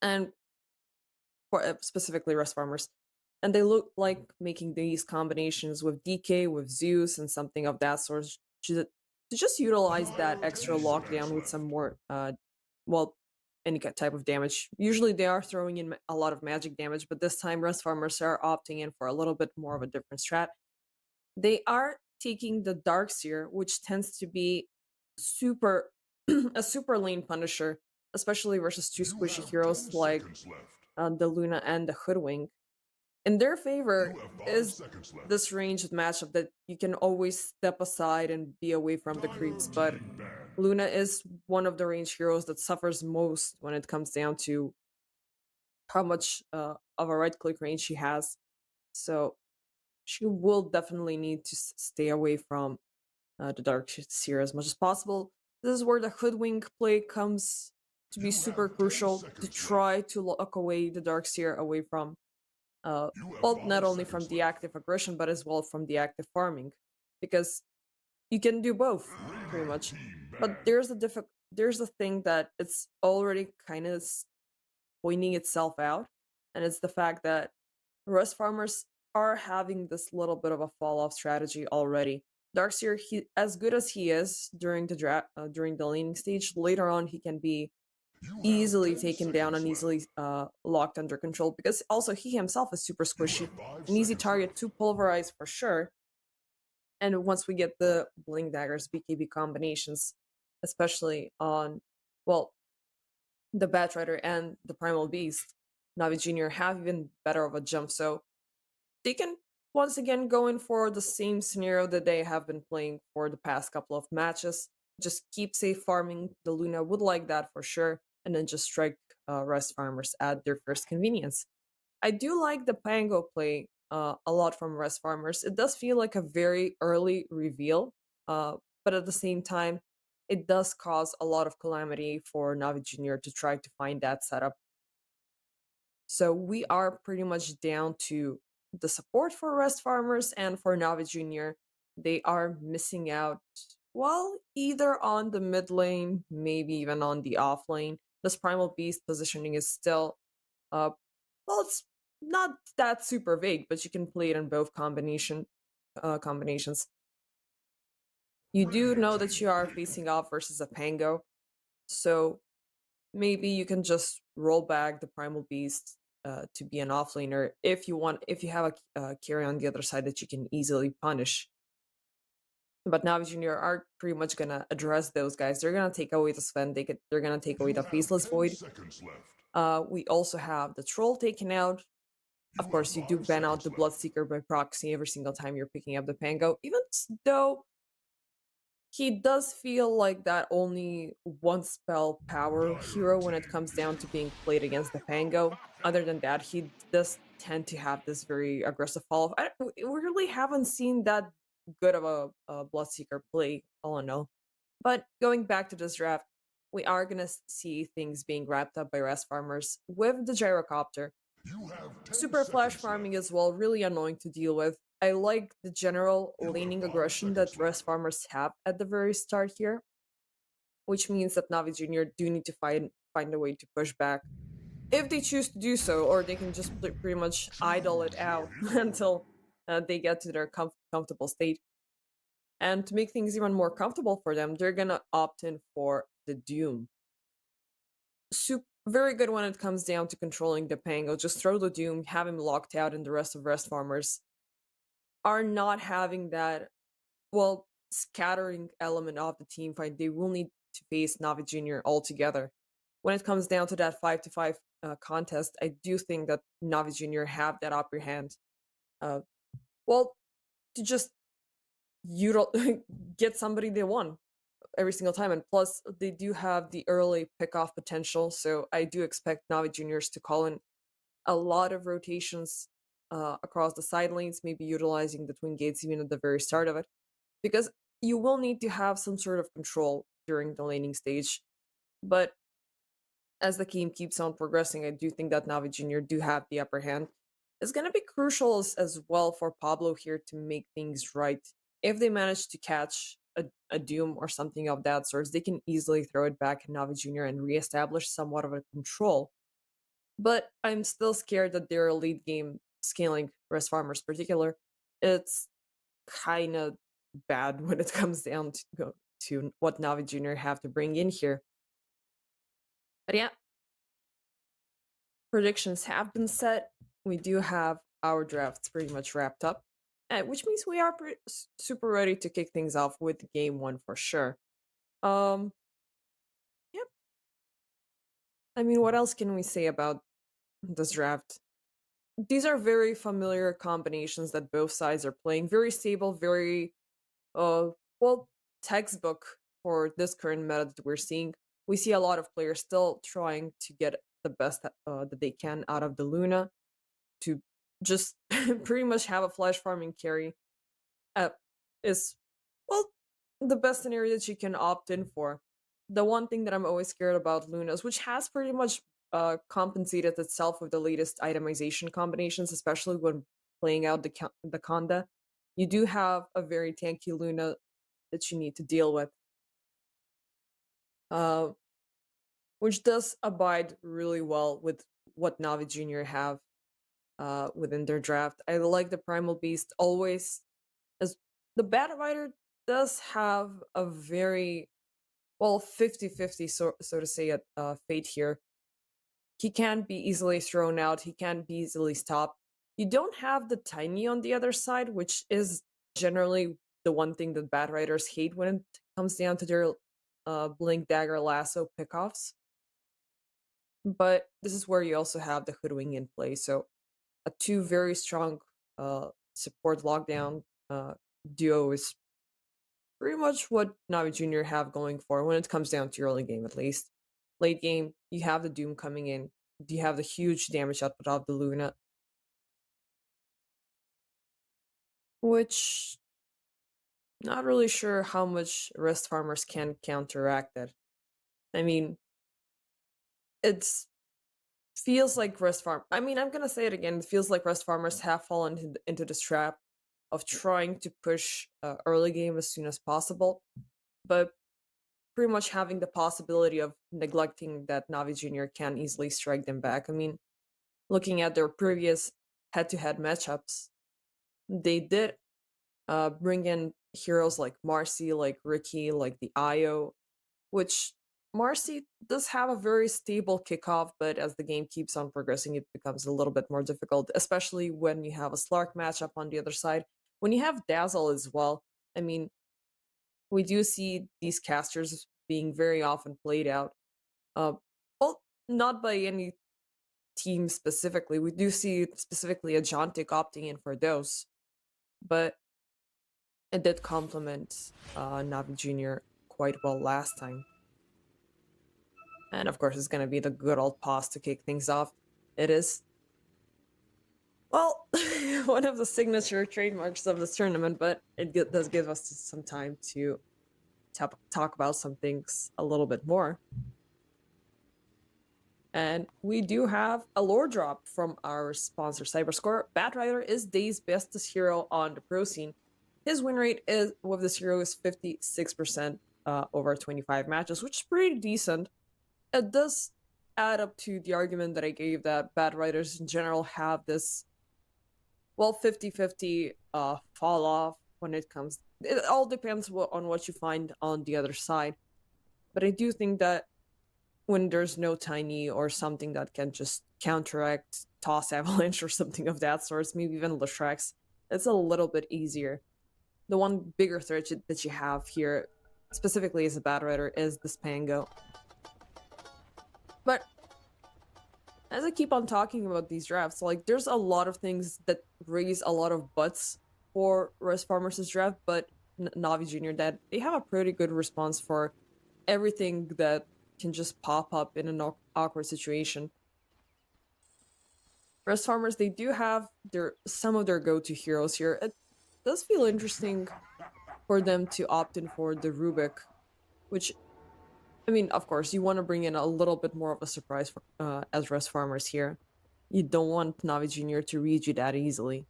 and for, specifically Rust farmers. And they look like making these combinations with DK, with Zeus, and something of that sort to just utilize You that have extra 10 lockdown seconds with some left. more, well, any type of damage. Usually they are throwing in a lot of magic damage, but this time Rust farmers are opting in for a little bit more of a different strat. They are taking the Dark Seer, which tends to be super a super lane punisher, especially versus two You squishy have heroes 10 like seconds left. the Luna and the Hoodwink. In their favor You have 5 is seconds left. this ranged matchup that you can always step aside and be away from the Dire creeps, but team ban. Luna is one of the range heroes that suffers most when it comes down to how much of a right click range she has. So she will definitely need to stay away from the Dark Seer as much as possible. This is where the Hoodwink play comes to be You super have 10 crucial to seconds left. try to lock away the Dark Seer away from, uh, You have well, not 5 only from seconds the left. active aggression, but as well from the active farming, because you can do both pretty Red much. team But ban. there's a thing that it's already kind of pointing itself out, and it's the fact that Rust farmers are having this little bit of a fall off strategy already. Darkseer, he as good as he is during the draft, during the laning stage, later on he can be You have easily 10 taken down seconds and left. easily locked under control because also he himself is super You have squishy, 5 an easy seconds target left. to pulverize for sure. And once we get the Blink Daggers BKB combinations, especially on, well, the Batrider and the Primal Beast, Navi Jr. have even better of a jump. So they can once again go in for the same scenario that they have been playing for the past couple of matches. Just keep safe farming. The Luna would like that for sure, and then just strike rest farmers at their first convenience. I do like the Pango play a lot from rest farmers. It does feel like a very early reveal, but at the same time, it does cause a lot of calamity for Navi Jr. to try to find that setup. So we are pretty much down to the support for Rest Farmers and for Navi Jr. They are missing out, well, either on the mid lane, maybe even on the off lane. This Primal Beast positioning is still, uh, well, it's not that super vague, but you can play it in both combinations. You do Red know that team you are win. facing off versus a Pango, so maybe you can just roll back the Primal Beast to be an offlaner if you want. If you have a carry on the other side that you can easily punish. But Navi Junior are pretty much gonna address those guys. They're gonna take away the Sven. They're gonna take away You the have Faceless 10 Void. seconds left. We also have the Troll taken out. Of You have course, you do 5 ban out seconds the left. Bloodseeker by proxy every single time you're picking up the Pango, even though he does feel like that only one spell power Dire hero when it team comes down to being win. played against the Pango. Other than that, he does tend to have this very aggressive follow. We really haven't seen that good of a Bloodseeker play, all in all. But going back to this draft, we are going to see things being wrapped up by rest farmers with the Gyrocopter. You have 10 Super flash seconds farming left. as well, really annoying to deal with. I like the general You have laning 5 aggression that seconds rest left. farmers have at the very start here, which means that Navi Jr. do need to find a way to push back if they choose to do so, or they can just pretty much idle it Choose your out hero. until they get to their comfortable state. And to make things even more comfortable for them, they're gonna opt in for the Doom. Very good when it comes down to controlling the Pango. Just throw the Doom, have him locked out, and the rest of Rest Farmers are not having that, well, scattering element of the team fight. They will need to face Navi Jr. altogether. When it comes down to that 5-5 contest, I do think that Navi Jr. have that upper hand. Uh, well, to just get somebody they want every single time, and plus they do have the early pick off potential. So I do expect Navi Juniors to call in a lot of rotations across the side lanes, maybe utilizing the twin gates even at the very start of it, because you will need to have some sort of control during the laning stage. But as the game keeps on progressing, I do think that Navi Jr. do have the upper hand. It's going to be crucial as well for Pablo here to make things right. If they manage to catch a Doom or something of that sort, they can easily throw it back at Navi Jr. and reestablish somewhat of a control. but I'm still scared that their late game scaling, Rest Farmers particular, it's kind of bad when it comes down to what Navi Junior have to bring in here. But yeah, predictions have been set. We do have our drafts pretty much wrapped up, which means we are super ready to kick things off with game one for sure. Um, yep. I mean, what else can we say about this draft? These are very familiar combinations that both sides are playing. Very stable, very well, textbook for this current meta that we're seeing. We see a lot of players still trying to get the best that they can out of the Luna to just pretty much have a flash farming carry uh, is, well, the best scenario that you can opt in for. The one thing that I'm always scared about Luna's, which has pretty much compensated itself with the latest itemization combinations, especially when playing out the Conda, you do have a very tanky Luna that you need to deal with, uh, which does abide really well with what Navi Junior have within their draft. I like the Primal Beast always, as the Bat Rider does have a very, well, 50-50, so to say, fate here. He can be easily thrown out, he can be easily stopped. You don't have the Tiny on the other side, which is generally the one thing that Bat Riders hate when it comes down to their Blink Dagger Lasso pickoffs. But this is where you also have the Hoodwing in play, so a two very strong support lockdown duo is pretty much what Navi Junior have going for when it comes down to early game, at least. Late game, you have the Doom coming in. You have the huge damage output of the Luna, which not really sure how much Rest Farmers can counteract it. I mean, it's feels like Rest Farm. I mean, I'm gonna say it again. It feels like Rest Farmers have fallen into this trap of trying to push early game as soon as possible, but pretty much having the possibility of neglecting that Navi Junior can easily strike them back. I mean, looking at their previous head-to-head matchups, they did bring in heroes like Marcy, like Ricky, like the Io, which Marcy does have a very stable kickoff, but as the game keeps on progressing, it becomes a little bit more difficult, especially when you have a Slark matchup on the other side. When you have Dazzle as well, I mean, we do see these casters being very often played out. Uh, well, not by any team specifically. We do see specifically a Jontic opting in for those, but it did complement Navi Jr. quite well last time. And of course, it's going to be the good old pause to kick things off. It is, well, one of the signature trademarks of this tournament, but it does give us some time to talk about some things a little bit more. And we do have a lore drop from our sponsor, Cyberscore. Batrider is Day's bestest hero on the pro scene. His win rate is with this hero is 56% over 25 matches, which is pretty decent. It does add up to the argument that I gave that Batriders in general have this, well, 50-50 fall off when it comes. It all depends on what you find on the other side. But I do think that when there's no Tiny or something that can just counteract Toss Avalanche or something of that sort, maybe even Latrex, it's a little bit easier. The one bigger threat that you have here, specifically as a Bat Rider, is the Spango. But as I keep on talking about these drafts, like, there's a lot of things that raise a lot of butts for Rest Farmers' draft, but Navi Jr., that they have a pretty good response for everything that can just pop up in an awkward situation. Rest Farmers, they do have some of their go-to heroes here. It does feel interesting for them to opt in for the Rubik, which, I mean, of course, you want to bring in a little bit more of a surprise for, as Rest Farmers here. You don't want Navi Jr. to read you that easily.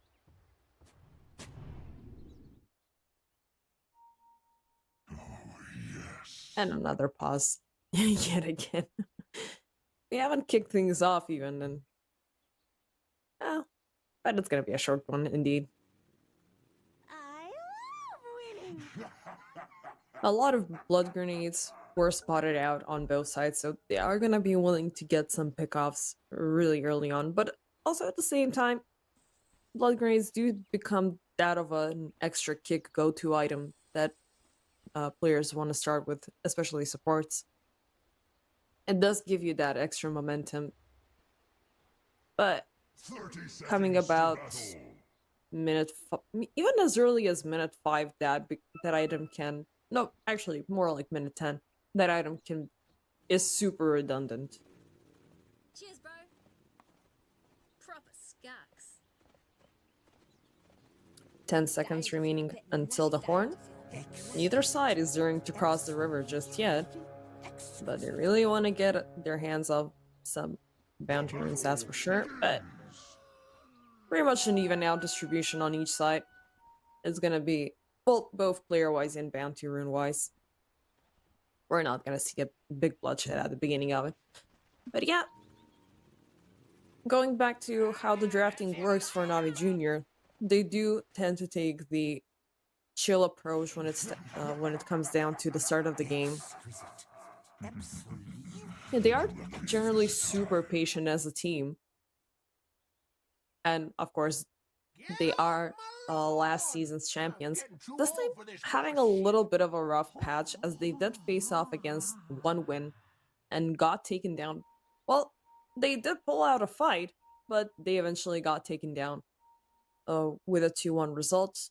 Yes. And another pause yet again. We haven't kicked things off even, and but it's gonna be a short one indeed. I love winning. A lot of blood grenades were spotted out on both sides, so they are gonna be willing to get some pickoffs really early on, but also at the same time, blood grenades do become that of an extra kick go-to item that players want to start with, especially supports. It does give you that extra momentum, but 30 coming seconds to about battle. even as early as minute 5, that item can, no, actually more like minute 10, that item can is super redundant. Cheers, bro. Proper skunks. 10 seconds remaining until the horn. Neither side is daring to cross the river just yet, but they really want to get their hands on some bounty runes, that's for sure. But pretty much an even out distribution on each side. It's gonna be, well, both player-wise and bounty rune-wise. We're not gonna see a big bloodshed at the beginning of it. But yeah, going back to how the drafting works for Navi Jr., they do tend to take the chill approach when it comes down to the start of the game. Yeah, they are generally super patient as a team, and of course, they are last season's champions. This time, having a little bit of a rough patch as they did face off against one win and got taken down. Well, they did pull out a fight, but they eventually got taken down with a 2-1 result.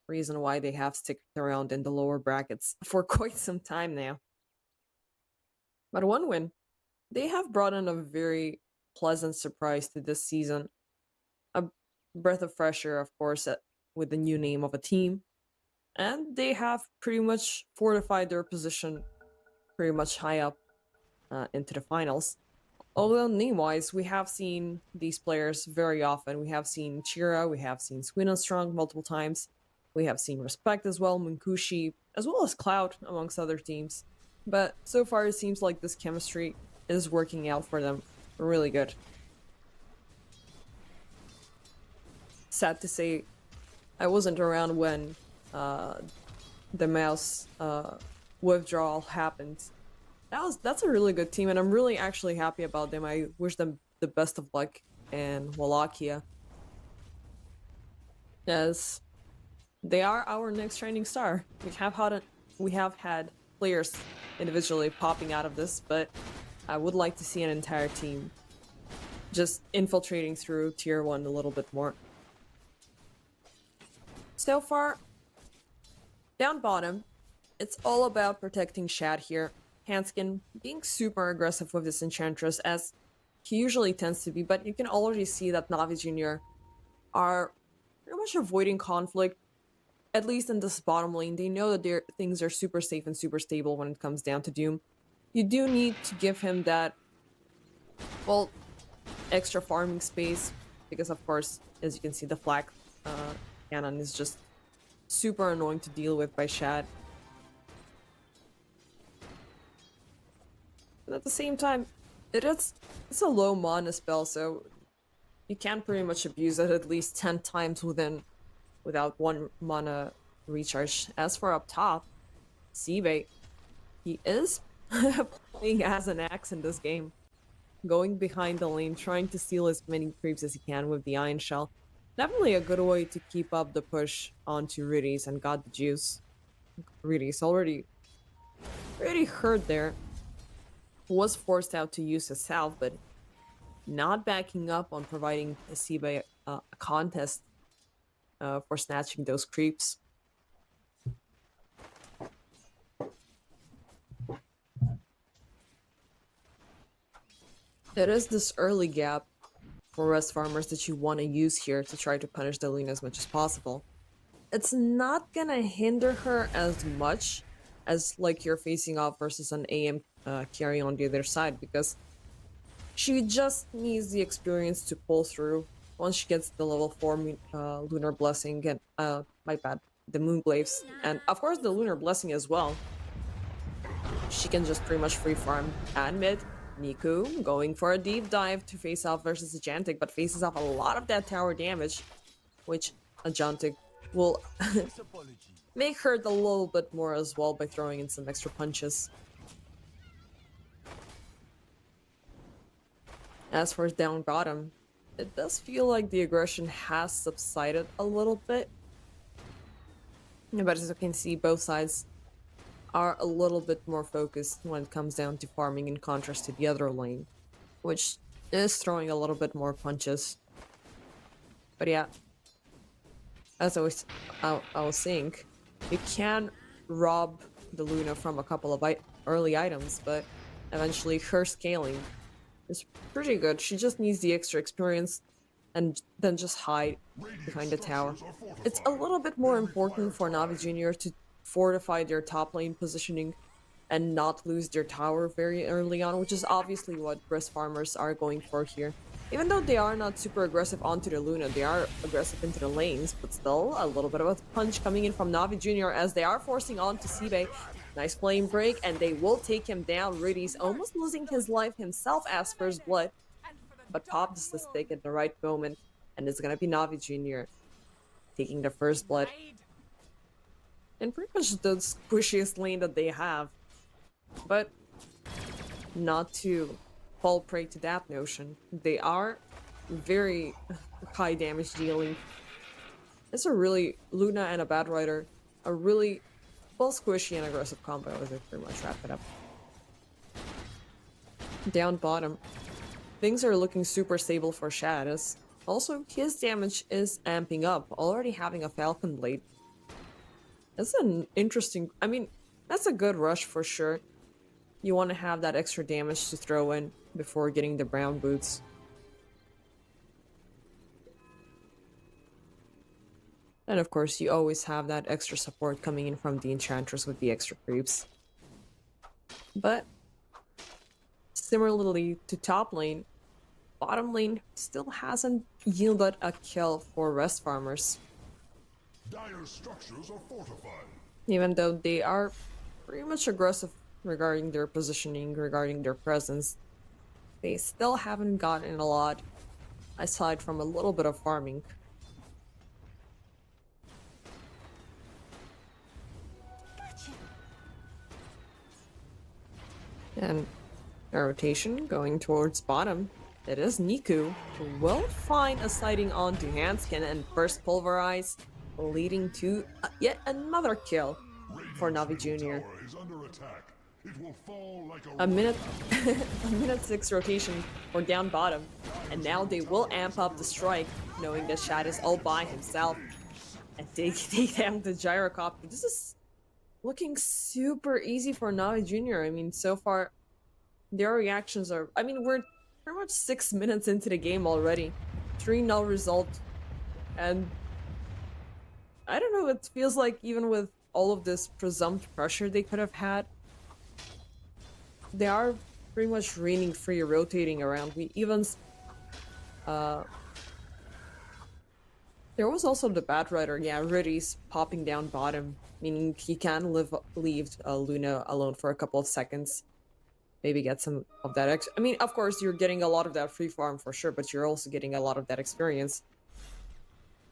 Reason why they have sticked around in the lower brackets for quite some time now. But one win, they have brought in a very pleasant surprise to this season. A breath of fresh air, of course, with the new name of a team. And they have pretty much fortified their position pretty much high up into the finals. Although name-wise, we have seen these players very often. We have seen Chira, we have seen Swinonstrong multiple times. We have seen Respect as well, Munkushi, as well as Cloud, amongst other teams. But so far it seems like this chemistry is working out for them really good. Sad to say, I wasn't around when the mouse withdrawal happened. That's a really good team, and I'm really actually happy about them. I wish them the best of luck in Wallachia, as they are our next shining star. We have had players individually popping out of this, but I would like to see an entire team just infiltrating through tier 1 a little bit more. So far, down bottom, it's all about protecting Shad here. Hanskin being super aggressive with this Enchantress, as he usually tends to be, but you can already see that Navi Jr. are pretty much avoiding conflict, at least in this bottom lane. They know that their things are super safe and super stable when it comes down to Doom. You do need to give him that, well, extra farming space, because of course, as you can see, the flak cannon is just super annoying to deal with by Shad. And at the same time, it's a low mana spell, so you can pretty much abuse it at least 10 times without 1 mana recharge. As for up top, SIBE, he is playing as an axe in this game. Going behind the lane, trying to steal as many creeps as he can with the Iron Shell. Definitely a good way to keep up the push onto Rudy's, and got the juice. Rudy's already pretty hurt there. Was forced out to use his salve, but not backing up on providing SIBE a contest for snatching those creeps. There is this early gap for rest farmers that you want to use here to try to punish the lane as much as possible. It's not gonna hinder her as much as like you're facing off versus an AM carry on the other side, because she just needs the experience to pull through. Once she gets the level 4 Lunar Blessing and, my bad, the Moonglaives, and of course the Lunar Blessing as well, she can just pretty much free farm and mid. Niku going for a deep dive to face off versus Ajantic, but faces off a lot of that tower damage, which Ajantic will make hurt a little bit more as well by throwing in some extra punches. As for down bottom, it does feel like the aggression has subsided a little bit. But as you can see, both sides are a little bit more focused when it comes down to farming in contrast to the other lane, which is throwing a little bit more punches. But yeah, as I was saying, you can rob the Luna from a couple of early items, but eventually her scaling is pretty good. She just needs the extra experience and then just hide behind the tower. It's a little bit more important for NaVi Jr. to fortify their top lane positioning and not lose their tower very early on, which is obviously what Breast farmers are going for here. Even though they are not super aggressive onto the Luna, they are aggressive into the lanes, but still a little bit of a punch coming in from NaVi Jr. as they are forcing on to SIBE. Nice flame break, and they will take him down. Riddy's almost losing his life himself as first blood, but pops the stick at the right moment, and it's gonna be NaVi Jr. taking the first blood. And pretty much the squishiest lane that they have. But not to fall prey to that notion. They are very high damage dealing. It's a really, Luna and a Bad Rider, a really well squishy and aggressive combo as they pretty much wrap it up. Down bottom, things are looking super stable for Shadows. Also, his damage is amping up, already having a Falcon Blade. That's an interesting, I mean, that's a good rush for sure. You want to have that extra damage to throw in before getting the brown boots. And of course, you always have that extra support coming in from the Enchantress with the extra creeps. But similarly to top lane, bottom lane still hasn't yielded a kill for rest farmers. Dire structures are fortified. Even though they are pretty much aggressive regarding their positioning, regarding their presence, they still haven't gotten a lot aside from a little bit of farming. Gotcha. And a rotation going towards bottom. It is Niku who will find a sighting onto Handskin and first pulverize, leading to yet another kill for NaVi Jr. Is under attack. It will fall like A minute, a minute 6 rotation for down bottom, and now they will amp up the strike, knowing that Shad is all by himself, and they take down the gyrocopter. This is looking super easy for NaVi Jr. I mean, so far, their reactions are. I mean, we're pretty much 6 minutes into the game already, 3-0 result, and I don't know. It feels like even with all of this presumed pressure they could have had, they are pretty much reigning free, rotating around. We even there was also the Bad Rider, yeah, Riddy's popping down bottom, meaning he can leave Luna alone for a couple of seconds. Maybe get some of that extra. I mean, of course, you're getting a lot of that free farm for sure, but you're also getting a lot of that experience.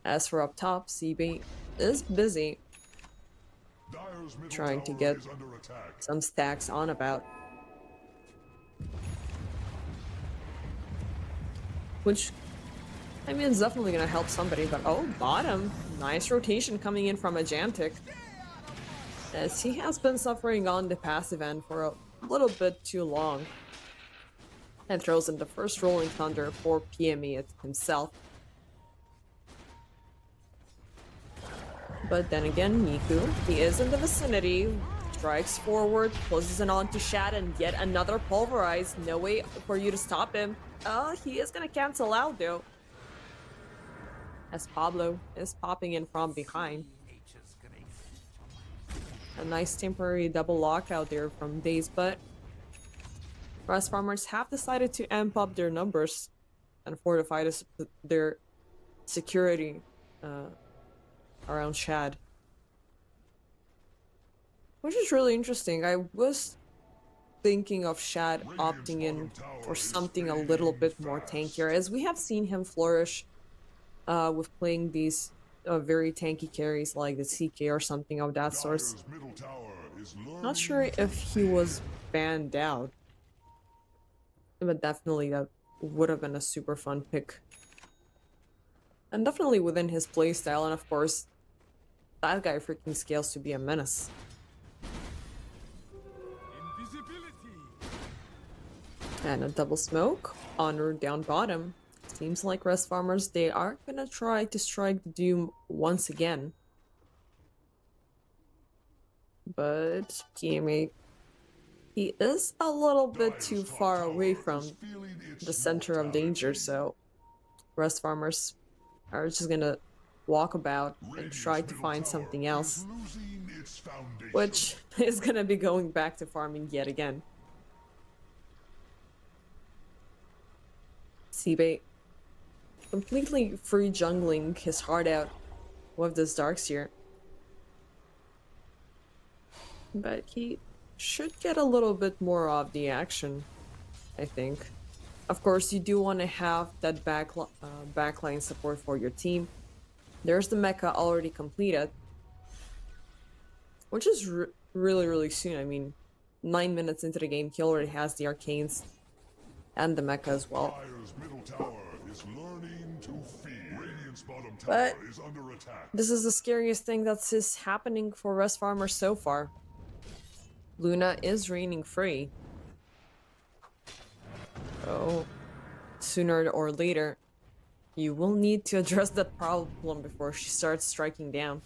As for up top, SIBE is busy trying to get some stacks on about. Which, I mean, it's definitely gonna help somebody, but oh, bottom. Nice rotation coming in from Ajantic, as he has been suffering on the passive end for a little bit too long. And throws in the first Rolling Thunder for PME himself. But then again, Niku, he is in the vicinity, strikes forward, closes it on to Shad, and yet another pulverize. No way for you to stop him. He is gonna cancel out though, as Pablo is popping in from behind. A nice temporary double lockout there from Daze, but Rust farmers have decided to amp up their numbers and fortify their security around Shad. Which is really interesting. I was thinking of Shad opting in for something a little bit more tankier, as we have seen him flourish with playing these very tanky carries like the CK or something of that sort. Dire's middle tower is Not learning sure to if he was banned out, but definitely that would have been a super fun pick. And definitely within his playstyle, and of course, that guy freaking scales to be a menace. And a double smoke on route down bottom. Seems like Rest Farmers, they are gonna try to strike the Doom once again. But PMA, he is a little bit too far away from the center of danger, so Rest Farmers are just gonna walk about and try to find something else, which is gonna be going back to farming yet again. SIBE completely free jungling his heart out with this Darkseer. But he should get a little bit more of the action, I think. Of course, you do want to have that backline support for your team. There's the mecha already completed, which is really soon. I mean, 9 minutes into the game, he already has the arcanes and the mecha as well. Dire's middle tower is learning to fear. Radiant's bottom But tower is under attack. this is the scariest thing that's happening for Rest Farmers so far. Luna is reigning free. So, sooner or later, you will need to address that problem before she starts striking down.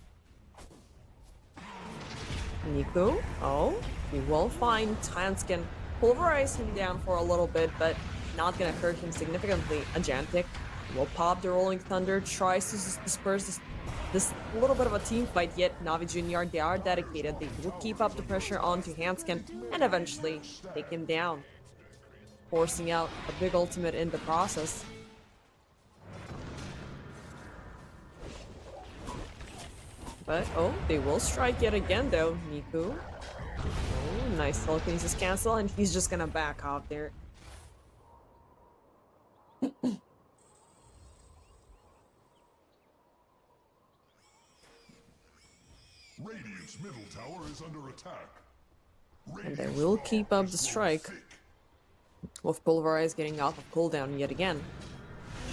Nico, oh, he will find Tanskin, pulverize him down for a little bit, but not gonna hurt him significantly. Ajantic will pop the Rolling Thunder, tries to disperse this little bit of a team fight, yet NaVi Jr., they are dedicated. They will keep up the pressure onto Hanskin and eventually take him down, forcing out a big ultimate in the process. But, oh, they will strike yet again though, Niku. Oh, nice telekinesis cancel, and he's just gonna back off there. Radiant's middle tower is under attack. And they will keep up the strike, with Pulverize getting off of cooldown yet again.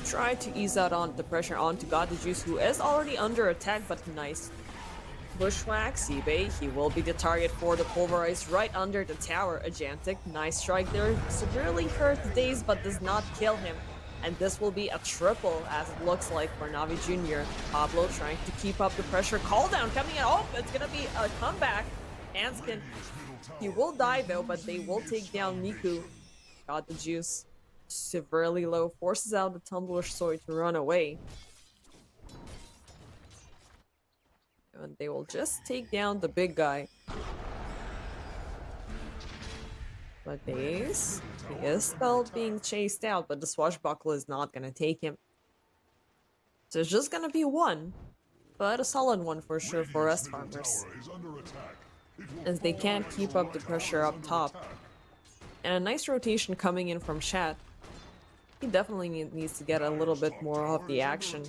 Try to ease out on the pressure onto God the Juice, who is already under attack, but nice bushwhack. SIBE, he will be the target for the Pulverize right under the tower. Ajantic, nice strike there, severely hurts Daze but does not kill him. And this will be a triple, as it looks like, for NaVi Jr. Pablo trying to keep up the pressure. Call down coming in. Oh, it's gonna be a comeback. Anskin, he will die though, but they will take down Niku. Got the Juice severely low, forces out the Tumbler Sword to run away. And they will just take down the big guy. But Daze, he is still being chased out, but the Swashbuckler is not gonna take him. So it's just gonna be one, but a solid one for sure for Rest Farmers, as they can't keep up the pressure up top. And a nice rotation coming in from Shat. He definitely needs to get a little bit more of the action.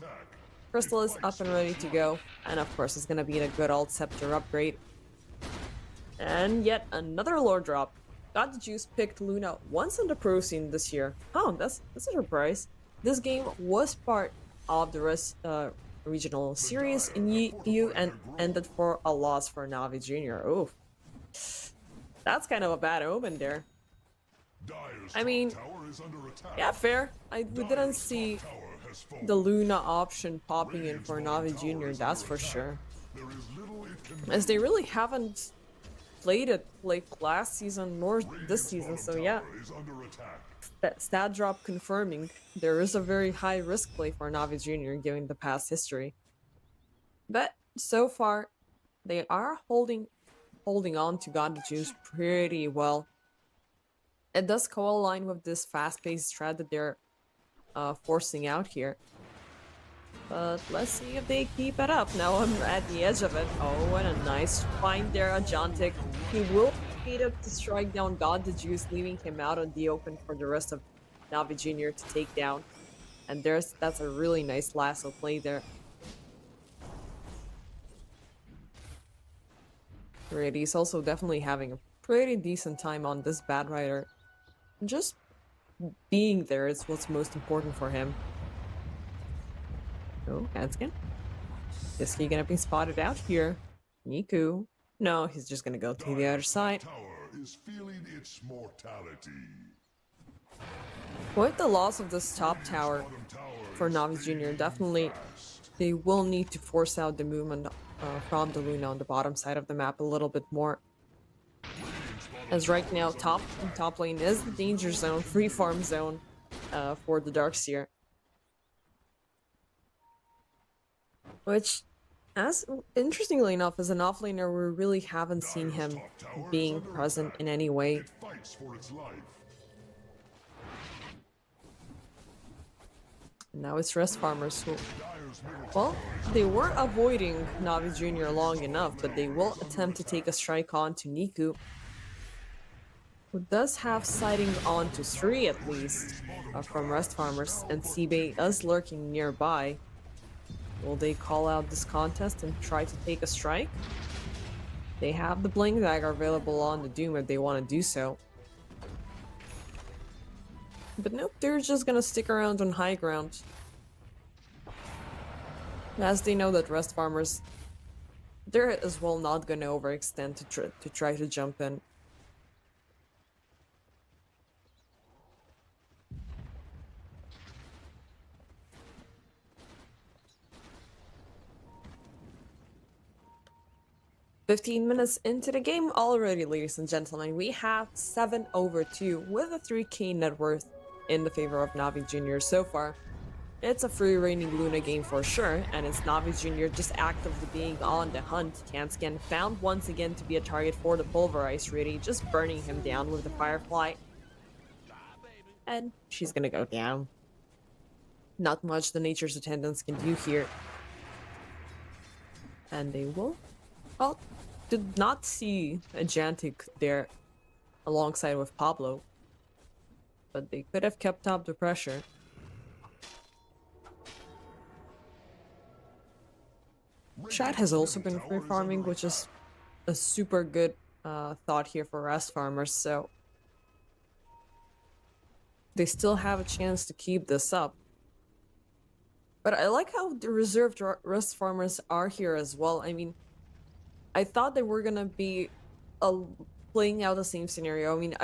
Crystal is up and ready to go, and of course it's gonna be a good old Scepter upgrade. And yet another lore drop. Got the Juice picked Luna once in the pro scene this year. Oh, that's a surprise. This game was part of the regional series in EU and ended for a loss for NaVi Jr. Oof. That's kind of a bad omen there. I mean, yeah, fair. We didn't see the Luna option popping in for NaVi Jr., that's for sure. As they really haven't played it like last season nor this season, so yeah. That stat drop confirming there is a very high risk play for NaVi Jr. given the past history. But so far, they are holding on to God the Juice pretty well. It does co-align with this fast-paced strat that they're forcing out here. But let's see if they keep it up. Now I'm at the edge of it. Oh, and a nice find there, Ajantic. He will repeated the strike down, got the juice, leaving him out on the open for the rest of Navi Jr. to take down. And that's a really nice lasso play there. Right, he's also definitely having a pretty decent time on this Bad Rider. Just being there is what's most important for him. Oh, Hanskin. Is he gonna be spotted out here? Niku. No, he's just gonna go to the other side. Tower is feeling its mortality. With the loss of this top tower for Navi Jr., definitely they will need to force out the movement from the Luna on the bottom side of the map a little bit more. As right now, top lane is the danger zone, free farm zone for the Darkseer. Which, as interestingly enough, as an offlaner, we really haven't seen him being present in any way. It fights for its life. Now it's Rest Farmers who, well, they were avoiding Navi Jr. long enough, but they will attempt to take a strike on to Niku, who does have sighting on to 3 at least from Rest Farmers, and SIBE is lurking nearby. Will they call out this contest and try to take a strike? They have the Blink Dagger available on the Doom if they want to do so. But nope, they're just gonna stick around on high ground. As they know that Rest Farmers, they're as well not gonna overextend to try to jump in. "15 minutes into the game already, ladies and gentlemen. We have 7/2 with a 3k net worth in the favor of Navi Jr. so far. It's a free reigning Luna game for sure, and it's Navi Jr. just actively being on the hunt. Kanskin found once again to be a target for the Pulverize, really just burning him down with the Firefly. And she's gonna go down. Not much the Nature's Attendants can do here. And they will... Well, did not see a Jantic there alongside with Pablo. But they could have kept up the pressure. Chat has also been free farming, which is a super good thought here for Rest Farmers, so they still have a chance to keep this up. But I like how the reserved Rest Farmers are here as well. I mean, I thought they were gonna be playing out the same scenario. I mean,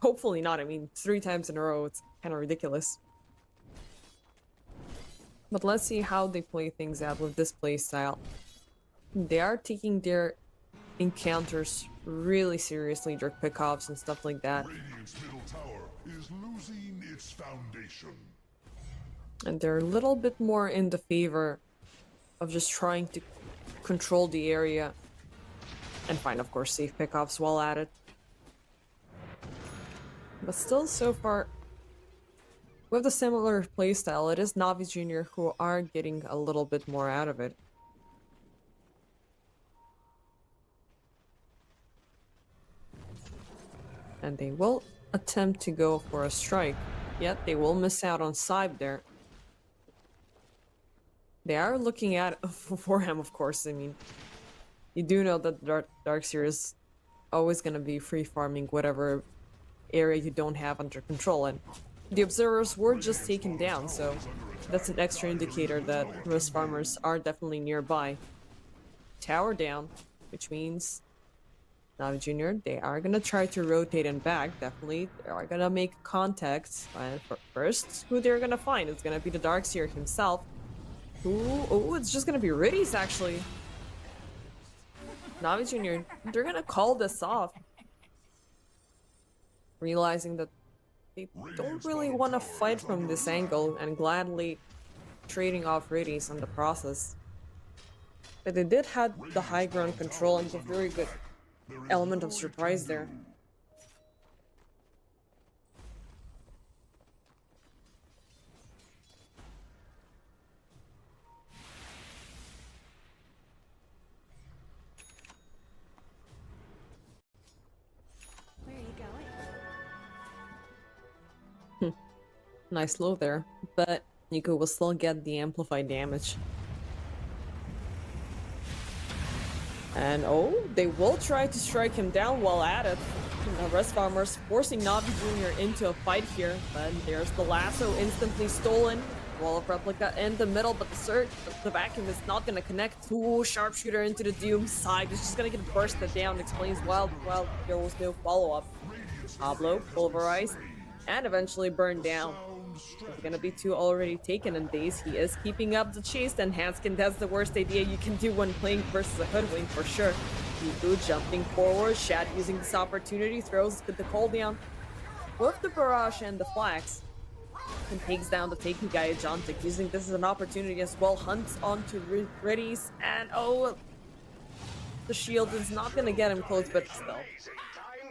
hopefully not. I mean, 3 times in a row, it's kind of ridiculous. But let's see how they play things out with this playstyle. They are taking their encounters really seriously, their pickoffs and stuff like that. Radiant's middle tower is losing its foundation. And they're a little bit more in the favor of just trying to control the area and find, of course, safe pickoffs while at it. But still, so far, with a similar playstyle, it is Navi Jr. who are getting a little bit more out of it. And they will attempt to go for a strike, yet they will miss out on SIBE there. They are looking at for him, of course. I mean, you do know that Darkseer is always going to be free farming whatever area you don't have under control, and the observers were just taken down, so that's an extra indicator that Rest Farmers are definitely nearby. Tower down, which means Navi Jr., they are gonna try to rotate and back, definitely. They are gonna make contact, and first, who they're gonna find is gonna be the Darkseer himself. Oh, it's just gonna be Riddies, actually. Navi Jr., they're gonna call this off, realizing that they don't really want to fight from this angle and gladly trading off Riddies in the process. But they did have the high ground control and a very good element of surprise there. Nice low there, but Nico will still get the amplified damage. And oh, they will try to strike him down while at it. The rest farmers forcing NaVi Jr. into a fight here, but there's the lasso instantly stolen. Wall of replica in the middle, but the vacuum is not gonna connect. Ooh, sharpshooter into the Doom. SIBE is just gonna get bursted down. Explains well there was no follow-up. Pablo pulverized and eventually burned down. It's gonna be two already taken in days. He is keeping up the chase, and Hanskin, that's the worst idea you can do when playing versus a hoodwink for sure. Niku jumping forward, Shad using this opportunity, throws the call down with the barrage and the flags, and takes down the Taken guy Ajantic, using this as an opportunity as well. Hunts onto Reddies, and oh, the shield is not gonna get him close, but still,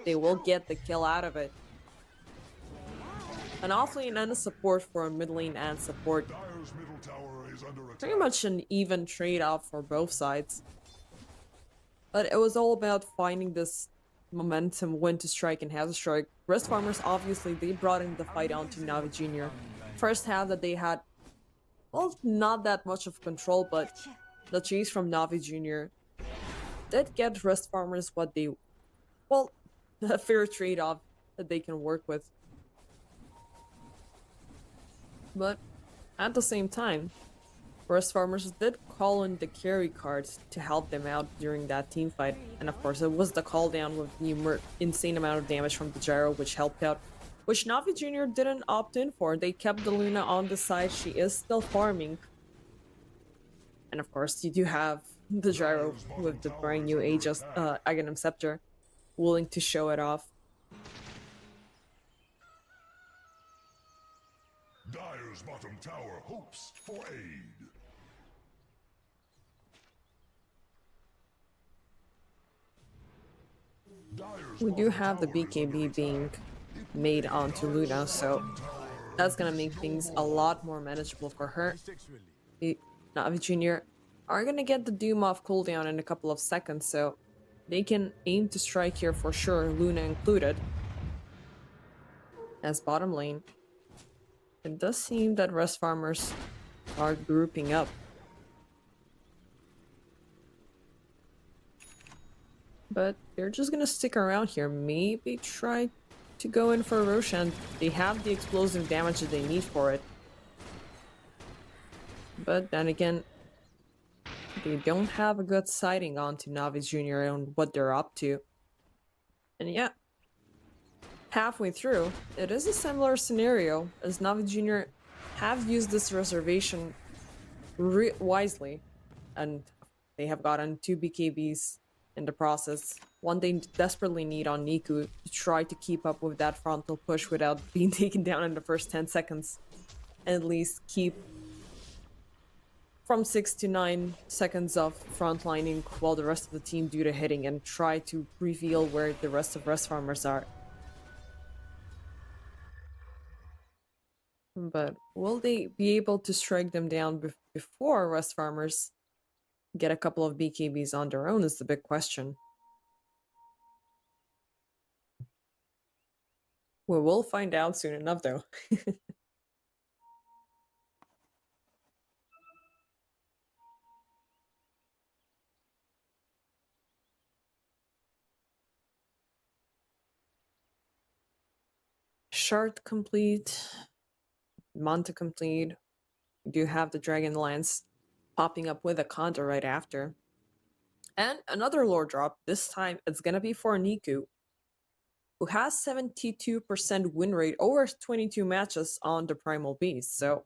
they will get the kill out of it. An offlane and a support for a mid lane and support. Dire's middle tower is under attack. Pretty much an even trade-off for both sides. But it was all about finding this momentum, when to strike and how to strike. Rest farmers, obviously, they brought in the fight onto NaVi Jr. First half that they had, well, not that much of control, but the chase from NaVi Jr. did get rest farmers what they, well, a fair trade-off that they can work with. But at the same time, rest farmers did call in the carry cards to help them out during that team fight, and of course it was the call down with the insane amount of damage from the gyro which helped out, which NaVi Jr. didn't opt in for. They kept the Luna on the side. She is still farming, and of course you do have the gyro with the brand new Aegis Aghanim Scepter willing to show it off. Dire's bottom tower hopes for aid. We do have the BKB being made onto Luna, so that's gonna make things a lot more manageable for her. The NaVi Jr. are gonna get the Doom off cooldown in a couple of seconds, so they can aim to strike here for sure, Luna included. As bottom lane, it does seem that rest farmers are grouping up. But they're just gonna stick around here, maybe try to go in for Roshan. They have the explosive damage that they need for it. But then again, they don't have a good sighting onto NaVi Jr. and what they're up to. And yeah, halfway through, it is a similar scenario, as NaVi Jr. have used this reservation wisely, and they have gotten 2 BKBs in the process. One they desperately need on Niku to try to keep up with that frontal push without being taken down in the first 10 seconds. And at least keep from 6 to 9 seconds of frontlining while the rest of the team do the hitting, and try to reveal where the rest of rest farmers are. But will they be able to strike them down before rest farmers get a couple of BKBs on their own is the big question. We will find out soon enough, though. Shard complete. Manta complete. We do have the Dragon Lance popping up with a counter right after. And another lore drop. This time it's gonna be for Niku, who has 72% win rate over 22 matches on the Primal Beast. So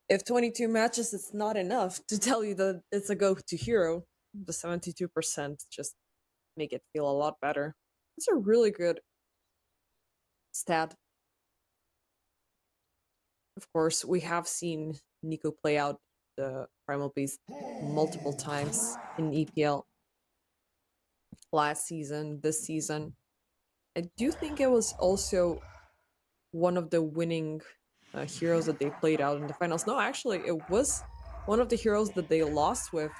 if 22 matches is not enough to tell you that it's a go-to hero, the 72% just make it feel a lot better. It's a really good stat. Of course, we have seen Nico play out the Primal Beast multiple times in EPL. Last season, this season. I do think it was also one of the winning heroes that they played out in the finals. No, actually, it was one of the heroes that they lost with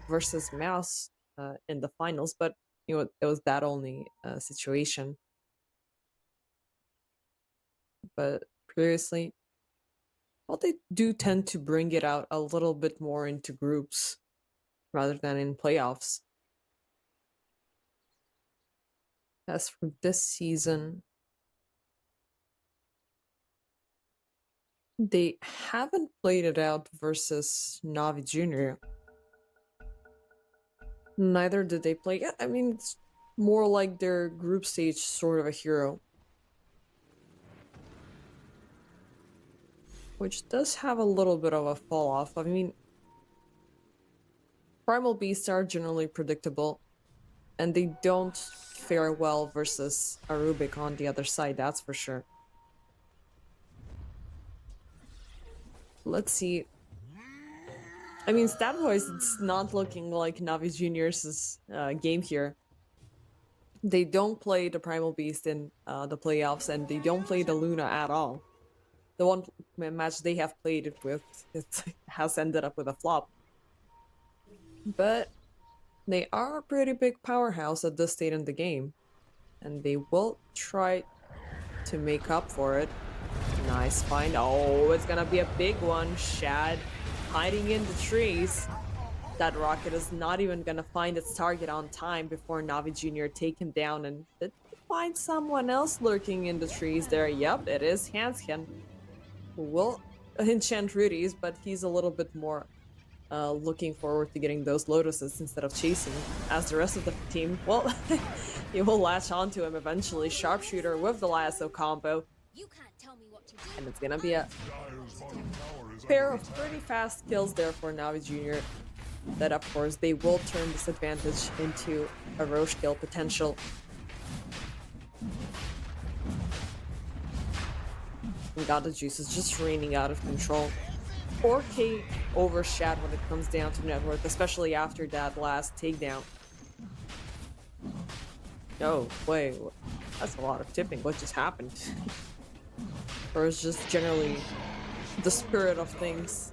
versus Mouse in the finals, but you know, it was that only situation. but previously, well, they do tend to bring it out a little bit more into groups rather than in playoffs. As for this season, they haven't played it out versus Navi Jr. Neither did they play it. I mean, it's more like their group stage sort of a hero. Which does have a little bit of a fall off. I mean, Primal Beasts are generally predictable, and they don't fare well versus a Rubik on the other side, that's for sure. Let's see. I mean, stat-wise, it's not looking like Navi Juniors' game here. They don't play the Primal Beast in the playoffs, and they don't play the Luna at all. The one match they have played it with, it has ended up with a flop. But they are a pretty big powerhouse at this state in the game, and they will try to make up for it. Nice find. Oh, it's gonna be a big one. Shad hiding in the trees. That rocket is not even gonna find its target on time before Navi Jr. take him down, and did find someone else lurking in the trees there. Yep, it is Hanskin, who will enchant Rudy's, but he's a little bit more looking forward to getting those lotuses instead of chasing, as the rest of the team, well, he will latch onto him eventually. Sharpshooter with the lasso combo. You can't tell me what to do. And it's gonna be a pair of pretty fast kills there for Navi Jr. That, of course, they will turn this advantage into a Roche kill potential. And God, the juice is just raining out of control. 4K over Shad when it comes down to net worth, especially after that last takedown. Oh, wait, that's a lot of tipping. What just happened? Or is just generally the spirit of things.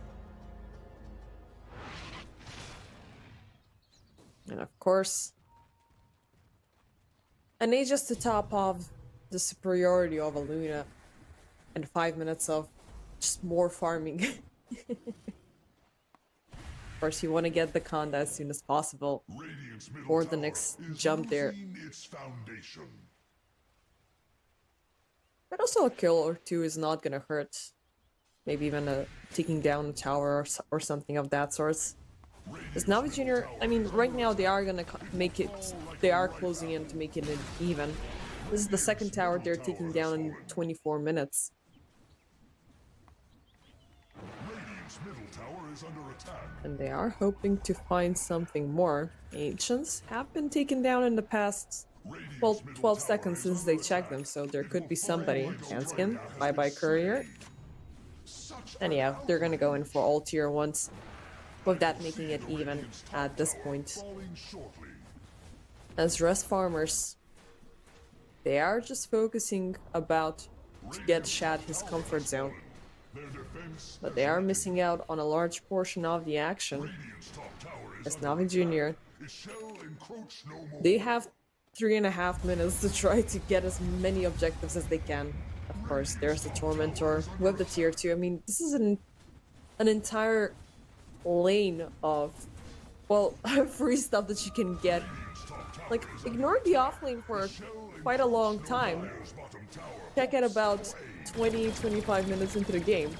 And of course, an Aegis to top off the superiority of a Luna, and 5 minutes of just more farming. Of course, you want to get the Conda as soon as possible for the next jump there. But also a kill or two is not gonna hurt. Maybe even taking down a tower or something of that sort. Because Navi Jr., I mean, right now they are gonna make it, they are closing in to make it even. This is the second tower they're taking down in 24 minutes. And they are hoping to find something more. Ancients have been taken down in the past, well, 12 seconds since they checked them, so there could be somebody. Hanskin, bye-bye Courier. And yeah, they're gonna go in for all tier 1s, with that making it even at this point. As rest farmers, they are just focusing about to get Shad his comfort zone. But they are missing out on a large portion of the action. As Navi Jr., they have 3.5 minutes to try to get as many objectives as they can. Of course, there's the Tormentor with the tier 2. I mean, this is an entire lane of, well, free stuff that you can get. Like, ignore the offlane for quite a long time. Check at about 20-25 minutes into the game.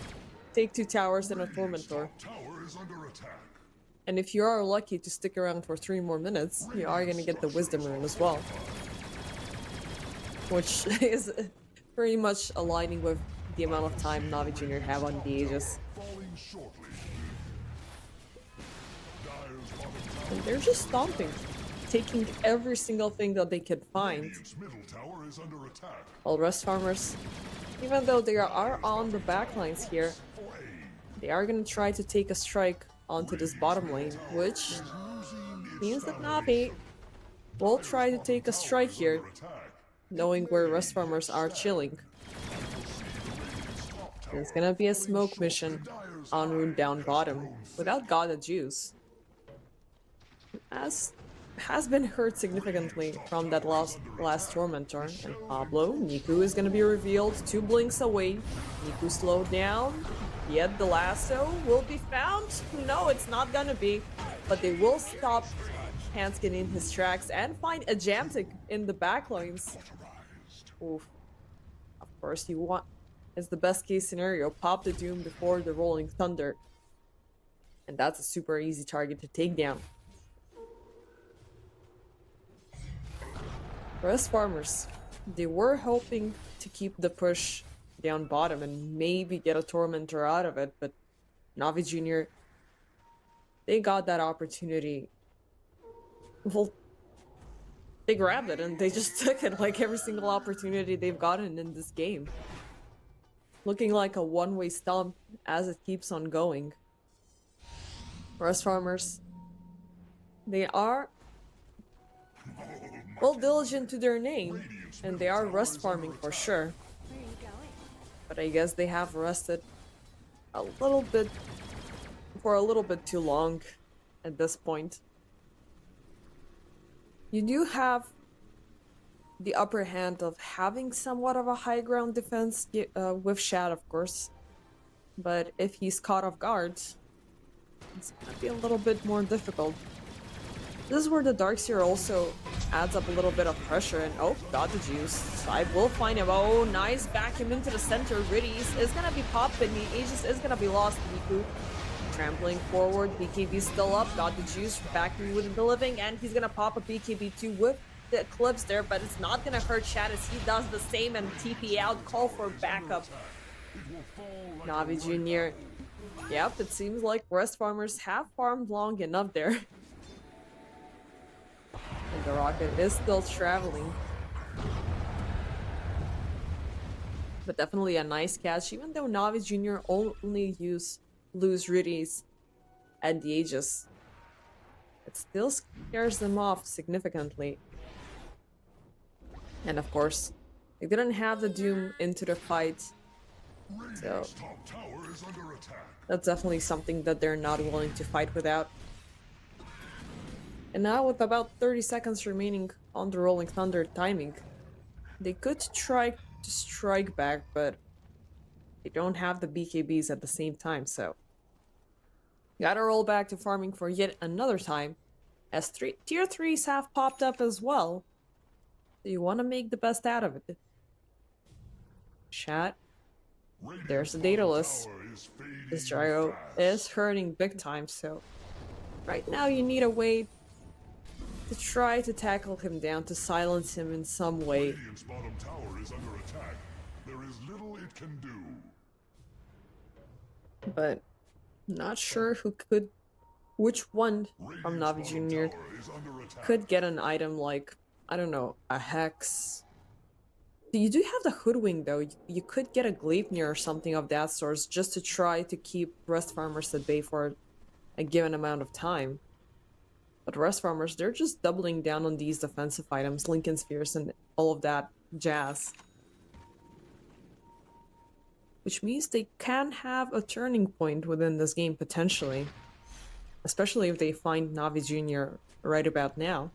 Take 2 towers and a Tormentor. And if you are lucky to stick around for 3 more minutes, you are gonna get the Wisdom Rune as well. Which is pretty much aligning with the amount of time Navi Jr. have on the Aegis. And they're just stomping, taking every single thing that they can find. While rest farmers, even though they are on the backlines here, they are gonna try to take a strike onto this bottom lane, which means that Navi will try to take a strike here, knowing where rest farmers are chilling. It's gonna be a smoke mission on Rune down bottom, without God of Juice. As has been hurt significantly from that last Tormentor. And Pablo, Niku is gonna be revealed 2 blinks away. Niku slowed down, yet the lasso will be found? No, it's not gonna be. But they will stop Hanskin in his tracks and find a Jamtic in the backlines. Oof. Of course, you want... It's the best case scenario. Pop the Doom before the Rolling Thunder. And that's a super easy target to take down. Rest Farmers, they were hoping to keep the push down bottom and maybe get a Tormentor out of it, but NaVi Jr., they got that opportunity. Well, they grabbed it and they just took it like every single opportunity they've gotten in this game. Looking like a one-way stomp as it keeps on going. Rest Farmers, they are, well, diligent to their name, and they are rest farming for sure. Where are you going? But I guess they have rested a little bit, for a little bit too long at this point. You do have the upper hand of having somewhat of a high ground defense with Shad, of course. But if he's caught off guard, it's gonna be a little bit more difficult. This is where the Darkseer also adds up a little bit of pressure, and oh, got the juice. SIBE will find him. Oh, nice back him into the center. Riddies is gonna be popped, and the Aegis is gonna be lost. Niku trampling forward. BKB still up, got the juice, backing with the living, and he's gonna pop a BKB2 with the Eclipse there, but it's not gonna hurt Shad as he does the same and TP out, call for backup. NaVi Jr. Yep, it seems like Rest Farmers have farmed long enough there. And the rocket is still traveling. But definitely a nice catch, even though NaVi Jr. only lose Riddies and the Aegis. It still scares them off significantly. And of course, they didn't have the Doom into the fight. So that's definitely something that they're not willing to fight without. And now with about 30 seconds remaining on the Rolling Thunder timing, they could try to strike back, but they don't have the BKBs at the same time, so gotta roll back to farming for yet another time, as tier 3s have popped up as well. So you want to make the best out of it. Chat. There's the Daedalus. This gyro is hurting big time, so right now you need a way to try to tackle him down, to silence him in some way. Radiant's bottom tower is under attack. There is little it can do. But not sure which one from NaVi Jr. could get an item like, I don't know, a Hex. You do have the Hoodwing though. You could get a Gleipnir or something of that sort just to try to keep Rest Farmers at bay for a given amount of time. But Rest Farmers, they're just doubling down on these defensive items, Lincoln Spheres and all of that jazz. Which means they can have a turning point within this game potentially. Especially if they find NaVi Jr. right about now.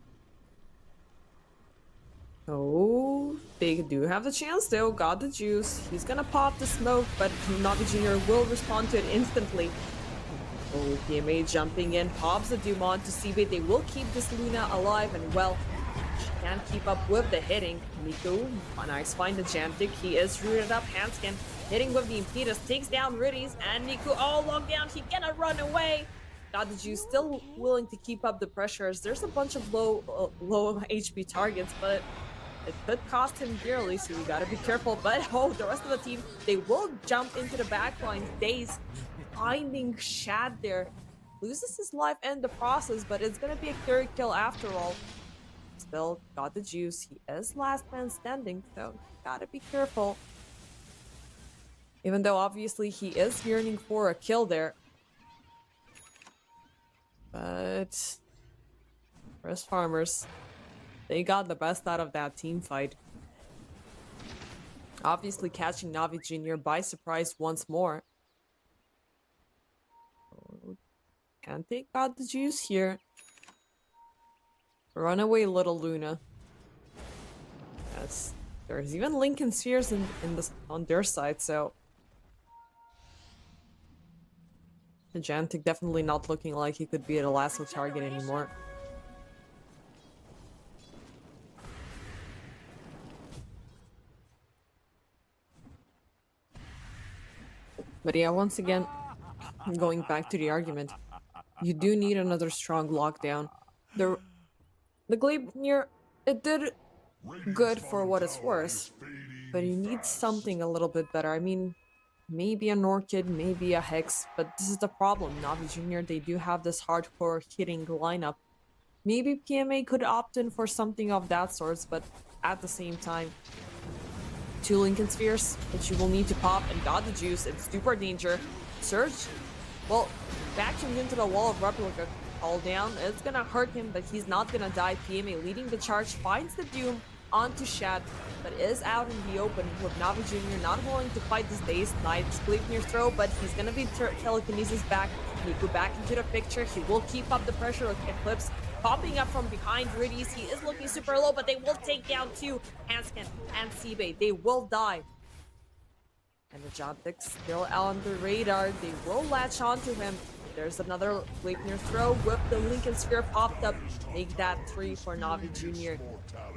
Oh, they do have the chance though, got the juice. He's gonna pop the smoke, but NaVi Jr. will respond to it instantly. Oh, PMA jumping in, pops the Doom on to SIBE. They will keep this Luna alive, and well, she can't keep up with the hitting. Niku, a nice find the Jamtic. He is rooted up. Hanskin hitting with the Impetus, takes down Riddies, and Niku all locked down. He cannot run away. Got the juice, still willing to keep up the pressures. There's a bunch of low HP targets, but it could cost him dearly, so you gotta be careful. But oh, the rest of the team, they will jump into the backline. Daze finding Shad there. Loses his life in the process, but it's gonna be a third kill after all. Still got the juice. He is last man standing, so gotta be careful. Even though obviously he is yearning for a kill there. But Rest Farmers, they got the best out of that team fight. Obviously catching NaVi Jr. by surprise once more. Can't take out the juice here. Run away, little Luna. Yes. There's even Lincoln Spheres in this on their side, so the Gigantic definitely not looking like he could be the lasso target anymore. But yeah, once again, going back to the argument, you do need another strong lockdown. The Gleipnir, it did good for what it's worth, but you need something a little bit better. I mean, maybe an Orchid, maybe a Hex, but this is the problem. Navi Jr., they do have this hardcore hitting lineup. Maybe PMA could opt in for something of that sort, but at the same time, 2 Lincoln Spheres, which you will need to pop, and got the juice, it's super danger. Surge, well, backing into the wall of Replica call down, it's gonna hurt him, but he's not gonna die. PMA leading the charge, finds the Doom onto Shad, but is out in the open with Navi Jr. not willing to fight this Dazed Knight. Gleipnir throw, but he's gonna be telekinesis back. Niku back into the picture. He will keep up the pressure with Eclipse. Popping up from behind Riddies. He is looking super low, but they will take down 2 Hanskin and SIBE. They will die. And the Gigantic still out on the radar. They will latch onto him. There's another Gleipnir throw with the Lincoln Sphere popped up. Make that 3 for Navi Jr.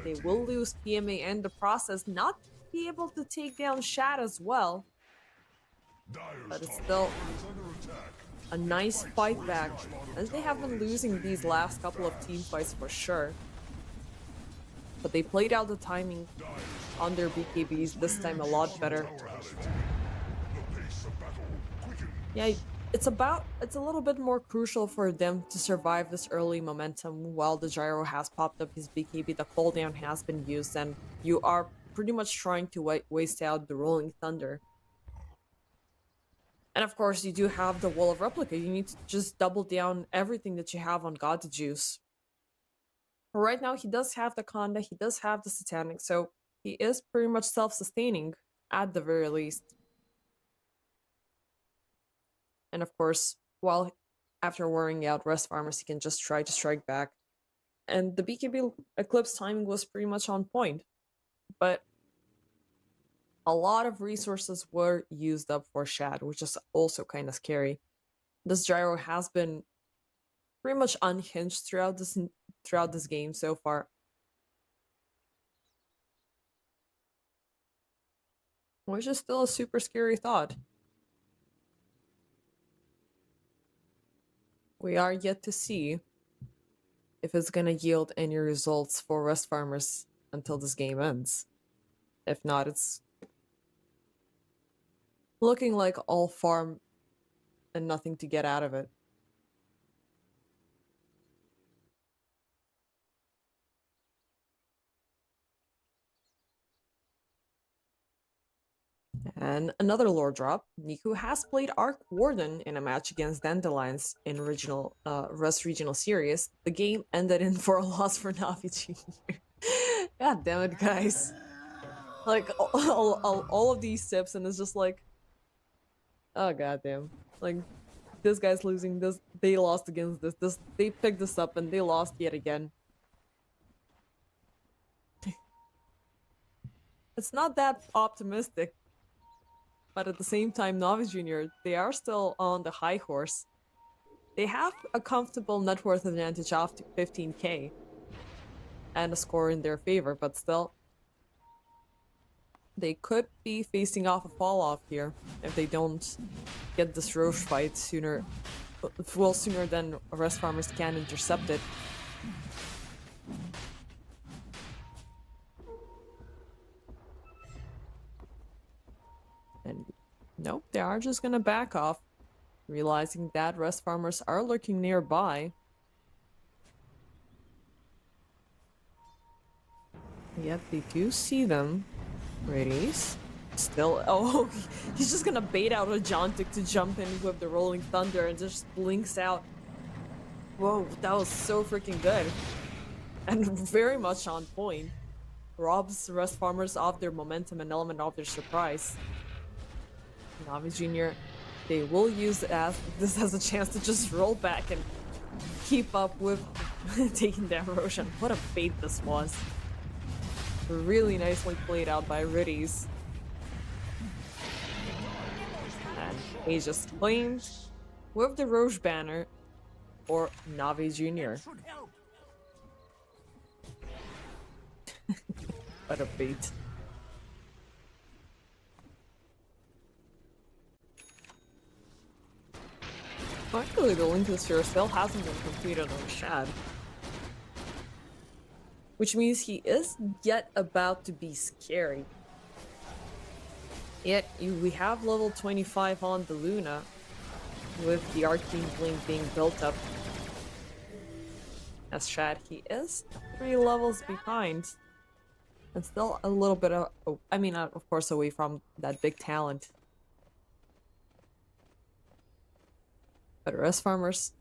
They will lose PMA in the process. Not be able to take down Shad as well. But it's still a nice fight back, as they have been losing these last couple of team fights for sure. But they played out the timing on their BKBs this time a lot better. Yeah, it's a little bit more crucial for them to survive this early momentum while the Gyro has popped up his BKB, the cooldown has been used, and you are pretty much trying to waste out the Rolling Thunder. And of course, you do have the Wall of Replica. You need to just double down everything that you have on God the Juice. Right now, he does have the Conda, he does have the Satanic, so he is pretty much self-sustaining at the very least. And of course, while after wearing out Rest Farmers, he can just try to strike back. And the BKB Eclipse timing was pretty much on point. But a lot of resources were used up for Shad, which is also kind of scary. This Gyro has been pretty much unhinged throughout this game so far. Which is still a super scary thought. We are yet to see if it's gonna yield any results for Rest Farmers until this game ends. If not, it's looking like all farm and nothing to get out of it. And another lore drop, Niku has played Arc Warden in a match against Dandelions in Rust Regional Series. The game ended in 4 loss for Navi Jr. God damn it, guys. Like, all of these tips, and it's just like, oh goddamn. Like, this guy's losing, this, they lost against this, they picked this up and they lost yet again. It's not that optimistic. But at the same time, Navi Jr., they are still on the high horse. They have a comfortable net worth advantage of 15k. And a score in their favor, but still. They could be facing off a fall off here if they don't get this Roche fight sooner than Rest Farmers can intercept it. And nope, they are just gonna back off, realizing that Rest Farmers are lurking nearby. Yep, they do see them. Radies. Still, oh, he's just gonna bait out a Gigantic to jump in with the Rolling Thunder and just blinks out. Whoa, that was so freaking good. And very much on point. Robs Rest Farmers of their momentum and element of their surprise. Navi Jr., they will use this as a chance to just roll back and keep up with taking down Roshan. What a bait this was. Really nicely played out by Riddies. And he just claimed with the Roche banner for NaVi Jr. What a bait. Actually, the Lincoln Sphere still hasn't been completed on Shad. Which means he is yet about to be scary. Yet, we have level 25 on the Luna, with the Arcane Blink being built up. As Shad, he is 3 levels behind. And still a little bit of, of course, away from that big talent. But rest farmers,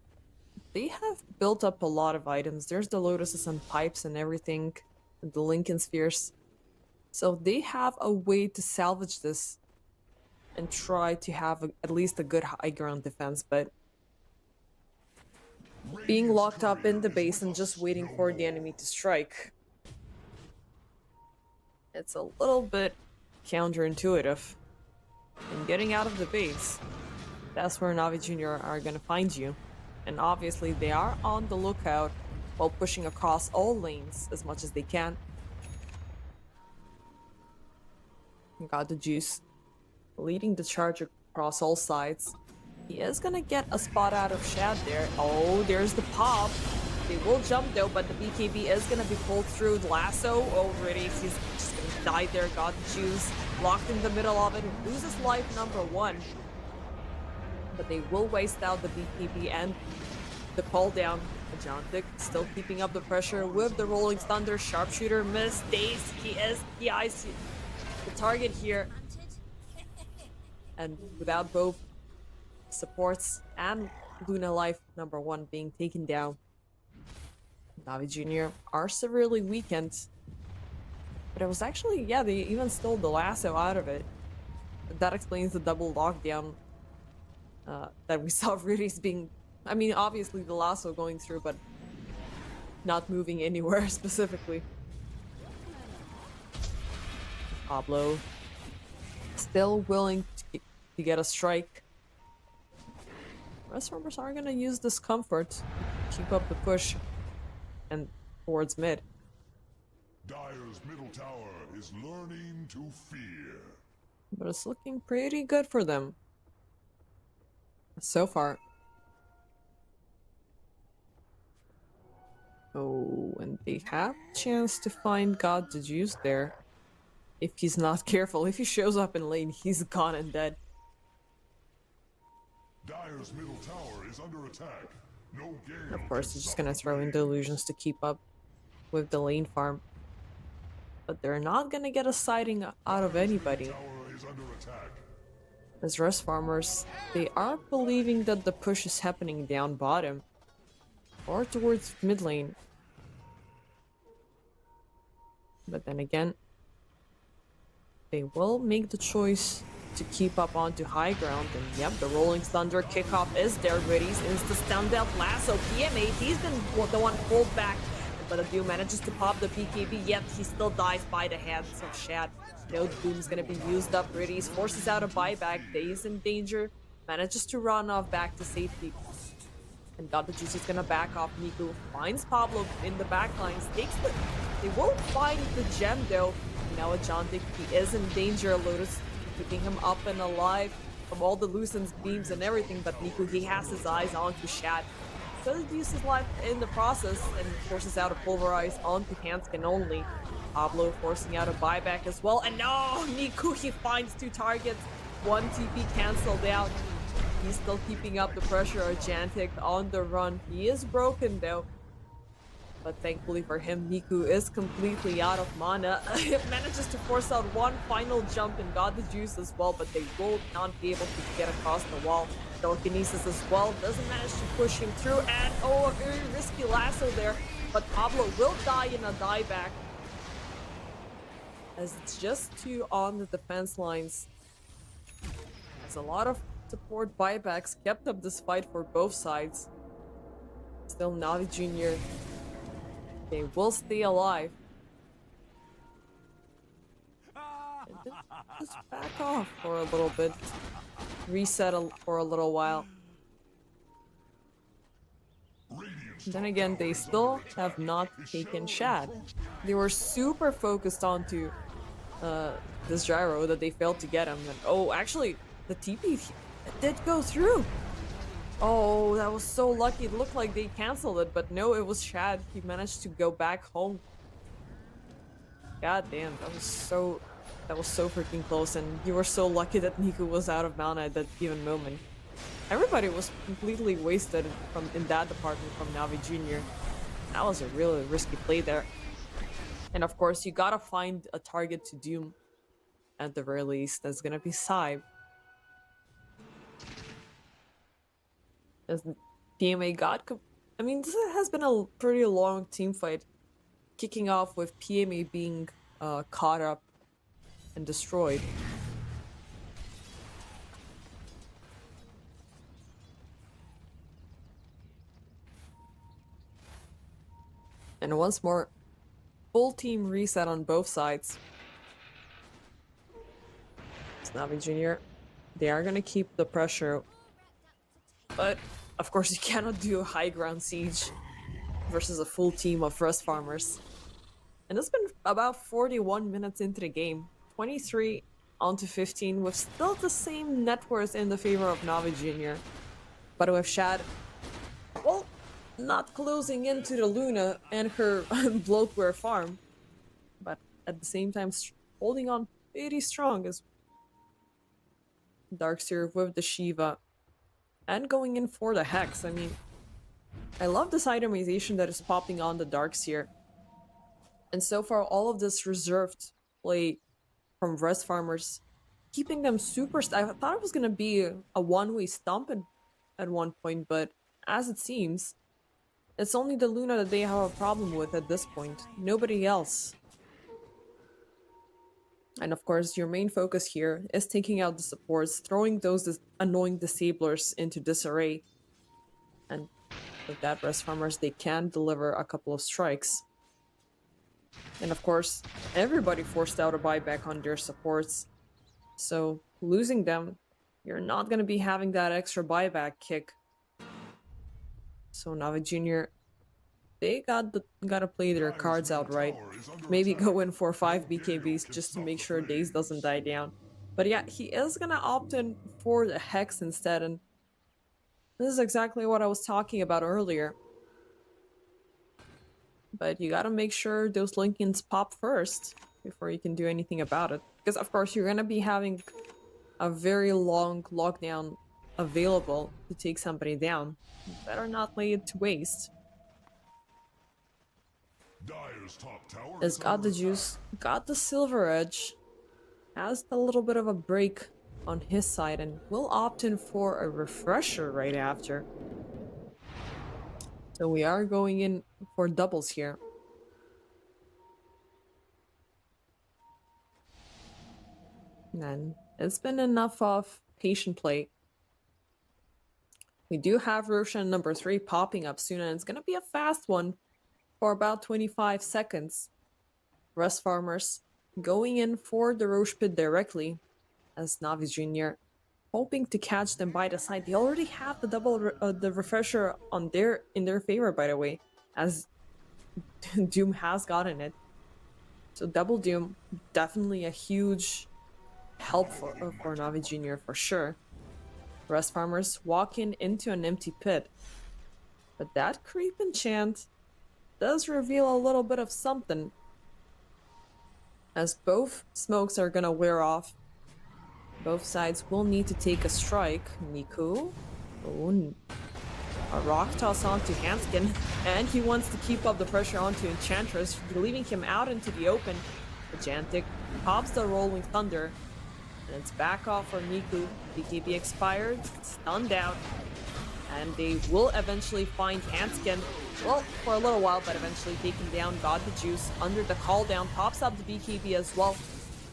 they have built up a lot of items. There's the lotuses and pipes and everything, and the Lincoln spheres. So they have a way to salvage this and try to have at least a good high ground defense, but being locked up in the base and just waiting for the enemy to strike, it's a little bit counterintuitive. And getting out of the base, that's where NaVi Jr. are gonna find you. And obviously they are on the lookout while pushing across all lanes as much as they can. Got the juice, leading the charge across all sides. He is gonna get a spot out of Shad there. Oh, there's the pop. They will jump though, but the BKB is gonna be pulled through the lasso already. He's just gonna die there. Got the juice, locked in the middle of it. Loses life number 1. But they will waste out the BKB and the call down. Ajantic still keeping up the pressure with the Rolling Thunder. Sharpshooter mistakes. He eyes the target here. And without both supports and Luna life number 1 being taken down, NaVi Jr. are severely weakened. But it was actually, yeah, they even stole the lasso out of it. That explains the double lockdown that we saw Riddies being, obviously the lasso going through, but not moving anywhere specifically. Pablo still willing to get a strike. Rest farmers are gonna use this comfort to keep up the push and towards mid. Dire's middle tower is learning to fear. But it's looking pretty good for them so far. Oh, and they have a chance to find God the Juice there. If he's not careful, if he shows up in lane, he's gone and dead. Dire's middle tower is under attack. No game. Of course, they're just gonna throw in the illusions to keep up with the lane farm. But they're not gonna get a sighting out of anybody. Tower is under attack. As rest farmers, they are believing that the push is happening down bottom or towards mid lane. But then again, they will make the choice to keep up onto high ground. And yep, the Rolling Thunder kickoff is there. Riddies insta stunned out lasso. PMA, he's been the one pulled back. But Adu manages to pop the PKB, yet he still dies by the hands of Shad. No Doom's gonna be used up. Riddies forces out a buyback. Days in danger. Manages to run off back to safety. And God the Juice is gonna back off. Nico finds Pablo in the back lines. They will find the gem though. Now Ajantic, he is in danger. Lotus keeping him up and alive from all the Lucen's beams and everything. But Nico, he has his eyes onto Shad. So he uses life in the process and forces out a pulverize onto Hanskin only. Pablo forcing out a buyback as well. And no, Nico, he finds 2 targets. 1 TP cancelled out. He's still keeping up the pressure. Ajantic on the run. He is broken though. But thankfully for him, Niku is completely out of mana. It manages to force out one final jump and got the juice as well, but they will not be able to get across the wall. Telekinesis as well doesn't manage to push him through, and oh, a very risky lasso there. But Pablo will die in a dieback, as it's just 2 on the defense lines. As a lot of support buybacks kept up this fight for both sides. Still, NaVi Jr. They will stay alive. And just back off for a little bit. Reset for a little while. Then again, they still have not taken Shad. They were super focused onto this gyro that they failed to get him. And oh, actually, the TP did go through. Oh, that was so lucky. It looked like they canceled it, but no, it was Shad. He managed to go back home. God damn, that was so freaking close, and you were so lucky that Niku was out of mana at that given moment. Everybody was completely wasted in that department from NaVi Jr. That was a really risky play there. And of course, you gotta find a target to Doom at the very least. That's gonna be SIBE. As PMA I mean, this has been a pretty long team fight, kicking off with PMA being caught up and destroyed. And once more, full team reset on both sides. It's NaVi Jr. They are gonna keep the pressure, but of course you cannot do a high ground siege versus a full team of Rust Farmers. And it's been about 41 minutes into the game. 23 onto 15 with still the same net worth in the favor of NaVi Jr. But with Shad, well, not closing into the Luna and her bloatware farm, but at the same time holding on pretty strong as Darkseer with the Shiva and going in for the Hex. I mean, I love this itemization that is popping on the Darkseer. And so far, all of this reserved play from Rest Farmers, keeping them super... I thought it was going to be a one-way stomp at one point, but as it seems, it's only the Luna that they have a problem with at this point. Nobody else. And of course, your main focus here is taking out the supports, throwing those annoying disablers into disarray. And with that, Rest Farmers, they can deliver a couple of strikes. And of course, everybody forced out a buyback on their supports. So losing them, you're not going to be having that extra buyback kick. So NaVi Jr., they gotta play their cards out right. Maybe go in for 5 BKBs just to make sure Daze doesn't die down. But yeah, he is gonna opt in for the Hex instead, and this is exactly what I was talking about earlier. But you gotta make sure those Lincolns pop first before you can do anything about it. Because of course you're gonna be having a very long lockdown available to take somebody down. You better not lay it to waste. Has got the juice, got the Silver Edge, has a little bit of a break on his side, and will opt in for a refresher right after. So we are going in for doubles here. And it's been enough of patient play. We do have Roshan number 3 popping up soon, and it's gonna be a fast one for about 25 seconds. Rust Farmers going in for the Roche Pit directly as NaVi Jr. hoping to catch them by the side. They already have the the refresher on in their favor, by the way, as Doom has gotten it. So double Doom, definitely a huge help for NaVi Jr. for sure. Rust Farmers walking into an empty pit. But that creep enchant does reveal a little bit of something, as both smokes are gonna wear off. Both sides will need to take a strike. Niku, a rock toss onto Hanskin, and he wants to keep up the pressure onto Enchantress, leaving him out into the open. Gigantic pops the Rolling Thunder, and it's back off for Niku. BKB expired, stunned out, and they will eventually find Hanskin. Well, for a little while, but eventually taken down. Got the juice under the call down, pops up the BKB as well.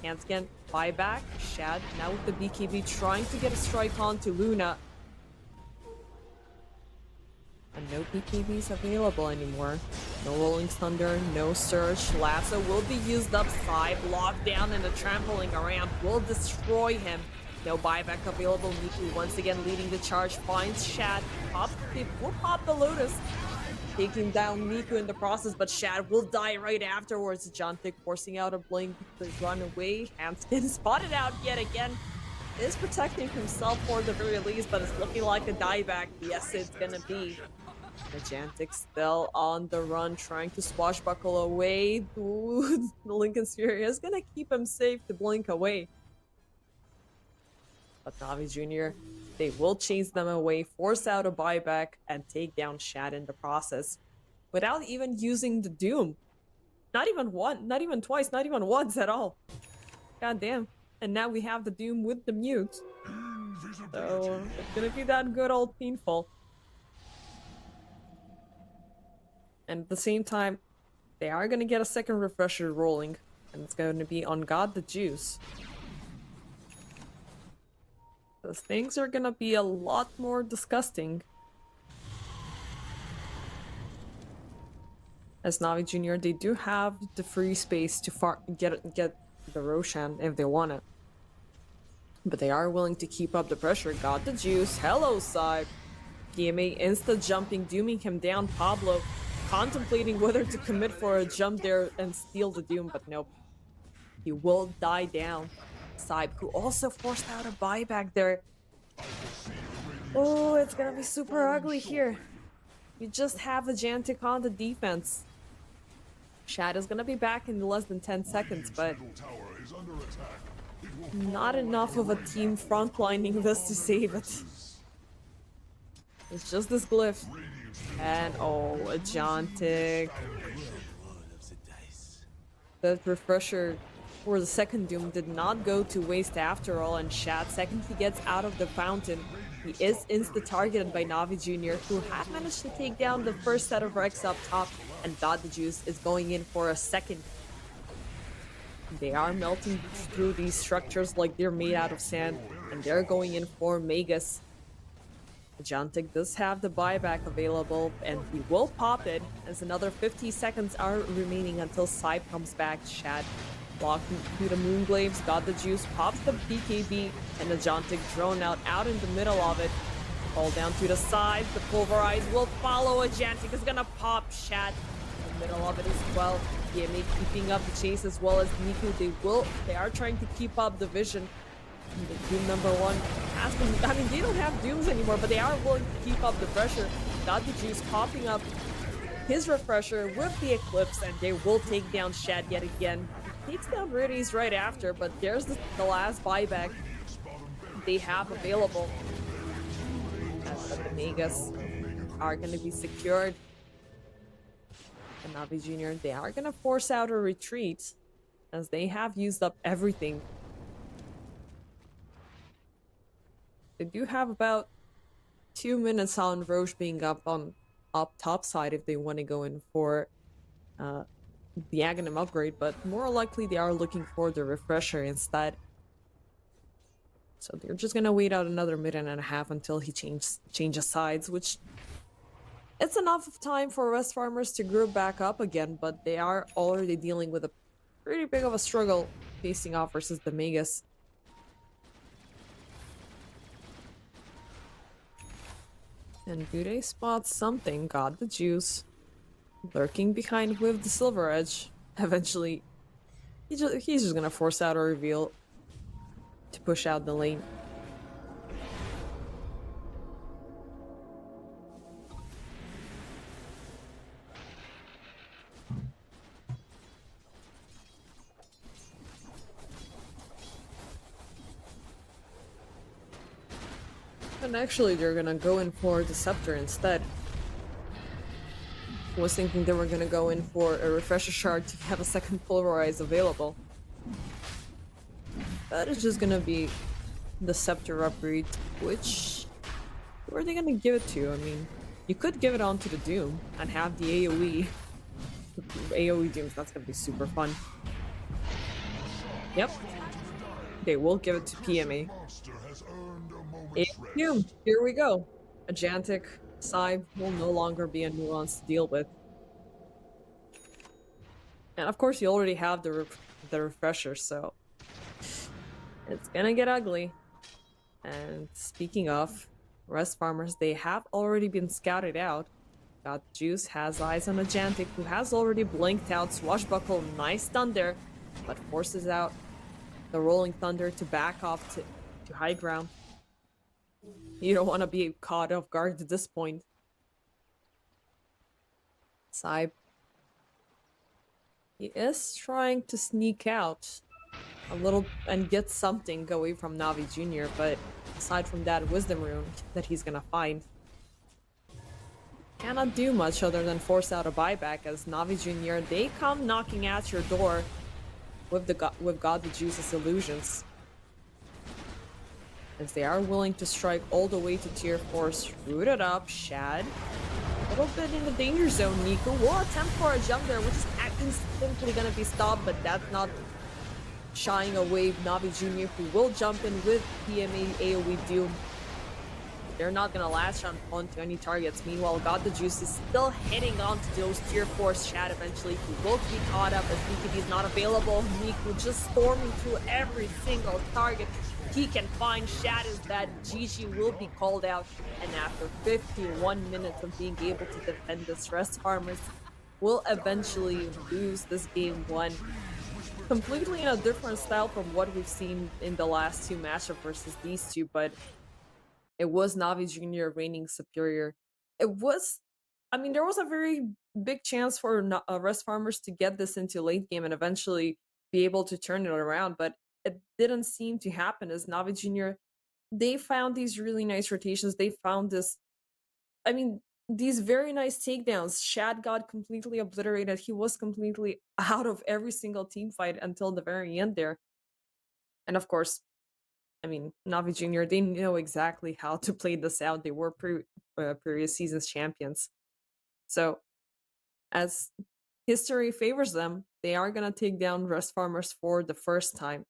Hanskin, buyback, Shad now with the BKB trying to get a strike onto Luna. And no BKBs available anymore. No Rolling Thunder, no Surge. Lasso will be used up. SIBE locked down and the trampling ramp will destroy him. No buyback available. Miku once again leading the charge. Finds Shad. Will pop the Lotus. Taking down Miku in the process, but Shad will die right afterwards. Jantic forcing out a blink to run away. Hampton spotted out yet again. Is protecting himself for the very least, but it's looking like a dieback. Yes, it's gonna be. Jantic still on the run, trying to swashbuckle away. Ooh, the Lincoln's Fury is gonna keep him safe to blink away. But NaVi Jr., they will chase them away, force out a buyback, and take down Shad in the process. Without even using the Doom. Not even one, not even twice, not even once at all. God damn. And now we have the Doom with the mute. So it's gonna be that good old painful. And at the same time, they are gonna get a second refresher rolling. And it's gonna be on God the Juice. Those things are gonna be a lot more disgusting. As NaVi Jr., they do have the free space to get the Roshan if they want it. But they are willing to keep up the pressure. Got the Juice. Hello, SIBE. PMA insta-jumping, dooming him down. Pablo contemplating whether to commit for a jump there and steal the Doom, but nope. He will die down. SIBE, who also forced out a buyback there. Oh, it's gonna be super ugly here. You just have a Jantic on the defense. Shad is gonna be back in less than 10 seconds, but not enough of a team frontlining this to save it. It's just this glyph. And oh, a Jantic. That refresher for the second Doom did not go to waste after all, and Shad, second he gets out of the fountain, he is insta-targeted by NaVi Jr., who had managed to take down the first set of Rex up top, and God the Juice is going in for a second. They are melting through these structures like they're made out of sand, and they're going in for Magus. Jantic does have the buyback available, and he will pop it, as another 50 seconds are remaining until SIBE comes back. Shad blocking through the Moonglaves, got the Juice, pops the BKB, and the Jantic drone out in the middle of it. Fall down to the side, the Pulverize will follow. A Jantic is gonna pop Shad in the middle of it as well. PMA keeping up the chase as well as Miku. They are trying to keep up the vision. The Doom number one has been, I mean, they don't have Dooms anymore, but they are willing to keep up the pressure. Got the Juice popping up his refresher with the Eclipse, and they will take down Shad yet again. Takes down Riddies right after, but there's the last buyback they have available. But the Magus are going to be secured. And NaVi Jr., they are going to force out a retreat, as they have used up everything. They do have about 2 minutes on Roche being up top side if they want to go in for the Aghanim upgrade, but more likely they are looking for the refresher instead. So they're just gonna wait out another minute and a half until he changes sides, which it's enough of time for West Farmers to group back up again, but they are already dealing with a pretty big of a struggle facing off versus the Magus. And do they spot something? Got the Juice. Lurking behind with the Silver Edge. Eventually, he's just gonna force out a reveal to push out the lane. And actually, they're gonna go in for the Scepter instead. Was thinking they were gonna go in for a refresher shard to have a second Pulverize available. That is just gonna be the Scepter upgrade, which... who are they gonna give it to? I mean, you could give it on to the Doom and have the AoE. AoE Dooms, that's gonna be super fun. Yep. They will give it to PMA. Doom, here we go. A Jantic SIBE will no longer be a nuance to deal with. And of course, you already have the refresher, so it's gonna get ugly. And speaking of rest farmers, they have already been scouted out. Got Juice has eyes on Ajantic, who has already blinked out. Swashbuckle, nice thunder, but forces out the Rolling Thunder to back off to high ground. You don't want to be caught off guard at this point. SIBE. He is trying to sneak out a little and get something away from NaVi Jr., but aside from that Wisdom Rune that he's gonna find, cannot do much other than force out a buyback as NaVi Jr., they come knocking at your door with God the Juice's illusions. As they are willing to strike all the way to tier 4, rooted up, Shad. A little bit in the danger zone, Nico will attempt for a jump there, which is simply gonna be stopped, but that's not shying away NaVi Jr., who will jump in with PMA AoE Doom. They're not gonna latch onto any targets. Meanwhile, God the Juice is still hitting onto those tier 4 Shad eventually. He will be caught up as BKB is not available. Nico just storming through every single target he can find. Shad is that GG will be called out, and after 51 minutes of being able to defend this, Rest Farmers will eventually lose this game 1. Completely in a different style from what we've seen in the last 2 matchups versus these two, but it was NaVi Jr. reigning superior. It was, I mean, there was a very big chance for Rest Farmers to get this into late game and eventually be able to turn it around, but it didn't seem to happen as NaVi Jr., they found these really nice rotations. They found this, I mean, these very nice takedowns. Shad got completely obliterated. He was completely out of every single team fight until the very end there. And of course, I mean, NaVi Jr., they know exactly how to play this out. They were previous season's champions. So, as history favors them, they are going to take down Rest Farmers for the first time.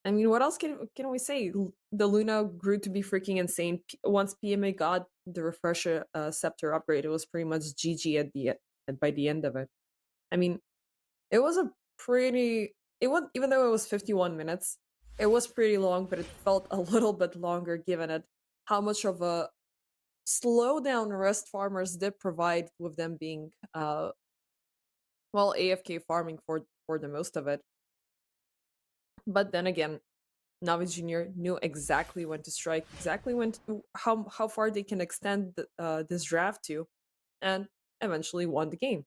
I mean, what else can we say? The Luna grew to be freaking insane. Once PMA got the refresher scepter upgrade, it was pretty much GG by the end of it. I mean, it was a pretty... even though it was 51 minutes, it was pretty long, but it felt a little bit longer given it how much of a slowdown Rest Farmers did provide with them being, well, AFK farming for the most of it. But then again, NaVi Jr. knew exactly when to strike, exactly when how far they can extend this draft to, and eventually won the game.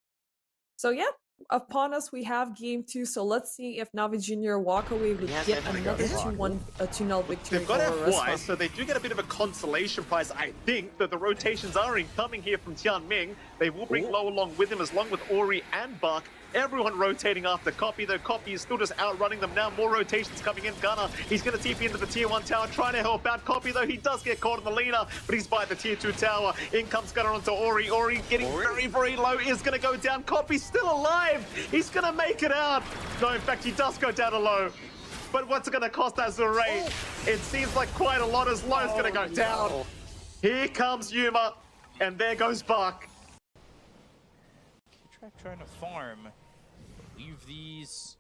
So yeah, upon us we have game 2. So let's see if NaVi Jr. walk away with yet another 2-0 victory. They've got FY, so they do get a bit of a consolation prize. I think that the rotations are incoming here from Tianming. They will bring Low along with him, along with Ori and Buck. Everyone rotating after Copy, though Copy is still just outrunning them now. More rotations coming in. Gunner, he's going to TP into the tier 1 tower, trying to help out Copy, though he does get caught in the leader, but he's by the tier 2 tower. In comes Gunner onto Ori. Ori getting very, very low, is going to go down. Copy's still alive. He's going to make it out. No, in fact, he does go down to low. But what's it going to cost Azure? It seems like quite a lot as low is going to go down. Here comes Yuma, and there goes Buck. Trying to farm. I believe these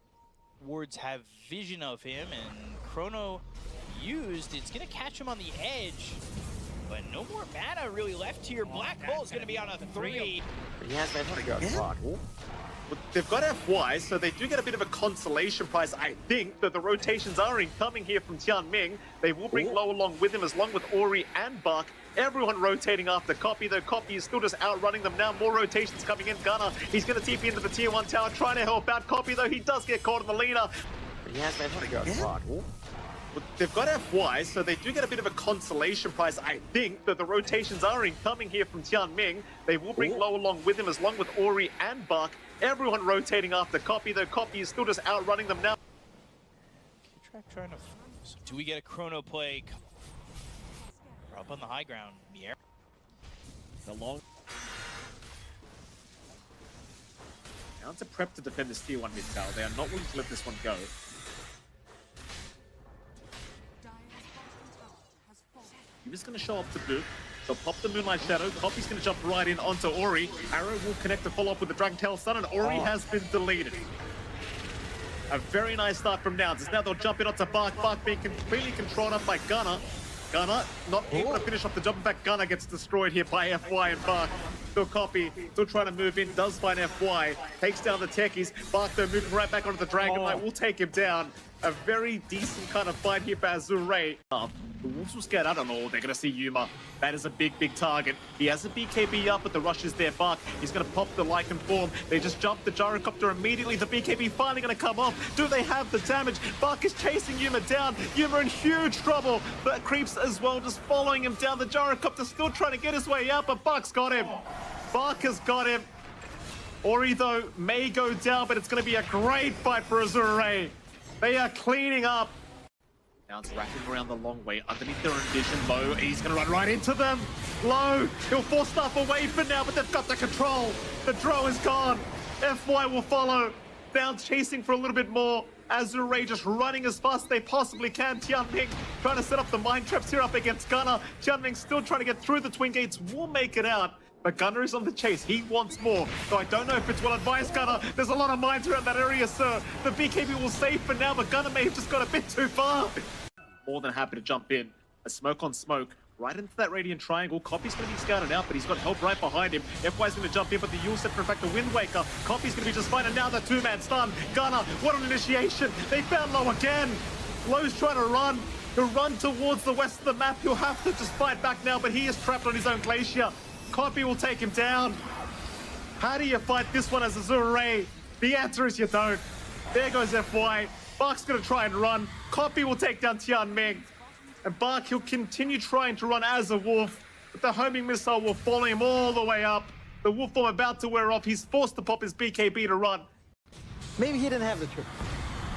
wards have vision of him, and Chrono used. It's going to catch him on the edge, but no more mana really left here. Black Hole is going to be on a 3. He has been to go. They've got FY, so they do get a bit of a consolation prize. I think that the rotations are incoming here from Tianming. They will bring Low along with him, along with Ori and Buck. Everyone rotating after Copy, though Copy is still just outrunning them now. More rotations coming in. Gunner, he's going to TP into the tier 1 tower, trying to help out Copy, though he does get caught in the leader. He has been to go. They've got FY, so they do get a bit of a consolation prize. I think that the rotations are incoming here from Tianming. They will bring Low along with him, along with Ori and Buck. Everyone rotating after Copy, though Copy is still just outrunning them now. Trying to. So do we get a Chrono play? We're up on the high ground. The air. The long. Now it's a prep to defend this tier 1 mid tower. They are not willing to let this one go. Yuma's going to show up to boot. They'll pop the Moonlight Shadow. Copy's going to jump right in onto Ori. Arrow will connect to follow up with the Dragon Tail Sun, and Ori has been deleted. A very nice start from Nouns. As now they'll jump in onto Bark. Bark being completely controlled up by Gunner. Gunner not able to finish off the jump. In fact, Gunner gets destroyed here by FY and Bark. Still Copy, still trying to move in, does find FY. Takes down the techies. Bark though moving right back onto the Dragon Knight. Will take him down. A very decent kind of fight here for Azure. The Wolves will scared. I don't know. They're going to see Yuma. That is a big target. He has a BKB up, but the rush is there. Bark, he's going to pop the Lycan form. They just jump the Gyrocopter immediately. The BKB finally going to come off. Do they have the damage? Bark is chasing Yuma down. Yuma in huge trouble. But Creeps as well, just following him down. The Gyrocopter still trying to get his way out, but Bark's got him. Bark has got him. Ori, though, may go down, but it's going to be a great fight for Azure. They are cleaning up. Now it's wrapping around the long way underneath their own vision. Low, he's going to run right into them. Low, he'll force stuff away for now, but they've got the control. The draw is gone. FY will follow. Down chasing for a little bit more. Azure just running as fast as they possibly can. Tianming trying to set up the mind traps here up against Gunner. Tianming still trying to get through the Twin Gates. Will make it out. But Gunner is on the chase. He wants more. So I don't know if it's well advised, Gunner. There's a lot of mines around that area, sir. The BKB will save for now, but Gunner may have just got a bit too far. More than happy to jump in. A smoke on smoke. Right into that Radiant Triangle. Copy's going to be scouted out, but he's got help right behind him. FY's going to jump in, but the Yule set for fact a Wind Waker. Copy's going to be just fine, and now the two-man stun. Gunner, what an initiation. They found Low again. Low's trying to run. He'll run towards the west of the map. He'll have to just fight back now, but he is trapped on his own glacier. Copy will take him down. How do you fight this one as Azure? The answer is you don't. There goes FY. Bark's going to try and run. Copy will take down Tianming. And Bark, he'll continue trying to run as a wolf, but the homing missile will follow him all the way up. The wolf form about to wear off. He's forced to pop his BKB to run. Maybe he didn't have the trick.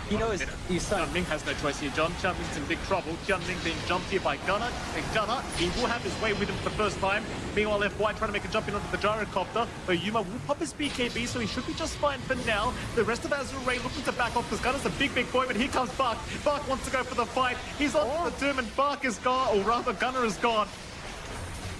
He knows he's son. Tianming has no choice here. Tianming's in big trouble. Tianming being jumped here by Gunner. And Gunner, he will have his way with him for the first time. Meanwhile, FY trying to make a jump in onto the Gyrocopter. But Yuma will pop his BKB, so he should be just fine for now. The rest of Azure looking to back off because Gunner's a big boy, but here comes Bark. Bark wants to go for the fight. He's on the Doom, and Bark is gone, or rather, Gunner is gone.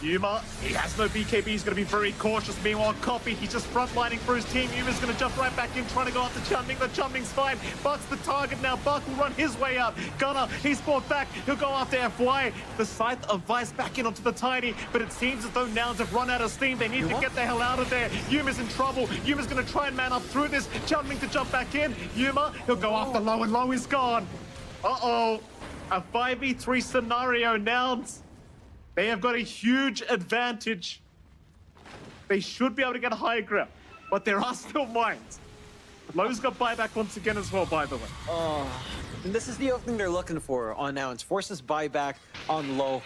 Yuma, he has no BKB, he's going to be very cautious. Meanwhile, Copy, he's just frontlining for his team. Yuma's going to jump right back in, trying to go after Tianming, but Tianming's fine. Bark's the target now. Bark will run his way out. Gunner, he's fought back. He'll go after FY. The Scythe of Vice back in onto the Tiny, but it seems as though Nouns have run out of steam. They need to get the hell out of there. Yuma's in trouble. Yuma's going to try and man up through this. Tianming to jump back in. Yuma, he'll go after Low, and Low is gone. Uh-oh. A 5v3 scenario, Nouns. They have got a huge advantage. They should be able to get a higher ground, but there are still mines. Low's got buyback once again as well, by the way. And this is the opening they're looking for on Nouns. Forces buyback on Low.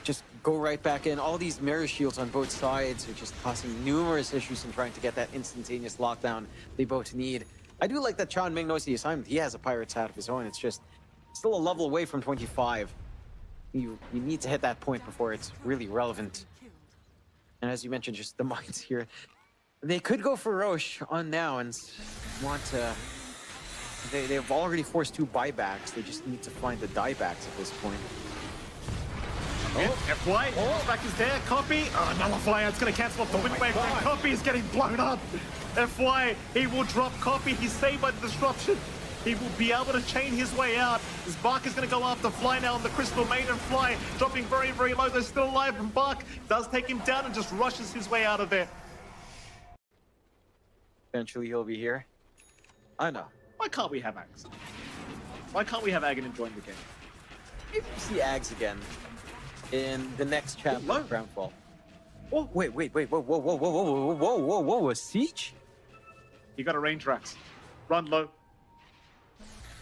Just go right back in. All these mirror shields on both sides are just causing numerous issues in trying to get that instantaneous lockdown they both need. I do like that Tianming knows the assignment. He has a Pirate's hat of his own. It's just still a level away from 25. You need to hit that point before it's really relevant. And as you mentioned, just the mines here. They could go for Roche on Nouns. They've already forced 2 buybacks. They just need to find the diebacks at this point. FY, back is there. Copy. Nullifier, it's going to cancel off the Wind Waker. Copy is getting blown up. FY, he will drop Copy. He's saved by the disruption. He will be able to chain his way out. As Bark is going to go after Fly now on the Crystal Maiden. Fly dropping very, very low. They're still alive, and Bark does take him down and just rushes his way out of there. Eventually he'll be here. I know. Why can't we have Ags? Why can't we have Agan enjoying the game? Maybe we'll see Ags again in the next chapter of Groundfall. Oh, wait, whoa, a siege? You got a range Rax. Run low.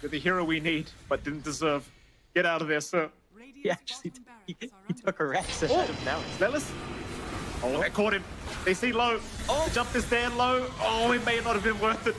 You're the hero we need, but didn't deserve. Get out of there, sir. He actually he took a Rex ahead of Nouns. Zealous. Oh, they caught him. They see Low. The jump is there, Low. Oh, it may not have been worth it.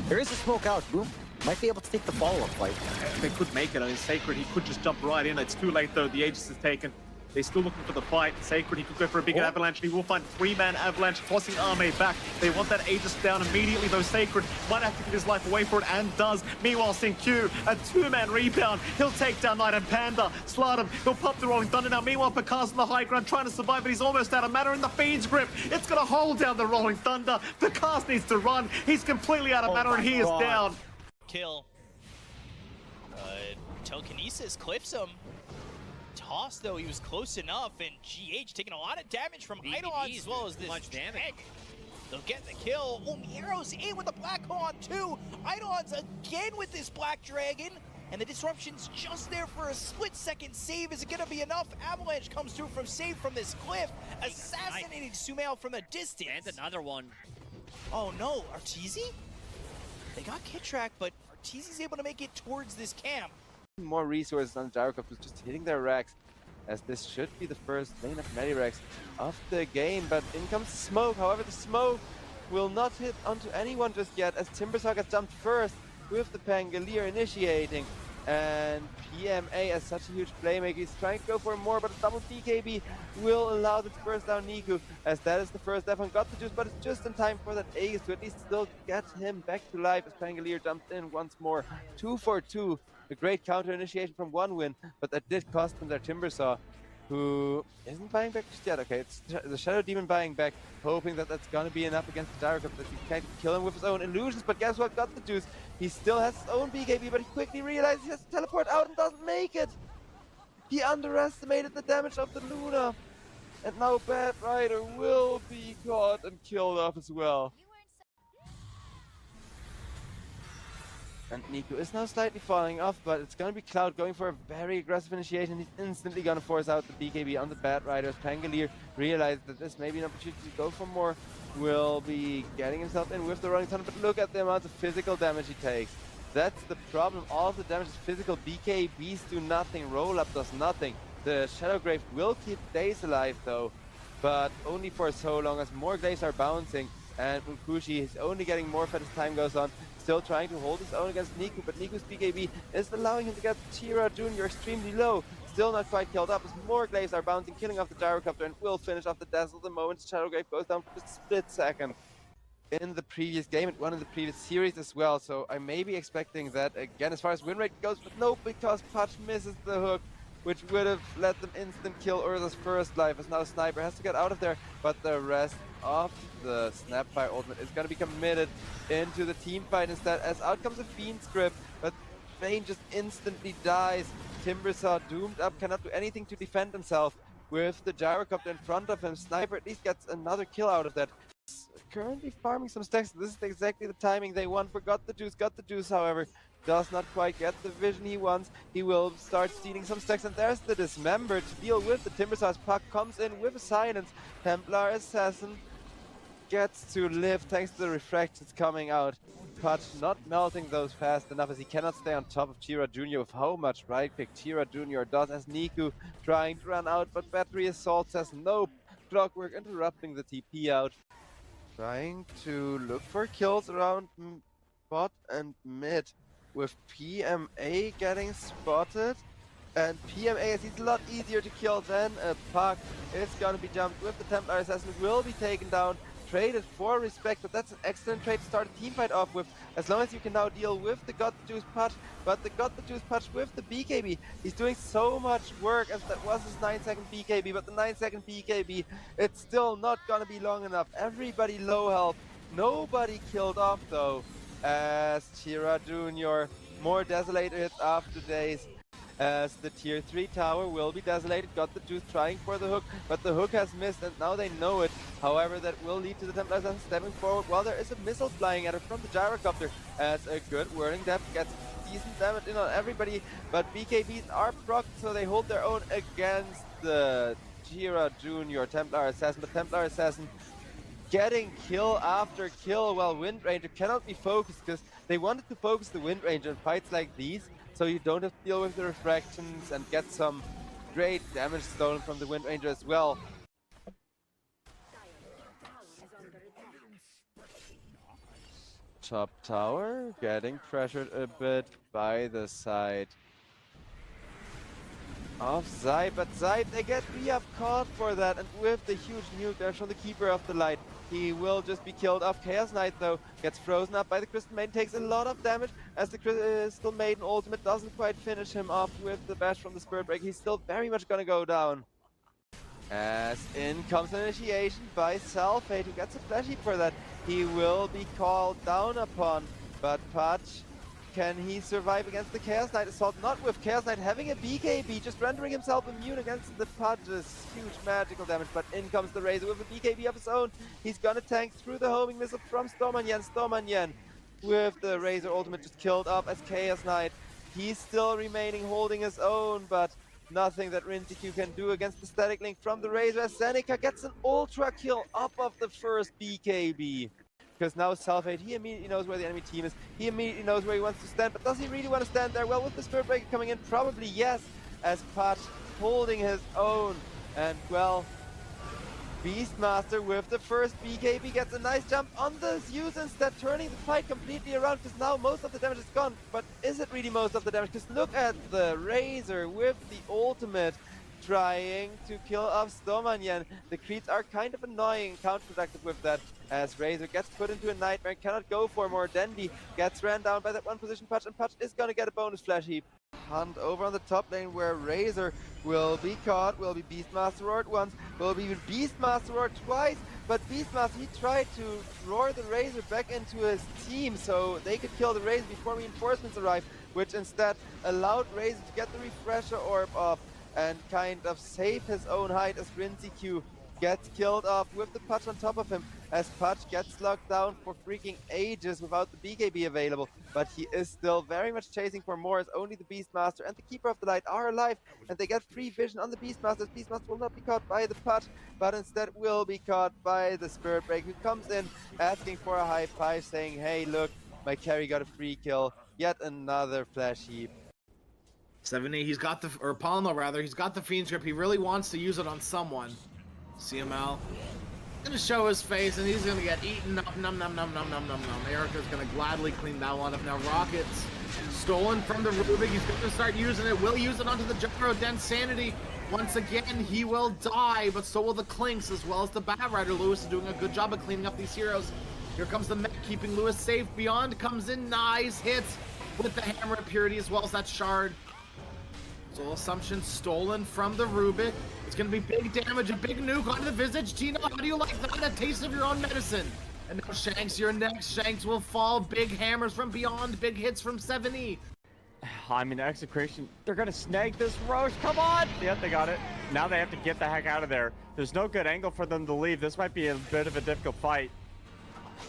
There is a smoke out. Boom. Might be able to take the follow-up fight. They could make it. It's Sacred. He could just jump right in. It's too late, though. The Aegis is taken. They're still looking for the fight. Sacred, he could go for a bigger avalanche, and he will find 3-man avalanche, tossing Arme back. They want that Aegis down immediately, though Sacred might have to give his life away for it, and does. Meanwhile, Q, a 2-man rebound. He'll take down Knight and Panda. Slot him. He'll pop the Rolling Thunder now. Meanwhile, Picar's on the high ground, trying to survive, but he's almost out of mana in the Fiend's grip. It's going to hold down the Rolling Thunder. Picar needs to run. He's completely out of mana, and he is down. Kill. Telekinesis clips him. Toss, though, he was close enough, and GH taking a lot of damage from Eidolons as well as this Tech. They'll get the kill. Oh, Miero's in with the Black Hole on 2. Eidolons again with this Black Dragon, and the disruption's just there for a split-second save. Is it going to be enough? Avalanche comes through from save from this cliff, assassinating Sumail from a distance. And another one. Oh no, Arteezy? They got Kitrak, but Arteezy's able to make it towards this camp. More resources on Gyrocop, who's just hitting their racks, as this should be the first lane of Medirex of the game. But in comes smoke. However, the smoke will not hit onto anyone just yet, as Timbersaw gets jumped first with the Pangolier initiating. And PMA, as such a huge playmaker, is trying to go for more, but a double BKB will allow them to burst down Niku, as that is the first death on Got the Juice, but it's just in time for that Aegis to at least still get him back to life, as Pangolier jumped in once more. 2 for 2. A great counter initiation from one win, but that did cost them their Timbersaw, who isn't buying back just yet. Okay, it's the Shadow Demon buying back, hoping that that's gonna be enough against the Gyrocop, that he can't kill him with his own illusions. But guess what? Got the Juice. He still has his own BKB, but he quickly realizes he has to teleport out and doesn't make it. He underestimated the damage of the Luna, and now Bad Rider will be caught and killed off as well. And Niku is now slightly falling off, but it's gonna be Cloud going for a very aggressive initiation. He's instantly gonna force out the BKB on the Bad Riders. Pangolier realized that this may be an opportunity to go for more. Will be getting himself in with the Rolling Thunder, but look at the amount of physical damage he takes. That's the problem. All of the damage is physical. BKBs do nothing. Roll up does nothing. The Shadow Grave will keep Daze alive though, but only for so long, as more Glaives are bouncing. And Fukushi is only getting more fat as time goes on. Still trying to hold his own against Niku, but Niku's BKB is allowing him to get Tira Jr. extremely low. Still not quite killed up, as more Glaives are bouncing, killing off the Gyrocopter, and will finish off the Dazzle the moment Shadow Grave goes down for just a split second. In the previous game, it won in the previous series as well, so I may be expecting that again as far as win rate goes, but no, because Pudge misses the hook, which would have let them instant kill Urza's first life, as now Sniper has to get out of there, but the rest of the Snapfire ultimate is going to be committed into the team fight instead, as out comes a Fiend's grip, but Vayne just instantly dies. Timbersaw doomed up, cannot do anything to defend himself with the Gyrocopter in front of him. Sniper at least gets another kill out of that. Currently farming some stacks. This is exactly the timing they want for Got the Juice, however, does not quite get the vision he wants. He will start stealing some stacks, and there's the Dismember to deal with the Timbersaw's. Puck comes in with a silence. Templar Assassin gets to live thanks to the refractions coming out. Pudge not melting those fast enough, as he cannot stay on top of Tira Jr. with how much right pick Tira Jr. does, as Niku trying to run out, but Battery Assault says nope. Clockwork interrupting the TP out. Trying to look for kills around bot and mid, with PMA getting spotted. And PMA, he's a lot easier to kill than a Puck. It's gonna be jumped with the Templar Assassin, will be taken down. Traded for respect, but that's an excellent trade to start a team fight off with, as long as you can now deal with the Got the Juice Pudge, but the Got the Juice Pudge with the BKB, he's doing so much work, as that was his 9-second BKB, but the 9-second BKB, it's still not gonna be long enough. Everybody low health, nobody killed off though, as Tira Jr. more Desolator hits after days, as the tier 3 tower will be desolated. Got the Juice trying for the hook, but the hook has missed, and now they know it. However, that will lead to the Templar Assassin stepping forward, while there is a missile flying at her from the Gyrocopter, as a good Whirling Depth gets decent damage in on everybody, but BKBs are procced, so they hold their own against the Tira Jr. Templar Assassin. But Templar Assassin getting kill after kill, while Wind Ranger cannot be focused, because they wanted to focus the Wind Ranger in fights like these, so you don't have to deal with the refractions and get some great damage stolen from the Wind Ranger as well. Top tower getting pressured a bit by the side. of SIBE, but SIBE, they get re-up caught for that, and with the huge nuke there from the Keeper of the Light, he will just be killed off. Chaos Knight, though, gets frozen up by the Crystal Maiden, takes a lot of damage as the Crystal Maiden ultimate doesn't quite finish him off with the bash from the Spirit Break. He's still very much gonna go down. As in comes an initiation by Salfate, who gets a flash heap for that. He will be called down upon, but Patch, can he survive against the Chaos Knight Assault? Not with Chaos Knight having a BKB, just rendering himself immune against the Patch's huge magical damage, but in comes the Razor with a BKB of his own. He's gonna tank through the homing missile from Stormanyen. Stormanyen with the Razor ultimate just killed up as Chaos Knight. He's still remaining holding his own, but nothing that Rinziku can do against the static link from the Razor as Seneca gets an ultra kill up of the first BKB. Because now Salfate, he immediately knows where the enemy team is. He immediately knows where he wants to stand, but does he really want to stand there? Well, with the Spirit Breaker coming in, probably yes, as Patch holding his own. And well, Beastmaster with the first BKB gets a nice jump on the Zeus instead, turning the fight completely around because now most of the damage is gone. But is it really most of the damage? Because look at the Razor with the ultimate trying to kill off Stormanyen. The creeps are kind of annoying and counterproductive with that, as Razor gets put into a nightmare, cannot go for more. Dendi gets ran down by that one position Patch, and Patch is gonna get a bonus flash heap. Hunt over on the top lane where Razor will be caught, will be Beastmaster roared once, will be Beastmaster roared twice, but Beastmaster, he tried to roar the Razor back into his team so they could kill the Razor before reinforcements arrive, which instead allowed Razor to get the refresher orb off and kind of save his own hide as Rinziku gets killed off with the Patch on top of him, as Patch gets locked down for freaking ages without the BKB available, but he is still very much chasing for more as only the Beastmaster and the Keeper of the Light are alive, and they get free vision on the Beastmaster. Beastmaster will not be caught by the Patch, but instead will be caught by the Spirit Break, who comes in asking for a high five, saying, hey look, my carry got a free kill, yet another flash heap. 70, he's got the, or Palmo rather, he's got the Fiend's Grip. He really wants to use it on someone. CML gonna show his face and he's gonna get eaten up. Num num num num num num num. Erica's gonna gladly clean that one up. Now Rockets stolen from the Rubik. He's gonna start using it. Will use it onto the Gyro. Densanity. Once again, he will die, but so will the Clinks as well as the Bat Rider. Lewis is doing a good job of cleaning up these heroes. Here comes the mech, keeping Lewis safe. Beyond comes in, nice hits with the Hammer of Purity as well as that Shard. Soul Assumption stolen from the Rubik. It's going to be big damage, a big nuke onto the Visage. Tino, how do you like that? A taste of your own medicine. And now Shanks, you're next. Shanks will fall. Big hammers from Beyond, big hits from 7E. I mean, Execration, they're going to snag this Roche. Come on! Yep, they got it. Now they have to get the heck out of there. There's no good angle for them to leave. This might be a bit of a difficult fight.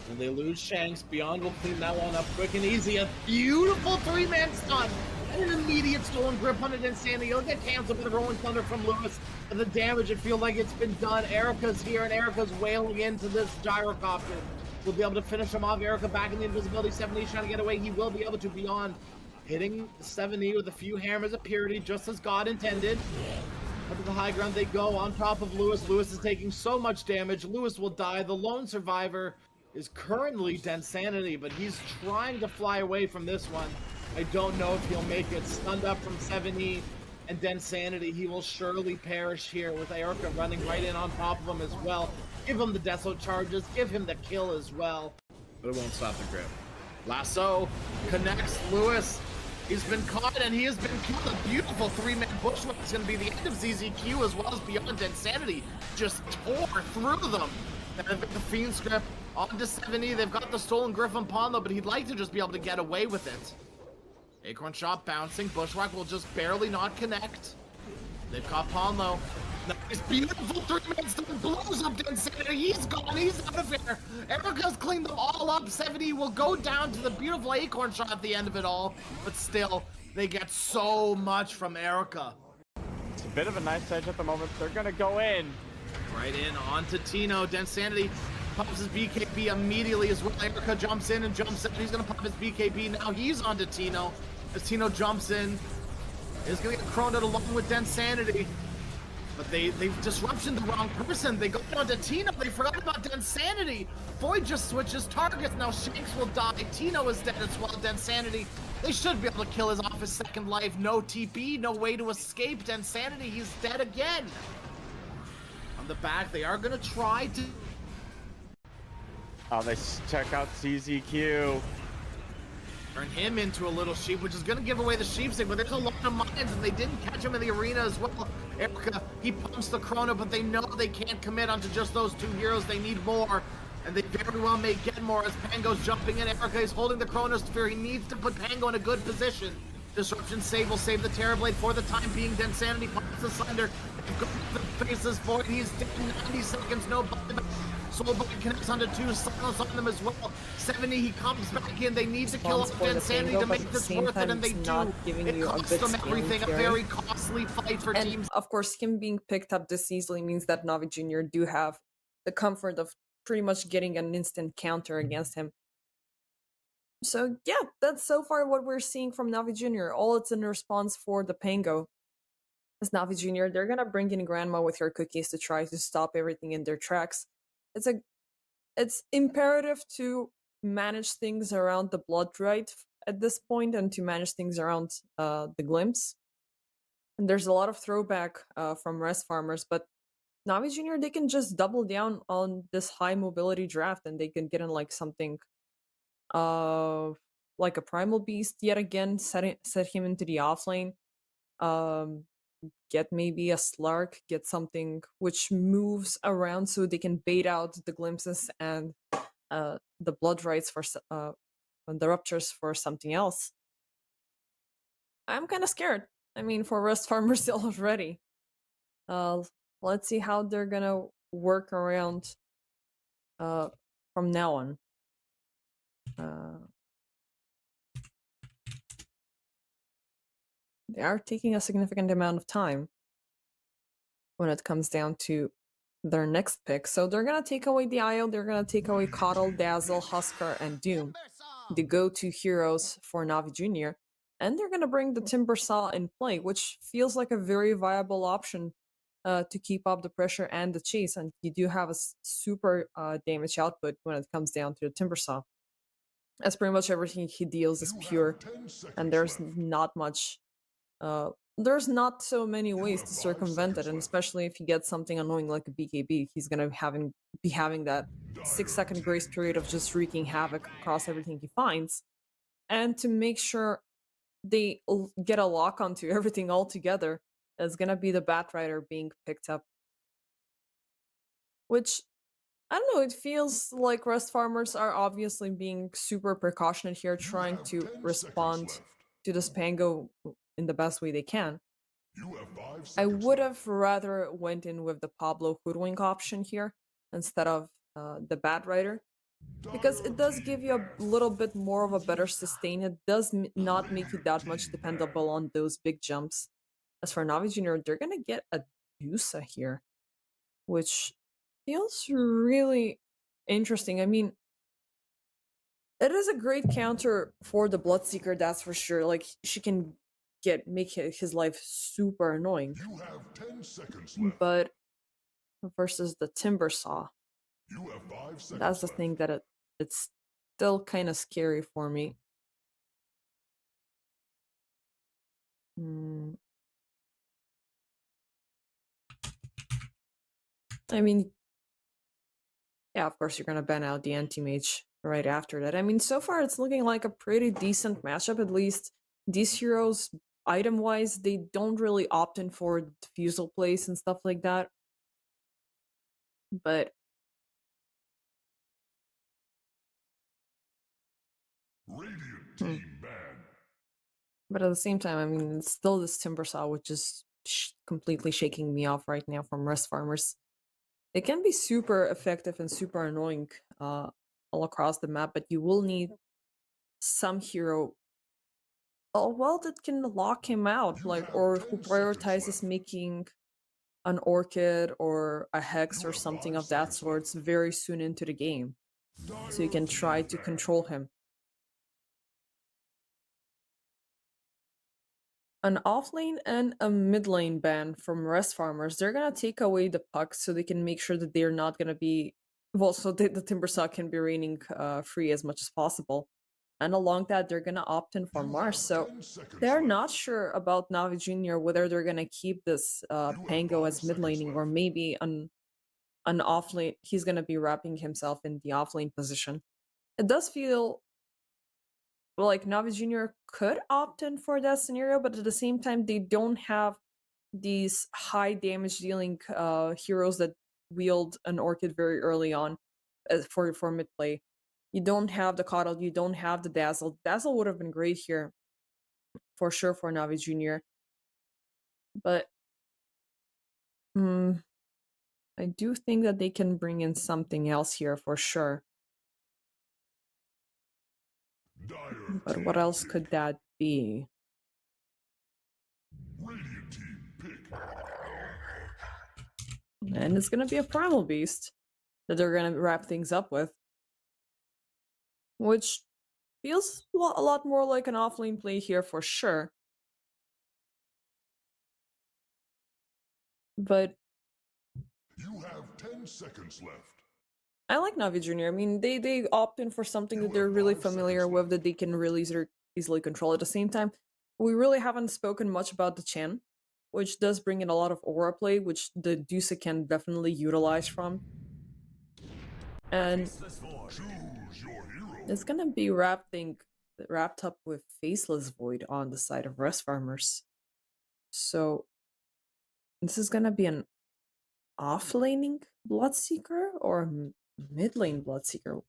And they lose Shanks. Beyond will clean that one up quick and easy. A beautiful three-man stun. And an immediate stolen grip on it, Insanity. He'll get canceled with a Rolling Thunder from Lewis. And the damage, it feels like it's been done. Erica's here, and Erica's wailing into this gyrocopter. We'll be able to finish him off. Erica back in the invisibility. 70 trying to get away. He will be able to. Beyond hitting 70 with a few hammers of purity, just as God intended. Up to the high ground they go on top of Lewis. Lewis is taking so much damage. Lewis will die. The lone survivor is currently Densanity, but he's trying to fly away from this one. I don't know if he'll make it. Stunned up from 70 and Densanity. He will surely perish here with Erica running right in on top of him as well. Give him the Deso charges. Give him the kill as well. But it won't stop the grip. Lasso connects Lewis. He's been caught and he has been killed. A beautiful three-man bushwhack. It's going to be the end of ZZQ as well as Beyond Insanity. Just tore through them. And they've got the Fiend's Grip onto 70. They've got the stolen Griffin Pawn though, but he'd like to just be able to get away with it. Acorn Shot bouncing. Bushwhack will just barely not connect. They've caught Ponlo. Nice, beautiful three-man stun blows up Densanity. He's gone. He's out of here. Erica's cleaned them all up. 70 will go down to the beautiful Acorn Shot at the end of it all. But still, they get so much from Erica. It's a bit of a nice edge at the moment. They're going to go in. Right in onto Tino. Densanity pops his BKB immediately as well. Erica jumps in and jumps in. He's going to pop his BKB. Now he's onto Tino. As Tino jumps in, he's going to get croned out along with Densanity. But they've disruption the wrong person. They go down to Tino. They forgot about Densanity. Void just switches targets. Now Shanks will die. Tino is dead as well. Densanity. They should be able to kill his off his second life. No TP, no way to escape. Densanity, he's dead again. On the back, they are gonna try to. Oh, they check out CZQ. Turn him into a little sheep, which is going to give away the sheepstick, but there's a lot of mines, and they didn't catch him in the arena as well. Erica, he pumps the Chrono, but they know they can't commit onto just those two heroes. They need more, and they very well may get more as Pango's jumping in. Erica is holding the Chronosphere. He needs to put Pango in a good position. Disruption save will save the Terrorblade for the time being. Densanity pops asunder. Faces Void. He's dead in 90 seconds. No buyback. Soulblade connects onto two, silence on them as well. 70, he comes back in. They need to kill off Densanity to make this worth it, and they do. It costs them everything. A very costly fight for teams. Of course, him being picked up this easily means that Navi Jr. do have the comfort of pretty much getting an instant counter against him. So yeah, that's so far what we're seeing from Navi Jr. All it's in response for the Pango. As Navi Jr., they're gonna bring in Grandma with her cookies to try to stop everything in their tracks. It's imperative to manage things around the blood right at this point and to manage things around the glimpse. And there's a lot of throwback from Rest Farmers, but Navi Jr., they can just double down on this high mobility draft and they can get in like something like a Primal Beast yet again, set him into the offlane. Get maybe a Slark, get something which moves around so they can bait out the glimpses and the blood rights for the ruptures for something else. I'm kind of scared. I mean, for Rest Farmers already. Let's see how they're gonna work around from now on. They are taking a significant amount of time when it comes down to their next pick. So they're going to take away the IO, they're going to take away Coddle, Dazzle, Huskar, and Doom, the go-to heroes for Navi Jr. And they're going to bring the Timber Saw in play, which feels like a very viable option to keep up the pressure and the chase. And you do have a super damage output when it comes down to the Timber Saw. As pretty much everything he deals is pure, and there's not much there's not so many ways to circumvent it, and especially if you get something annoying like a BKB, he's gonna be having that 6-second grace period of just wreaking havoc across everything he finds. And to make sure they get a lock onto everything altogether, is gonna be the Batrider being picked up. Which, I don't know, it feels like Rest Farmers are obviously being super precautionate here, trying to respond to this Pango in the best way they can. I would have rather went in with the Pablo Hoodwink option here instead of the Batrider, because it does give you a little bit more of a better sustain. It does not make you that much dependable on those big jumps. As for Navi Jr., they're gonna get a Dusa here, which feels really interesting. I mean, it is a great counter for the Bloodseeker, that's for sure. Like, she can make his life super annoying. You have 10 seconds left. But versus the Timber Saw, You have 5 seconds that's the left. thing that it's still kind of scary for me. I mean, yeah, of course you're gonna ban out the Anti-Mage right after that. I mean, so far it's looking like a pretty decent matchup. At least these heroes, item-wise, they don't really opt in for diffusal plays and stuff like that. But Radiant team ban. But at the same time, I mean, it's still this Timber Saw, which is completely shaking me off right now from Rest Farmers. It can be super effective and super annoying all across the map, but you will need some hero, that can lock him out, like, or who prioritizes making an Orchid or a Hex or something of that sort very soon into the game, so you can try to control him. an off lane and a mid lane ban from rest farmers. They're gonna take away the pucks so they can make sure that they're not gonna be well, so the Timbersaw can be reigning free as much as possible. And along that, they're gonna opt in for Mars. So 10 seconds they're left. not sure about Navi Jr. whether they're gonna keep this Pango as mid laning or maybe an off lane. He's gonna be wrapping himself in the off lane position. It does feel like Navi Jr. could opt in for that scenario, but at the same time, they don't have these high damage dealing heroes that wield an Orchid very early on for mid play. You don't have the Coddle, you don't have the Dazzle. Dazzle would have been great here for sure for Navi Jr. But I do think that they can bring in something else here for sure. Dire But what else could that be? Radiant team pick. And it's gonna be a Primal Beast that they're gonna wrap things up with. Which feels a lot more like an offlane play here for sure. But You have 10 seconds left. I like Navi Jr. I mean, they opt in for something that they're really familiar with, that they can really easily control. At the same time, we really haven't spoken much about the Chen, which does bring in a lot of aura play, which the Dusa can definitely utilize from. And Choose your hero. it's gonna be wrapped up with Faceless Void on the side of Rest Farmers. So this is gonna be an off-laning Bloodseeker or mid lane Bloodseeker.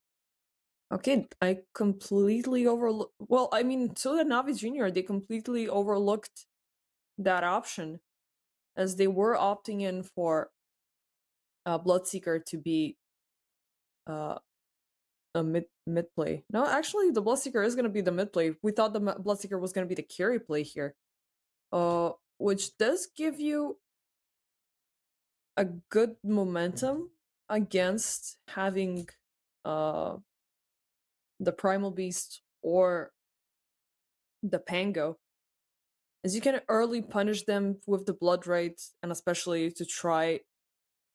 Okay, I completely overlooked. Well, I mean, so did Navi Jr. They completely overlooked that option, as they were opting in for Bloodseeker to be a mid play. No, actually, the Bloodseeker is gonna be the mid play. We thought the Bloodseeker was gonna be the carry play here, which does give you a good momentum against having the Primal Beast or the Pango, as you can early punish them with the Blood Right, and especially to try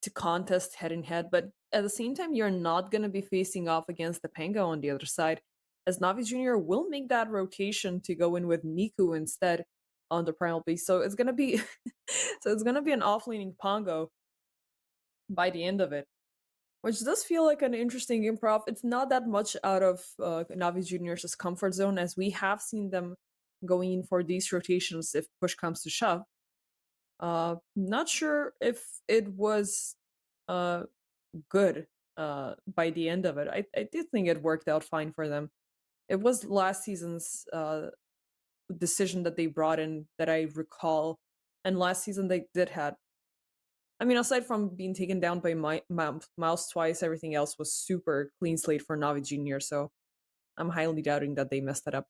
to contest head in head. But at the same time, you're not going to be facing off against the Pango on the other side, as Navi Jr. will make that rotation to go in with Niku instead on the Primal Beast. So it's going to be an off-leaning Pongo by the end of it, which does feel like an interesting improv. It's not that much out of Navi Jr.'s comfort zone, as we have seen them going in for these rotations if push comes to shove. Not sure if it was good by the end of it. I did think it worked out fine for them. It was last season's decision that they brought in that I recall, and last season they did had. I mean, aside from being taken down by Mouse twice, everything else was super clean slate for Navi Jr., so I'm highly doubting that they messed it up.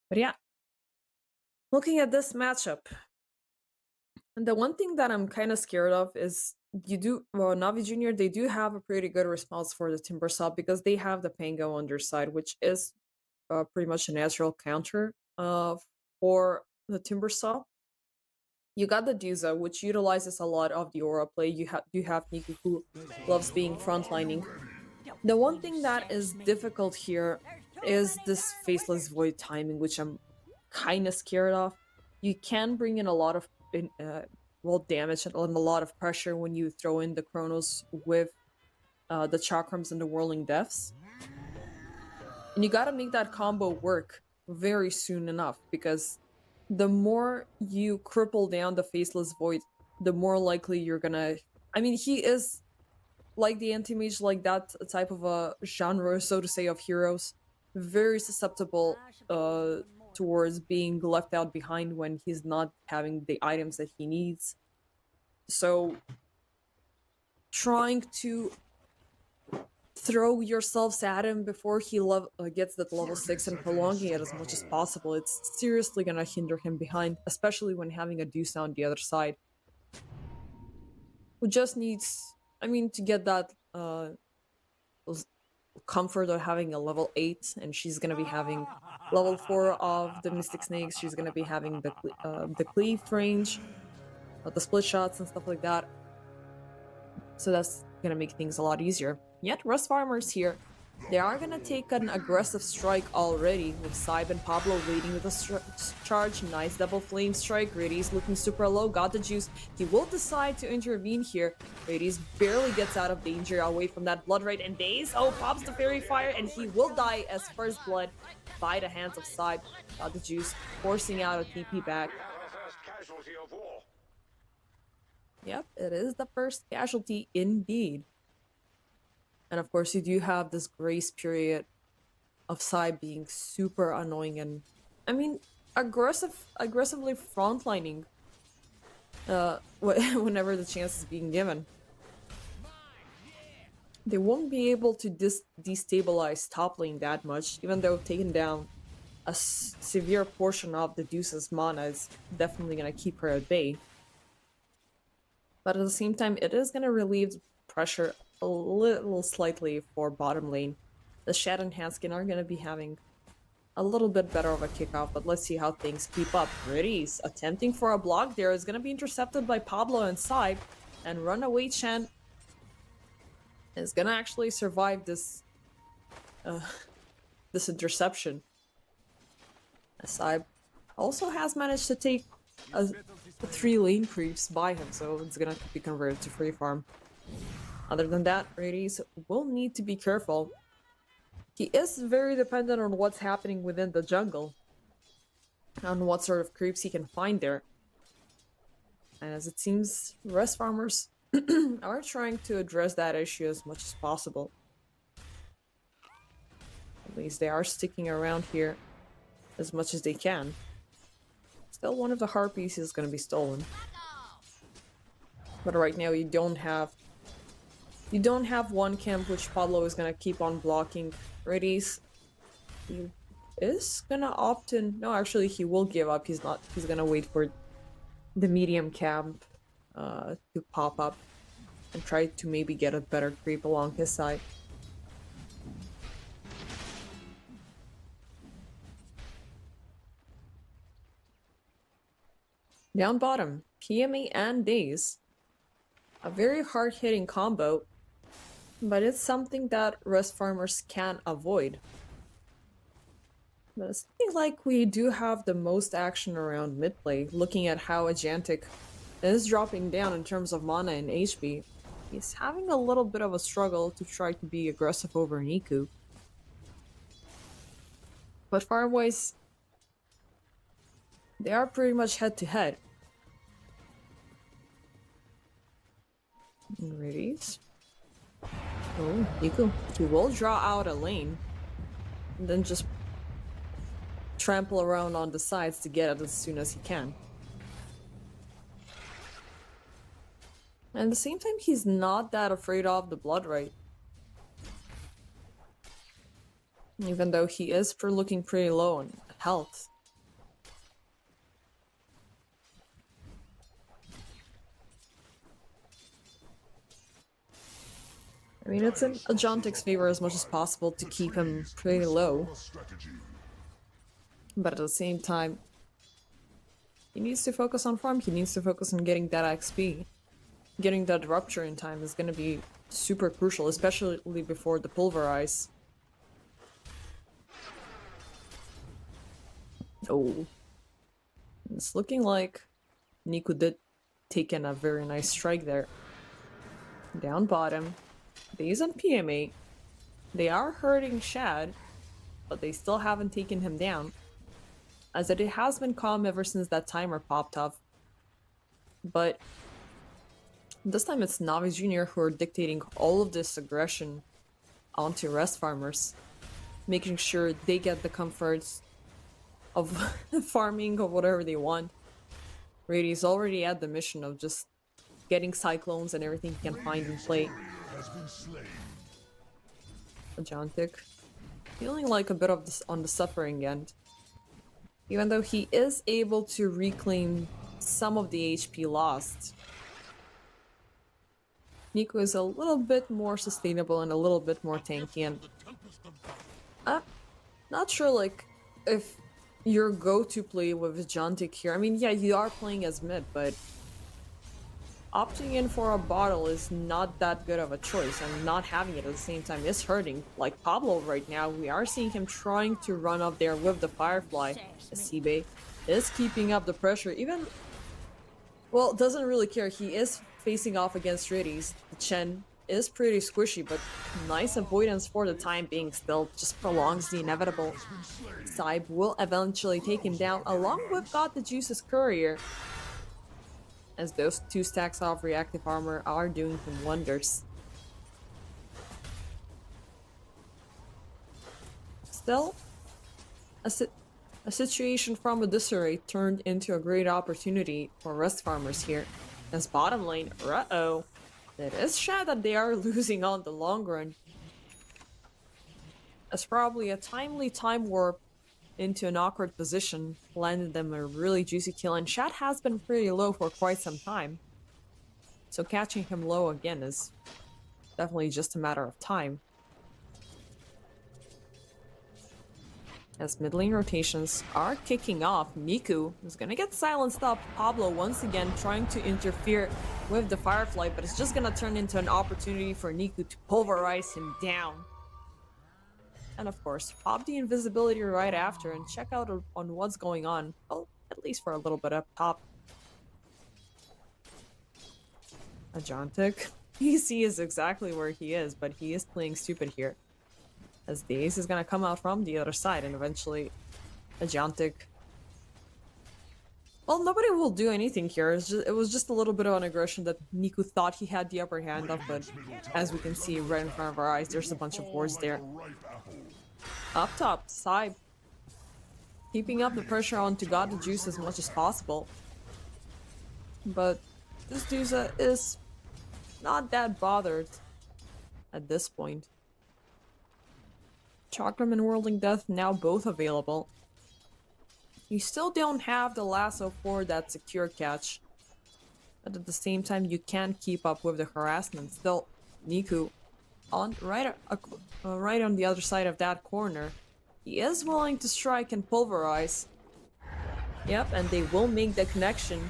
But yeah, looking at this matchup, and the one thing that I'm kind of scared of is Navi Jr., they do have a pretty good response for the Timbersaw because they have the Pango on their side, which is pretty much a natural counter for the Timbersaw. You got the Dusa, which utilizes a lot of the aura play. You have Niku, who loves being frontlining. The one thing that is difficult here is this Faceless Void timing, which I'm kind of scared of. You can bring in a lot of damage and a lot of pressure when you throw in the Chronos with the Chakrams and the Whirling Deaths. And you gotta make that combo work very soon enough, because the more you cripple down the Faceless Void, the more likely you're gonna... I mean, he is like the anti-mage, like that type of a genre, so to say, of heroes. Very susceptible towards being left out behind when he's not having the items that he needs. So trying to throw yourselves at him before he gets that level 6 and prolonging it as much as possible, it's seriously gonna hinder him behind, especially when having a Deuce on the other side, who just needs, I mean, to get that comfort of having a level 8, and she's gonna be having level 4 of the Mystic Snakes. She's gonna be having the cleave range, the split shots and stuff like that. So that's gonna make things a lot easier. Yet Rust Farmers here, they are gonna take an aggressive strike already, with SIBE and Pablo waiting with a charge. Nice double flame strike. Radius looking super low, got the juice. He will decide to intervene here. Radius barely gets out of danger away from that blood right, and Daze, oh, pops the fairy fire, and he will die as first blood by the hands of SIBE. Got the juice, forcing out a TP back. Yep, it is the first casualty indeed. And of course, you do have this grace period of SIBE being super annoying and, I mean, aggressively frontlining whenever the chance is being given. They won't be able to destabilize top lane that much, even though taking down a severe portion of the Deuce's mana is definitely going to keep her at bay. But at the same time, it is going to relieve pressure a little slightly for bottom lane. The Shed and Hanskin are going to be having a little bit better of a kickoff, but let's see how things keep up. Riddies attempting for a block there is going to be intercepted by Pablo and SIBE, and Runaway Chen is going to actually survive this this interception. SIBE also has managed to take a 3 lane creeps by him, so it's going to be converted to free farm. Other than that, Radies will need to be careful. He is very dependent on what's happening within the jungle, on what sort of creeps he can find there. And as it seems, Rust Farmers are trying to address that issue as much as possible. At least they are sticking around here as much as they can. Still, one of the Harpies is going to be stolen. But right now you don't have one camp which Pablo is gonna keep on blocking. Radies, he is gonna opt in. No, actually he will give up. He's not. He's gonna wait for the medium camp to pop up and try to maybe get a better creep along his side. Down bottom, PMA and Daze. A very hard-hitting combo, but it's something that Rust Farmers can avoid. But it's something like we do have the most action around mid-play, looking at how Ajantic is dropping down in terms of mana and HP. He's having a little bit of a struggle to try to be aggressive over Niku. But farm-wise, they are pretty much head-to-head. Radies. Oh, Niku. He will draw out a lane, and then just trample around on the sides to get it as soon as he can. And at the same time, he's not that afraid of the blood right. Even though he is looking pretty low on health. I mean, it's in Ajantic's favor as much as possible to keep him pretty low. But at the same time, he needs to focus on farm, he needs to focus on getting that XP. Getting that rupture in time is going to be super crucial, especially before the pulverize. Oh. It's looking like Niku did take in a very nice strike there. Down bottom. Daze on PMA. They are hurting Shad, but they still haven't taken him down. As it has been calm ever since that timer popped off. But this time it's NaVi Jr. who are dictating all of this aggression onto Rust Farmers. Making sure they get the comforts of farming or whatever they want. Rady's already at the mission of just getting cyclones and everything he can find and play. Ajantic feeling like a bit of this on the suffering end. Even though he is able to reclaim some of the HP lost. Niku is a little bit more sustainable and a little bit more tanky, and Not sure, like, if your go-to play with Jantic here. I mean, yeah, you are playing as mid, but opting in for a bottle is not that good of a choice, and not having it at the same time is hurting. Like Pablo right now, we are seeing him trying to run up there with the Firefly. SIBE is keeping up the pressure, even... Well, doesn't really care. He is facing off against Riddies. The Chen is pretty squishy, but nice avoidance for the time being still just prolongs the inevitable. SIBE will eventually take him down, along with God the Juice's courier, as those 2 stacks of reactive armor are doing him wonders. Still, a situation from a disarray turned into a great opportunity for Rust farmers here. As bottom lane, uh-oh, it is sad that they are losing on the long run. As probably a timely time warp into an awkward position landed them a really juicy kill, and Shat has been pretty low for quite some time. So catching him low again is definitely just a matter of time. As mid lane rotations are kicking off, Niku is gonna get silenced up. Pablo once again trying to interfere with the Firefly, but it's just gonna turn into an opportunity for Niku to pulverize him down. And of course, pop the invisibility right after and check out on what's going on. Well, at least for a little bit up top. Ajantic. PC is exactly where he is, but he is playing stupid here. As the ace is gonna come out from the other side, and eventually Ajantic... Well, nobody will do anything here. It was just a little bit of an aggression that Niku thought he had the upper hand of, but as we can see right in front of our eyes, there's a bunch of wards there. Up top, SIBE keeping up the pressure onto God the Juice as much as possible. But this Dusa is not that bothered at this point. Chakram and Whirling Death now both available. You still don't have the lasso for that secure catch, but at the same time you can't keep up with the harassment. Still, Niku on right on the other side of that corner. He is willing to strike and pulverize. Yep, and they will make the connection.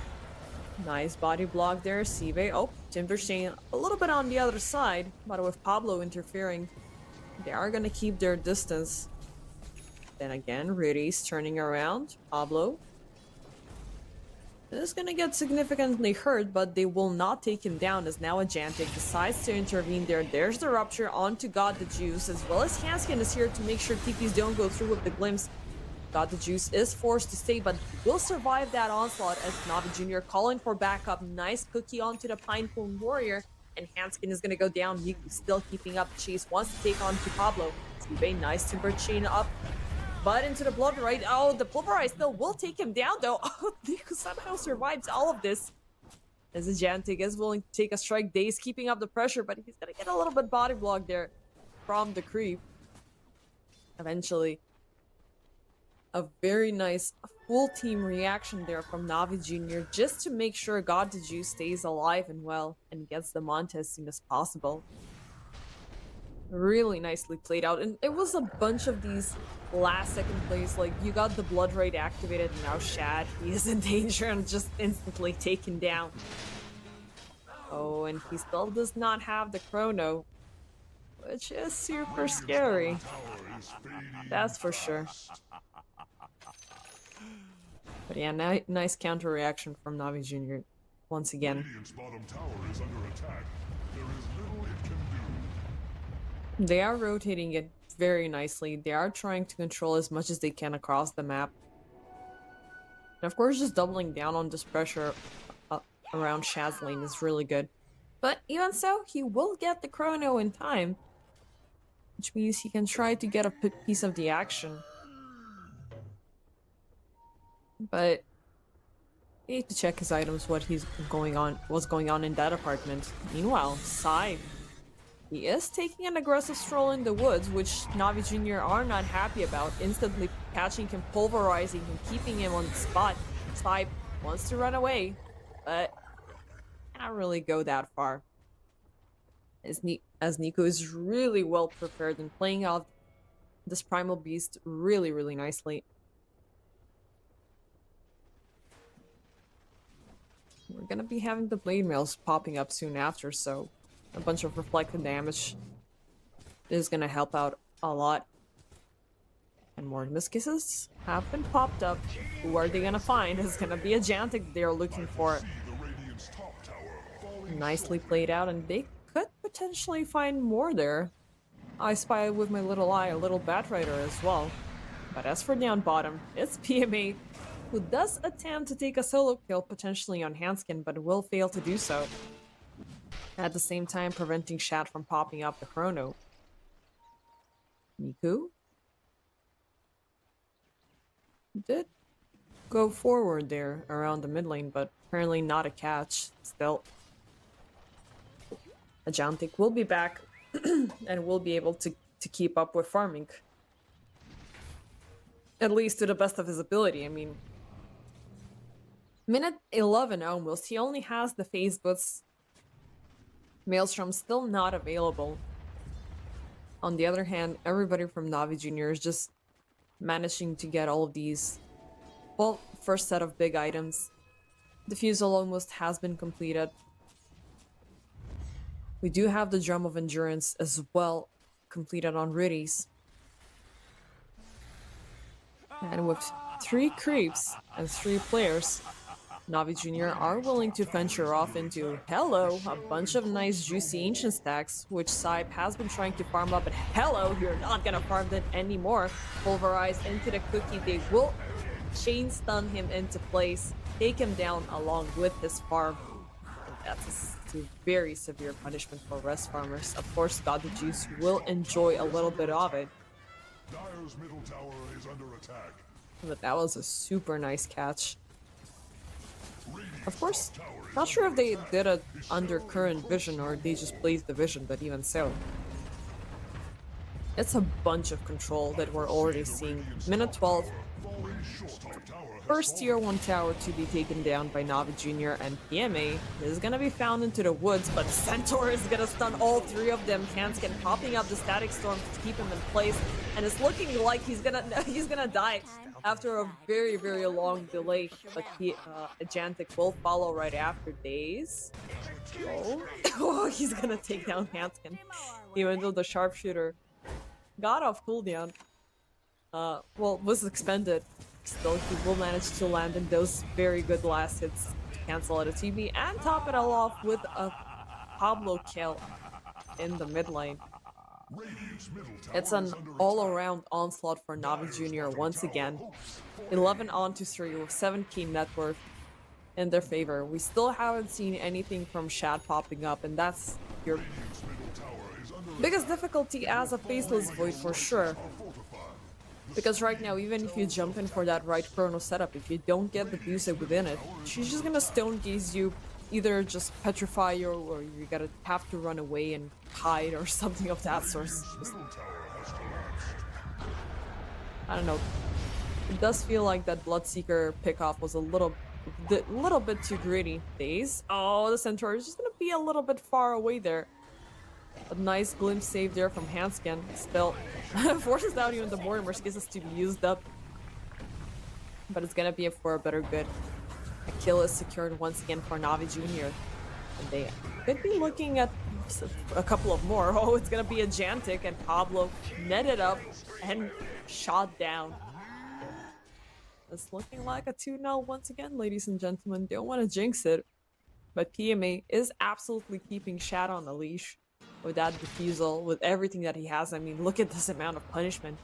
Nice body block there, SIBE. Oh, Timber staying a little bit on the other side, but with Pablo interfering, they are gonna keep their distance. Then again, Riddies turning around. Pablo is gonna get significantly hurt, but they will not take him down as now Ajantic decides to intervene there. There's the Rupture onto God the Juice, as well as Hanskin is here to make sure TPs don't go through with the Glimpse. God the Juice is forced to stay, but will survive that onslaught as NaVi Jr. calling for backup. Nice cookie onto the Pinecone Warrior, and Hanskin is gonna go down. Niku still keeping up the chase, wants to take on to Pablo. SIBE, nice Timber chain up. But into the blood, right? Oh, the pulverize still will take him down, though. Oh, Niku somehow survives all of this. As Ajantic is willing to take a strike. Daze keeping up the pressure, but he's gonna get a little bit body block there from the creep. Eventually, a very nice full team reaction there from NaVi Jr. just to make sure God the Juice stays alive and well and gets them onto as soon as possible. Really nicely played out, and it was a bunch of these last second plays. Like, you got the blood rate activated, and now Shad, he is in danger and just instantly taken down. Oh, and he still does not have the chrono, which is super scary. That's for sure. But yeah, nice counter reaction from NaVi Jr. once again. Radiant's bottom tower is under attack. There is little it can do. They are rotating it very nicely. They are trying to control as much as they can across the map. And of course, just doubling down on this pressure around Shad's lane is really good. But even so, he will get the chrono in time, which means he can try to get a piece of the action. But you need to check his items, what's going on in that apartment. Meanwhile, SIBE, he is taking an aggressive stroll in the woods, which NaVi Jr. are not happy about, instantly catching him, pulverizing him, keeping him on the spot. SIBE wants to run away, but can't really go that far. As Niku is really well prepared and playing out this Primal Beast really, really nicely. We're gonna be having the blade mails popping up soon after, so a bunch of reflected damage is gonna help out a lot. And more Miskises have been popped up. Who are they gonna find? It's gonna be a Jantic they're looking for. Nicely played out, and they could potentially find more there. I spy with my little eye a little Batrider as well. But as for down bottom, it's PMA, who does attempt to take a solo kill potentially on Hanskin, but will fail to do so. At the same time, preventing Shat from popping up the Chrono. Niku did go forward there around the mid lane, but apparently not a catch. Still, Ajantic will be back and will be able to keep up with farming. At least to the best of his ability. I mean, minute 11 almost, he only has the phase boots. Maelstrom still not available. On the other hand, everybody from NaVi Jr. is just managing to get all of these, well, first set of big items. Defusal almost has been completed. We do have the Drum of Endurance as well completed on Riddies. And with 3 creeps and 3 players, NaVi Jr. are willing to venture off into, hello, a bunch of nice juicy ancient stacks, which SIBE has been trying to farm up, but hello, you're not gonna farm that anymore. Pulverize into the cookie, they will chain stun him into place, take him down along with his farm. And that's a very severe punishment for rest farmers. Of course, God the Juice will enjoy a little bit of it. Dire's middle tower is under attack. But that was a super nice catch. Of course, not sure if they did it under current vision or they just blazed the vision, but even so. It's a bunch of control that we're already seeing. Minute 12. First tier 1 tower to be taken down by NaVi Jr. and PMA is gonna be found into the woods, but Centaur is gonna stun all 3 of them. Hanskin popping up the Static Storm to keep him in place, and it's looking like he's gonna die after a very, very long delay. But Ajantic will follow right after Days. Oh, he's gonna take down Hanskin, even though the sharpshooter got off cooldown. Well, was expended. Still, he will manage to land in those very good last hits to cancel out a TB and top it all off with a Pablo kill in the mid lane. It's an all-around onslaught for NaVi Jr. once again. 11 on to 3 with 7k net worth in their favor. We still haven't seen anything from Shad popping up, and that's your biggest difficulty as a faceless Void for sure. Because right now, even if you jump in for that right chrono setup, if you don't get the boost within it, she's just gonna stone gaze you, either just petrify you, or you're gonna have to run away and hide or something of that sort. I don't know. It does feel like that Bloodseeker pickoff was a little bit too greedy. Days. Oh, the Centaur is just gonna be a little bit far away there. A nice glimpse save there from Hanskin. Still forces out even the more Merskisses to be used up. But it's gonna be for a better good. A kill is secured once again for NaVi Jr. And they could be looking at a couple of more. Oh, it's gonna be a Jantic, and Pablo netted up and shot down. It's looking like a 2-0 once again, ladies and gentlemen. Don't want to jinx it. But PMA is absolutely keeping Shad on the leash. With that defusal, with everything that he has. I mean, look at this amount of punishment.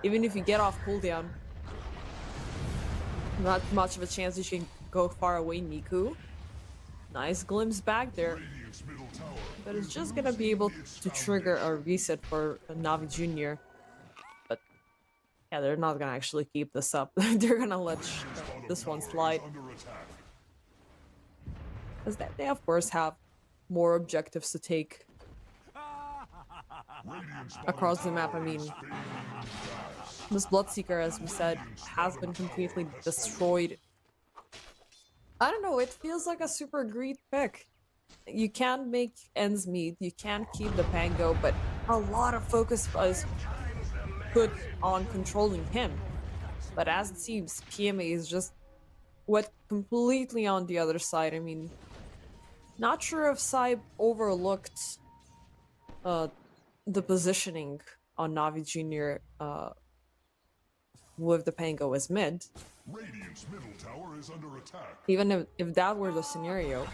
Even if you get off cooldown, not much of a chance you can go far away, Niku. Nice glimpse back there. But it's just gonna be able to trigger a reset for NaVi Jr. But yeah, they're not gonna actually keep this up. They're gonna let this one slide. Because they of course have more objectives to take across the map. I mean, this Bloodseeker, as we said, has been completely destroyed. I don't know, it feels like a super great pick. You can't make ends meet, you can't keep the Pango, but a lot of focus is put on controlling him. But as it seems, PMA is just went completely on the other side. I mean, not sure if SIBE overlooked the positioning on NaVi Jr. With the Pango as mid. Radiant's middle tower is under attack. Even if that were the scenario,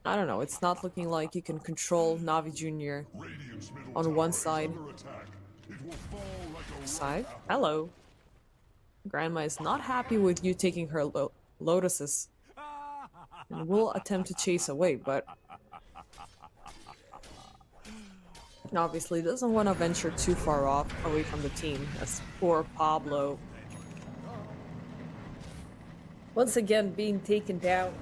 I don't know, it's not looking like you can control NaVi Jr. Radiant's middle on tower one is side. under attack. It will fall like a Side? ripe apple. Hello. Grandma is not happy with you taking her lotuses and will attempt to chase away, but obviously doesn't want to venture too far off away from the team, as poor Pablo once again being taken down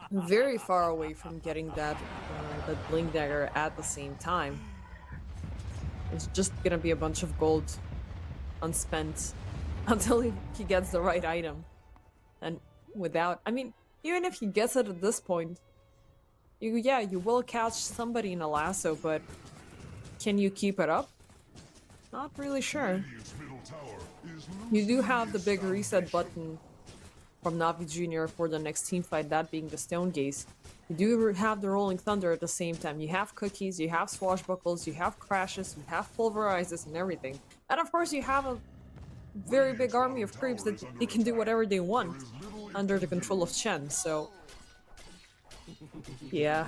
very far away from getting that blink dagger at the same time. It's just gonna be a bunch of gold unspent until he gets the right item. And without, I mean, even if he gets it at this point, you will catch somebody in a lasso, but can you keep it up? Not really sure. Radiant's middle tower is You do have the big reset button from NaVi Jr. for the next team fight, that being the Stone Gaze. You do have the Rolling Thunder at the same time. You have cookies, you have swashbuckles, you have crashes, you have pulverizes and everything. And of course you have a very big army of creeps that they can do whatever they want under the control of Chen, so yeah,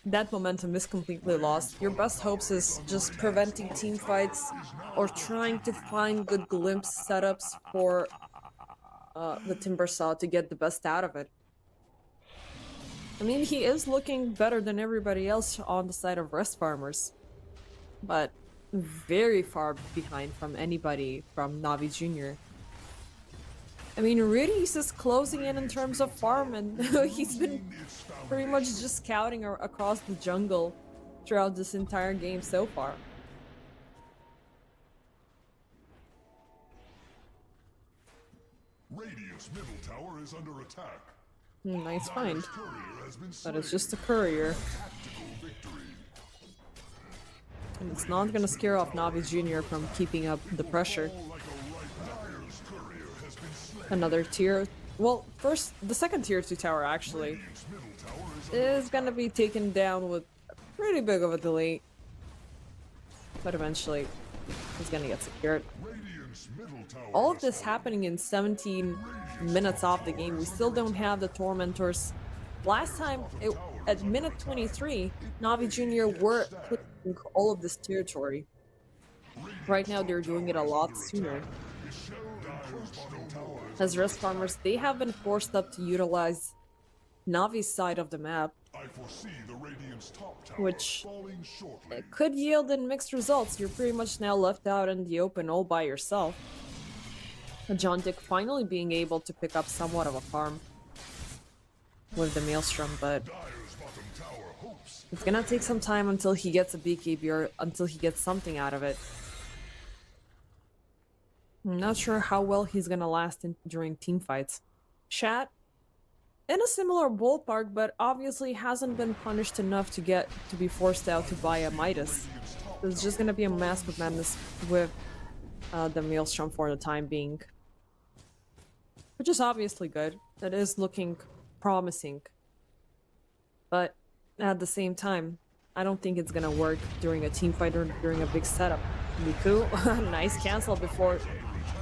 that momentum is completely lost. Your best hopes is just preventing team fights or trying to find good glimpse setups for the Timbersaw to get the best out of it. I mean, he is looking better than everybody else on the side of Rest Farmers, but very far behind from anybody from NaVi Jr. I mean, Rudy's is closing in terms of farm, and he's been pretty much just scouting across the jungle throughout this entire game so far. Radiant's middle tower is under attack. Nice find, Courier has been but it's slain. just a courier, Tactical victory. and it's not gonna scare off NaVi Jr. from keeping up the pressure. Fall like a ripe apple. Dyer's courier has been slain. Another tier, well, the second tier 2 tower actually Radiant's middle tower is under is gonna be taken down with a pretty big of a delay, but eventually he's gonna get secured. Radiant's middle tower. All of this happening in 17 minutes off the game. We still don't have the Tormentors. Last time, at minute 23, NaVi Jr. were clearing all of this territory. Right now, they're doing it a lot sooner. Dyer's bottom tower is As Rest Farmers, they have been forced up to utilize Navi's side of the map, I foresee the Radiant's top tower which falling shortly. it could yield in mixed results. You're pretty much now left out in the open all by yourself. John Dick finally being able to pick up somewhat of a farm with the Maelstrom, but Dyer's bottom tower hopes. it's gonna take some time until he gets a BKB or until he gets something out of it. I'm not sure how well he's gonna last during team fights. Shat, in a similar ballpark, but obviously hasn't been punished enough to be forced out to buy a Midas. It's just gonna be a Mask of Madness with the Maelstrom for the time being. Which is obviously good. That is looking promising. But at the same time, I don't think it's gonna work during a team fight or during a big setup. Miku, nice cancel before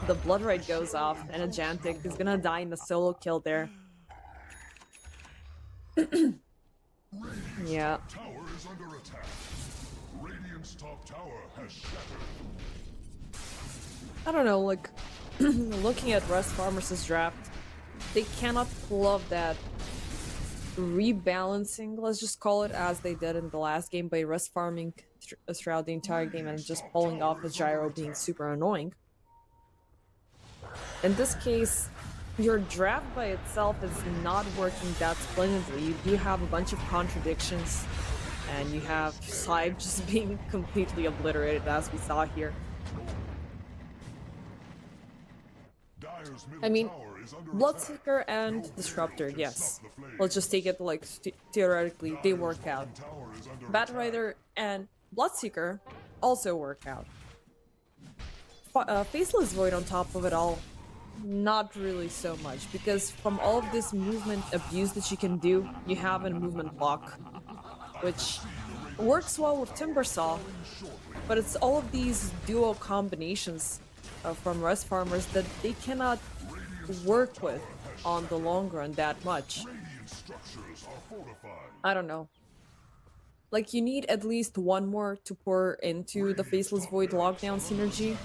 the Blood Raid goes off, and a Jantic is gonna die in a solo kill there. Yeah. Tower is under attack. Radiant's top tower has shattered. I don't know, like, looking at Rest Farmers' draft, they cannot pull off that rebalancing, let's just call it, as they did in the last game by Rest Farming throughout the entire game and just pulling off the gyro being super annoying. In this case, your draft by itself is not working that splendidly. You do have a bunch of contradictions, and you have SIBE just being completely obliterated, as we saw here. Dyer's middle I mean, tower is under Bloodseeker and Disruptor, yes. Let's just take it like theoretically, they work out. attack. Tower is under Bat attack. Rider and Bloodseeker also work out. Faceless Void on top of it all, not really so much, because from all of this movement abuse that you can do, you have a movement block, which works well with Timbersaw, but it's all of these duo combinations from Rest Farmers that they cannot work with on the long run that much. I don't know. Like, you need at least one more to pour into the Faceless Void lockdown synergy,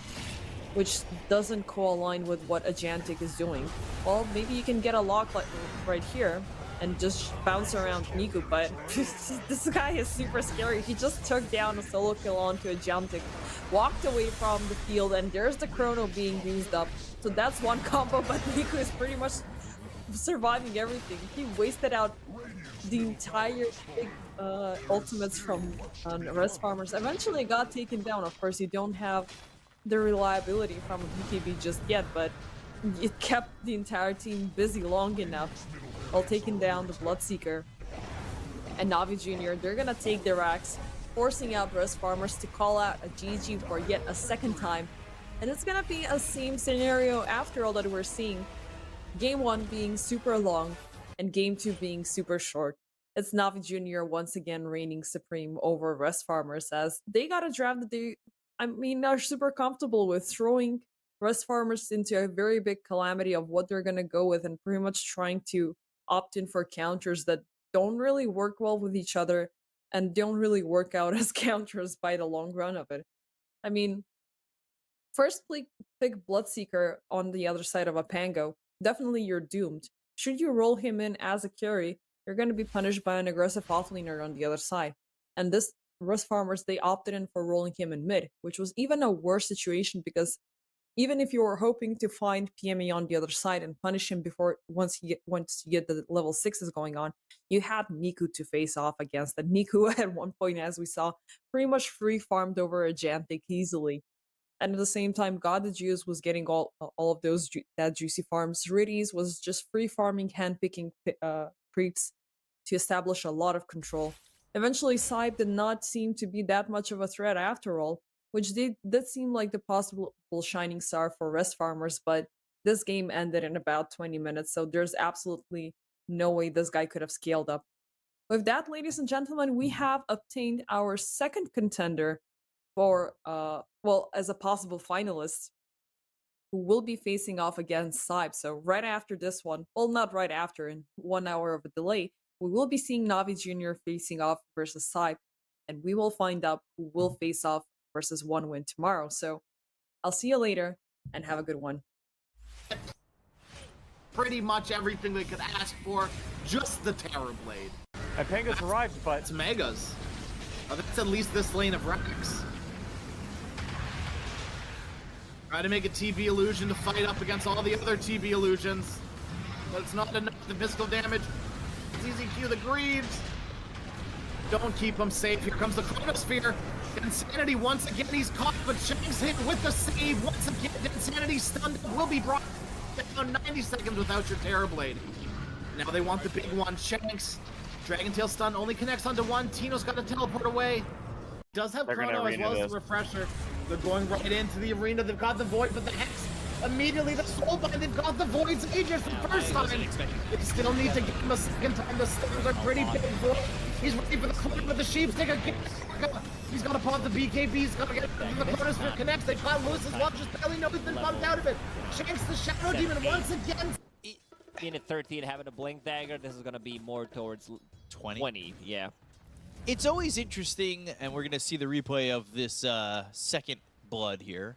which doesn't co-align with what Ajantic is doing. Well, maybe you can get a lock like right here and just bounce around Niku, but this guy is super scary. He just took down a solo kill onto Ajantic, walked away from the field, and there's the Chrono being used up. So that's one combo, but Niku is pretty much surviving everything. He wasted out the entire big ultimates from Rest Farmers. Eventually got taken down. Of course, you don't have the reliability from BKB just yet, but it kept the entire team busy long enough while taking down the Bloodseeker. And NaVi Jr., they're gonna take their axe, forcing out Rest Farmers to call out a GG for yet a second time. And it's gonna be a same scenario after all that we're seeing. Game 1 being super long, and Game 2 being super short. It's NaVi Jr. once again reigning supreme over Rest Farmers, as they got a draft that they, are super comfortable with, throwing Rest Farmers into a very big calamity of what they're gonna go with, and pretty much trying to opt in for counters that don't really work well with each other, and don't really work out as counters by the long run of it. I mean, first pick Bloodseeker on the other side of a Pango. Definitely you're doomed. Should you roll him in as a carry, you're going to be punished by an aggressive offlaner on the other side. And this Rust Farmers, they opted in for rolling him in mid, which was even a worse situation, because even if you were hoping to find PME on the other side and punish him before once you get the level 6s going on, you had Niku to face off against. And Niku at one point, as we saw, pretty much free farmed over Ajantic easily. And at the same time, God the Juice was getting all of those that juicy farms. Riddies was just free farming, handpicking creeps to establish a lot of control. Eventually, SIBE did not seem to be that much of a threat after all, which did seem like the possible shining star for Rest Farmers, but this game ended in about 20 minutes, so there's absolutely no way this guy could have scaled up. With that, ladies and gentlemen, we have obtained our second contender for, as a possible finalist, who will be facing off against SIBE. So right after this one, well, not right after, in 1 hour of a delay, we will be seeing NaVi Jr. facing off versus SIBE, and we will find out who will face off versus OneWin tomorrow. So I'll see you later, and have a good one. Pretty much everything they could ask for, just the Terrorblade. And Panga's arrived, but It's Megas. That's at least this lane of Rex. Try to make a TB illusion to fight up against all the other TB illusions. But it's not enough. The physical damage. ZZQ the greaves. Don't keep him safe. Here comes the Chronosphere. Insanity once again. He's caught, but Shanks hit with the save. Once again, Insanity stunned will be brought down 90 seconds without your Terrorblade. Now they want the big one. Shanks. Dragon Tail stun only connects onto one. Tino's got to teleport away. Does have Chrono as well as the Refresher. They're going right into the arena. They've got the Void, but the Hex immediately the Soulbind. They've got the Void's Aegis the first time. They still need to get him a second time. The stars are pretty big for him. He's ready for the corner with the Sheepstick again. He's got to pop the BKB. He's got to get the Chronosphere connects. They got loose as well. Just barely know he's been bumped out of it. Shanks the Shadow Demon once again. In at 13, having a Blink Dagger, this is going to be more towards 20. Yeah. It's always interesting, and we're going to see the replay of this second blood here.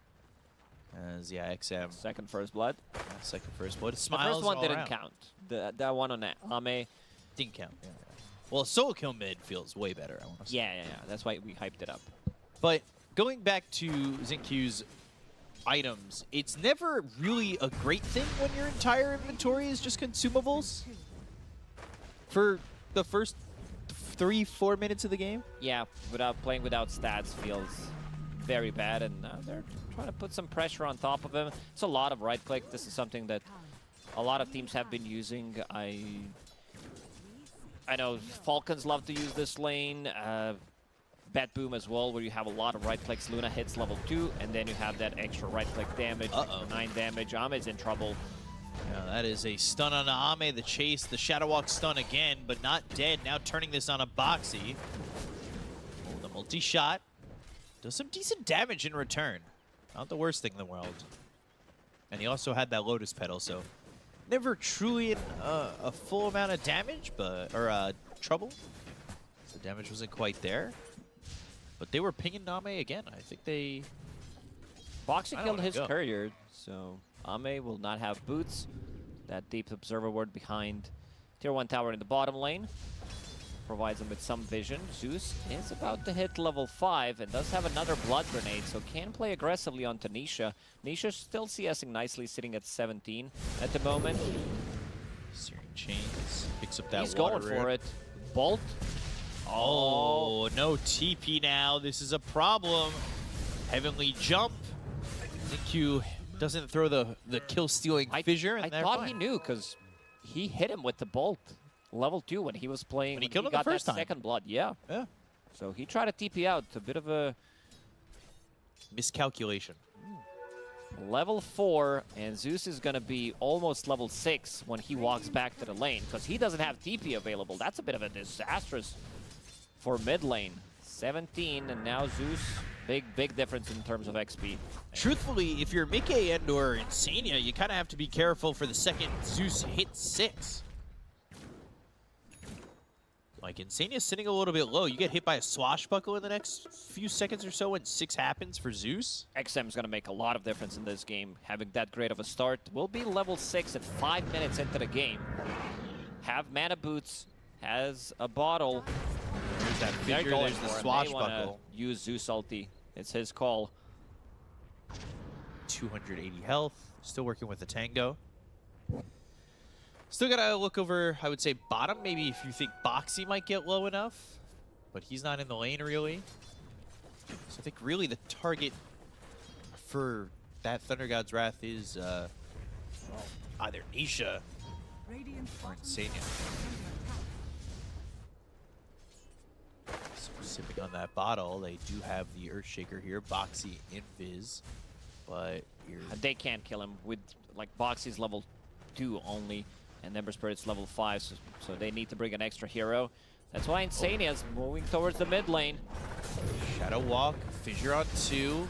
As, yeah, XM. Second first blood. Second first blood. The Smiles first one all didn't around. count. That one on Ame. Didn't count. Yeah. Well, solo kill mid feels way better, I want to say. Yeah. That's why we hyped it up. But going back to ZinQ's items, it's never really a great thing when your entire inventory is just consumables for the first 3-4 minutes of the game. Yeah, playing without stats feels very bad, and they're trying to put some pressure on top of him. It's a lot of right click. This is something that a lot of teams have been using. I know Falcons love to use this lane. Bat Boom as well, where you have a lot of right clicks. Luna hits level 2, and then you have that extra right click damage, 9 damage. Ame's in trouble. Yeah, that is a stun on Ame. The chase, the Shadow Walk stun again, but not dead. Now turning this on a Boxy. Oh, the multi-shot. Does some decent damage in return. Not the worst thing in the world. And he also had that Lotus Petal, so never truly a full amount of damage, but trouble. The damage wasn't quite there. But they were pinging Ame again. I think they... Boxy killed his courier, so Ame will not have boots. That deep observer ward behind tier 1 tower in the bottom lane provides him with some vision. Zeus is about to hit level 5 and does have another blood grenade, so can play aggressively onto Nisha. Nisha still CSing nicely, sitting at 17 at the moment. Searing Chains picks up that He's water going for rip. it. Bolt. Oh, no TP now. This is a problem. Heavenly Jump. Q doesn't throw the kill-stealing fissure. And I thought he knew, because he hit him with the bolt. Level 2 when he was playing. When he killed him got the first that time. second blood, yeah. Yeah. So he tried to TP out. A bit of a miscalculation. level 4, and Zeus is going to be almost level 6 when he walks back to the lane, because he doesn't have TP available. That's a bit of a disastrous for mid lane. 17, and now Zeus, big difference in terms of XP. Truthfully, if you're Mickey and or Insania, you kind of have to be careful for the second Zeus hits 6. Like, Insania's sitting a little bit low. You get hit by a swashbuckle in the next few seconds or so when 6 happens for Zeus. XM's going to make a lot of difference in this game. Having that great of a start. Will be level 6 at 5 minutes into the game. Have mana boots. Has a bottle. There's that They're figure, going there's the for it. They swashbuckle. wanna use Zeus ulti. It's his call. 280 health. Still working with the Tango. Still gotta look over, I would say, bottom. Maybe if you think Boxy might get low enough. But he's not in the lane, really. So I think really the target for that Thunder God's Wrath is either Nisha or Insania. So sipping on that bottle, they do have the Earthshaker here. Boxy, Invis. But you're... They can't kill him with, like, Boxy's level 2 only. And Ember Spirit's level 5, so they need to bring an extra hero. That's why Insania's moving towards the mid lane. Shadow Walk, Fissure on 2.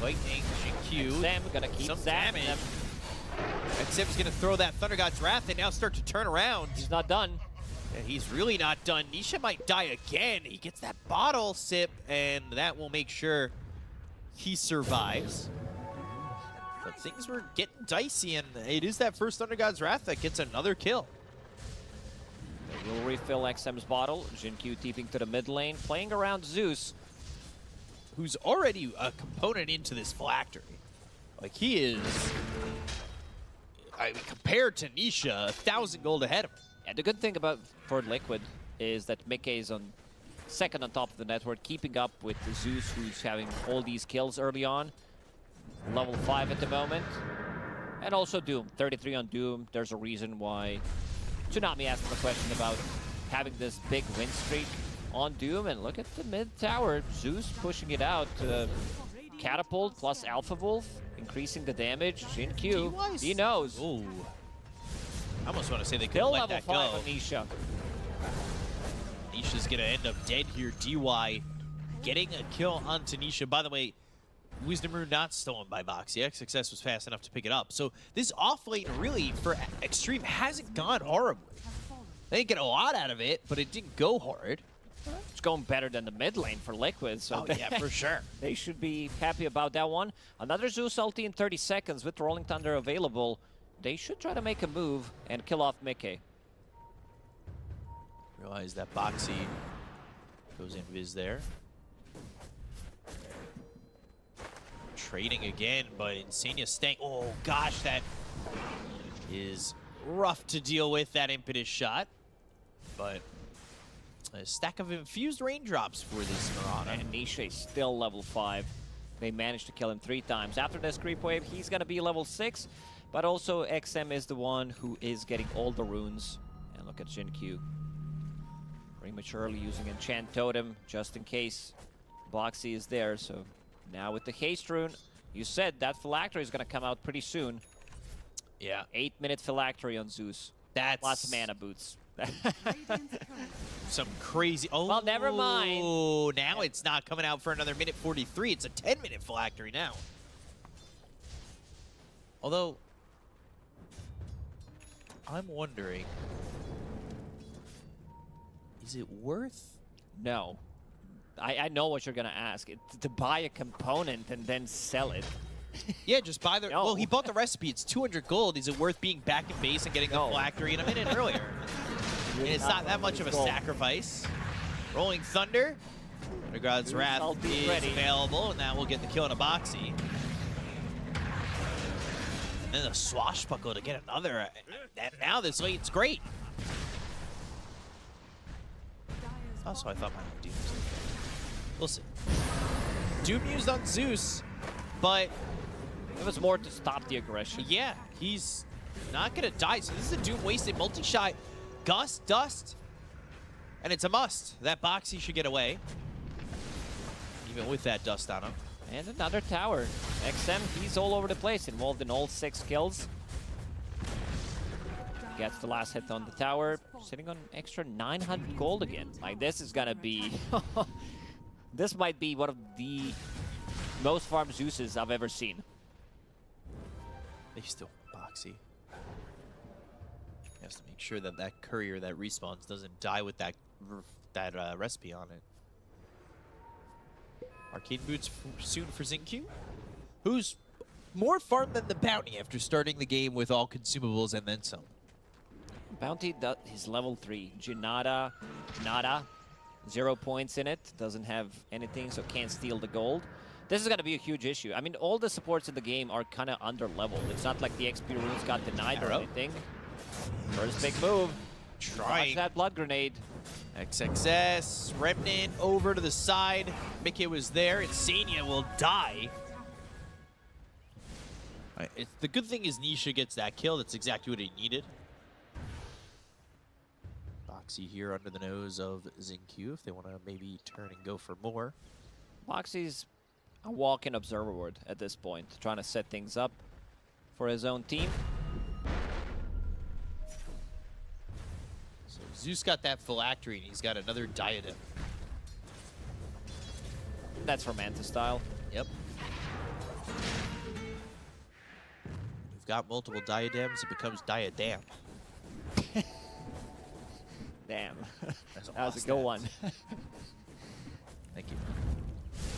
Lightning, GQ. Them gonna keep some zapping damage. them. XM's gonna throw that Thunder God's Wrath. They now start to turn around. He's not done. Yeah, he's really not done. Nisha might die again. He gets that bottle sip, and that will make sure he survives. But things were getting dicey, and it is that first Thunder God's Wrath that gets another kill. They will refill XM's bottle. Jinkyu TPing to the mid lane, playing around Zeus, who's already a component into this phylactery. Like, he is, I mean, compared to Nisha, 1,000 gold ahead of him. Yeah, the good thing about for Liquid is that Mickey is on second on top of the network, keeping up with the Zeus, who's having all these kills early on. Level 5 at the moment. And also Doom, 33 on Doom. There's a reason why Tsunami asked the question about having this big win streak on Doom. And look at the mid tower, Zeus pushing it out. Catapult plus Alpha Wolf, increasing the damage. Jinkyu, he knows. Ooh. I almost want to say they Still couldn't let level that 5 go. on Nisha. Nisha's going to end up dead here. DY getting a kill on Tanisha. By the way, Wisdom Rune not stolen by Boxy. XXS was fast enough to pick it up. So this off lane really for Xtreme hasn't gone horribly. They didn't get a lot out of it, but it didn't go hard. It's going better than the mid lane for Liquid. So yeah, for sure. They should be happy about that one. Another Zeus ulti in 30 seconds with Rolling Thunder available. They should try to make a move and kill off Mickey. Realize that Boxy goes in Viz there. Trading again, but Insania staying. Oh gosh, that is rough to deal with, that impetus shot. But a stack of infused raindrops for this Marauder. And Nisha is still level 5. They managed to kill him 3 times. After this creep wave, he's going to be level 6. But also, XM is the one who is getting all the runes. And look at Jinkyu. Prematurely using Enchant Totem just in case Boxy is there. So now with the haste rune, you said that phylactery is going to come out pretty soon. Yeah. 8-minute phylactery on Zeus. That's Lots of mana boots. some crazy. Oh, well, never mind. Oh, now it's not coming out for another minute 43. It's a 10-minute phylactery now. Although, I'm wondering, is it worth? No. I know what you're going to ask. To buy a component and then sell it. Yeah, just buy the. No. Well, he bought the recipe. It's 200 gold. Is it worth being back in base and getting the phylactery in a minute earlier? And it's not that much of a sacrifice. Rolling Thunder. Undergod's Wrath is available, and that will get the kill on a Boxy. And then the Swashbuckle to get another. And now this late's great. Also, I thought my Doom was okay. We'll see. Doom used on Zeus, but it was more to stop the aggression. Yeah, he's not going to die. So this is a Doom wasted multi-shot. Gust, Dust, and it's a must. That Boxy should get away, even with that Dust on him. And another tower. XM, he's all over the place, involved in all 6 kills. Gets the last hit on the tower, sitting on extra 900 gold again. Like, this is gonna be... this might be one of the most farmed Zeuses I've ever seen. They still Boxy. He has to make sure that that courier that respawns doesn't die with that recipe on it. Arcade Boots soon for Xingqiu, who's more farmed than the Bounty after starting the game with all consumables and then some. Bounty, he's level 3. Junada, nada. 0 points in it. Doesn't have anything, so can't steal the gold. This is going to be a huge issue. I mean, all the supports in the game are kind of under level. It's not like the XP runes got denied or anything. First big move. Trying. Watch that blood grenade. XXS, Remnant over to the side. Mickey was there. Insania will die. The good thing is Nisha gets that kill. That's exactly what he needed. Boxy here under the nose of Xingqiu if they want to maybe turn and go for more. Boxy's a walk-in observer board at this point, trying to set things up for his own team. So Zeus got that phylactery and he's got another diadem. That's for Manta style. Yep. We've got multiple diadems, it becomes diadem. Damn. That was a good one. Thank you.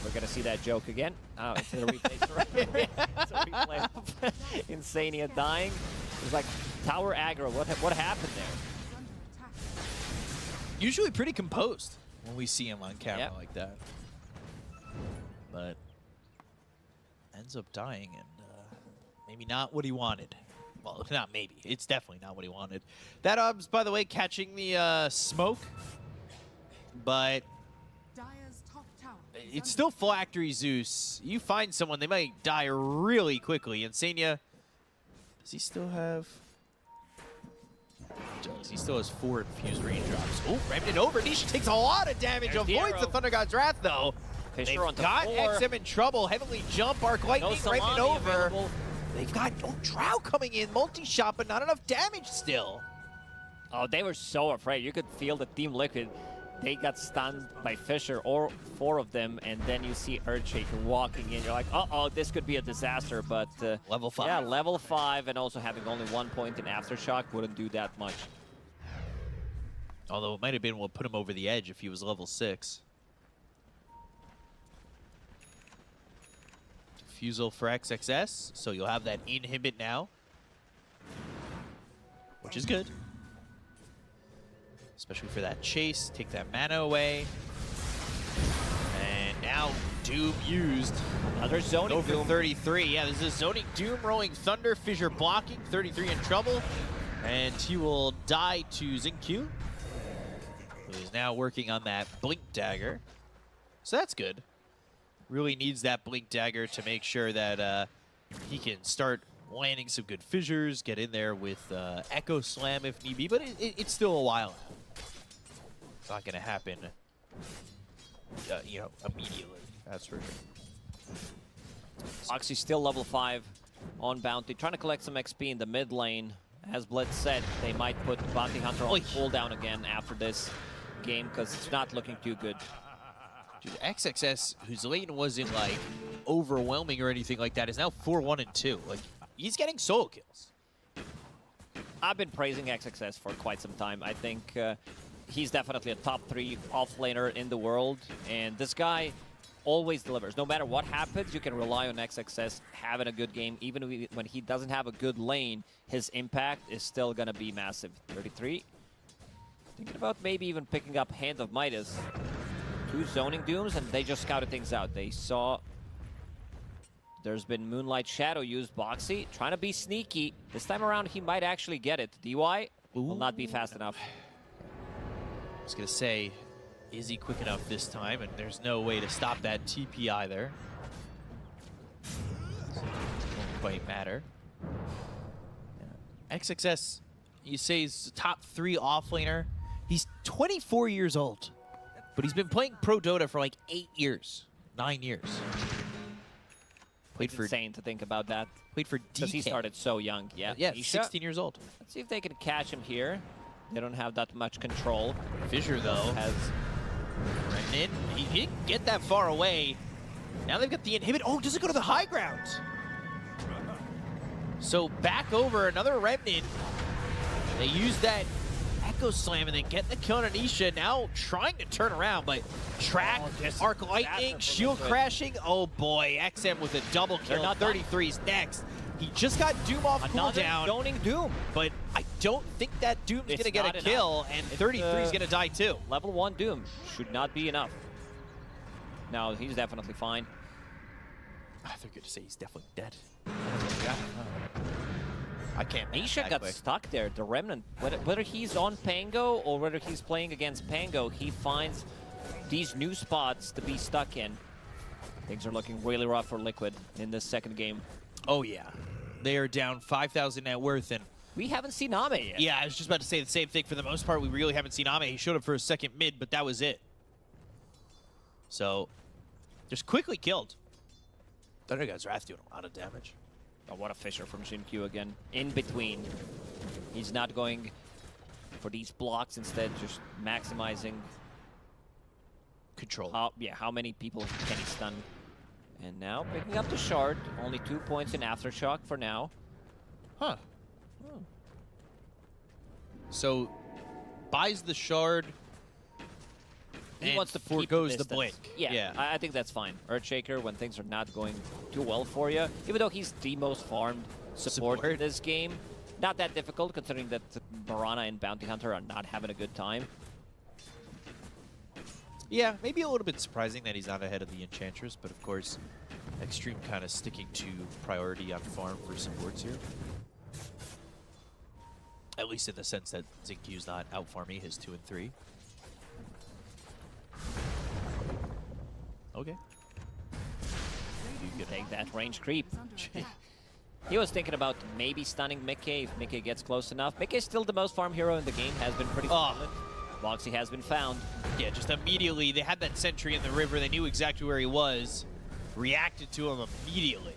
We're going to see that joke again. Oh, it's a replay. It's a replay of Insania dying. It's like tower aggro. What happened there? Usually pretty composed when we see him on camera like that. But ends up dying and maybe not what he wanted. Well, not maybe. It's definitely not what he wanted. That Ob's, by the way, catching the smoke. But it's still phylactery Zeus. You find someone, they might die really quickly. Insania, does he still have... He still has 4 infused raindrops. Oh, Remnant over. Nisha takes a lot of damage. Avoids the Thunder God's Wrath, though. They've got XM in trouble. Heavenly Jump, Arc Lightning, Remnant over. Available. They've got Drow coming in, multi-shot, but not enough damage still. Oh, they were so afraid. You could feel the Team Liquid. They got stunned by Fisher, or 4 of them, and then you see Earthshaker walking in. You're like, uh-oh, this could be a disaster, but... level 5. Yeah, level 5, and also having only 1 point in Aftershock wouldn't do that much. Although it might have been what put him over the edge if he was level 6. Diffusal for XXS, so you'll have that inhibit now, which is good. Especially for that chase, take that mana away. And now Doom used. Another zoning Go for Doom. 33. Yeah, this is zoning Doom, rolling Thunder, Fissure blocking, 33 in trouble. And he will die to Xingqiu, who is now working on that Blink Dagger. So that's good. Really needs that Blink Dagger to make sure that he can start landing some good fissures, get in there with Echo Slam if need be, but it's still a while out. It's not gonna happen, you know, immediately. That's for sure. Oxy's still level 5 on Bounty, trying to collect some XP in the mid lane. As Blitz said, they might put Bounty Hunter on cooldown again after this game because it's not looking too good. Dude, XXS, whose lane wasn't like overwhelming or anything like that, is now 4-1-2. Like, he's getting solo kills. I've been praising XXS for quite some time. I think he's definitely a top 3 offlaner in the world, and this guy always delivers. No matter what happens, you can rely on XXS having a good game. Even when he doesn't have a good lane, his impact is still going to be massive. 33. Thinking about maybe even picking up Hand of Midas. 2 zoning dooms, and they just scouted things out. They saw there's been Moonlight Shadow used. Boxy trying to be sneaky. This time around, he might actually get it. DY will not be fast enough. I was going to say, is he quick enough this time? And there's no way to stop that TP either. So it won't quite matter. Yeah. XXS, you say he's the top 3 offlaner. He's 24 years old, but he's been playing Pro Dota for like 8 years, 9 years. Played It's for insane to think about that. Played for DK. Because he started so young, yeah. Yeah, he's 16 years old. Let's see if they can catch him here. They don't have that much control. Fissure, though, has Remnant. He didn't get that far away. Now they've got the inhibit. Oh, does it go to the high ground? So back over another Remnant. They use that Echo Slam and they get the kill on Anisha. Now trying to turn around, but track, Arc Lightning, shield crashing. Oh boy, XM with a double kill. 33's next. He just got Doom off cooldown. Zoning Doom. But I don't think that Doom's going to get a kill, and 33's going to die too. Level 1 Doom should not be enough. No, he's definitely fine. I thought you were going to say he's definitely dead. I can't. Anisha got stuck there. The Remnant, whether he's on Pango or whether he's playing against Pango, he finds these new spots to be stuck in. Things are looking really rough for Liquid in this second game. Oh yeah, they are down 5,000 net worth, and we haven't seen Ame yet. Yeah, I was just about to say the same thing. For the most part, we really haven't seen Ame. He showed up for a second mid, but that was it. So, just quickly killed. Thundergod's Wrath doing a lot of damage. Oh, what a Fissure from Shin-Q again. In between. He's not going for these blocks, instead just maximizing control. How many people can he stun? And now picking up the shard. Only 2 points in Aftershock for now. Huh. So, buys the shard. He wants to forgoes the blink. Yeah. I think that's fine. Earthshaker, when things are not going too well for you, even though he's the most farmed support in this game, not that difficult considering that Mirana and Bounty Hunter are not having a good time. Yeah, maybe a little bit surprising that he's not ahead of the Enchantress, but of course, Xtreme kind of sticking to priority on farm for supports here. At least in the sense that Xinq's not out farming his 2 and 3. Okay. You could take that range creep. He was thinking about maybe stunning Mickey if Mickey gets close enough. Mickey's still the most farm hero in the game, has been pretty solid. Boxy has been found. Yeah, just immediately, they had that sentry in the river, they knew exactly where he was, reacted to him immediately.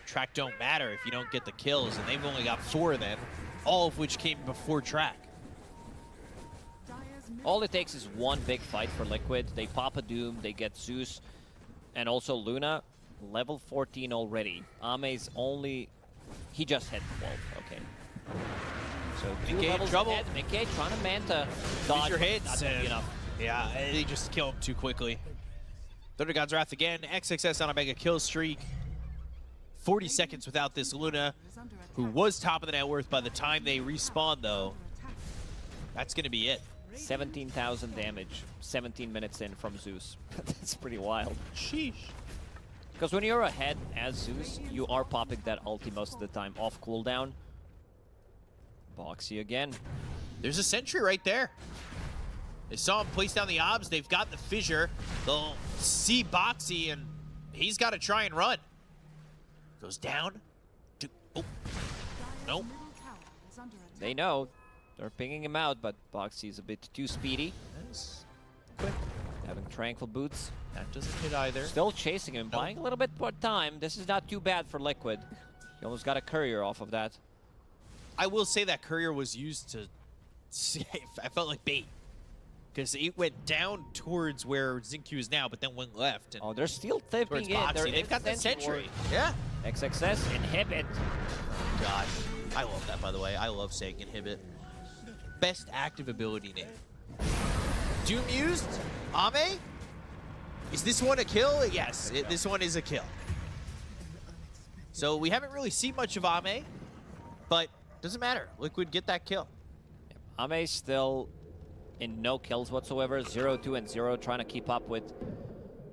Track don't matter if you don't get the kills, and they've only got 4 of them, all of which came before Track. All it takes is one big fight for Liquid. They pop a Doom, they get Zeus, and also Luna, level 14 already. Ame's only, he just hit 12, okay. So 2 levels trouble. ahead. Mickey trying to Manta dodge. Your hits. Not gonna be enough. Yeah, they just kill him too quickly. Thunder God's Wrath again. XXS on a mega kill streak. 40 seconds without this Luna, who was top of the net worth by the time they respawn, though. That's going to be it. 17,000 damage, 17 minutes in from Zeus. That's pretty wild. Sheesh. Because when you're ahead as Zeus, you are popping that ulti most of the time off cooldown. Boxy again. There's a sentry right there. They saw him place down the obs. They've got the fissure. They'll see Boxy, and he's got to try and run. Goes down. Oh. Nope. They know. They're pinging him out, but Boxy's a bit too speedy. That's quick. Having tranquil boots. That doesn't hit either. Still chasing him, buying a little bit more time. This is not too bad for Liquid. He almost got a courier off of that. I will say that courier was used to save. I felt like bait. Because it went down towards where Xingqiu is now, but then went left. And Oh, they're still tipping in. They've got the Sentry. Yeah. XXS, inhibit. Gosh. I love that, by the way. I love saying inhibit. Best active ability name. Doom used. Ame. Is this one a kill? Yes, this one is a kill. So we haven't really seen much of Ame, but doesn't matter. Liquid get that kill. Ame's still in no kills whatsoever. 0, 2, and 0, trying to keep up with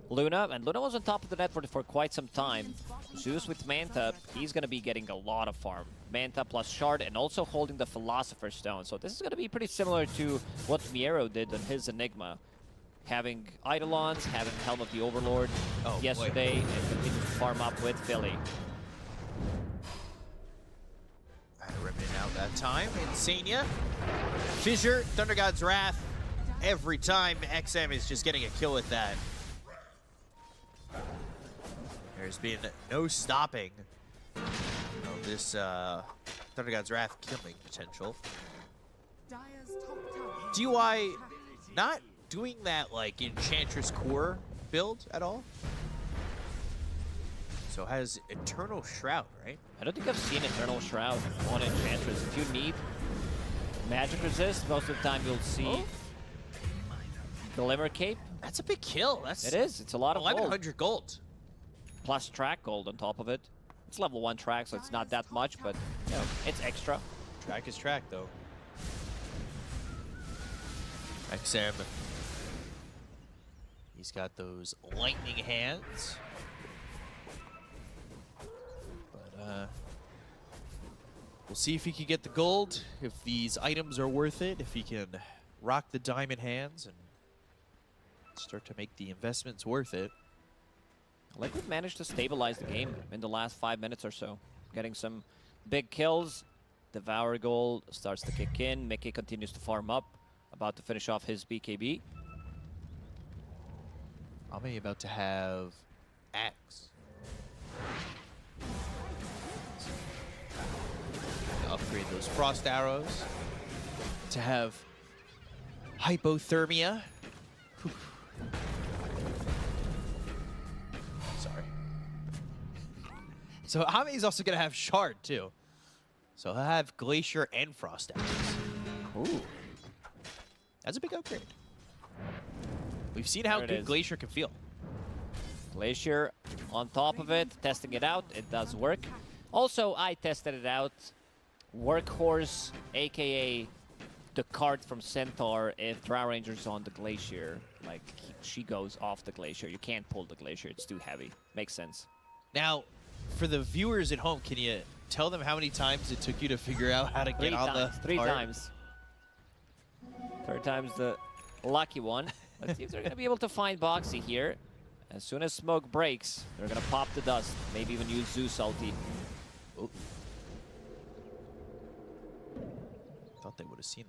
Luna. And Luna was on top of the network for quite some time. Zeus with Manta, he's going to be getting a lot of farm. Manta plus Shard, and also holding the Philosopher's Stone. So this is going to be pretty similar to what Miero did on his Enigma. Having Eidolons, having Helm of the Overlord yesterday, and continue to farm up with Philly. Ripping it out that time. Insania. Fissure, Thunder God's Wrath. Every time XM is just getting a kill with that. There's been no stopping of this Thunder God's Wrath killing potential. DY not doing that like Enchantress Core build at all. So has Eternal Shroud, right? I don't think I've seen Eternal Shroud on Enchantress. If you need magic resist, most of the time you'll see Glimmer Cape. That's a big kill. It is. It's a lot of 1100 gold. Plus track gold on top of it. It's level 1 track, so it's not that much, but you know, it's extra. Track is track, though. XM. He's got those lightning hands. But, we'll see if he can get the gold, if these items are worth it, if he can rock the diamond hands and start to make the investments worth it. Liquid managed to stabilize the game in the last 5 minutes or so. Getting some big kills. Devour goal starts to kick in. Mickey continues to farm up. About to finish off his BKB. Ame about to have Axe. Upgrade those frost arrows to have hypothermia. Whew. Sorry. So Ame is also going to have Shard too. So he'll have Glacier and frost arrows. Ooh. That's a big upgrade. We've seen how good Glacier can feel. Glacier on top of it, testing it out. It does work. Also, I tested it out. Workhorse, aka the card from Centaur, if Drow Ranger's on the Glacier, like she goes off the Glacier. You can't pull the Glacier, it's too heavy. Makes sense. Now, for the viewers at home, can you tell them how many times it took you to figure out how to get on the Three card? times. Third time's the lucky one. Let's see if they're going to be able to find Boxy here. As soon as smoke breaks, they're going to pop the dust. Maybe even use Zeus ulti. Oh. Thought they would have seen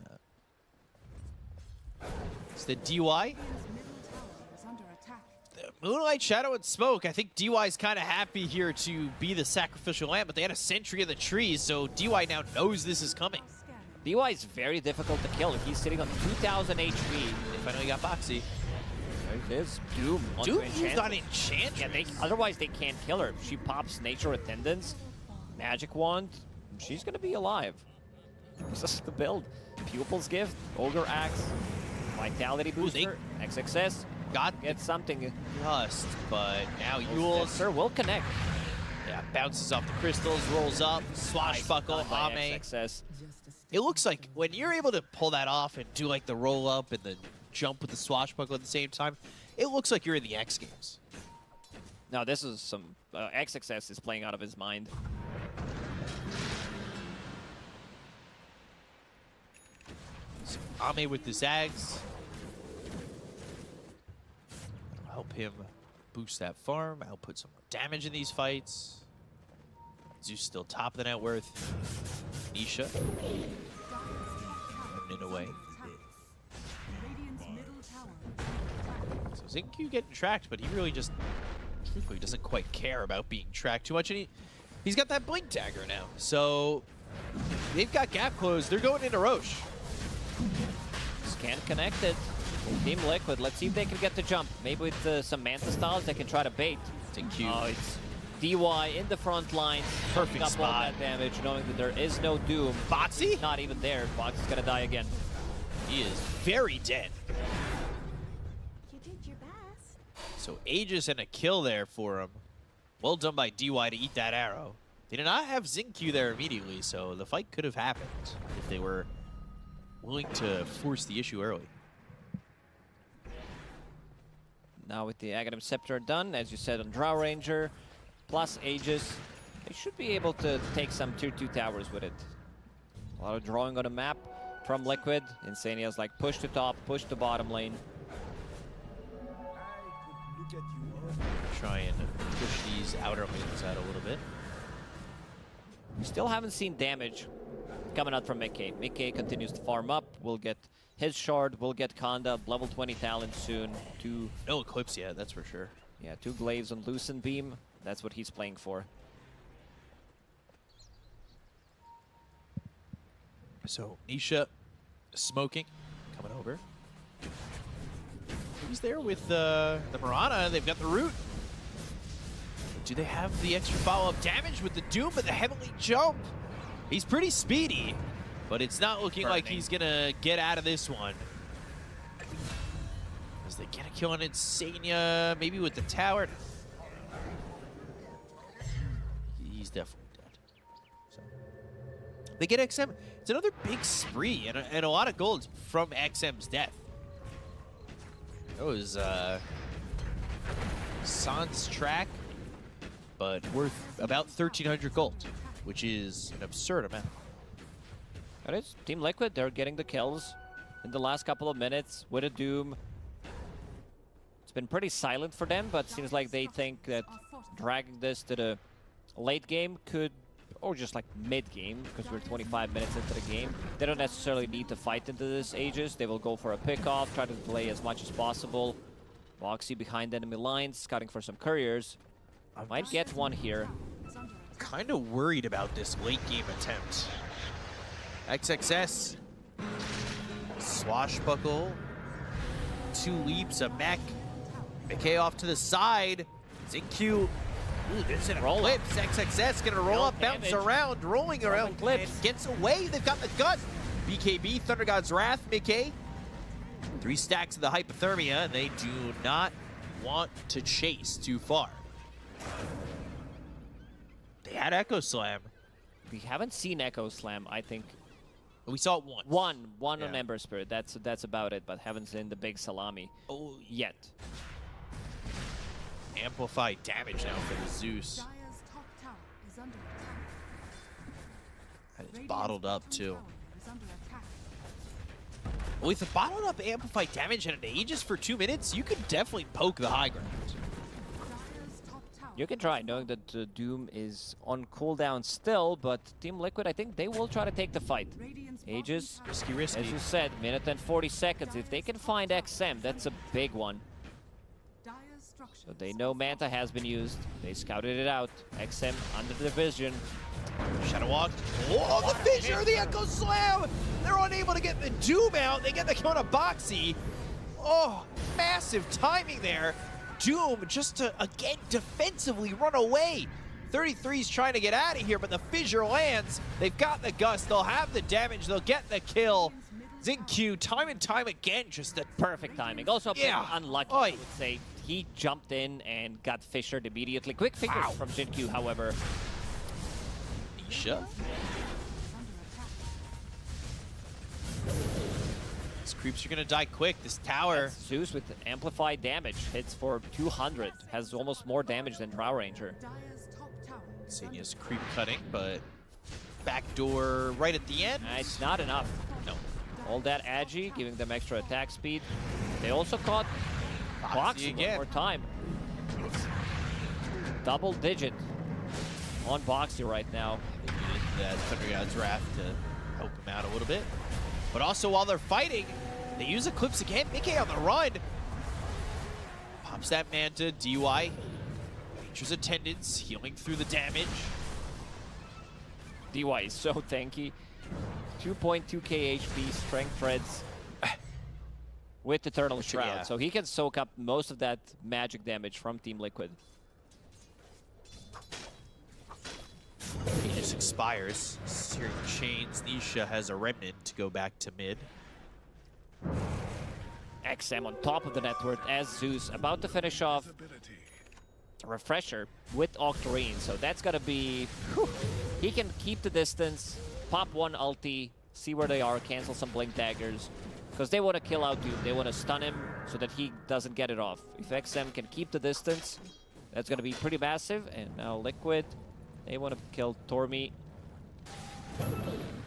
that. It's the DY. The Moonlight, Shadow, and Smoke. I think DY's kind of happy here to be the sacrificial lamb, but they had a sentry in the trees, so DY now knows this is coming. DY is very difficult to kill. He's sitting on 2,000 HP. They finally got Boxy. There it is. Doom. Doom used on Enchantress. Yeah, otherwise they can't kill her. She pops Nature Attendance, Magic Wand. She's going to be alive. This is the build. Pupil's Gift, Ogre Axe, Vitality Booster, XXS. Get something. Just, but now Yules. Sir will connect. Yeah, bounces off the crystals, rolls up, swashbuckle, Ame. XXS. It looks like when you're able to pull that off and do like the roll up and the jump with the swashbuckle at the same time, it looks like you're in the X Games. No, this is some XXS is playing out of his mind. So Ame with the Zags. That'll help him boost that farm, output some more damage in these fights. Zeus still top of the net worth. Nisha. in a way. So Xingqiu getting tracked, but he really just truthfully doesn't quite care about being tracked too much, and he's got that blink dagger now. So they've got gap closed. They're going into Roche. Scan connected. Team Liquid, let's see if they can get the jump. Maybe with some Manta styles, they can try to bait. Xingqiu. Oh, it's DY in the front line. Perfect up all spot. that damage, knowing that there is no Doom. Boxy? Not even there. Boxy's gonna die again. He is very dead. You did your best. So Aegis and a kill there for him. Well done by DY to eat that arrow. They did not have Xingqiu there immediately, so the fight could have happened if they were willing to force the issue early. Now with the Aghanim Scepter done, as you said, on Drow Ranger, plus Aegis, they should be able to take some tier 2 towers with it. A lot of drawing on the map from Liquid. Insania's like push to top, push to bottom lane. Try and push these outer lanes out a little bit. We still haven't seen damage coming out from Mickey. Mickey continues to farm up. We'll get his shard, we'll get Kanda, level 20 talent soon. No Eclipse yet, that's for sure. Yeah, 2 glaives on Lucent Beam. That's what he's playing for. So Nisha smoking, coming over. He's there with the Mirana. They've got the root. Do they have the extra follow-up damage with the Doom but the Heavenly Jump? He's pretty speedy, but it's not looking like he's gonna get out of this one. As they get a kill on Insania, maybe with the tower. He's definitely dead. So they get XM. It's another big spree and a lot of gold from XM's death. That was Sans track, but worth about 1,300 gold, which is an absurd amount. That is Team Liquid. They're getting the kills in the last couple of minutes with a Doom. It's been pretty silent for them, but seems like they think that dragging this to the late game could, or just like mid-game, because we're 25 minutes into the game. They don't necessarily need to fight into this Aegis. They will go for a pick-off, try to delay as much as possible. Boxy behind enemy lines, scouting for some couriers. Might get one here. Kind of worried about this late game attempt. XXS. Swashbuckle. 2 leaps, a mech. McKay off to the side. Xingqiu. Ooh, there's an Eclipse. XXS gonna roll up, bounce around, rolling around, and gets away. They've got the gust. BKB, Thunder God's Wrath, McKay. 3 stacks of the Hypothermia, and they do not want to chase too far. They had Echo Slam. We haven't seen Echo Slam, I think. We saw it once. One Yeah. on Ember Spirit. That's about it, but haven't seen the big salami yet. Amplified damage now for the Zeus. And it's bottled up too. With a bottled up amplified damage and an Aegis for 2 minutes, you could definitely poke the high ground. You can try, knowing that Doom is on cooldown still, but Team Liquid, I think they will try to take the fight. Aegis, risky. As you said, minute and 40 seconds. If they can find XM, that's a big one. So they know Manta has been used. They scouted it out. XM under the vision. Shadow Walk. Oh, the Fissure, the Echo Slam! They're unable to get the Doom out. They get the kill on a Boxy. Oh, massive timing there. Doom just to, again, defensively run away. 33's trying to get out of here, but the Fissure lands. They've got the Gust. They'll have the damage. They'll get the kill. Xingqiu, time and time again, just the perfect timing. Also a bit unlucky, I would say. He jumped in and got fissured immediately. Quick fingers from Xingqiu, however. Nisha. These creeps are gonna die quick. This tower. That's Zeus with amplified damage. Hits for 200. Has almost more damage than Drow Ranger. Senia's creep cutting, but backdoor right at the end. It's not enough. No. All that agi, giving them extra attack speed. They also caught Boxy again. one more time. Double digit on Boxy right now. They needed that Thunder God's Wrath to help him out a little bit. But also while they're fighting, they use Eclipse again. Mickey on the run. Pops that Manta, DUI. Nature's Attendants, healing through the damage. DY is so tanky. 2.2k HP, Strength Threads with Eternal Shroud. Yeah. So he can soak up most of that magic damage from Team Liquid. He just expires. Searing Chains, Nisha has a Remnant to go back to mid. XM on top of the network as Zeus about to finish off a Refresher with Octarine. So that's gonna be... Whew. He can keep the distance, pop one ulti, see where they are, cancel some Blink Daggers. Because they want to kill out Doom. They want to stun him so that he doesn't get it off. If XM can keep the distance, that's gonna be pretty massive. And now Liquid, they want to kill Tormi.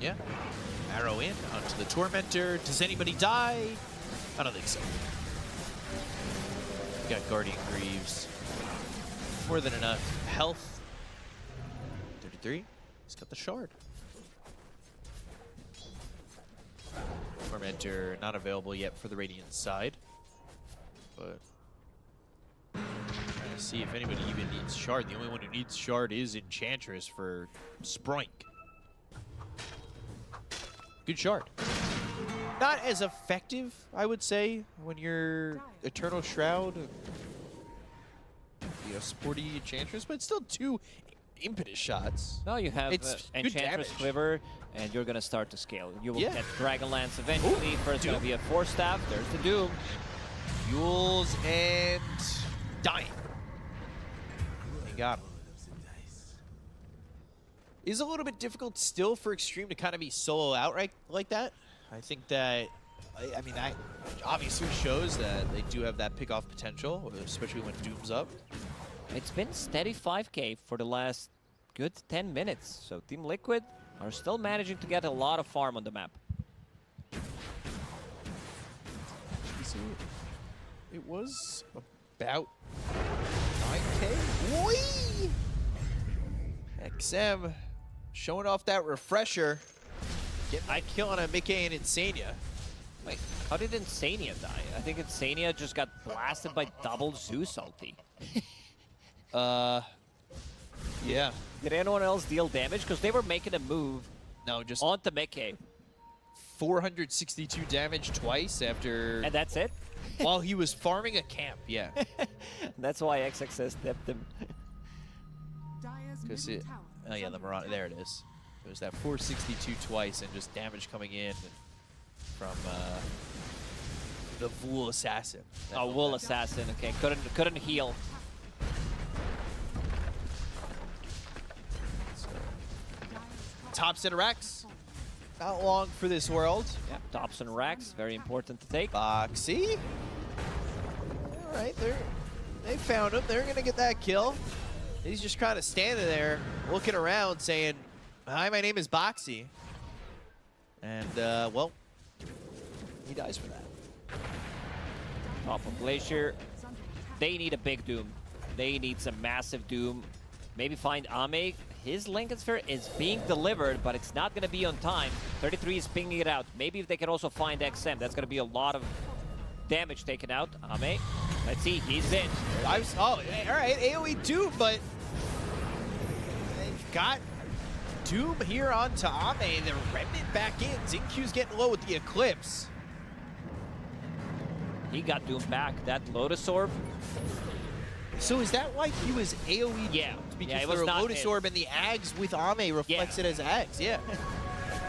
Yeah. Arrow in onto the Tormentor. Does anybody die? I don't think so. We got Guardian Greaves. More than enough health. 33. He's got the shard. Tormentor not available yet for the Radiant side. But trying to see if anybody even needs shard. The only one who needs shard is Enchantress for Sproink. Good shard. Not as effective, I would say, when you're Eternal Shroud, sporty Enchantress, but still 2 impetus shots. Now you have It's good Enchantress damage. Quiver, and you're gonna start to scale. You will Yeah. get Dragonlance eventually. Ooh, First gonna Doom. be a 4-staff. There's the Doom. Yules and dying. They got him. Is a little bit difficult still for Xtreme to kind of be solo outright like that. I think that, I mean, that obviously shows that they do have that pick-off potential, especially when Doom's up. It's been steady 5k for the last good 10 minutes. So Team Liquid are still managing to get a lot of farm on the map. So it was about 9k. Whee! XM showing off that refresher. Getting that kill on a Mickey and Insania. Wait, how did Insania die? I think Insania just got blasted by double Zeus ulti. Yeah. Did anyone else deal damage? Because they were making a move No, just onto Mickey. 462 damage twice after... And that's it? while he was farming a camp, yeah. That's why XXS stepped him. Because it... Oh yeah, the Mirage, there it is. It was that 462 twice and just damage coming in from the Wool Assassin. Oh, Wool Assassin. Okay, couldn't heal. Top center Rex. Not long for this world. Yeah, tops and racks, very important to take. Boxy. All right, they found him. They're gonna get that kill. He's just kind of standing there, looking around, saying, "Hi, my name is Boxy." And well, he dies for that. Top of Glacier. They need a big Doom. They need some massive Doom. Maybe find Ame. His Lincoln Sphere is being delivered, but it's not going to be on time. 33 is pinging it out. Maybe if they can also find XM, that's going to be a lot of damage taken out. Ame, let's see, he's in. All right, AoE Doom, but they've got Doom here onto Ame. They're Remnant back in. Xinq's getting low with the Eclipse. He got Doom back. That Lotus Orb. So is that why he was AoE? Yeah. Because Yeah, it was the not Lotus his. Orb and the Ags with Ame reflects it as Ags. Yeah.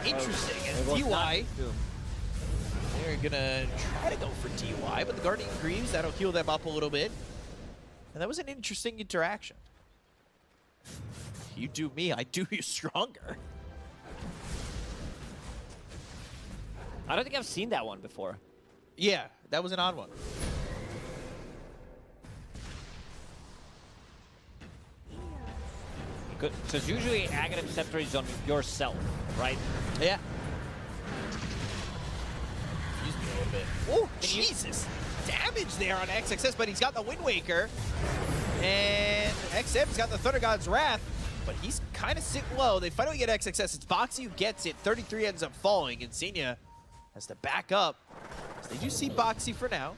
Interesting. It And was not DY, Doom. they're gonna try to go for DY, but the Guardian Greaves, that'll heal them up a little bit. And that was an interesting interaction. You do me, I do you stronger. I don't think I've seen that one before. Yeah, that was an odd one. Because usually Aghanim Scepter is on yourself, right? Yeah. Excuse me a little bit. Oh, Jesus! Damage there on XXS, but he's got the Wind Waker. And XM's got the Thunder God's Wrath, but he's kind of sitting low. They finally get XXS. It's Boxy who gets it. 33 ends up falling. Insania has to back up. So they do see Boxy for now.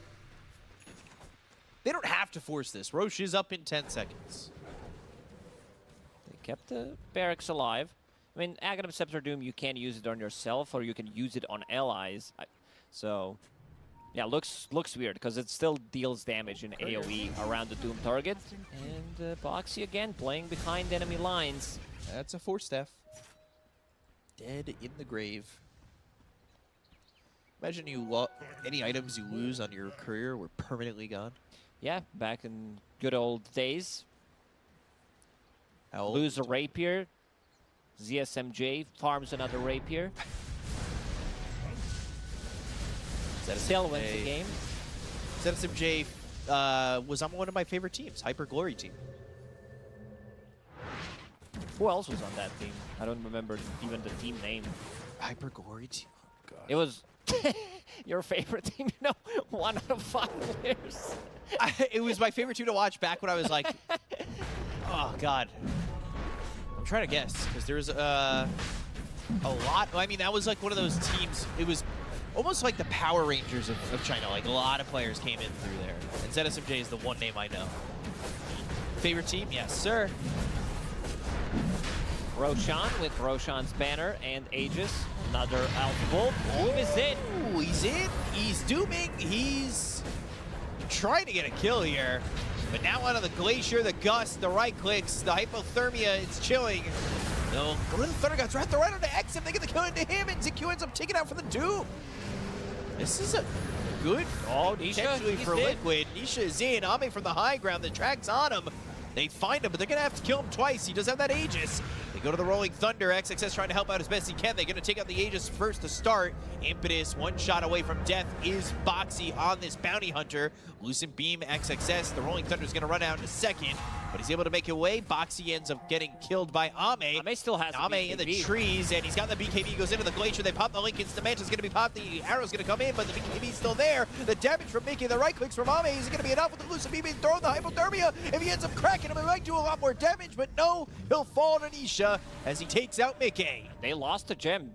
They don't have to force this. Roche is up in 10 seconds. They kept the barracks alive. I mean, Aghanim Scepter Doom, you can use it on yourself or you can use it on allies. So, yeah, looks weird because it still deals damage in AoE around the Doom target. And Boxy again playing behind enemy lines. That's a 4-staff. Dead in the grave. Imagine any items you lose on your career were permanently gone. Yeah, back in good old days. How old? Lose a rapier. ZSMJ farms another rapier. Still wins the game. ZSMJ was on one of my favorite teams, Hyper Glory team. Who else was on that team? I don't remember even the team name. Hyper Glory team? Oh, God. It was your favorite team? No, 1 out of 5 players. It was my favorite team to watch back when I was like, oh, God. I'm trying to guess, because there's a lot. I mean, that was like one of those teams. It was almost like the Power Rangers of China. Like, a lot of players came in through there. And ZSMJ is the one name I know. Favorite team? Yes, sir. Roshan with Roshan's banner and Aegis. Another Alpha Bolt. Doom is in. Ooh, he's in. He's dooming. He's trying to get a kill here. But now out of the Glacier, the Gust, the right clicks, the Hypothermia, it's chilling. No, one of the Thunder Gods wrapped right onto Xtreme. They get the kill into him, and ZQ ends up taking out for the Doom. This is a good potentially for Liquid. Nisha is in. Ame from the high ground. The track's on him. They find him, but they're going to have to kill him twice. He does have that Aegis. They go to the Rolling Thunder. XXS trying to help out as best he can. They're going to take out the Aegis first to start. Impetus, one shot away from death, is Boxy on this Bounty Hunter. Lucent Beam, XXS. The Rolling Thunder is going to run out in a second, but he's able to make it away. Boxy ends up getting killed by Ame. Ame still has Ame in the trees, and he's got the BKB, goes into the Glacier. They pop the Lincolns. The Manta's going to be popped. The Arrow's going to come in, but the BKB's still there. The damage from making the right clicks from Ame is going to be enough with the Lucent Beam being thrown. The Hypothermia, if he ends up cracking him, it might do a lot more damage, but no, he'll fall to Nisha as he takes out Mickey. They lost the gem.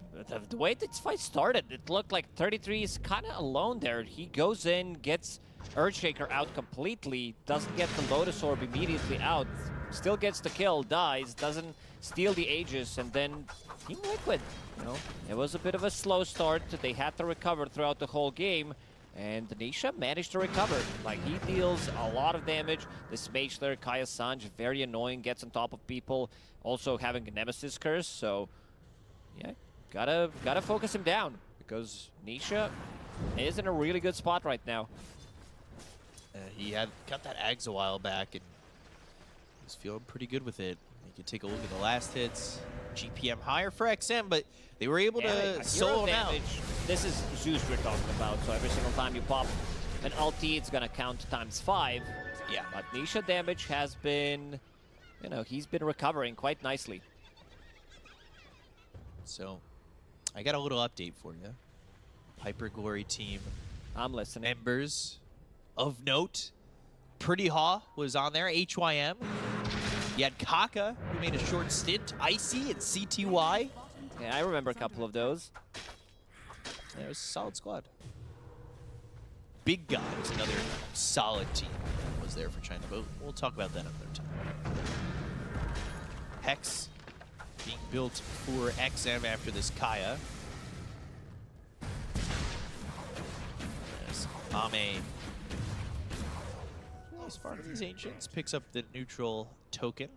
The way this fight started, it looked like 33 is kind of alone there. He goes in, gets Earthshaker out completely, doesn't get the Lotus Orb immediately out, still gets the kill, dies, doesn't steal the Aegis, and then Team Liquid. You know, it was a bit of a slow start. They had to recover throughout the whole game, and Nisha managed to recover. Like, he deals a lot of damage. This mage there, Kaya Sanj, very annoying, gets on top of people, also having a Nemesis curse, so yeah, gotta focus him down, because Nisha is in a really good spot right now. He got that Ags a while back, and he's feeling pretty good with it. You can take a look at the last hits. GPM higher for XM, but they were able to solo him out. This is Zeus we're talking about, so every single time you pop an ulti, it's gonna count ×5. Yeah. But Nisha damage has been, you know, he's been recovering quite nicely. So, I got a little update for you. Hyper Glory team. I'm listening. Members of note. Pretty Haw was on there. HYM. You had Kaka, who made a short stint. Icy and CTY. Yeah, I remember a couple of those. Yeah, it was a solid squad. Big Guy was another solid team that was there for China, but we'll talk about that another time. Hex being built for XM after this Kaya. Yes, Ame. As far as these Ancients, picks up the neutral token.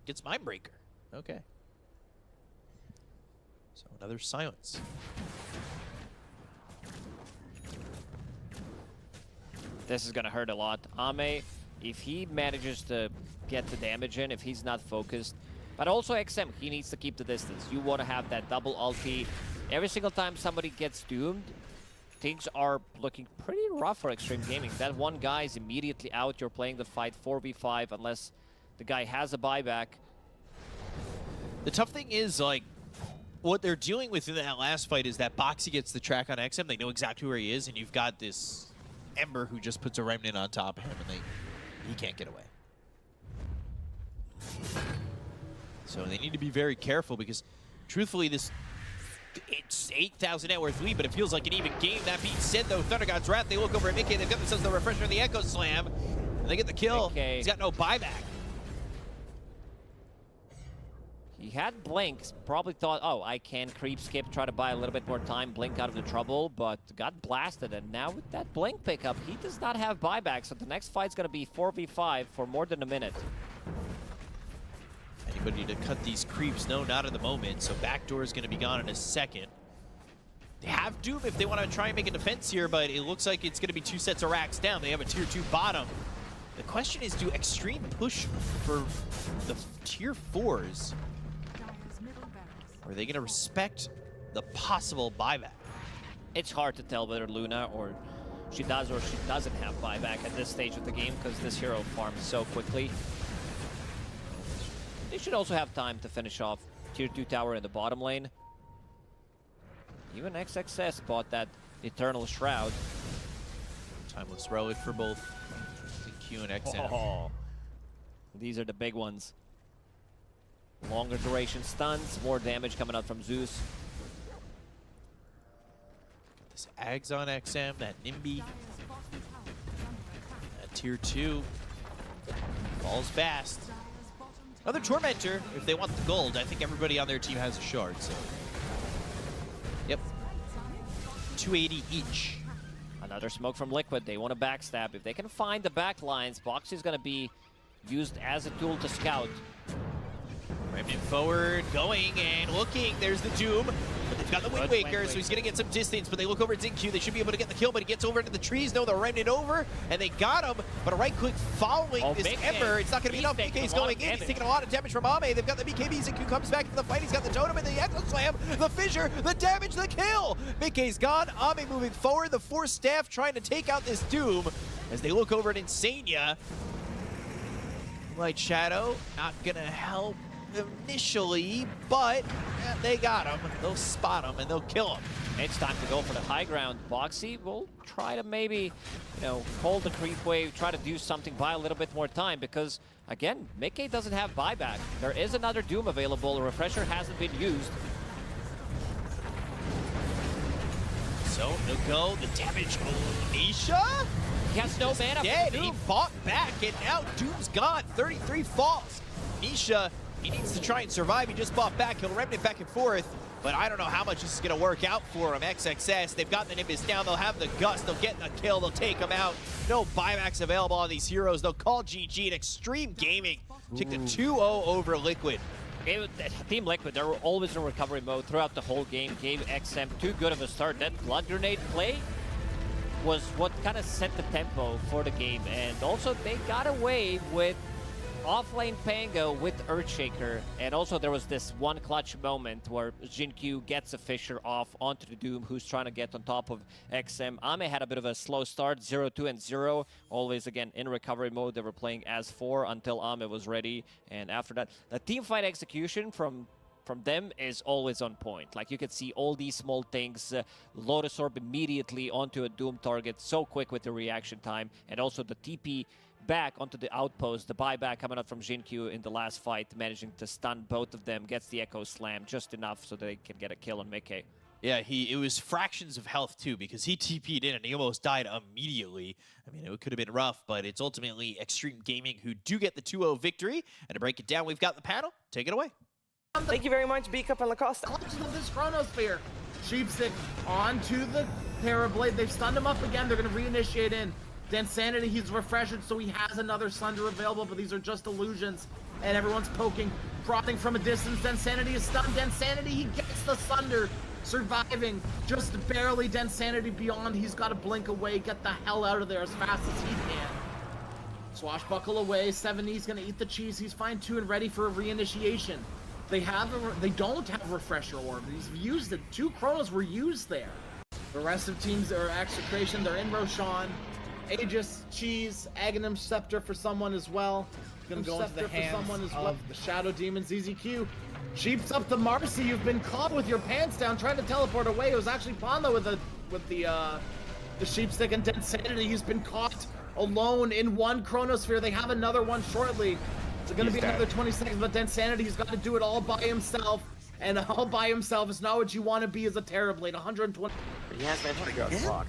Gets Mindbreaker. Okay. So another silence. This is gonna hurt a lot. Ame, if he manages to get the damage in, if he's not focused, but also XM, he needs to keep the distance. You want to have that double ulti. Every single time somebody gets doomed, things are looking pretty rough for Xtreme Gaming. That one guy is immediately out. You're playing the fight 4v5 unless the guy has a buyback. The tough thing is, like, what they're dealing with in that last fight is that Boxy gets the track on XM. They know exactly where he is, and you've got this Ember who just puts a Remnant on top of him, and he can't get away. So they need to be very careful because, truthfully, this it's 8,000 net worth lead, but it feels like an even game. That being said, though, Thunder God's Wrath, they look over at Mickey. They've got themselves the refresher, the Echo Slam. And they get the kill. Mickey. He's got no buyback. He had blinks, probably thought, oh, I can creep skip, try to buy a little bit more time, blink out of the trouble, but got blasted. And now with that blink pickup, he does not have buyback, so the next fight's going to be 4v5 for more than a minute. Anybody to cut these creeps? No, not at the moment. So backdoor is going to be gone in a second. They have Doom if they want to try and make a defense here, but it looks like it's going to be 2 sets of racks down. They have a tier 2 bottom. The question is, do Xtreme push for the tier 4s? Or are they going to respect the possible buyback? It's hard to tell whether Luna or she does or she doesn't have buyback at this stage of the game because this hero farms so quickly. They should also have time to finish off tier 2 tower in the bottom lane. Even XXS bought that Eternal Shroud. Timeless Relic for both Q and XM. Oh, these are the big ones. Longer duration stuns, more damage coming out from Zeus. This Ags on XM, that Nimby. That tier 2 falls fast. Another Tormentor, if they want the gold. I think everybody on their team has a shard, so. Yep. 280 each. Another smoke from Liquid. They want to backstab. If they can find the back lines, Boxy is going to be used as a tool to scout. Remnant forward, going and looking. There's the Doom. But they've got the Wind Waker, so he's going to get some distance. But they look over at Xingqiu. They should be able to get the kill, but he gets over into the trees. No, the Remnant over, and they got him. But a right click following this Ember. It's not going to be enough. BK's going in. He's taking a lot of damage from Ame. They've got the BKB. Xingqiu comes back to the fight. He's got the Totem and the Echo Slam, the Fissure, the damage, the kill. BK's gone. Ame moving forward. The 4 staff trying to take out this Doom as they look over at Insania. Light Shadow not going to help initially, but they got him. They'll spot him and they'll kill him. It's time to go for the high ground. Boxy will try to maybe, hold the creep wave, try to do something, buy a little bit more time because, again, Mickey doesn't have buyback. There is another Doom available. The refresher hasn't been used. So, no go. The damage. Nisha? He has no mana. Dead. He fought back and now Doom's gone. 33 falls. Nisha, he needs to try and survive. He just fought back. He'll remnant back and forth. But I don't know how much this is going to work out for him. XXS, they've got the Nimbus down. They'll have the Gust. They'll get the kill. They'll take him out. No buybacks available on these heroes. They'll call GG. And Xtreme Gaming take the 2-0 over Liquid. Team Liquid, they were always in recovery mode throughout the whole game. Gave XM too good of a start. That Blood Grenade play was what kind of set the tempo for the game. And also, they got away with offlane Pango with Earthshaker, and also there was this one clutch moment where Xingqiu gets a Fissure off onto the Doom, who's trying to get on top of XM. Ame had a bit of a slow start, 0-2 and 0. Always, again, in recovery mode. They were playing as 4 until Ame was ready, and after that, the team fight execution from them is always on point. Like, you can see all these small things, Lotus Orb immediately onto a Doom target, so quick with the reaction time, and also the TP back onto the outpost, the buyback coming out from Xingqiu in the last fight, managing to stun both of them, gets the Echo Slam just enough so they can get a kill on Mickey. Yeah, it was fractions of health too, because he TP'd in and he almost died immediately. I mean, it could have been rough, but it's ultimately Xtreme Gaming who do get the 2-0 victory. And to break it down, we've got the panel. Take it away. Thank you very much, B-Cup and Lacoste. Clutches of this Chronosphere. Sheepstick onto the Parablade. They've stunned him up again. They're going to reinitiate in. Dansanity, he's refreshed, so he has another Slender available, but these are just illusions. And everyone's poking, prodding from a distance. Dansanity is stunned. Dansanity, he gets the Slender, surviving just barely. Dansanity beyond, he's got to blink away, get the hell out of there as fast as he can. Swashbuckle away, 70's gonna eat the cheese. He's fine too and ready for a reinitiation. They don't have Refresher Orb. He's used it. 2 Chronos were used there. The rest of teams are Execration. They're in Roshan. Aegis, Cheese, Aghanim Scepter for someone as well. Gonna go into the hands of the Shadow Demon, ZZQ. Sheeps up to Marcy. You've been caught with your pants down, trying to teleport away. It was actually Panda with the Sheepstick and Dansanity. He's been caught alone in one Chronosphere. They have another one shortly. It's gonna be another 20 seconds, but Dansanity, he's got to do it all by himself. and all by himself is not what you want to be as a Terrorblade. 120. But he has managed to go block.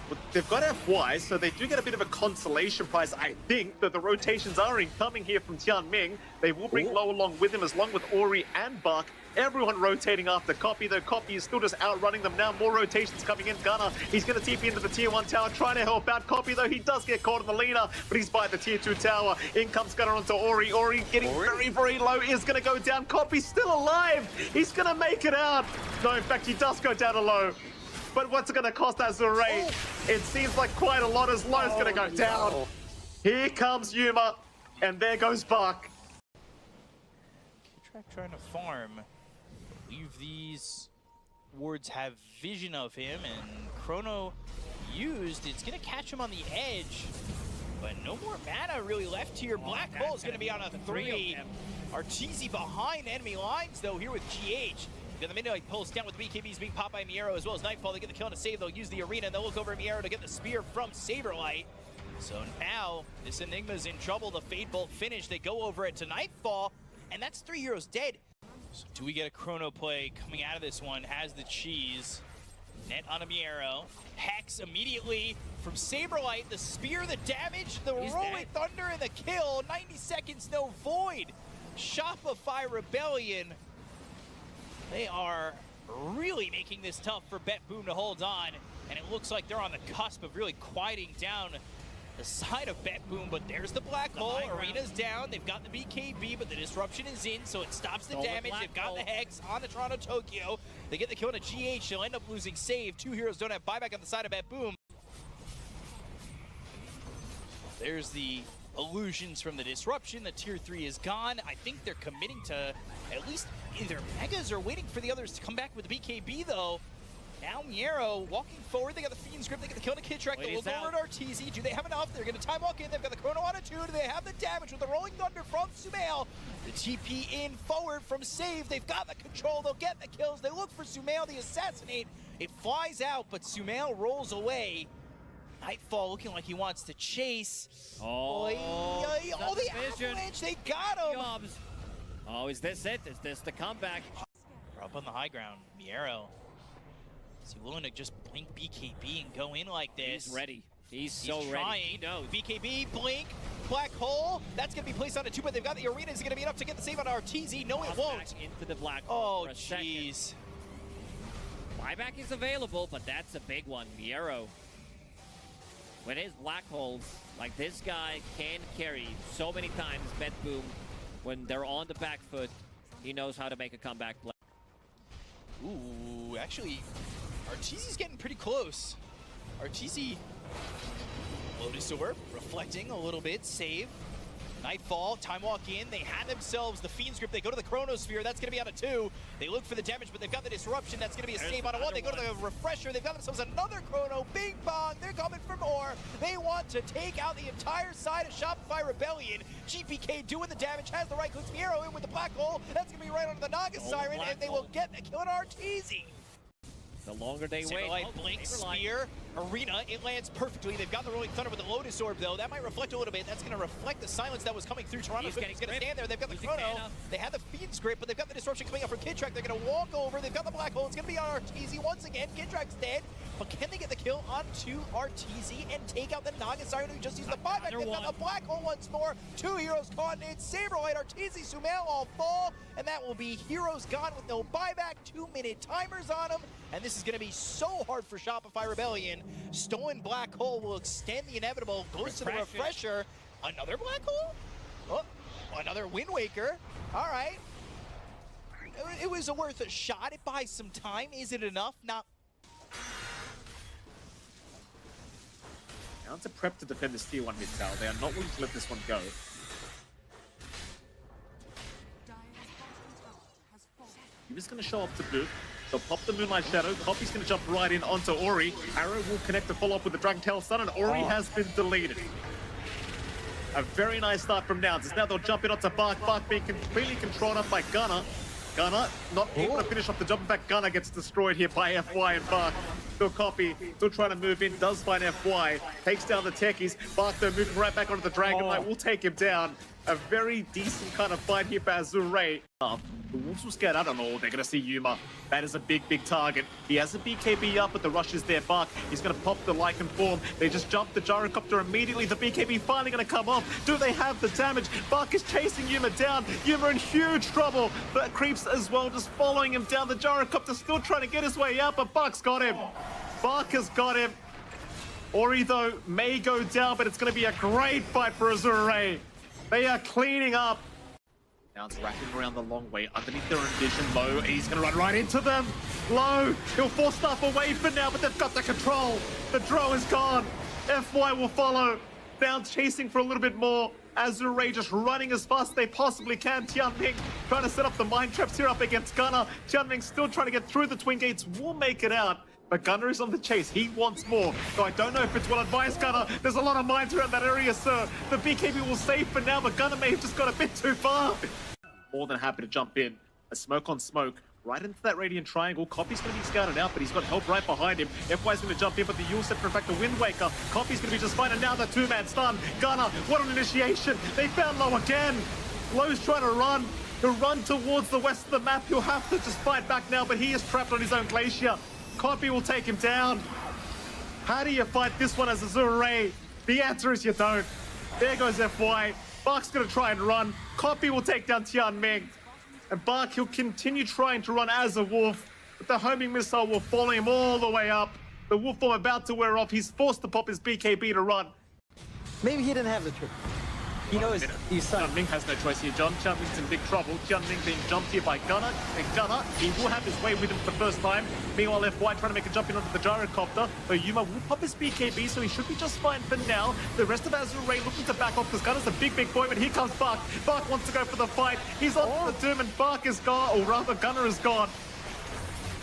But they've got FY, so they do get a bit of a consolation prize. I think that the rotations are incoming here from Tianming. They will bring Low along with him, along with Ori and Buck. Everyone rotating after Copy, though Copy is still just outrunning them now. More rotations coming in. Gunner, he's going to TP into the Tier 1 tower, trying to help out Copy, though he does get caught in the leader, but he's by the Tier 2 tower. In comes Gunner onto Ori. Ori getting very, very low, is going to go down. Copy's still alive. He's going to make it out. No, in fact, he does go down to Low. But what's it going to cost Azure? It seems like quite a lot as Low's going to go down. Here comes Yuma, and there goes Buck. Track trying to farm. Believe these wards have vision of him, and Chrono used. It's going to catch him on the edge, but no more mana really left here. Black Hole is going to be on a 3. Arteezy behind enemy lines, though, here with GH. Then the Midnight Pulse down with the BKBs being popped by Miero as well as Nightfall. They get the kill and a save. They'll use the arena and they'll look over at Miero to get the spear from Saberlight. So now this Enigma's in trouble. The Fade Bolt finish. They go over it to Nightfall, and that's 3 heroes dead. So do we get a Chrono play coming out of this one? Has the cheese. Net on a Miero. Hex immediately from Saberlight. The spear, the damage, the Rolling Thunder, and the kill. 90 seconds, no void. Shopify Rebellion. They are really making this tough for Bet Boom to hold on, and it looks like they're on the cusp of really quieting down the side of Bet Boom, but there's the Black Hole. Arena's down. They've got the BKB, but the disruption is in, so it stops the damage. They've got the Hex on the Toronto Tokyo. They get the kill on a GH. They'll end up losing save. 2 heroes don't have buyback on the side of Bet Boom. There's the illusions from the disruption. The tier 3 is gone. I think they're committing to at least either megas or waiting for the others to come back with the BKB though. Now Miero walking forward. They got the Fiend's Grip. They get the kill to Kid Track. They look over at Arteezy. Do they have enough? They're going to time walk in. They've got the Chrono on a 2. Do they have the damage with the Rolling Thunder from Sumail? The TP in forward from Save. They've got the control. They'll get the kills. They look for Sumail. The assassinate. It flies out, but Sumail rolls away. Nightfall looking like he wants to chase. Oh, the avalanche, they got him. Oh, is this it? Is this the comeback? We're up on the high ground. Miero. Is he willing to just blink BKB and go in like this? He's ready. He's trying. ready. He knows. BKB, blink, Black Hole. That's going to be placed on a 2, but they've got the arena. Is it going to be enough to get the save on Arteezy? No, it won't. Into the Black Hole. Oh, jeez. Buyback is available, but that's a big one. Miero. When his Black Holes, like this guy can carry so many times Bet Boom when they're on the back foot, he knows how to make a comeback play. Ooh, actually, Arteezy's getting pretty close. Arteezy, Lotus Orb, reflecting a little bit, save. Nightfall, time walk in, they had themselves the Fiend's Grip, they go to the Chronosphere, that's gonna be on a 2. They look for the damage, but they've got the disruption, that's gonna be a save on a 1. They go to the refresher, they've got themselves another Chrono, bing bong, they're coming for more. They want to take out the entire side of Shopify Rebellion. GPK doing the damage, has the right clicks, Miero in with the Black Hole, that's gonna be right onto the Naga Siren, and they will get the kill on Arteezy. The longer they wait. Blink, Spear, Arena, it lands perfectly. They've got the Rolling Thunder with the Lotus Orb, though. That might reflect a little bit. That's going to reflect the silence that was coming through Toronto. He's going to stand there. They've got the Chrono. They have the Fiend's Grip, but they've got the disruption coming up from Kid Track. They're going to walk over. They've got the Black Hole. It's going to be on Arteezy once again. Kid Track's dead. But can they get the kill onto Arteezy and take out the Naga Siren who just used the buyback? They've got the Black Hole once more. 2 heroes caught in. Saberlight, Arteezy, Sumail all fall. And that will be heroes gone with no buyback. 2-minute timers on them. And this is going to be so hard for Shopify Rebellion. Stolen Black Hole will extend the inevitable. Goes to the refresher. Another Black Hole? Oh, another Wind Waker. All right. It was worth a shot. It buys some time. Is it enough? Not. Now to prep to defend this tier 1 mid tower. They are not willing to let this one go. He was going to show up to boot. They'll pop the Moonlight Shadow. Copy's going to jump right in onto Ori. Arrow will connect to follow up with the Dragon Tail Sun, and Ori has been deleted. A very nice start from Nouns. Now they'll jump in onto Bark. Bark being completely controlled up by Gunner. Gunner not able to finish off the job. In fact, Gunner gets destroyed here by FY and Bark. Still Copy, still trying to move in, does find FY. Takes down the techies. Bark though moving right back onto the Dragon Knight will take him down. A very decent kind of fight here for Azure. The Wolves will scared out on all. They're going to see Yuma. That is a big, big target. He has a BKB up, but the rush is there. Buck, he's going to pop the Lycan form. They just jump the gyrocopter immediately. The BKB finally going to come off. Do they have the damage? Buck is chasing Yuma down. Yuma in huge trouble. But Creeps as well, just following him down. The gyrocopter still trying to get his way out, but Buck's got him. Buck has got him. Ori, though, may go down, but it's going to be a great fight for Azure Ray. They are cleaning up. Now it's wrapping around the long way underneath their own vision. Low, he's going to run right into them. Low, he'll force stuff away for now, but they've got the control. The draw is gone. FY will follow. Bounce chasing for a little bit more. Azure Ray just running as fast as they possibly can. Tianming trying to set up the mind traps here up against Gunner. Tianming still trying to get through the twin gates. Will make it out. But Gunner is on the chase. He wants more. So I don't know if it's well advised, Gunner. There's a lot of mines around that area, sir. The BKB will save for now, but Gunner may have just got a bit too far. More than happy to jump in. A smoke on smoke. Right into that Radiant Triangle. Copy's going to be scouted out, but he's got help right behind him. FY's going to jump in, but the Yule set for effect, the Wind Waker. Copy's going to be just fine, and now the two-man stun. Gunner, what an initiation. They found Low again. Low's trying to run. He'll run towards the west of the map. He'll have to just fight back now, but he is trapped on his own glacier. Copy will take him down. How do you fight this one as Azure Ray? The answer is you don't. There goes FY. Bark's going to try and run. Copy will take down Tianming. And Bark, he'll continue trying to run as a wolf, but the homing missile will follow him all the way up. The wolf form about to wear off. He's forced to pop his BKB to run. Maybe he didn't have the trick. He knows he's son. Tianming has no choice here. Tianming's in big trouble. Tianming being jumped here by Gunner. And Gunner, he will have his way with him for the first time. Meanwhile, FY trying to make a jump in onto the gyrocopter. But Yuma will pop his BKB, so he should be just fine for now. The rest of Azure Ray looking to back off because Gunner's a big, big boy. But here comes Bark. Bark wants to go for the fight. He's on the Doom, and Bark is gone. Or rather, Gunner is gone.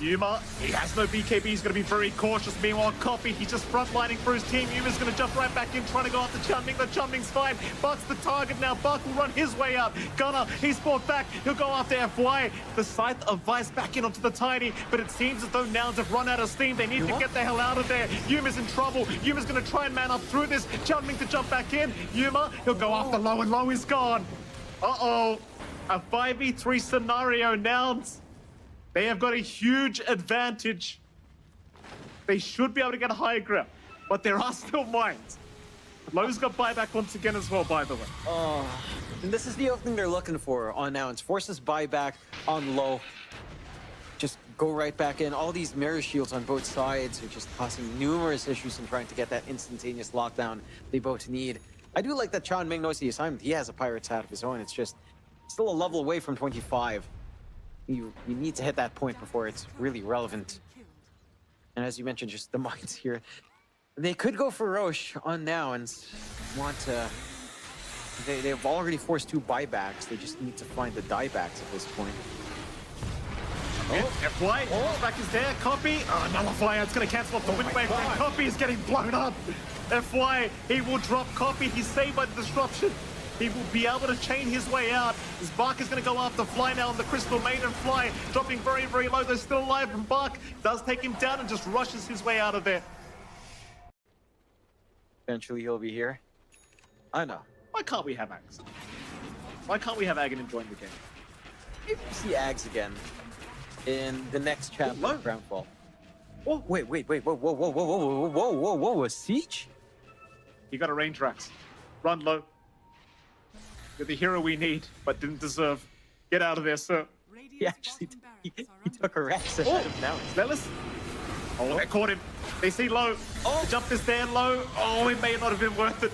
Yuma, he has no BKB, he's going to be very cautious. Meanwhile, Copy, he's just frontlining for his team. Yuma's going to jump right back in, trying to go after Tianming, but Tianming's fine. Buck's the target now. Buck will run his way out. Gunner, he's fought back. He'll go after FY. The Scythe of Vice back in onto the Tiny, but it seems as though Nouns have run out of steam. They need to get the hell out of there. Yuma's in trouble. Yuma's going to try and man up through this. Tianming to jump back in. Yuma, he'll go after Low, and Low is gone. Uh-oh. A 5v3 scenario, Nouns. They have got a huge advantage. They should be able to get a higher ground, but there are still mines. Low's got buyback once again as well, by the way. And this is the opening they're looking for on Nouns. Forces buyback on Low. Just go right back in. All these mirror shields on both sides are just causing numerous issues in trying to get that instantaneous lockdown they both need. I do like that Tianming knows the assignment. He has a Pirate's hat of his own. It's just still a level away from 25. You need to hit that point before it's really relevant. And as you mentioned, just the mines here. They could go for Roche on now and want to... They've already forced 2 buybacks. They just need to find the diebacks at this point. FY, back is there. Copy. Nullifier, it's going to cancel off the Wind Waker. Copy is getting blown up. FY, he will drop Copy. He's saved by the disruption. He will be able to chain his way out. As Bark is going to go after Fly now on the Crystal Maiden. Fly dropping very, very low. They're still alive, and Bark does take him down and just rushes his way out of there. Eventually he'll be here. I know. Why can't we have Ags? Why can't we have Agan enjoying the game? Maybe we'll see Ags again in the next chapter of Groundfall. Oh, wait, whoa, a siege? You got a range Rax. Run low. You're the hero we need, but didn't deserve. Get out of there, sir. He actually he took a Rex ahead of now. Zealous. Oh, they caught him. They see Low. The jump is there, Low. Oh, it may not have been worth it.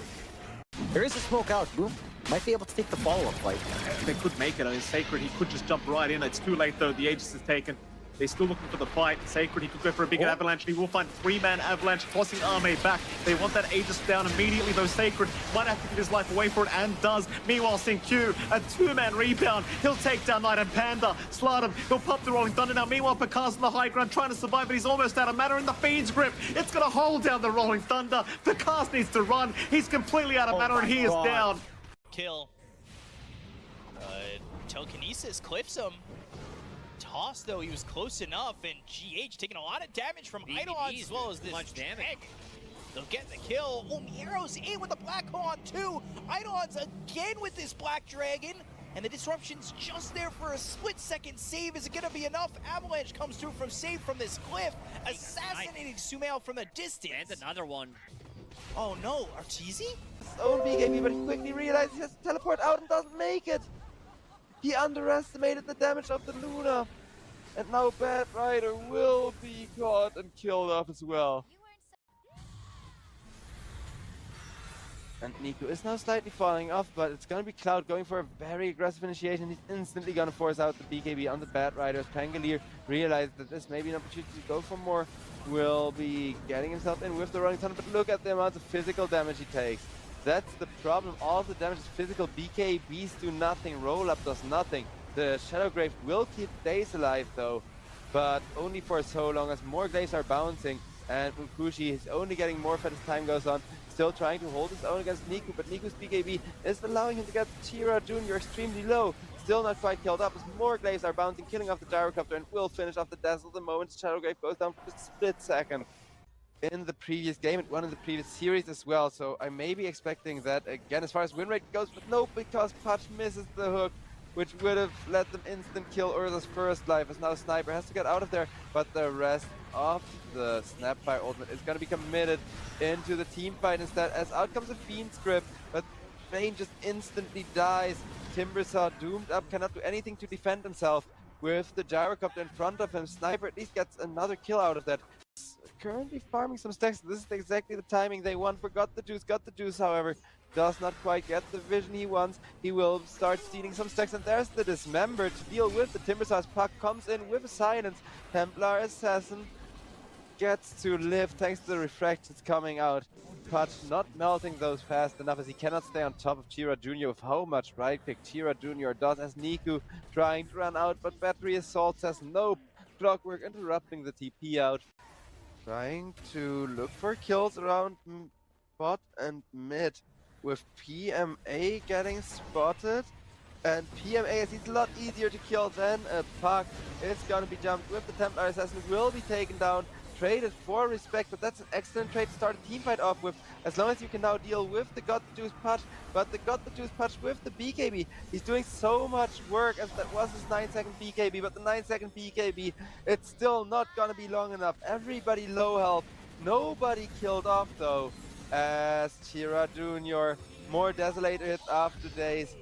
There is a smoke out. Boom. Might be able to take the follow-up fight. They could make it. I mean, Sacred, he could just jump right in. It's too late, though. The Aegis is taken. They're still looking for the fight. Sacred, he could go for a big avalanche. And he will find 3-man avalanche, tossing Arme back. They want that Aegis down immediately, though. Sacred might have to give his life away for it, and does. Meanwhile, Q, a 2-man rebound. He'll take down Knight and Panda. Slot him. He'll pop the Rolling Thunder now. Meanwhile, Picard's on the high ground trying to survive, but he's almost out of mana in the Fiend's grip. It's going to hold down the Rolling Thunder. Picard needs to run. He's completely out of mana, and he is down. Kill. Telekinesis clips him. Toss, though, he was close enough, and GH taking a lot of damage from Eidolons as well as this damage. They'll get the kill. Oh, Miero's in with the Black Hole on 2. Eidolons again with this Black Dragon. and the disruption's just there for a split-second save. Is it gonna be enough? Avalanche comes through from save from this cliff, assassinating Sumail from a distance. And another one. Oh no, Arteezy? His own BKB, but he quickly realizes he has to teleport out and doesn't make it. He underestimated the damage of the Luna. And now Bad Rider will be caught and killed off as well. And Nico is now slightly falling off, but it's gonna be Cloud going for a very aggressive initiation. He's instantly gonna force out the BKB on the Bad Riders. Pangolier realized that this may be an opportunity to go for more. Will be getting himself in with the Rolling Thunder, but look at the amount of physical damage he takes. That's the problem. All the damage is physical. BKBs do nothing. Roll up does nothing. The Shadow Grave will keep Daze alive though, but only for so long as more Glaives are bouncing. And Mukushi is only getting more fed as time goes on. Still trying to hold his own against Niku, but Niku's BKB is allowing him to get Tira Jr. extremely low. Still not quite killed up as more Glaives are bouncing, killing off the Gyrocopter, and will finish off the Dazzle the moment Shadow Grave goes down for a split second. In the previous game, it won in the previous series as well, so I may be expecting that again as far as win rate goes, but no, because Patch misses the hook, which would have let them instant kill Urza's first life, as now Sniper has to get out of there, but the rest of the Snapfire ultimate is going to be committed into the team fight instead, as out comes a Fiend's Grip, but Vayne just instantly dies. Timbersaw doomed up, cannot do anything to defend himself. With the Gyrocopter in front of him, Sniper at least gets another kill out of that. Currently farming some stacks. This is exactly the timing they want for Got the Juice, however, does not quite get the vision he wants. He will start stealing some stacks, and there's the Dismember to deal with. The Timbersaw's Puck comes in with a silence. Templar Assassin gets to live thanks to the refractions coming out. Patch not melting those fast enough, as he cannot stay on top of Tira Jr. with how much right pick Tira Jr. does, as Niku trying to run out, but Battery Assault says nope. Clockwork interrupting the TP out. Trying to look for kills around bot and mid, with PMA getting spotted. And PMA, he's a lot easier to kill than a Puck. It's gonna be jumped with the Templar Assassin, will be taken down. Traded for respect, but that's an excellent trade to start a team fight off with, as long as you can now deal with the Got the Juice Patch, but the Got the Juice Patch with the BKB. He's doing so much work, as that was his 9-second BKB, but the 9-second BKB, it's still not gonna be long enough. Everybody low health, nobody killed off though, as Tira Jr. more Desolator hits after Daze.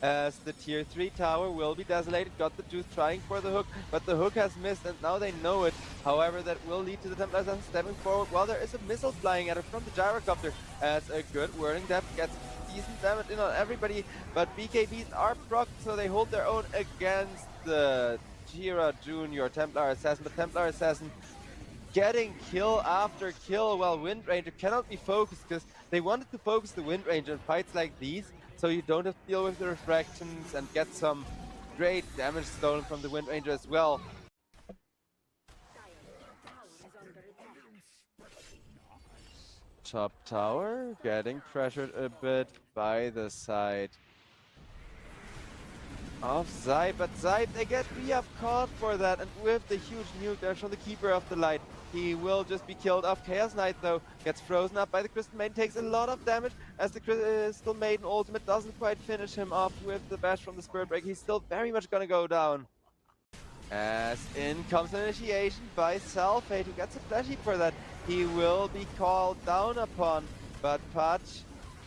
As the tier 3 tower will be desolated. Got the Juice trying for the hook, but the hook has missed and now they know it. However, that will lead to the Templar Assassin stepping forward while there is a missile flying at her from the Gyrocopter, as a good Whirling Depth gets decent damage in on everybody, but BKBs are procced, so they hold their own against the Tira Jr. Templar Assassin, but Templar Assassin getting kill after kill while Wind Ranger cannot be focused, because they wanted to focus the Wind Ranger in fights like these, so you don't have to deal with the refractions and get some great damage stolen from the Wind Ranger as well. Top tower getting pressured a bit by the side of SIBE, but SIBE, they get re-up caught for that, and with the huge nuke there from the Keeper of the Light, he will just be killed off. Chaos Knight though gets frozen up by the Crystal Maiden, takes a lot of damage, as the Crystal Maiden ultimate doesn't quite finish him off with the bash from the Spirit Break. He's still very much gonna go down. As in comes an initiation by Salfate, who gets a flashy for that. He will be called down upon, but Patch,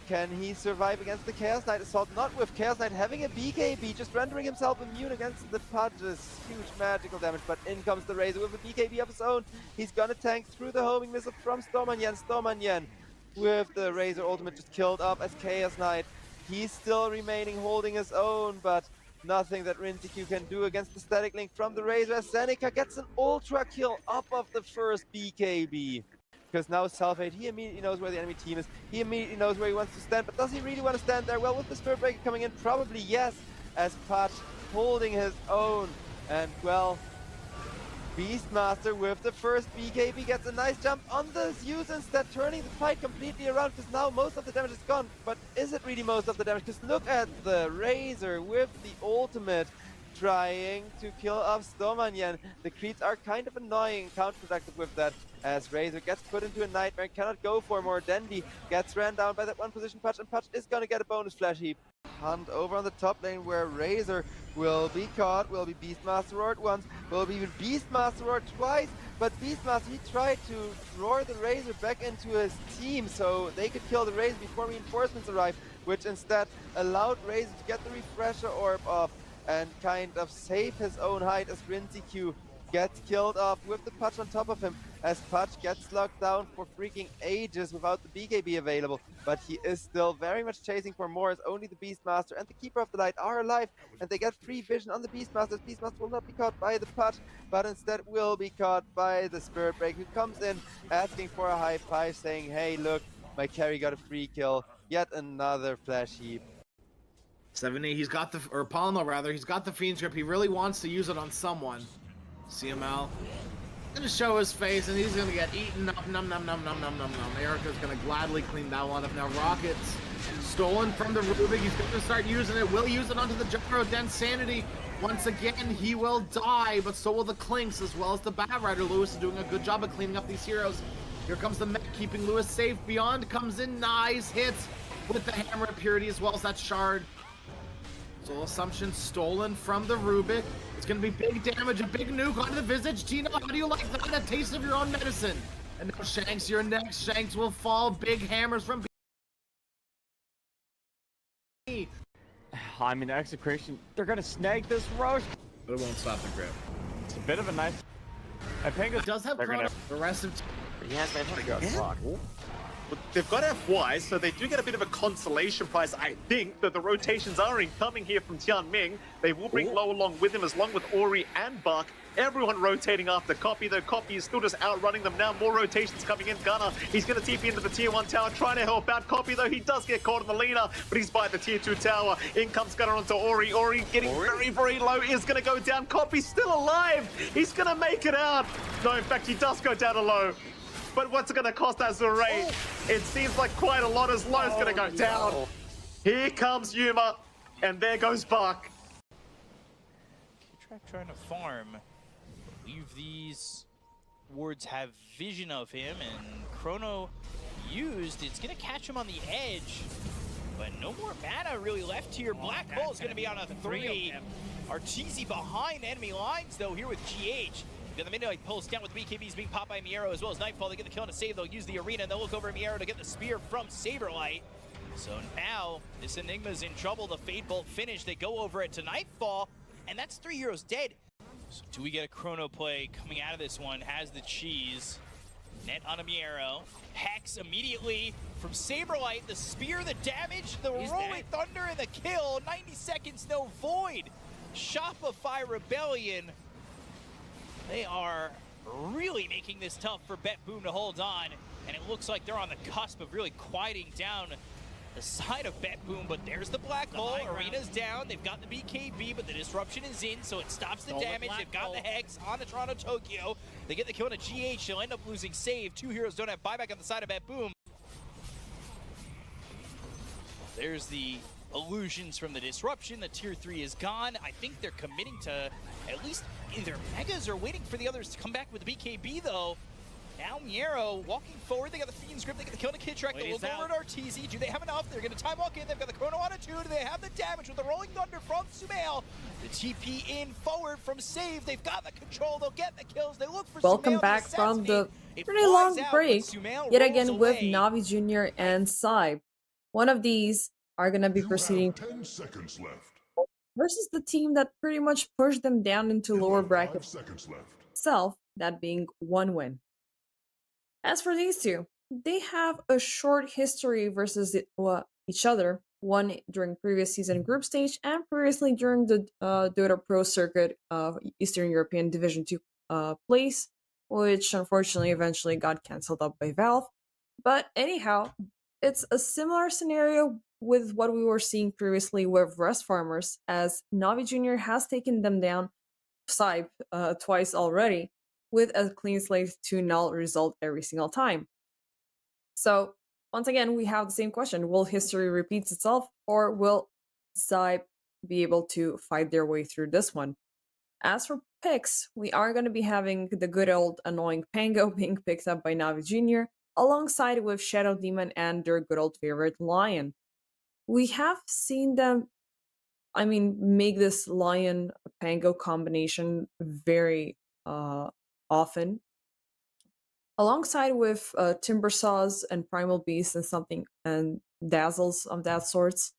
can he survive against the Chaos Knight Assault? Not with Chaos Knight having a BKB, just rendering himself immune against the Patch's huge magical damage, but in comes the Razor with a BKB of his own. He's gonna tank through the homing missile from Stormanyan. Stormanyan with the Razor ultimate just killed up as Chaos Knight. He's still remaining holding his own, but nothing that Rinseku can do against the Static Link from the Razor, as Seneca gets an ultra kill up of the first BKB. Because now Salfate, he immediately knows where the enemy team is. He immediately knows where he wants to stand, but does he really want to stand there? Well, with the Spirit Breaker coming in, probably yes, as Patch holding his own. And well, Beastmaster with the first BKB gets a nice jump on the Zeus instead, turning the fight completely around, because now most of the damage is gone. But is it really most of the damage? Because look at the Razor with the ultimate. trying to kill off Stormanyan. The creeps are kind of annoying and counterproductive with that, as Razor gets put into a nightmare, cannot go for more. Dendi gets ran down by that one position Putch, and Putch is gonna get a bonus flash heap. Hunt over on the top lane where Razor will be caught, will be Beastmaster roared once, will be Beastmaster roared twice, but Beastmaster, he tried to roar the Razor back into his team so they could kill the Razor before reinforcements arrive, which instead allowed Razor to get the refresher orb off and kind of save his own hide as Rinzy Q gets killed off with the Putch on top of him, as Putch gets locked down for freaking ages without the BKB available. But he is still very much chasing for more, as only the Beastmaster and the Keeper of the Light are alive, and they get free vision on the Beastmaster. Beastmaster will not be caught by the Putch, but instead will be caught by the Spirit Break, who comes in asking for a high five, saying, hey look, my carry got a free kill, yet another flash heap. 70, he's got the, or Palmo rather, he's got the Fiend's Grip. He really wants to use it on someone. CML gonna show his face, and he's gonna get eaten up. Num num num num num num num. Erica's gonna gladly clean that one up. Now Rocket's stolen from the Rubik. He's gonna start using it. Will use it onto the Gyro. Densanity. Once again, he will die, but so will the Clinks as well as the Bat Rider. Lewis is doing a good job of cleaning up these heroes. Here comes the mech, keeping Lewis safe. Beyond comes in, nice hits with the Hammer of Purity as well as that Shard. Soul Assumption stolen from the Rubik. It's going to be big damage, a big nuke onto the Visage. Tino, how do you like that? A taste of your own medicine. And now Shanks, you're next. Shanks will fall. Big hammers from B. I mean, Execration, they're going to snag this Roche. But it won't stop the grip. It's a bit of a nice... I think it does have Chrono. The rest of... He has managed to go block. But they've got FY, so they do get a bit of a consolation prize. I think that the rotations are incoming here from Tianming. They will bring Low along with him, along with Ori and Buck. Everyone rotating after Copy, though Copy is still just outrunning them now. More rotations coming in. Gunner, he's going to TP into the Tier 1 tower, trying to help out Copy, though he does get caught in the leaner, but he's by the Tier 2 tower. In comes Gunner onto Ori. Ori getting very, very low, is going to go down. Copy's still alive. He's going to make it out. No, in fact, he does go down to Low. But what's it going to cost Azure? It seems like quite a lot, as Low's going to go down. Here comes Yuma, and there goes Buck. K-Track trying to farm. I believe these wards have vision of him, and Chrono used. It's going to catch him on the edge, but no more mana really left here. Black Hole is going to be on a 3. Arteezy behind enemy lines, though, here with GH. The Midnight Pulse down with BKBs being popped by Miero as well as Nightfall. They get the kill and a save. They'll use the arena and they'll look over at Miero to get the spear from Saberlight. So now this Enigma's in trouble. The Fade Bolt finish. They go over it to Nightfall, and that's 3 heroes dead. So do we get a Chrono play coming out of this one? Has the cheese. Net on a Miero. Hex immediately from Saberlight. The spear, the damage, the Rolling Thunder, and the kill. 90 seconds, no void. Shopify Rebellion. They are really making this tough for Bet Boom to hold on, and it looks like they're on the cusp of really quieting down the side of Bet Boom, but there's the Black Hole. Arena's down. They've got the BKB, but the disruption is in, so it stops the damage. They've got the Hex on the Toronto Tokyo. They get the kill on a GH. They'll end up losing save. 2 heroes don't have buyback on the side of Bet Boom. There's the illusions from the disruption. The tier 3 is gone. I think they're committing to at least either megas or waiting for the others to come back with the BKB, though. Now Miero walking forward. They got the Fiend's Grip. They get the kill on the Kid-Track. They'll look over at Arteezy. Do they have enough? They're going to time walk in. They've got the Chrono on a 2. Do they have the damage with the Rolling Thunder from Sumail? The TP in forward from Save. They've got the control. They'll get the kills. They look for Welcome Sumail. back from the pretty long break, yet again with NaVi Jr. and SIBE. One of these are going to be proceeding 10 seconds left. versus the team that pretty much pushed them down into lower bracket 5 seconds left. itself, that being 1 win. As for these two, they have a short history versus each other, one during previous season group stage and previously during the Dota Pro circuit of Eastern European Division 2 place, which unfortunately eventually got cancelled up by Valve. But anyhow, it's a similar scenario with what we were seeing previously with Rust Farmers, as NaVi Jr. has taken them down SIBE twice already, with a clean slate to null result every single time. So, once again, we have the same question. Will history repeat itself, or will SIBE be able to fight their way through this one. As for picks, we are going to be having the good old annoying Pango being picked up by Navi Jr., alongside with Shadow Demon and their good old favorite Lion. We have seen them, I mean, make this Lion Pango combination very often, alongside with Timber Saws and Primal Beasts and something and Dazzles of that sorts.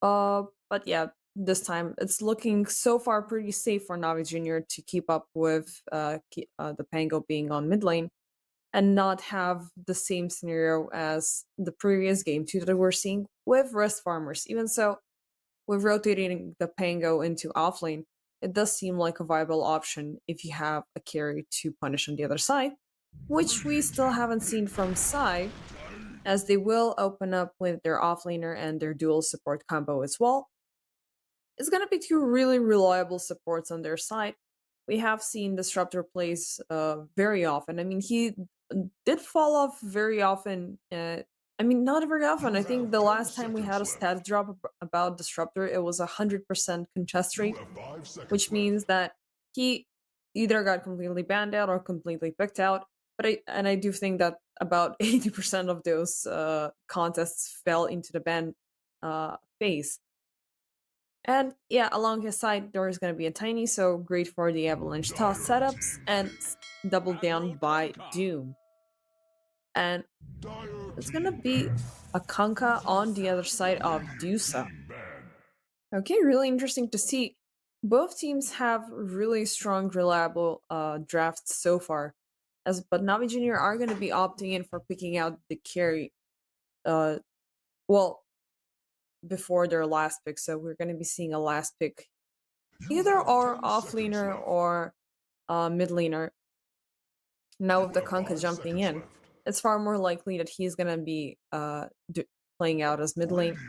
But yeah, this time it's looking so far pretty safe for Navi Jr. to keep up with the Pango being on mid lane and not have the same scenario as the previous game 2 that we're seeing with Rest Farmers. Even so, with rotating the Pango into offlane, it does seem like a viable option if you have a carry to punish on the other side, which we still haven't seen from SIBE, as they will open up with their offlaner and their dual support combo as well. It's going to be two really reliable supports on their side. We have seen Disruptor plays very often. I mean, he did fall off very often. I mean, not very often. I think the last time we had a stat drop about Disruptor, it was 100% contest rate, which means that he either got completely banned out or completely picked out. But I do think that about 80% of those contests fell into the ban phase. And yeah, along his side, there is going to be a Tiny, so great for the Avalanche toss setups, and double down by Doom. And it's going to be a Kanka on the other side of Dusa. Okay, really interesting to see. Both teams have really strong, reliable drafts so far. But Navi Jr. are going to be opting in for picking out the carry. Well, before their last pick, so we're going to be seeing a last pick either or offlaner or mid laner. Now with the Kanka jumping in, it's far more likely that he's going to be playing out as mid lane.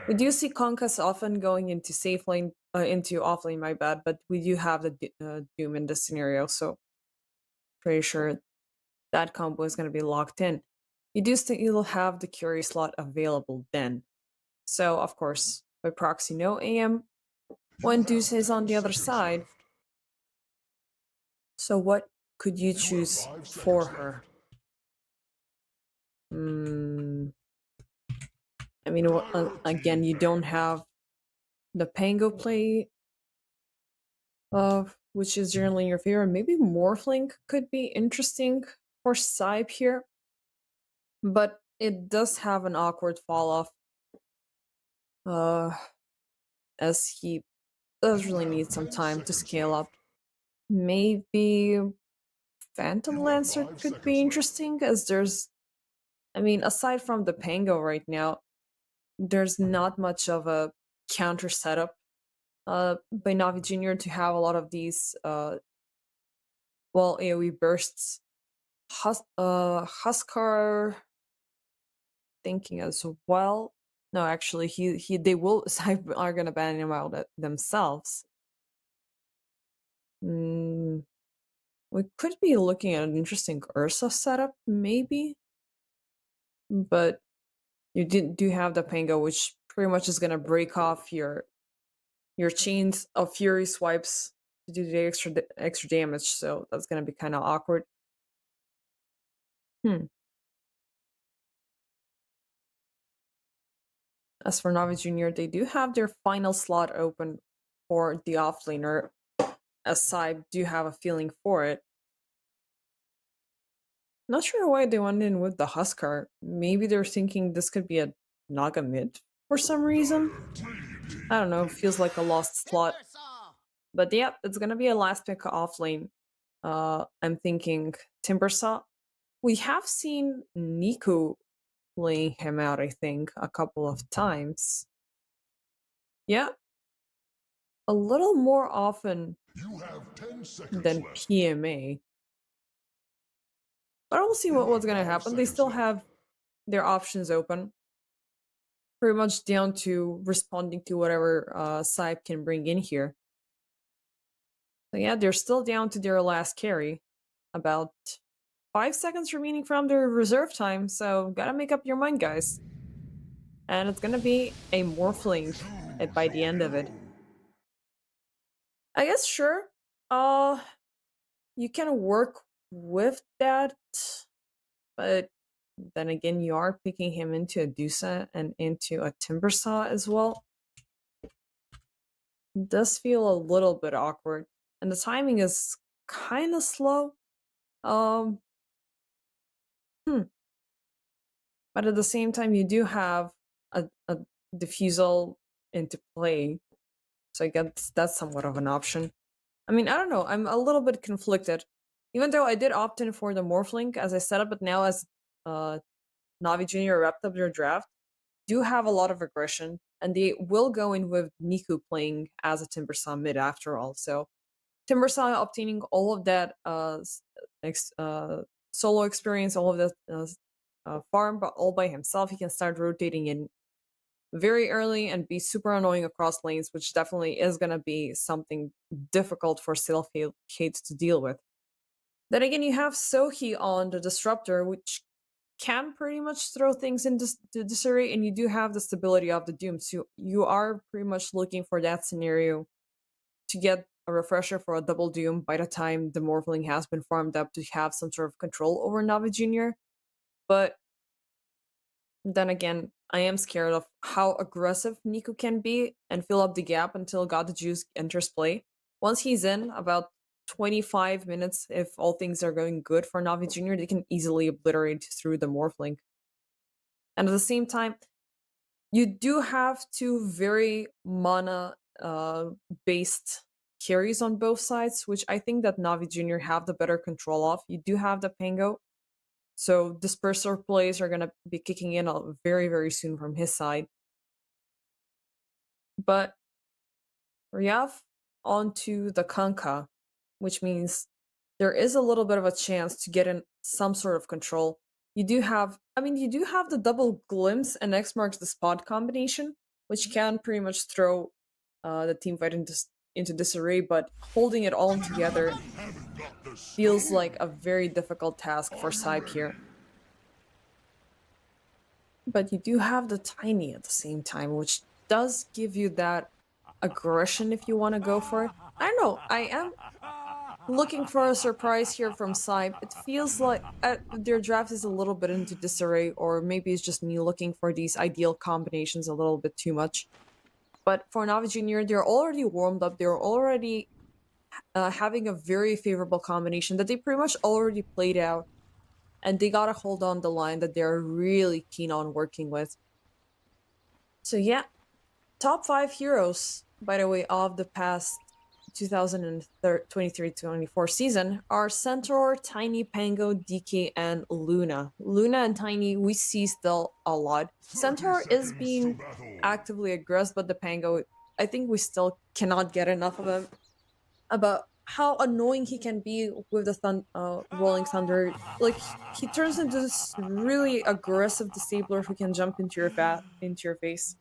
We do see Kankas often going into safe lane, into offlane, my bad, but we do have the Doom in this scenario, so pretty sure that combo is going to be locked in. You do still have the carry slot available then. So, of course, by proxy, no AM when Deuce is on the other side. So what could you choose for her? I mean, again, you don't have the Pango play, which is generally your favorite. Maybe Morphling could be interesting for SIBE here, but it does have an awkward fall off. As he does really need some time to scale up. Maybe Phantom Lancer could be interesting, as there's, I mean, aside from the Pango right now, there's not much of a counter setup by Navi Jr. to have a lot of these, AoE bursts. Huskar thinking as well. No, actually, they will are gonna ban him out themselves. We could be looking at an interesting Ursa setup, maybe, but you do have the Pango, which pretty much is gonna break off your chains of Fury swipes to do the extra damage. So that's gonna be kind of awkward. As for Navi Jr., they do have their final slot open for the offlaner, as SIBE do have a feeling for it. Not sure why they went in with the Huskar. Maybe they're thinking this could be a Naga mid for some reason. I don't know, feels like a lost slot. But yeah, it's gonna be a last pick offlane. I'm thinking Timbersaw. We have seen Nico playing him out, I think, a couple of times. Yeah. A little more often than PMA. But we'll see what's going to happen. They still have their options open. Pretty much down to responding to whatever SIBE can bring in here. So yeah, they're still down to their last carry. About 5 seconds remaining from their reserve time, so gotta make up your mind, guys. And it's gonna be a Morphling by the end of it. I guess sure. You can work with that, but then again, you are picking him into a Dusa and into a Timbersaw as well. It does feel a little bit awkward, and the timing is kind of slow. But at the same time, you do have a diffusal into play, so I guess that's somewhat of an option. I mean, I don't know. I'm a little bit conflicted, even though I did opt in for the Morphlink as I set up it now as Navi Junior wrapped up their draft. Do have a lot of aggression, and they will go in with Niku playing as a Timbersaw mid after all. So Timbersaw obtaining all of that solo experience, all of that farm, but all by himself. He can start rotating in very early and be super annoying across lanes, which definitely is going to be something difficult for Sylphate to deal with. Then again, you have Sohi on the Disruptor, which can pretty much throw things into disarray, and you do have the stability of the Doom, so you are pretty much looking for that scenario to get a refresher for a double Doom by the time the Morphling has been farmed up to have some sort of control over Navi Jr. But then again, I am scared of how aggressive Niku can be and fill up the gap until God the Juice enters play. Once he's in, about 25 minutes, if all things are going good for Navi Jr., they can easily obliterate through the Morphling. And at the same time, you do have two very mana based carries on both sides, which I think that Navi Jr. have the better control of. You do have the Pango, so disperser plays are going to be kicking in very, very soon from his side. But Ryaf onto the Kanka, which means there is a little bit of a chance to get in some sort of control. You do have the double Glimpse and X marks the spot combination, which can pretty much throw the team fight into disarray, but holding it all together feels like a very difficult task for SIBE here. But you do have the Tiny at the same time, which does give you that aggression if you want to go for it. I don't know, I am looking for a surprise here from SIBE. It feels like their draft is a little bit into disarray, or maybe it's just me looking for these ideal combinations a little bit too much. But for Navi Jr., they're already warmed up, they're already having a very favorable combination that they pretty much already played out, and they gotta hold on the line that they're really keen on working with. So yeah, top 5 heroes, by the way, of the past 2023-24 season are Centaur, Tiny, Pango, DK, and Luna. Luna and Tiny we see still a lot. Centaur is being actively aggressed, but the Pango, I think we still cannot get enough of him. About how annoying he can be with the Rolling Thunder. Like, he turns into this really aggressive disabler who can jump into your face.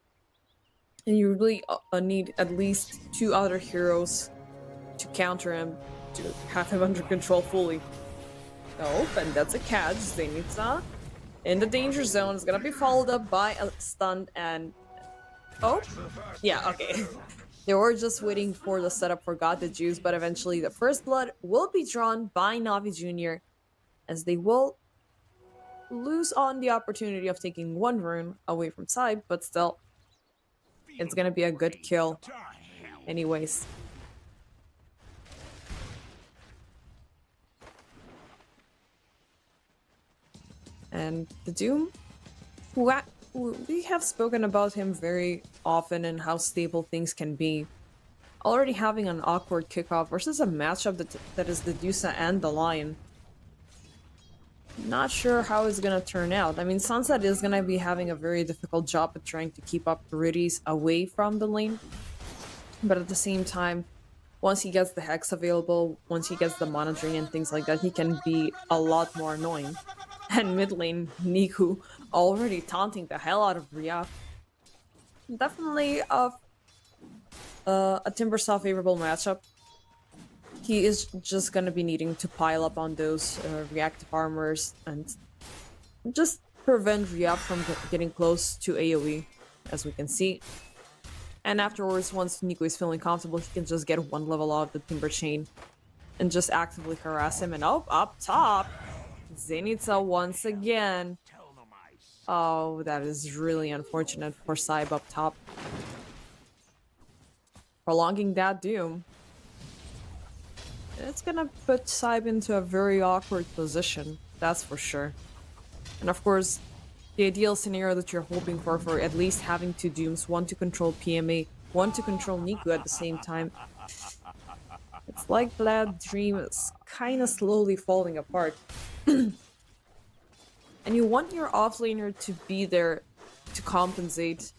And you really need at least 2 other heroes to counter him, to have him under control fully. Oh, and that's a catch. Zenitsa in the danger zone is gonna be followed up by a stun and... Oh? Yeah, okay. They were just waiting for the setup for God the Juice, but eventually the first blood will be drawn by Navi Jr. as they will lose on the opportunity of taking 1 rune away from SIBE, but still, it's gonna be a good kill anyways. And the Doom, we have spoken about him very often and how stable things can be. Already having an awkward kickoff versus a matchup that is the Dusa and the Lion. Not sure how it's gonna turn out. I mean, Sunset is gonna be having a very difficult job at trying to keep up Riddies away from the lane. But at the same time, once he gets the Hex available, once he gets the Mana Drain and things like that, he can be a lot more annoying. And mid lane, Niku already taunting the hell out of Ryaf. Definitely a Timbersaw favorable matchup. He is just gonna be needing to pile up on those reactive armors and just prevent Ryaf from getting close to AoE, as we can see. And afterwards, once Nico is feeling comfortable, he can just get one level out of the Timber Chain and just actively harass him. And oh, up top, Zenitsa once again. Oh, that is really unfortunate for SIBE up top. Prolonging that Doom. It's gonna put SIBE into a very awkward position, that's for sure. And of course, the ideal scenario that you're hoping for at least having two Dooms, one to control PMA, one to control Niku at the same time. It's like that dream is kind of slowly falling apart. And you want your offlaner to be there to compensate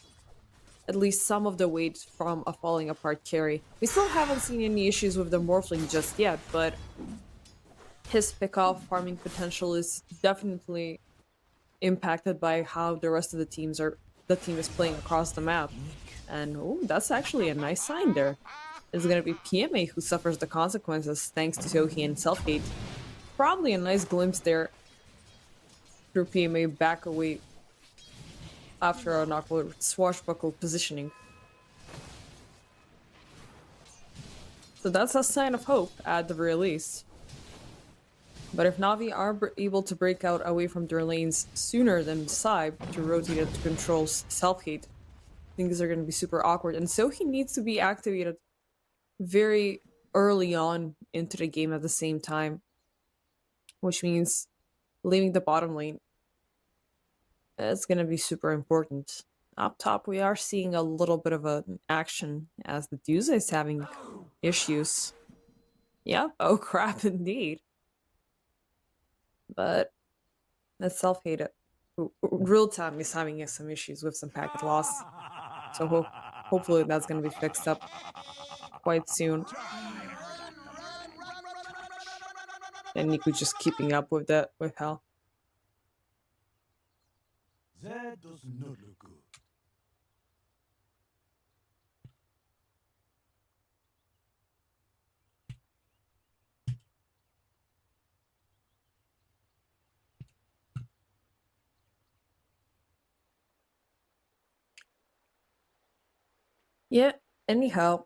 at least some of the weight from a falling apart carry. We still haven't seen any issues with the Morphling just yet, but his pick-off farming potential is definitely impacted by how the rest of the team is playing across the map. And oh, that's actually a nice sign there. It's gonna be PMA who suffers the consequences thanks to Sohi and Selfgate. Probably a nice glimpse there through PMA back away after an awkward swashbuckle positioning. So that's a sign of hope at the very least. But if NaVi are able to break out away from their lanes sooner than SIBE to rotate it to control Self-Hate, things are going to be super awkward. And so he needs to be activated very early on into the game at the same time, which means leaving the bottom lane. It's going to be super important. Up top, we are seeing a little bit of an action as the Deuce is having issues. Yep, oh crap indeed. But that's Self-Hate. Real time is having some issues with some packet loss. So hopefully that's going to be fixed up quite soon. And Niku just keeping up with that with Hell. That does not look good. Yeah, anyhow,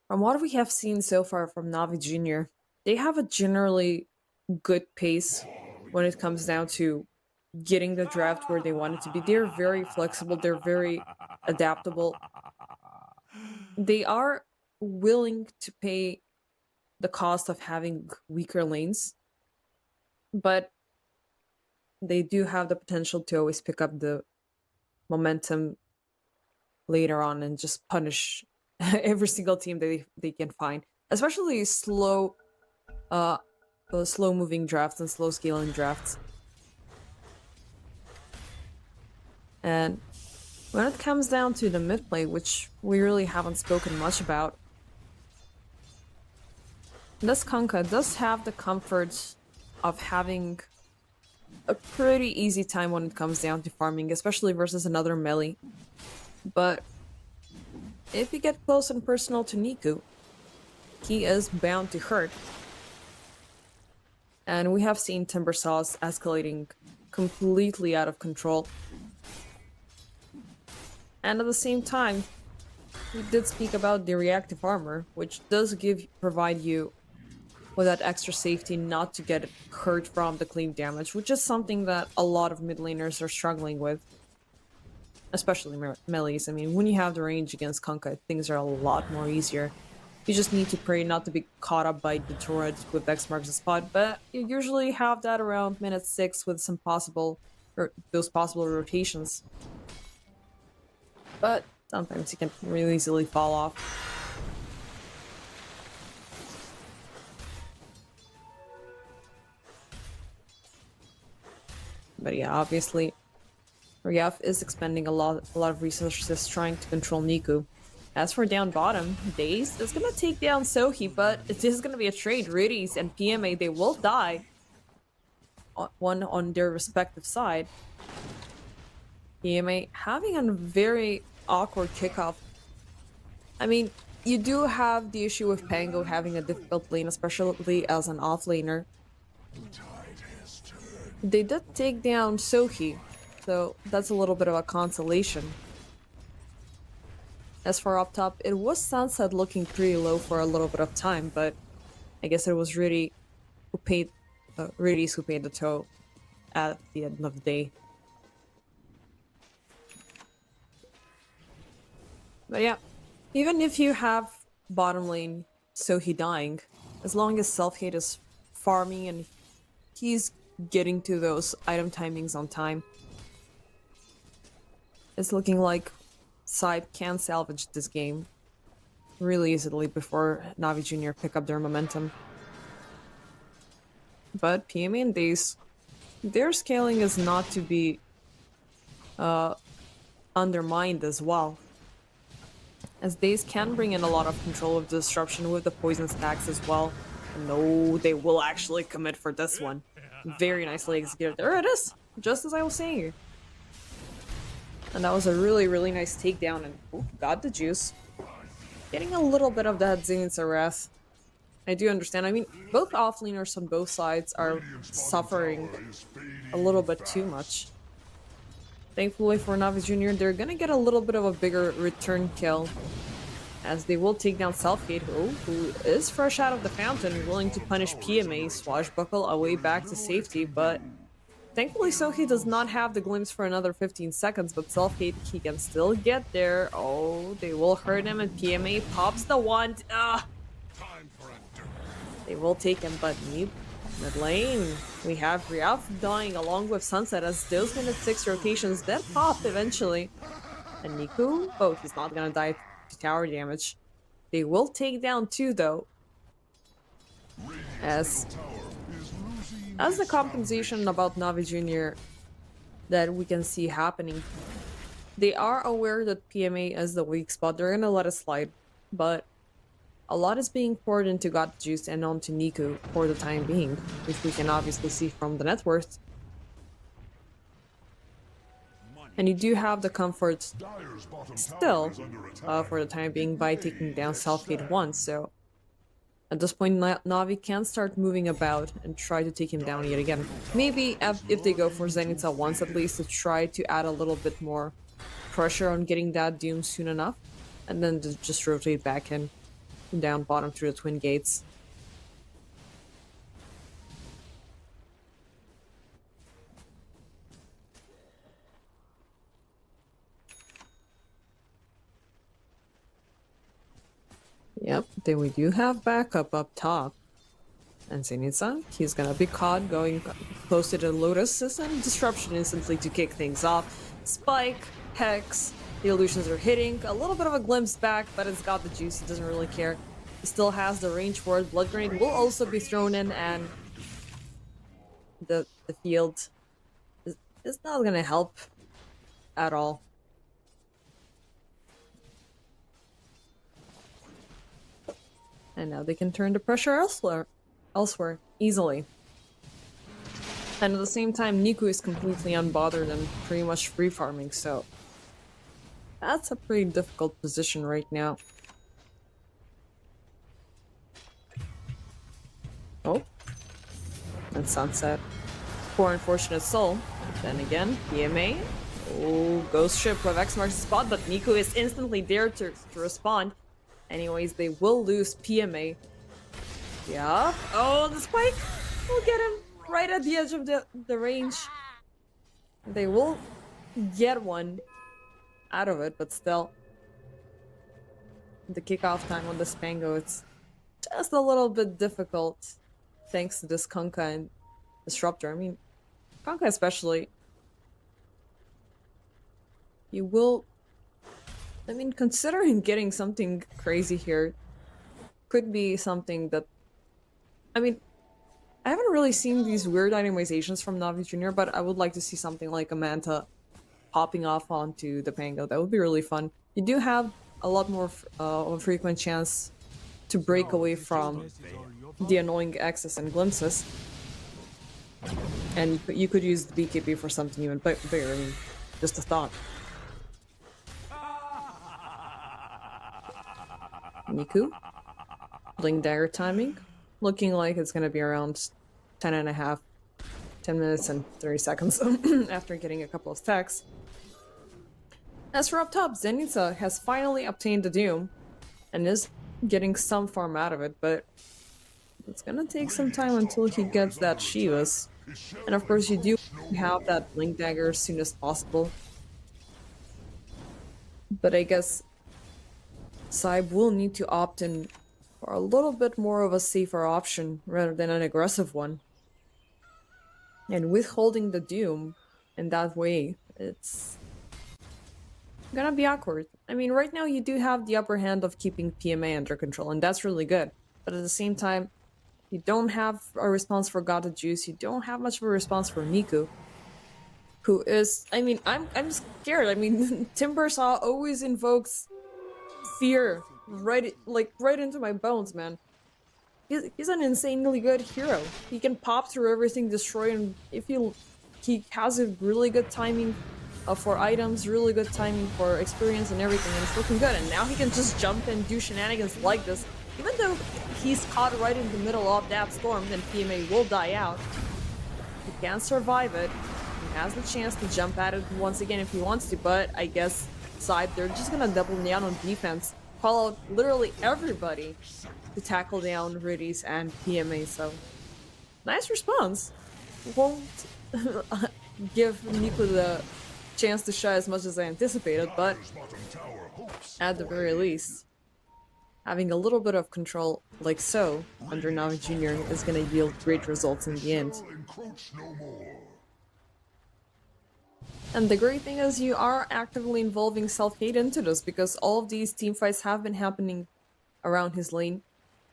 from what we have seen so far from NaVi Jr., they have a generally good pace when it comes down to getting the draft where they want it to be. They're very flexible, they're very adaptable. They are willing to pay the cost of having weaker lanes, but they do have the potential to always pick up the momentum later on and just punish every single team they can find, especially slow moving drafts and slow scaling drafts. And when it comes down to the mid play, which we really haven't spoken much about, this Kunkka does have the comfort of having a pretty easy time when it comes down to farming, especially versus another melee. But if you get close and personal to Niku, he is bound to hurt. And we have seen Timber Saws escalating completely out of control. And at the same time, we did speak about the reactive armor, which does provide you with that extra safety not to get hurt from the cleave damage, which is something that a lot of mid laners are struggling with. Especially melees. I mean, when you have the range against Kunkka, things are a lot more easier. You just need to pray not to be caught up by the turret with X marks the spot, but you usually have that around minute 6 with some those possible rotations. But sometimes you can really easily fall off. But yeah, obviously, Ryaf is expending a lot of resources trying to control Niku. As for down bottom, Daze is gonna take down Sohi, but it is gonna be a trade. Riddies and PMA, they will die. One on their respective side. PMA having a very awkward kickoff. I mean, you do have the issue with Pango having a difficult lane, especially as an offlaner. They did take down Sohi, so that's a little bit of a consolation. As for up top, it was Sunset looking pretty low for a little bit of time, but I guess it was Rudy who paid the toll at the end of the day. But yeah, even if you have bottom lane Sohi dying, as long as Self-Hate is farming and he's getting to those item timings on time, it's looking like SIBE can salvage this game really easily before NaVi Jr. pick up their momentum. But PMA and Daze, their scaling is not to be undermined as well, as Daze can bring in a lot of control of disruption with the poison stacks as well. No, they will actually commit for this one. Very nicely executed. There it is! Just as I was saying. And that was a really, really nice takedown, and ooh, got the juice. Getting a little bit of that Zenitsu Wrath. I do understand. I mean, both offlaners on both sides are suffering a little bit too much. Thankfully for NaVi Jr., they're gonna get a little bit of a bigger return kill, as they will take down Self-Hate, who is fresh out of the fountain, willing to punish PMA, swashbuckle away back to safety, but thankfully Sohi does not have the glimpse for another 15 seconds, but Self-Hate, he can still get there. Oh, they will hurt him, and PMA pops the wand. They will take him, but mid lane, we have Riaf dying along with Sunset, as those minute 6 rotations that pop eventually. And Niku, oh, he's not gonna die to tower damage. They will take down 2 though, as the compensation about NaVi Jr. that we can see happening. They are aware that PMA is the weak spot, they're gonna let it slide, but a lot is being poured into God Juice and onto Niku for the time being, which we can obviously see from the net worth. And you do have the comfort still, for the time being, by taking down Self-Hate once, so at this point Navi can start moving about and try to take him down yet again. Maybe if they go for Zenitsu once at least, to try to add a little bit more pressure on getting that Doom soon enough, and then to just rotate back in down bottom through the twin gates. Yep, then we do have backup up top. And Zenitsu, he's gonna be caught going close to the Lotus, and Disruption instantly to kick things off. Spike, Hex, the illusions are hitting. A little bit of a glimpse back, but it's got the juice, he doesn't really care. He still has the range for it. Blood Grenade will also be thrown in, and the field is not gonna help at all. And now they can turn the pressure elsewhere easily. And at the same time, Niku is completely unbothered and pretty much free farming, so that's a pretty difficult position right now. Oh, and Sunset. Poor unfortunate soul. Then again, PMA. Oh, Ghost Ship with X marks the spot, but Niku is instantly there to respond. Anyways, they will lose PMA. Yeah. Oh, the spike will get him right at the edge of the range. They will get one out of it, but still. The kickoff time on the Spango, it's just a little bit difficult thanks to this Kunkka and Disruptor. I mean, Kunkka especially. You will... I mean, considering getting something crazy here could be something that... I mean, I haven't really seen these weird itemizations from NaVi Jr., but I would like to see something like a Manta popping off onto the Pango. That would be really fun. You do have a lot more of a frequent chance to break away from the annoying X's and glimpses. And you could use the BKB for something even bigger. I mean, just a thought. Niku, Blink Dagger timing, looking like it's gonna be around 10 minutes and 30 seconds after getting a couple of stacks. As for up top, Zenitsa has finally obtained the Doom and is getting some farm out of it, but it's gonna take some time until he gets that Shivas. And of course you do have that Blink Dagger as soon as possible. But I guess SIBE will need to opt in for a little bit more of a safer option rather than an aggressive one. And withholding the Doom in that way, it's gonna be awkward. I mean, right now you do have the upper hand of keeping PMA under control, and that's really good. But at the same time, you don't have a response for God of Juice, you don't have much of a response for Niku. Who is, I mean, I'm scared. I mean, Timbersaw always invokes fear right into my bones, man. He's an insanely good hero. He can pop through everything, destroy, and if he has a really good timing for items, really good timing for experience and everything, and it's looking good. And now he can just jump and do shenanigans like this. Even though he's caught right in the middle of that storm, then PMA will die out. He can survive it. He has the chance to jump at it once again if he wants to, but I guess SIBE, they're just gonna double down on defense. Call out literally everybody to tackle down Riddies and PMA, so nice response. Won't give Nico the chance to shy as much as I anticipated, but at the very least, having a little bit of control like so under NaVi Jr. is going to yield great results in the end. And the great thing is you are actively involving Self-Hate into this, because all of these teamfights have been happening around his lane.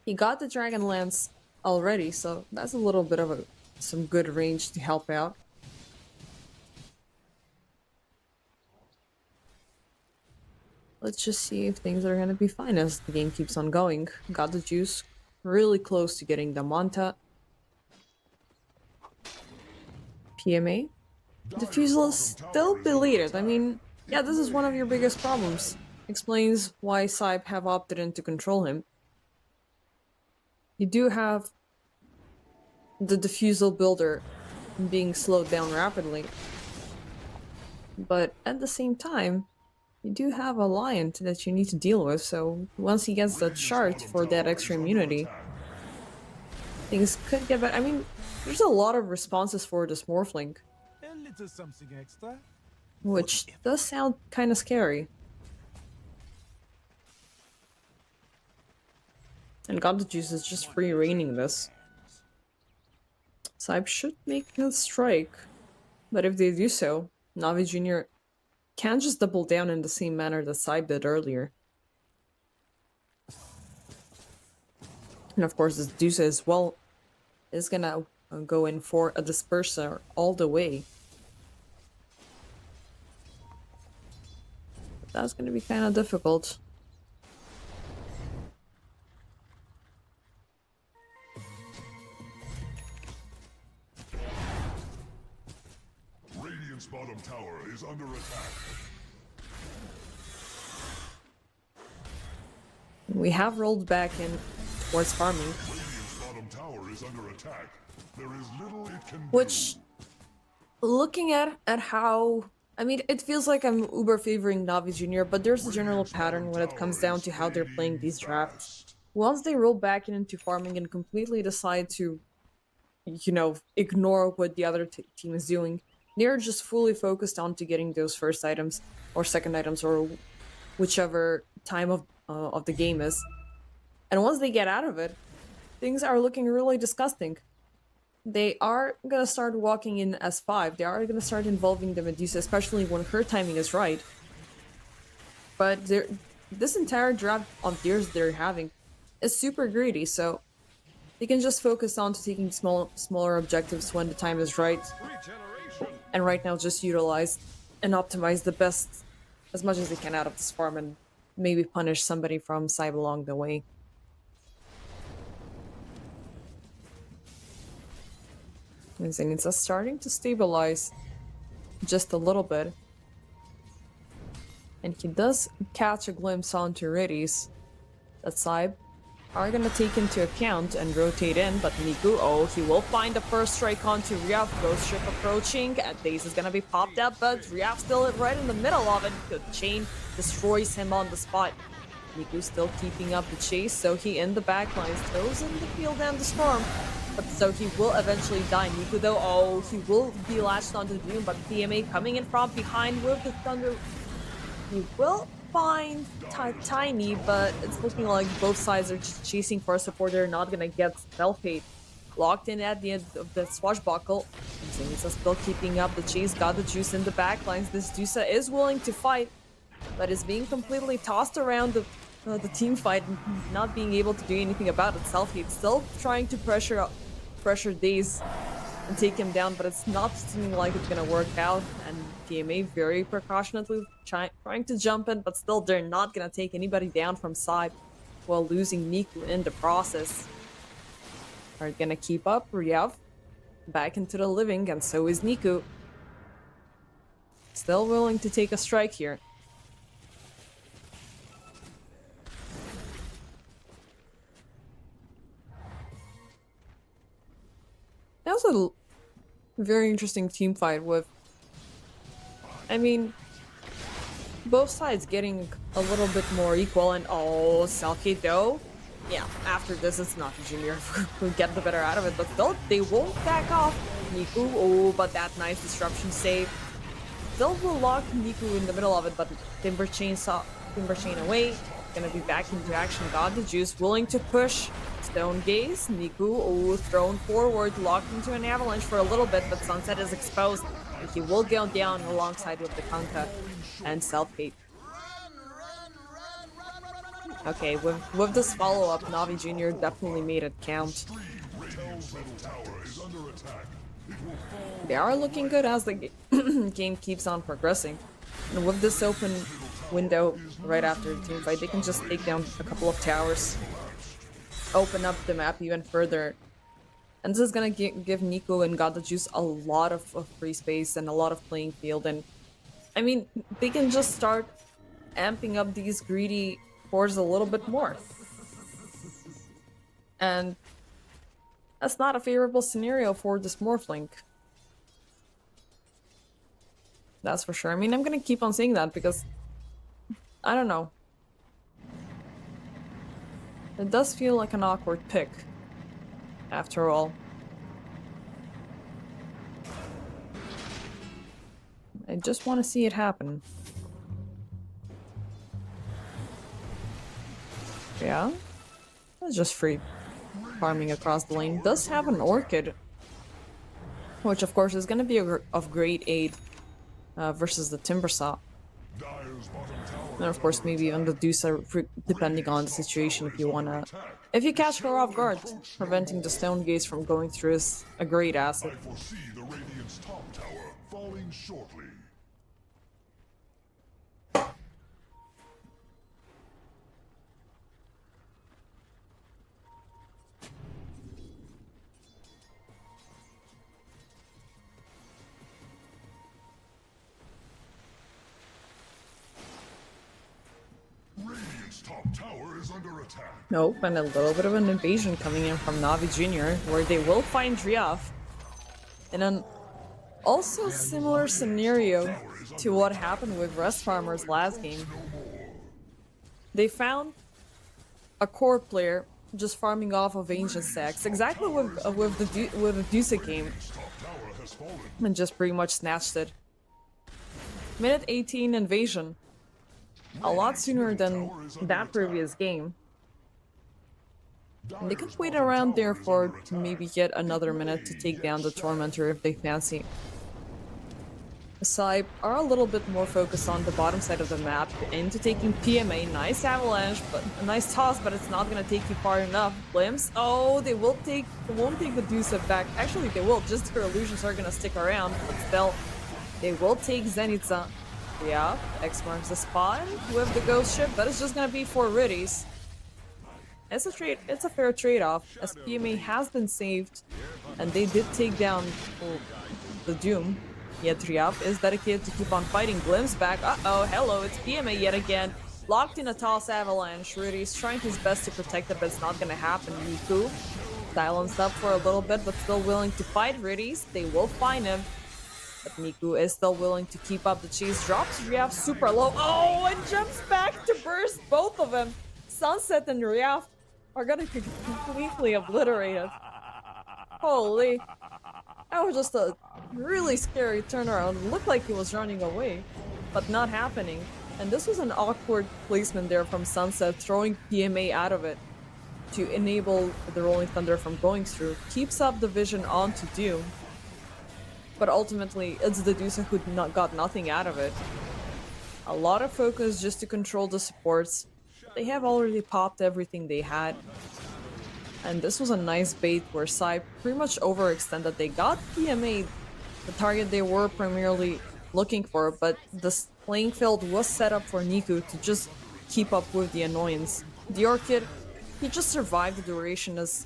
He got the Dragon Lance already, so that's a little bit of some good range to help out. Let's just see if things are gonna be fine as the game keeps on going. Got the Juice really close to getting the Monta. PMA. Diffusal is still deleted. I mean, yeah, this is one of your biggest problems. Explains why SIBE have opted in to control him. You do have the Diffusal builder being slowed down rapidly. But at the same time, you do have a Lion that you need to deal with, so once he gets the chart for that Xtreme Unity, things could get better. I mean, there's a lot of responses for this Morphling, Something extra. which does sound kind of scary. And God the Juice is just free reigning this. SIBE should make a strike, but if they do so, NaVi Jr. can't just double down in the same manner that SIBE did earlier. And of course, this Deuce as well is gonna go in for a Disperser all the way. But that's gonna be kind of difficult. Radiant's bottom tower is under attack. We have rolled back in towards farming. Radiant's bottom tower is under attack. There is little it can Which, looking at how... I mean, it feels like I'm uber favoring NaVi Jr., but there's a general pattern when it comes down to how they're playing these drafts. Once they roll back into farming and completely decide to, you know, ignore what the other team is doing, they're just fully focused on to getting those first items, or second items, or whichever time of the game is. And once they get out of it, things are looking really disgusting. They are gonna start walking in as 5. They are gonna start involving the Medusa, especially when her timing is right. But this entire draft on tiers they're having is super greedy, so they can just focus on to taking smaller objectives when the time is right. And right now just utilize and optimize the best as much as they can out of this farm and maybe punish somebody from SIBE along the way. And Zenitsa starting to stabilize just a little bit. And he does catch a glimpse onto Riddies that SIBE are gonna take into account and rotate in, but Niku, oh, he will find the first strike onto Ryaf. Ghost Ship approaching, and Daze is gonna be popped up, but Ryaf still right in the middle of it. The chain destroys him on the spot. Niku still keeping up the chase, so he in the backlines throws in the field and the storm. But so he will eventually die. Niku though, oh, he will be latched onto the Doom, but PMA coming in from behind with the Thunder. He will find Tiny, but it's looking like both sides are just chasing for a support. They're not gonna get self-hate. Locked in at the end of the swashbuckle. Zenitsa still keeping up the chase, got the juice in the backlines. This Dusa is willing to fight, but is being completely tossed around the team fight, not being able to do anything about it. Self-hate still trying to pressure Daze and take him down, but it's not seeming like it's gonna work out. And PMA very precautionately trying to jump in, but still they're not gonna take anybody down from SIBE while losing Niku in the process. Are gonna keep up. Ryaf back into the living, and so is Niku. Still willing to take a strike here. That was a very interesting team fight with, I mean, both sides getting a little bit more equal, and oh, Selkie though, yeah, after this it's not the Junior who get the better out of it, but still, they won't back off. Niku, oh, but that nice disruption save. Still will lock Niku in the middle of it, but Timber Chain away, gonna be back into action, got the juice, willing to push. Stone Gaze, Niku, oh, thrown forward, locked into an avalanche for a little bit, but Sunset is exposed, and he will go down alongside with the Kanka and Self-Hate. Okay, with this follow-up, Navi Jr. definitely made it count. They are looking good as the game keeps on progressing. And with this open window right after the team fight, they can just take down a couple of towers. Open up the map even further, and this is gonna give Niku and God the Juice a lot of free space and a lot of playing field. And I mean, they can just start amping up these greedy cores a little bit more, and that's not a favorable scenario for this Morphlink. That's for sure. I mean, I'm gonna keep on saying that because I don't know. It does feel like an awkward pick, after all. I just want to see it happen. Yeah? It's just free farming across the lane. Does have an Orchid, which of course is going to be of great aid versus the Timbersaw. And of course, maybe even the Dusa, depending on the situation, if you wanna... If you catch her off guard, preventing the Stone Gaze from going through is a great asset. I foresee the Radiant's top tower falling shortly. Top tower is under attack. Nope, and a little bit of an invasion coming in from Navi Jr., where they will find Ryaf in an also similar scenario to what happened with Rest Farmers last game. They found a core player just farming off of ancient stacks, exactly with the Dusa game, and just pretty much snatched it. Minute 18 invasion. A lot sooner than that previous game. And they could wait around there for maybe yet another minute to take down the Tormentor if they fancy. The SIBE are a little bit more focused on the bottom side of the map into taking PMA. Nice avalanche, but a nice toss, but it's not gonna take you far enough. Glimpse. Oh, they won't take the Dusa back. Actually, they will. Just her illusions are gonna stick around, but still, they will take Zenitsa. Yeah, X marks the spot with the Ghost Ship. That is just gonna be for Riddies. It's a fair trade-off, as PMA has been saved, and they did take down the Doom. Yet Ryaf is dedicated to keep on fighting. Glimpse back. Uh-oh, hello, it's PMA yet again. locked in a toss avalanche. Rudy's trying his best to protect it, but it's not gonna happen. Niku silenced up for a little bit, but still willing to fight Rudy's. They will find him. But Niku is still willing to keep up the chase. Drops Ryaf super low. Oh, and jumps back to burst both of them. Sunset and Ryaf are gonna be completely obliterated. Holy. That was just a really scary turnaround. Looked like he was running away, but not happening. And this was an awkward placement there from Sunset, throwing PMA out of it to enable the Rolling Thunder from going through. Keeps up the vision onto Doom. But ultimately, it's the Dusa who got nothing out of it. A lot of focus just to control the supports. They have already popped everything they had. And this was a nice bait where SIBE pretty much overextended. They got PMA, the target they were primarily looking for, but this playing field was set up for Niku to just keep up with the annoyance. The Orchid, he just survived the duration as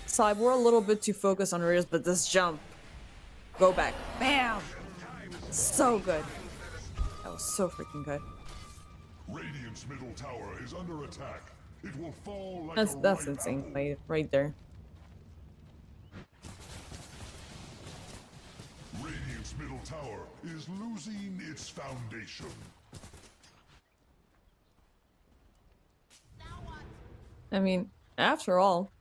SIBE were a little bit too focused on Raiders, but this jump, go back, bam! So good. That was so freaking good. Radiant's middle tower is under attack. It will fall like That's insane play right there. Radiant's middle tower is losing its foundation. I mean, after all,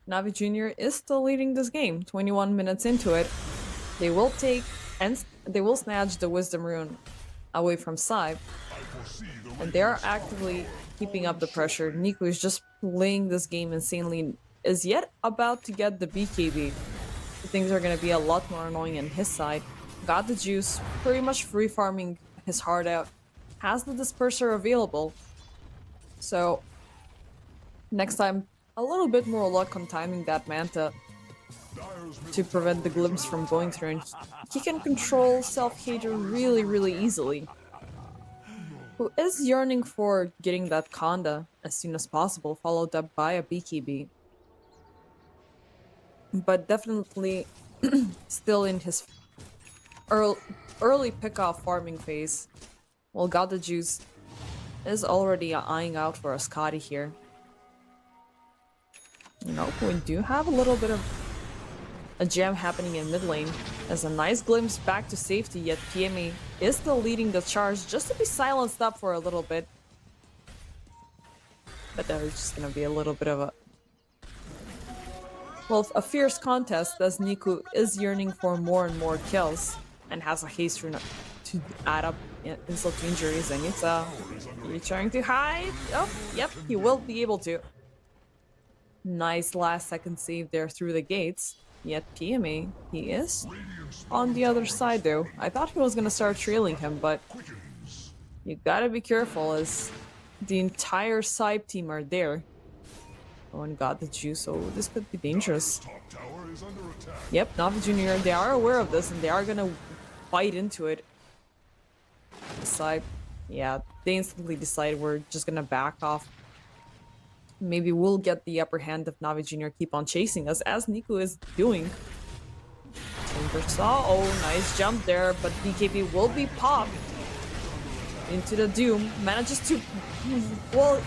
NaVi Jr. is still leading this game. 21 minutes into it, they will take and they will snatch the Wisdom Rune away from SIBE, and they are actively keeping up the pressure. Niku is just playing this game insanely, is yet about to get the BKB. Things are going to be a lot more annoying on his side. Got the juice, pretty much free farming his heart out. Has the disperser available. So, next time, a little bit more luck on timing that Manta to prevent the glimpse from going through. And he can control Self-Hater really, really easily. Who is yearning for getting that Conda as soon as possible, followed up by a BKB. But definitely still in his early pick-off farming phase. Well, Got the Juice is already eyeing out for a Scotty here. You know, we do have a little bit of a jam happening in mid lane. As a nice glimpse back to safety, yet PMA is still leading the charge just to be silenced up for a little bit. But there's just gonna be a little bit of a... well, a fierce contest as Niku is yearning for more and more kills and has a haste rune to add up insult to injuries, and it's he's trying to hide. Oh, yep, he will be able to. Nice last second save there through the gates. Yet PMA, he is on the other side though. I thought he was gonna start trailing him, but you gotta be careful as the entire SIBE team are there. Oh, and Got the Juice, so this could be dangerous. Yep, NaVi Jr., they are aware of this and they are gonna fight into it. SIBE, yeah, they instantly decide we're just gonna back off. Maybe we'll get the upper hand if NaVi Jr. keep on chasing us, as Niku is doing. Oh, nice jump there, but BKB will be popped into the Doom. Manages to, well,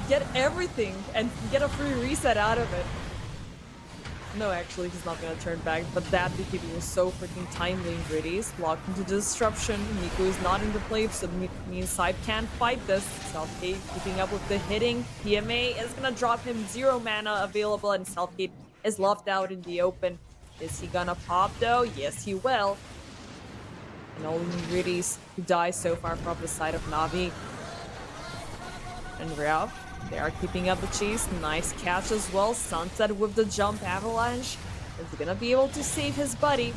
get everything and get a free reset out of it. No, actually, he's not gonna turn back, but that BKB was so freaking timely and gritty. Locked into disruption. Niku is not in the play, so it means SIBE can't fight this. Self-Hate keeping up with the hitting. PMA is gonna drop him 0 mana available, and Self-Hate is left out in the open. Is he gonna pop though? Yes, he will. And only Gritties who die so far from the side of NaVi. And Ryaf, they are keeping up the chase. Nice catch as well. Sunset with the jump avalanche. Is gonna be able to save his buddy.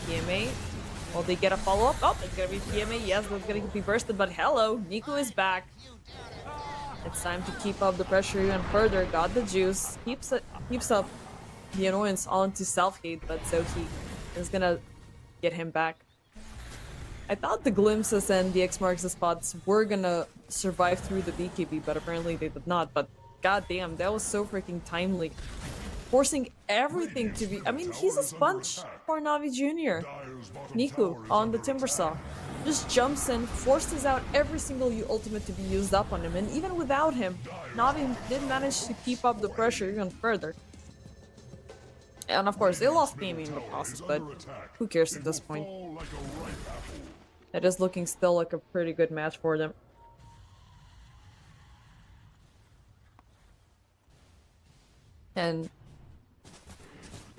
PMA, will they get a follow-up? Oh, it's gonna be PMA. Yes, that's gonna be bursted, but hello, Niku is back. It's time to keep up the pressure even further. Got the Juice. Keeps up the annoyance onto Self-Hate, but so he is gonna get him back. I thought the glimpses and the X marks the spots were gonna survive through the BKB, but apparently they did not. But goddamn, that was so freaking timely. Forcing everything to be... I mean, he's a sponge for NaVi Jr. Niku on the Timbersaw. just jumps in, forces out every single ultimate to be used up on him, and even without him, Navi did manage to keep up the pressure even further. And of course, they lost gaming in the process, but who cares at this point? It is looking still like a pretty good match for them. And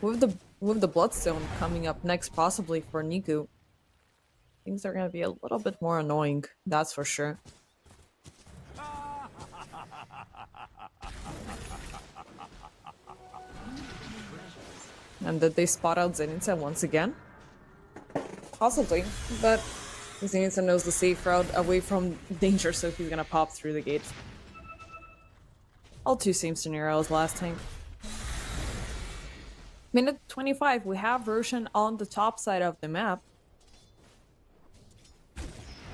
with the Bloodstone coming up next, possibly for Niku, things are gonna be a little bit more annoying, that's for sure. And did they spot out Zenitsa once again? Possibly, but Zenitsa knows the safe route away from danger, so he's gonna pop through the gates. All two same scenario as last time. Minute 25, we have Roshan on the top side of the map,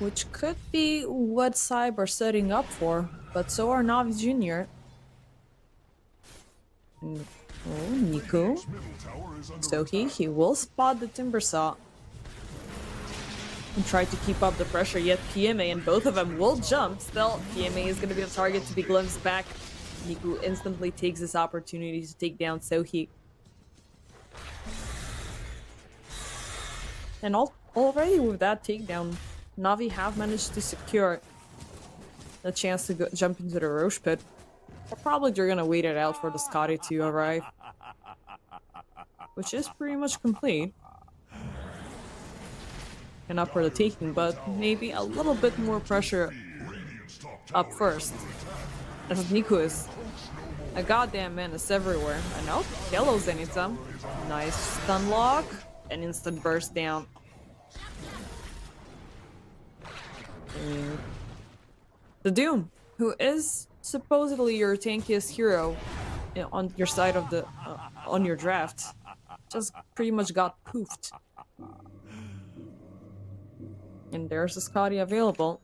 which could be what SIBE are setting up for, but so are NaVi Jr. And, oh, Niku. So he will spot the Timber Saw and try to keep up the pressure, yet PMA and both of them will jump. Still, PMA is going to be the target to be glimpsed back. Niku instantly takes this opportunity to take down Sohi. And already with that takedown, Navi have managed to secure the chance to jump into the Roche pit. But probably they're gonna wait it out for the Scotty to arrive, which is pretty much complete. And up for the taking, but maybe a little bit more pressure up first. As Niku is a goddamn menace everywhere. I know, hello Zenitsa. Nice stun lock, an instant burst down. The Doom, who is supposedly your tankiest hero on your side of the on your draft, just pretty much got poofed. And there's a Scotty available.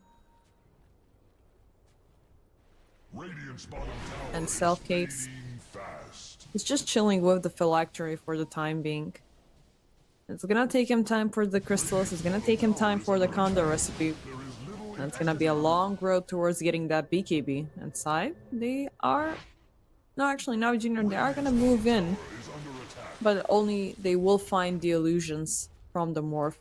And Selfcase is just chilling with the phylactery for the time being. It's gonna take him time for the crystals, it's gonna take him time for the Condor recipe. And it's gonna be a long road towards getting that BKB. And SIBE, they are... No, actually, NaVi Jr., they are gonna move in. But only they will find the illusions from the morph.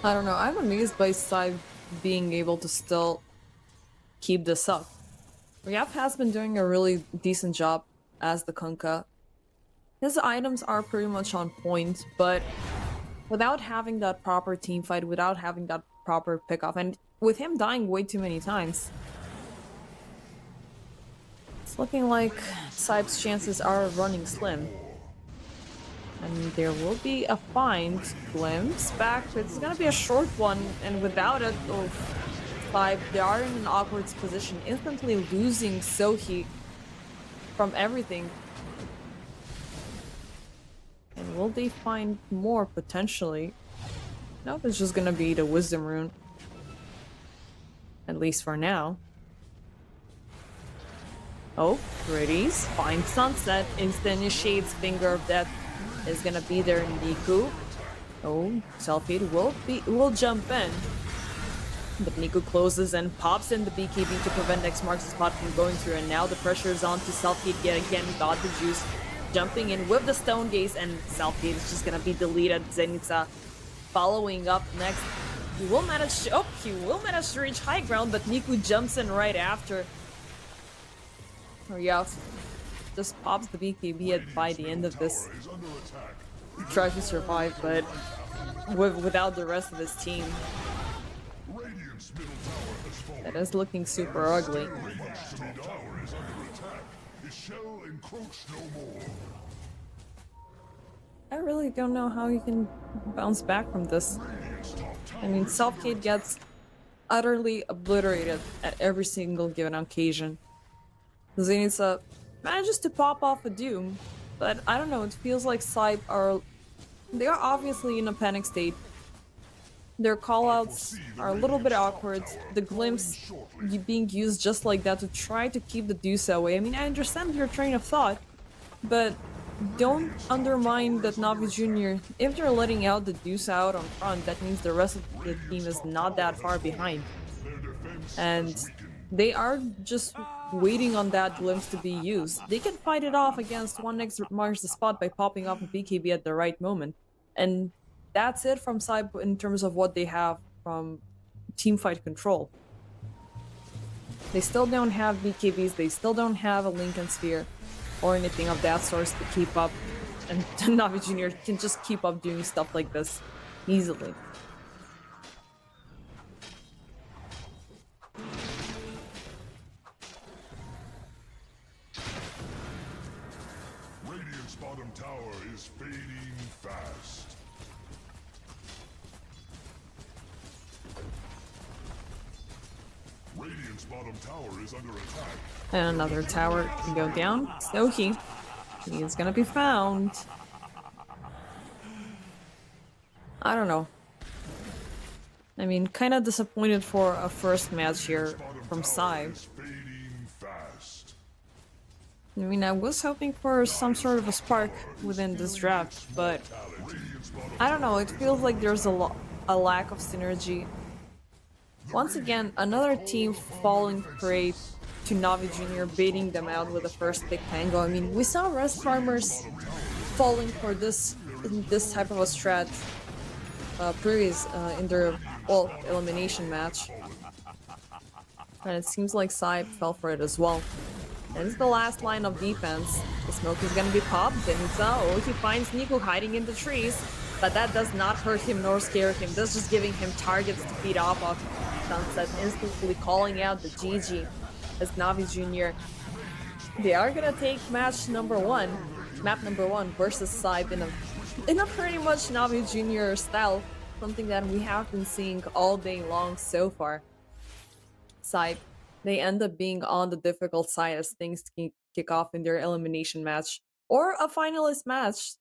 I don't know, I'm amazed by SIBE being able to still keep this up. Ryap has been doing a really decent job as the Kunkka. His items are pretty much on point, but without having that proper team fight, without having that proper pickoff, and with him dying way too many times, it's looking like SIBE's chances are running slim. And there will be a find glimpse back. It's gonna be a short one, and without it, oh, SIBE, they are in an awkward position, instantly losing Sohi from everything. And will they find more potentially? Nope, it's just gonna be the Wisdom Rune. At least for now. Oh, pretties. Find Sunset. Instant initiates Finger of Death. Is gonna be there in Niku. Oh, Selfie will jump in. But Niku closes and pops in the BKB to prevent X marks the spot from going through, and now the pressure is on to Selfie yet again. Got the juice. Jumping in with the Stone Gaze, and Selfie is just gonna be deleted. Zenitsa following up next. He will manage to reach high ground, but Niku jumps in right after. Ryap just pops the BKB by the end of this. Tries to survive, but without the rest of his team. That is looking super ugly. I really don't know how he can bounce back from this. I mean, Selfcade gets utterly obliterated at every single given occasion. Zenitsa manages to pop off a Doom, but I don't know, it feels like SIBE are... They are obviously in a panic state. Their callouts are a little bit awkward. The glimpse being used just like that to try to keep the Deuce away. I mean, I understand your train of thought, but don't undermine that NaVi Jr. If you're letting out the Deuce out on front, that means the rest of the team is not that far behind. And they are just waiting on that glimpse to be used. They can fight it off against 1x marks the spot by popping off a BKB at the right moment. And that's it from SIBE in terms of what they have from teamfight control. They still don't have BKBs, they still don't have a Lincoln Sphere or anything of that sort to keep up. And NaVi Jr. can just keep up doing stuff like this easily. Radiant's bottom tower is fading fast. Radiant's bottom tower is under attack. And another tower can go down. Snowy. He's gonna be found. I don't know. I mean, kind of disappointed for a first match here from SIBE. I mean, I was hoping for some sort of a spark within this draft, but I don't know, it feels like there's a lack of synergy. Once again, another team falling prey to NaVi Jr. baiting them out with the first pick Pango. I mean, we saw Rest Farmers falling for this type of a strat previous in their elimination match, and it seems like SIBE fell for it as well. And it's the last line of defense. The smoke is gonna be popped, and he finds Nico hiding in the trees, but that does not hurt him nor scare him. That's just giving him targets to feed off of. Sunset instantly calling out the GG as NaVi Jr. They are gonna take map number one versus SIBE in a pretty much NaVi Jr. style, something that we have been seeing all day long so far. SIBE, they end up being on the difficult side as things kick off in their elimination match or a finalist match.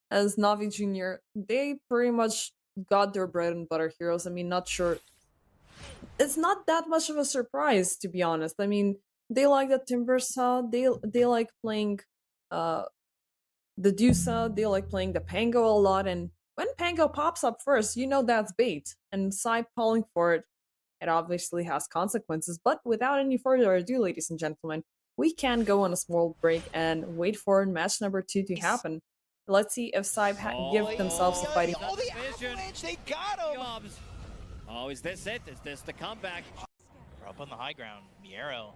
As NaVi Jr., they pretty much got their bread and butter heroes. I mean, not sure. It's not that much of a surprise, to be honest. I mean, they like the Timber Saw, they like playing the Dusa, they like playing the Pango a lot, and when Pango pops up first, you know that's bait. And SIBE falling for it, it obviously has consequences. But without any further ado, ladies and gentlemen, we can go on a small break and wait for match number 2 to happen. Let's see if SIBE give themselves a fighting. Oh, the avalanche! They got him! Oh, is this it? Is this the comeback? We're up on the high ground. Miero.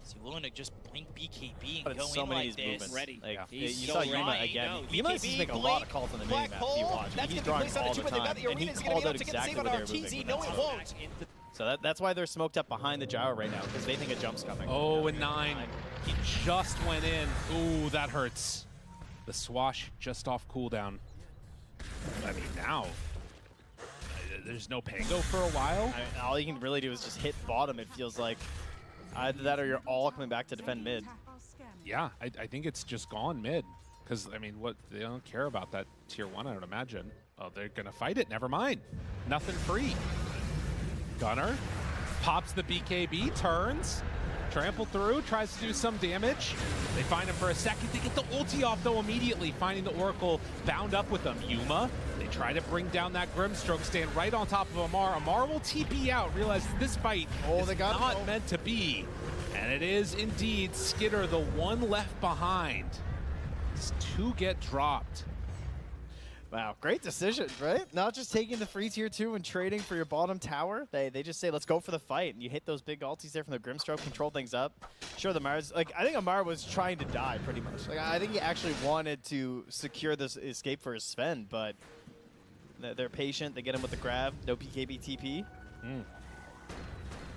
Is he willing to just blink BKB and go so in many like movements. this? Ready. Like, He's you so saw ready. Yuma again. No, Yuma BKB, is making a lot blink, of calls on the black minimap if hole. you watch. That's He's gonna be drawing placed on all the the two, but they've got time, the and he arena is gonna called be out able to get the exactly save on where our they were moving. TZ. No, it won't. So that's why they're smoked up behind the gyro right now, because they think a jump's coming. Oh, and 9. He just went in. Ooh, that hurts. The swash just off cooldown. I mean, now there's no Pango for a while. I mean, all you can really do is just hit bottom, it feels like. Either that or you're all coming back to defend mid. Yeah, I think it's just gone mid. Because, I mean, what they don't care about that tier 1, I don't imagine. Oh, they're going to fight it. Never mind. Nothing free. Gunner pops the BKB, turns, trample through, tries to do some damage. They find him for a second. They get the ulti off, though, immediately, finding the Oracle bound up with them. Yuma, they try to bring down that Grimstroke, stand right on top of Amar. Amar will TP out, realize this fight is not meant to be. And it is indeed Skitter, the one left behind. It's 2 get dropped. Wow, great decision, right? Not just taking the free tier 2 and trading for your bottom tower. They just say, let's go for the fight. And you hit those big ultis there from the Grimstroke, control things up. Sure, the Mara's, like, I think Amar was trying to die pretty much. Like, I think he actually wanted to secure this escape for his Sven, but they're patient. They get him with the grab, no BKB TP.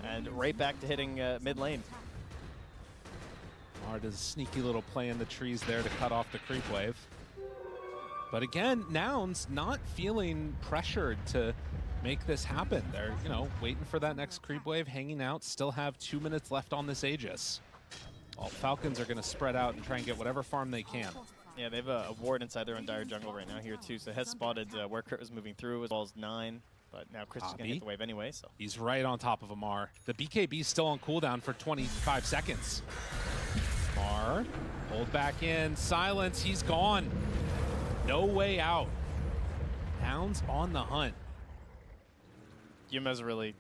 And right back to hitting mid lane. Amar does a sneaky little play in the trees there to cut off the creep wave. But again, Nouns not feeling pressured to make this happen. They're, you know, waiting for that next creep wave, hanging out, still have 2 minutes left on this Aegis. All Falcons are going to spread out and try and get whatever farm they can. Yeah, they have a ward inside their own dire jungle right now here too. So has spotted where Kurt was moving through, as well as 9. But now Chris is going to hit the wave anyway, so. He's right on top of Amar. The BKB's still on cooldown for 25 seconds. Amar, hold back in, silence, he's gone. No way out. Hounds on the hunt. Yuma's really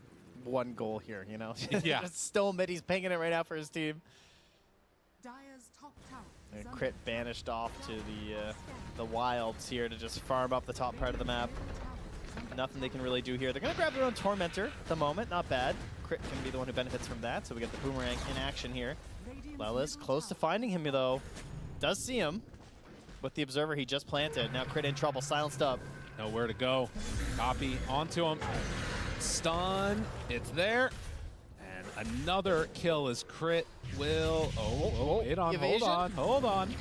one goal here, you know? Yeah. Just still mid, he's pinging it right out for his team. Dire's top tower And Crit banished off to the wilds here to just farm up the top part of the map. Nothing they can really do here. They're going to grab their own Tormentor at the moment. Not bad. Crit can be the one who benefits from that. So we get the Boomerang in action here. Lelis close to finding him, though. Does see him with the Observer he just planted. Now Crit in trouble. Silenced up. Nowhere to go. Copy onto him. Stun. It's there. And another kill as Crit will... Oh, wait on. Hold on.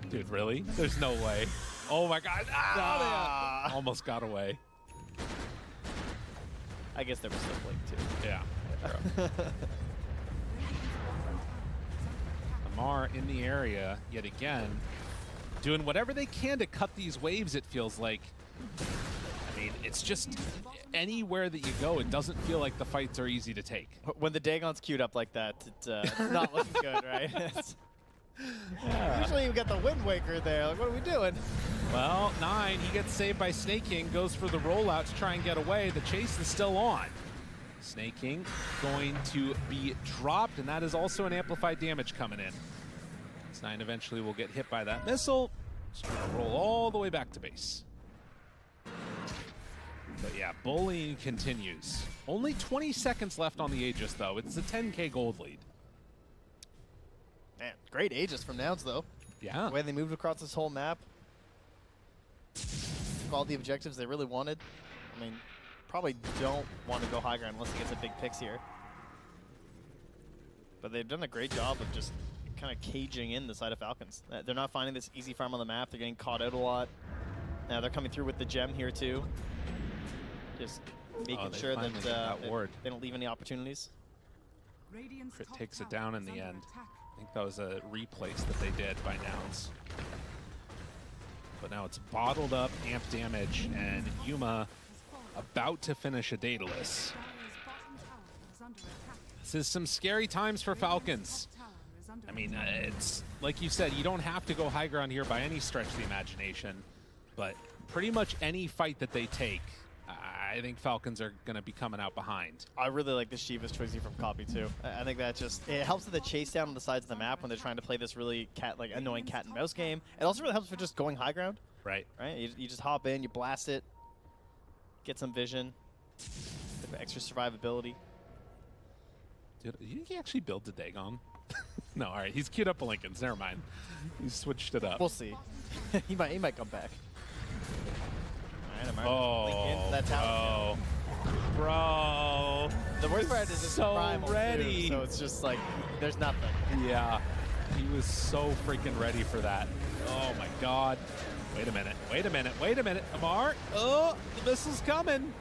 Dude, really? There's no way. Oh, my God. Ah! Almost got away. I guess there was still Blink, too. Yeah. Amar in the area, yet again, doing whatever they can to cut these waves, it feels like. I mean, it's just anywhere that you go, it doesn't feel like the fights are easy to take. When the Dagon's queued up like that, it's not looking good, right? Yeah. Usually we got the Wind Waker there. Like, what are we doing? Well, 9, he gets saved by Snake King, goes for the rollout to try and get away. The chase is still on. Snake King going to be dropped, and that is also an amplified damage coming in. 9 eventually will get hit by that missile. Just trying to roll all the way back to base. But yeah, bullying continues. Only 20 seconds left on the Aegis, though. It's a 10K gold lead. Man, great Aegis from Nouns, though. Yeah. The way they moved across this whole map. All the objectives they really wanted. I mean, probably don't want to go high ground unless he gets a big picks here. But they've done a great job of just kind of caging in the side of Falcons. They're not finding this easy farm on the map. They're getting caught out a lot. Now they're coming through with the gem here, too. Just making sure that they don't leave any opportunities. Crit takes it down in the end. I think that was a replace that they did by Nouns. But now it's bottled up amp damage, and Yuma about to finish a Daedalus. This is some scary times for Falcons. I mean, it's like you said, you don't have to go high ground here by any stretch of the imagination, but pretty much any fight that they take, I think Falcons are going to be coming out behind. I really like the Shiva's choice here from Copy, too. I think that just, it helps with the chase down on the sides of the map when they're trying to play this really annoying cat and mouse game. It also really helps for just going high ground. Right. You just hop in, you blast it, get some vision, get extra survivability. Dude, you think he actually built a Dagon? No, all right, he's queued up a Lincoln's, never mind. He switched it up. We'll see. he might come back. Oh, that's how. Bro. The worst part is it's so primal ready. Too, so it's just like, there's nothing. Yeah, he was so freaking ready for that. Oh my God. Wait a minute. Amar, oh, the missile's coming.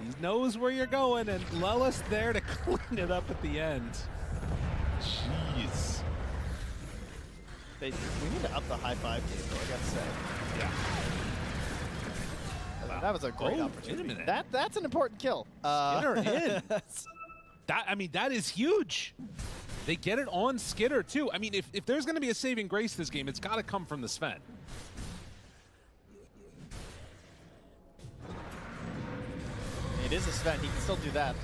He knows where you're going, and Lelis there to clean it up at the end. Jeez. We need to up the high five game, though, I gotta say. Yeah. That was a great opportunity. Wait a minute. That's an important kill. Skidder in. That is huge. They get it on Skidder, too. I mean, if there's going to be a saving grace this game, it's got to come from the Sven. It is a Sven. He can still do that.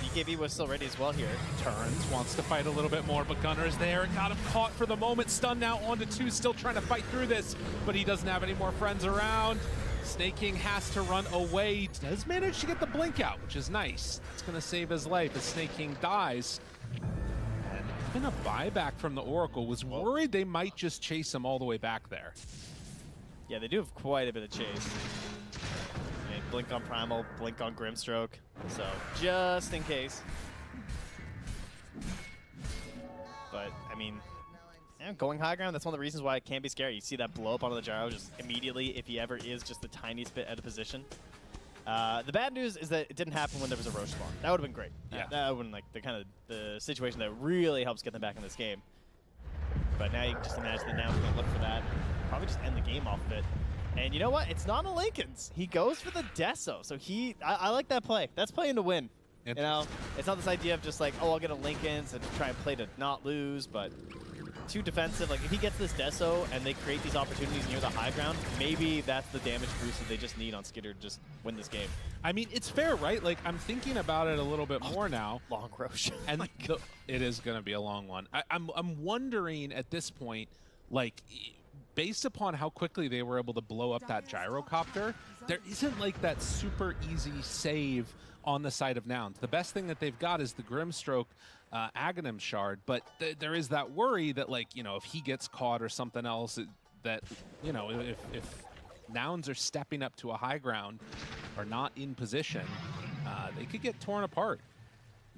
BKB was still ready as well here. Turns, wants to fight a little bit more, but Gunner's there. Got him caught for the moment. Stunned now onto 2, still trying to fight through this, but he doesn't have any more friends around. Snake King has to run away. He does manage to get the blink out, which is nice. It's going to save his life as Snake King dies. And even a buyback from the Oracle. Was worried they might just chase him all the way back there. Yeah, they do have quite a bit of chase. Yeah, blink on Primal, blink on Grimstroke. So, just in case. But, I mean, going high ground, that's one of the reasons why it can be scary. You see that blow up onto the gyro just immediately if he ever is just the tiniest bit out of position. The bad news is that it didn't happen when there was a Roche spawn. That would have been great. Yeah. That would have been the situation that really helps get them back in this game. But now you can just imagine that now we're going to look for that. Probably just end the game off of it. And you know what? It's not a Lincoln's. He goes for the Deso. So I like that play. That's playing to win. You know, it's not this idea of just like, oh, I'll get a Lincoln's and try and play to not lose, but too defensive. Like if he gets this Deso and they create these opportunities near the high ground, maybe that's the damage boost that they just need on Skitter to just win this game. I mean, it's fair, right? Like I'm thinking about it a little bit more now. Long Roche. And it is going to be a long one. I'm wondering at this point, like, based upon how quickly they were able to blow up that gyrocopter, there isn't like that super easy save on the side of Nouns. The best thing that they've got is the Grimstroke Aghanim shard, but there is that worry that, like, you know, if he gets caught or something else, that, you know, if Nouns are stepping up to a high ground or not in position, they could get torn apart.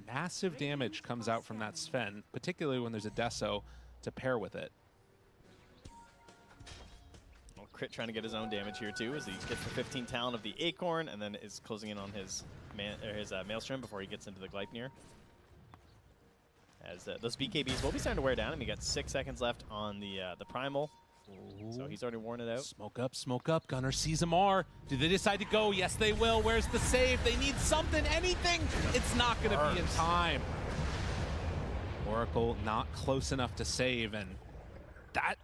Massive damage comes out from that Sven, particularly when there's a Deso to pair with it. Well, Crit trying to get his own damage here too, as he gets the 15 talent of the Acorn and then is closing in on his Maelstrom before he gets into the Gleipnir. As those BKBs will be starting to wear down, and he got 6 seconds left on the Primal. Ooh. So he's already worn it out. Smoke up, smoke up. Gunner sees Amar. Do they decide to go? Yes, they will. Where's the save? They need something, anything. It's not going to be in time. Oracle not close enough to save, and that,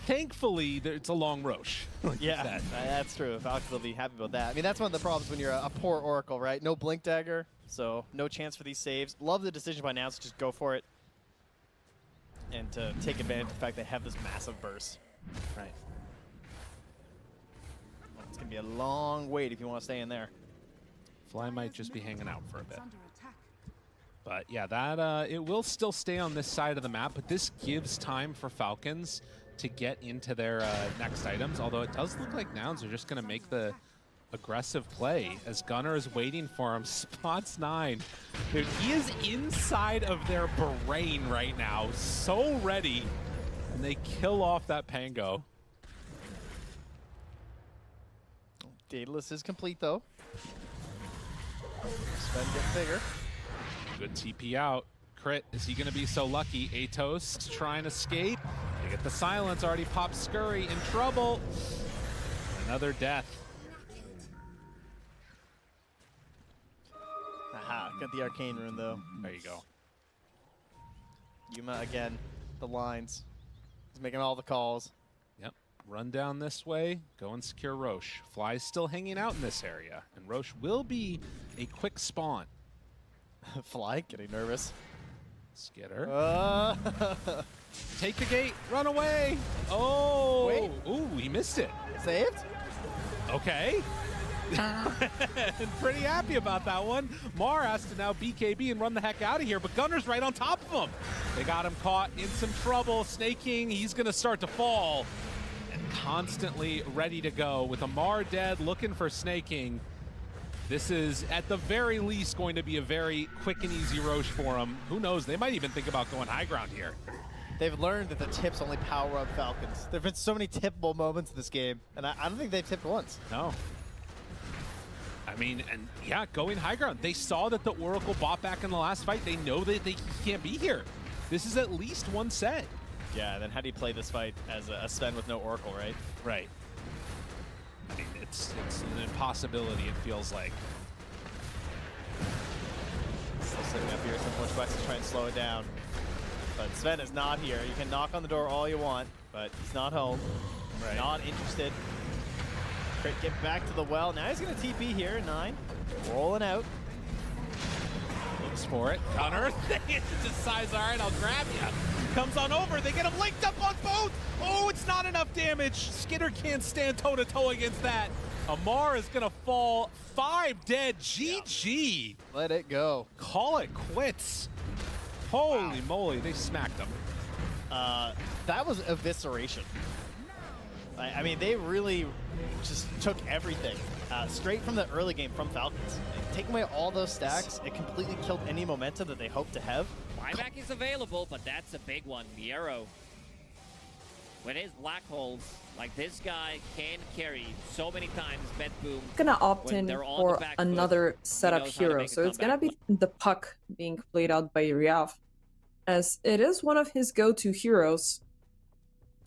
thankfully, it's a long Roche. Like yeah, that's true. Falcons will be happy about that. I mean, that's one of the problems when you're a poor Oracle, right? No Blink Dagger, so no chance for these saves. Love the decision by now, so just go for it. And to take advantage of the fact they have this massive burst. Right. Well, it's going to be a long wait if you want to stay in there. Fly might just be hanging out for a bit. But yeah, that it will still stay on this side of the map, but this gives time for Falcons to get into their next items, although it does look like Nouns are just going to make the aggressive play as Gunner is waiting for him. Spots 9. Dude, he is inside of their brain right now, so ready, and they kill off that Pango. Daedalus is complete though. Sven gets bigger. Good TP out. Crit, is he going to be so lucky? Atos trying to escape. They get the silence. Already popped Scurry in trouble. Another death. Aha, got the Arcane Rune though. There you go. Yuma again, the lines. He's making all the calls. Yep. Run down this way. Go and secure Roche. Fly's still hanging out in this area, and Roche will be a quick spawn. Fly getting nervous. Skitter. Take the gate. Run away. Oh. Wait. Ooh, he missed it. Saved? Okay. Pretty happy about that one. Mar has to now BKB and run the heck out of here, but Gunner's right on top of him. They got him caught in some trouble. Snaking, he's going to start to fall. And constantly ready to go with Amar dead, looking for Snaking. This is, at the very least, going to be a very quick and easy Roche for him. Who knows? They might even think about going high ground here. They've learned that the tips only power up Falcons. There have been so many tippable moments in this game, and I don't think they've tipped once. No. I mean, and yeah, going high ground. They saw that the Oracle bought back in the last fight. They know that they can't be here. This is at least one set. Yeah, and then how do you play this fight as a Sven with no Oracle, right? Right. I mean, it's an impossibility, it feels like. Still sitting up here, Simplex is trying to slow it down. But Sven is not here. You can knock on the door all you want, but he's not home. Right. Not interested. Crit get back to the well. Now he's going to TP here, 9. Rolling out. Looks for it. Gunner, they decides, all right, I'll grab you. Comes on over, they get him linked up on both. Oh, it's not enough damage. Skitter can't stand toe-to-toe against that. Amar is gonna fall. 5 dead, GG. Let it go. Call it quits. Holy moly, they smacked him. That was evisceration. I mean, they really just took everything straight from the early game from Falcons. Taking away all those stacks, it completely killed any momentum that they hoped to have. Buyback is available, but that's a big one. Miero, with his black holes, like this guy can carry so many times Med Boom. Gonna opt in for another setup hero, so it's gonna be the Puck being played out by Riaf, as it is one of his go-to heroes,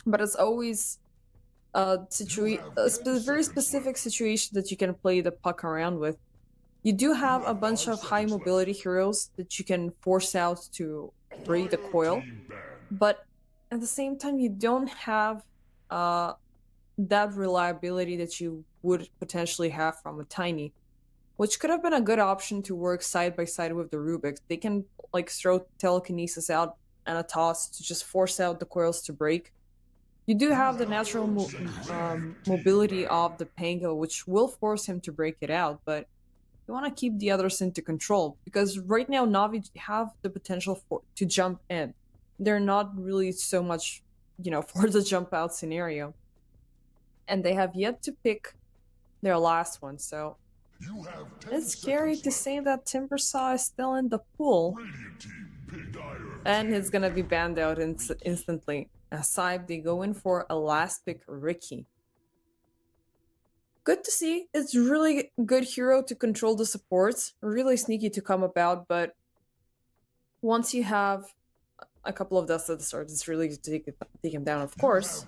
but it's always very specific situation that you can play the puck around with. You do have a bunch of high mobility heroes that you can force out to break the coil, but at the same time you don't have that reliability that you would potentially have from a Tiny, which could have been a good option to work side by side with the Rubiks. They can like throw telekinesis out and a toss to just force out the coils to break. You do have the natural mobility of the Pango, which will force him to break it out, but you want to keep the others into control, because right now NaVi have the potential to jump in. They're not really so much, for the jump out scenario. And they have yet to pick their last one, so it's scary to say that Timbersaw is still in the pool. And he's gonna be banned out instantly. As SIBE, they go in for a last pick Ricky. Good to see. It's really good hero to control the supports. Really sneaky to come about, but once you have a couple of deaths at the start, it's really easy to take him down, of course.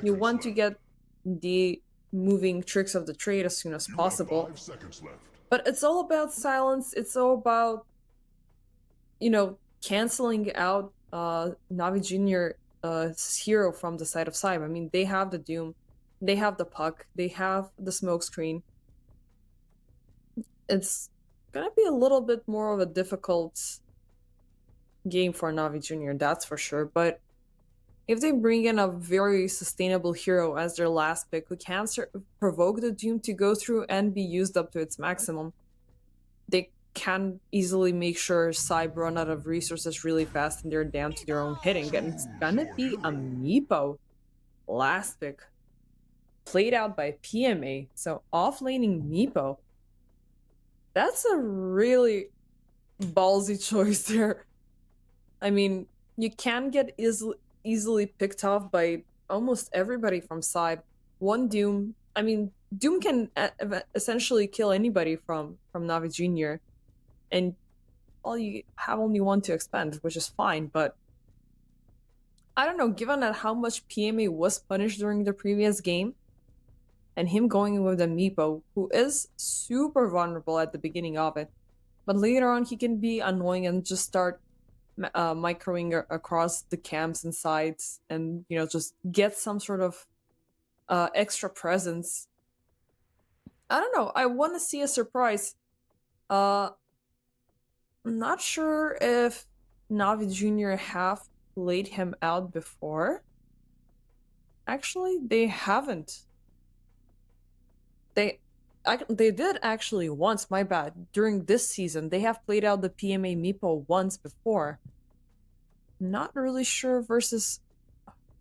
You want to get the moving tricks of the trade as soon as possible. But it's all about silence. It's all about, canceling out NaVi Jr. Hero from the side of SIBE. I mean, they have the Doom, they have the puck, they have the smoke screen. It's gonna be a little bit more of a difficult game for NaVi Jr., that's for sure, but if they bring in a very sustainable hero as their last pick who can provoke the Doom to go through and be used up to its maximum, they can easily make sure SIBE run out of resources really fast and they're down to their own hitting. And it's gonna be a Meepo last pick, played out by PMA. So offlaning Meepo. That's a really ballsy choice there. I mean, you can get easily picked off by almost everybody from SIBE. One Doom, I mean, Doom can essentially kill anybody from NaVi Jr. And you have only one to expend, which is fine, but I don't know, given that how much PMA was punished during the previous game, and him going with a Meepo, who is super vulnerable at the beginning of it, but later on he can be annoying and just start microing across the camps and sides and, just get some sort of extra presence. I don't know, I want to see a surprise. I'm not sure if NaVi Jr. have played him out before. Actually, they haven't. They did actually once, my bad. During this season, they have played out the PMA Meepo once before. Not really sure versus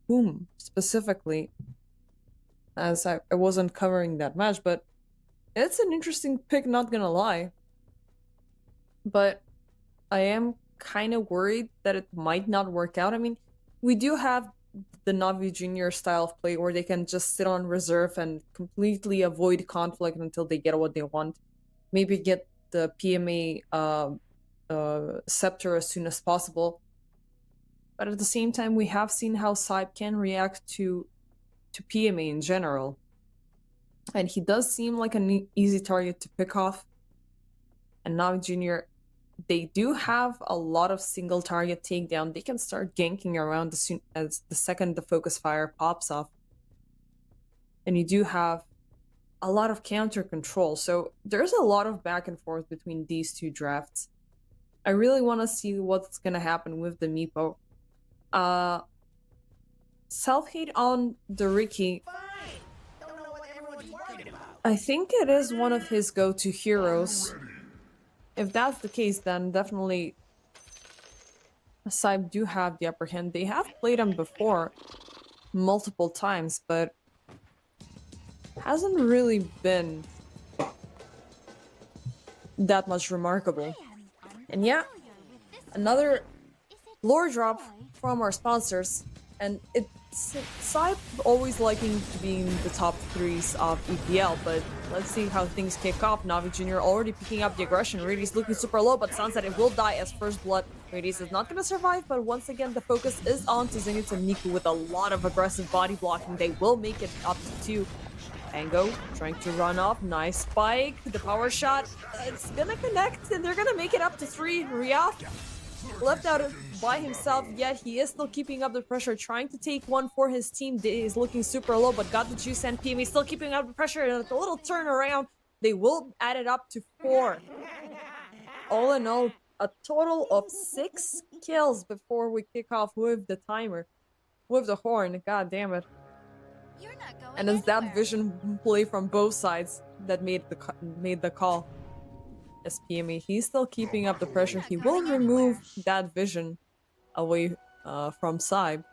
whom specifically, as I wasn't covering that match, but it's an interesting pick, not gonna lie. But I am kind of worried that it might not work out. I mean, we do have the NaVi Jr. style of play where they can just sit on reserve and completely avoid conflict until they get what they want. Maybe get the PMA scepter as soon as possible. But at the same time, we have seen how SIBE can react to PMA in general. And he does seem like an easy target to pick off. And NaVi Jr., they do have a lot of single target takedown. They can start ganking around as soon as the second the focus fire pops off. And you do have a lot of counter control. So there's a lot of back and forth between these two drafts. I really want to see what's going to happen with the Meepo. Self-hate on the Ricky. I think it is one of his go-to heroes. If that's the case, then definitely SIBE do have the upper hand. They have played him before multiple times, but hasn't really been that much remarkable. And yeah, another lore drop from our sponsors. And it's SIBE always liking to be in the top 3s of EPL, but let's see how things kick off. NaVi Jr. already picking up the aggression. Radius looking super low, but Sunset, it will die as first blood. Radius is not going to survive, but once again, the focus is on to Zenith and Niku with a lot of aggressive body blocking. They will make it up to 2. Ango trying to run off. Nice spike. The power shot. It's going to connect, and they're going to make it up to 3. Riaf left out by himself, yet he is still keeping up the pressure, trying to take one for his team. Day is looking super low, but got the juice and PME still keeping up the pressure, and a little turnaround. They will add it up to 4. All in all, a total of 6 kills before we kick off with the timer. With the horn, god damn it. And it's that vision play from both sides that made the call. As PME, he's still keeping up the pressure. He will remove that vision away from SIBE.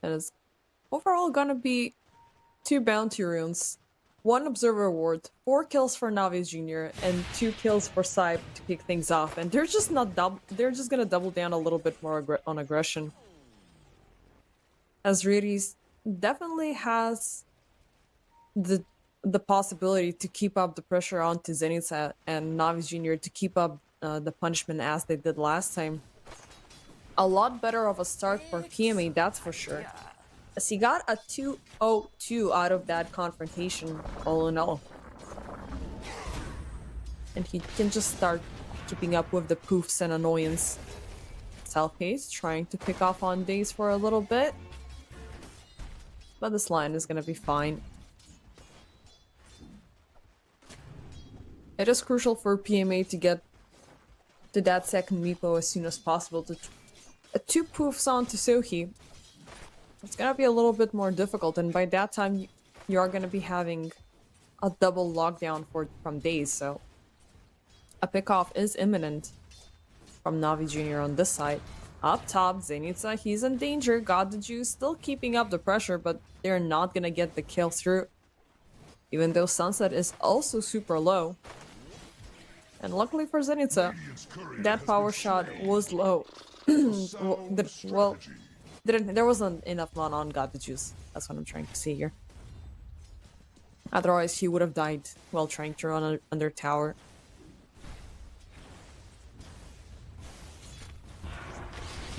And it's overall gonna be 2 bounty runes, 1 observer award, 4 kills for NaVi Jr. and 2 kills for SIBE to kick things off. And they're just not they're just gonna double down a little bit more on aggression. As Riri's definitely has the possibility to keep up the pressure onto Zenitsa and NaVi Jr. to keep up the punishment as they did last time. A lot better of a start for PME, that's for sure. As he got a 2-0-2 out of that confrontation, all in all. And he can just start keeping up with the poofs and annoyance. Self-Haze trying to pick off on Days for a little bit. But this line is gonna be fine. It is crucial for PMA to get to that second Meepo as soon as possible. To 2 poofs onto Sohi, it's gonna be a little bit more difficult, and by that time you are gonna be having a double lockdown from Days, so a pickoff is imminent from NaVi Jr. on this side. Up top, Zenitsa, he's in danger, got the juice, still keeping up the pressure, but they're not gonna get the kill through. Even though Sunset is also super low. And luckily for Zenitsa, that power shot was low. There wasn't enough mana on God the Juice. That's what I'm trying to say here. Otherwise, he would have died while trying to run under tower.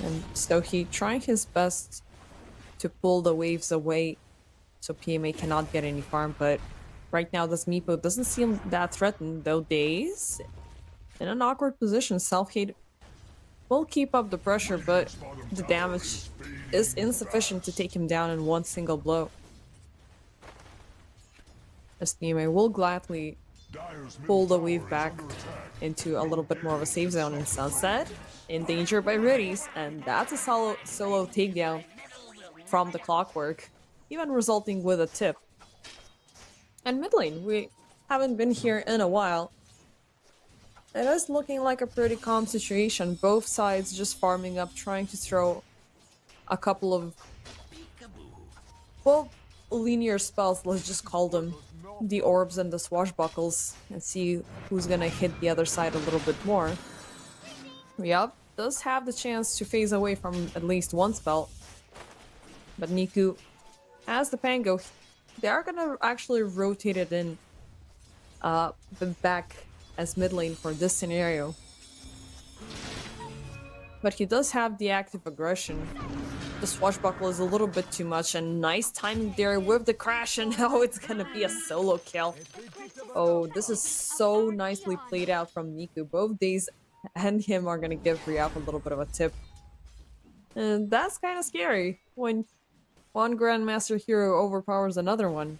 And so he trying his best to pull the waves away so PMA cannot get any farm, but right now this Meepo doesn't seem that threatened, though Days in an awkward position. Self-Hate will keep up the pressure, but the damage is insufficient to take him down in one single blow. As PMA will gladly pull the wave back into a little bit more of a safe zone, and Sunset in danger by Riddies, and that's a solo takedown from the Clockwork, even resulting with a tip. And mid lane, we haven't been here in a while. It is looking like a pretty calm situation, both sides just farming up, trying to throw a couple of, well, linear spells, let's just call them, the orbs and the swashbuckles, and see who's gonna hit the other side a little bit more. Yup, does have the chance to phase away from at least one spell, but Niku has the Pango. They are gonna actually rotate it in back as mid lane for this scenario. But he does have the active aggression. The swashbuckle is a little bit too much, and nice timing there with the crash, and now it's gonna be a solo kill. Oh, this is so nicely played out from Niku. Both Days and him are gonna give Riaf a little bit of a tip. And that's kind of scary when one Grandmaster hero overpowers another one.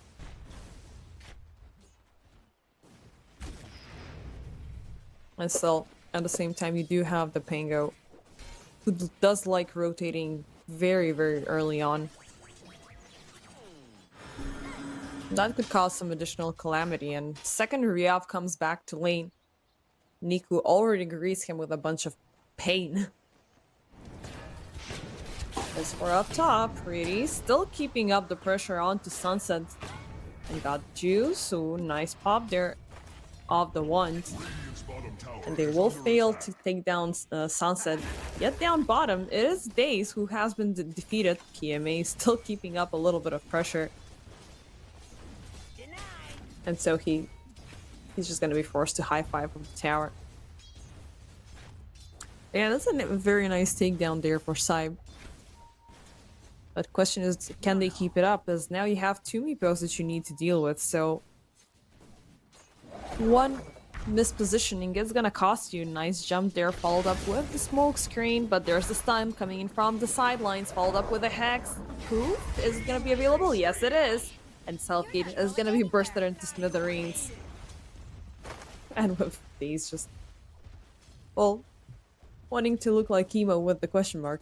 And still, at the same time, you do have the Pango, who does like rotating very, very early on. That could cause some additional calamity, and second Riaf comes back to lane. Niku already greets him with a bunch of pain. As for up top, Pretty still keeping up the pressure onto Sunset. And got Juice, so nice pop there. of the wand. And they will fail to take down Sunset. Yet down bottom, it is Daze who has been defeated. PMA still keeping up a little bit of pressure. And so he's just going to be forced to high five from the tower. Yeah, that's a very nice takedown there for SIBE. But the question is, can they keep it up? As now you have two meepos that you need to deal with, so one mispositioning is gonna cost you. Nice jump there, followed up with the smoke screen, but there's the stun coming in from the sidelines, followed up with a hex. Poof, is it gonna be available? Yes, it is. And Selfgate is gonna be bursted into smithereens. And with these just, well, wanting to look like Emo with the question mark.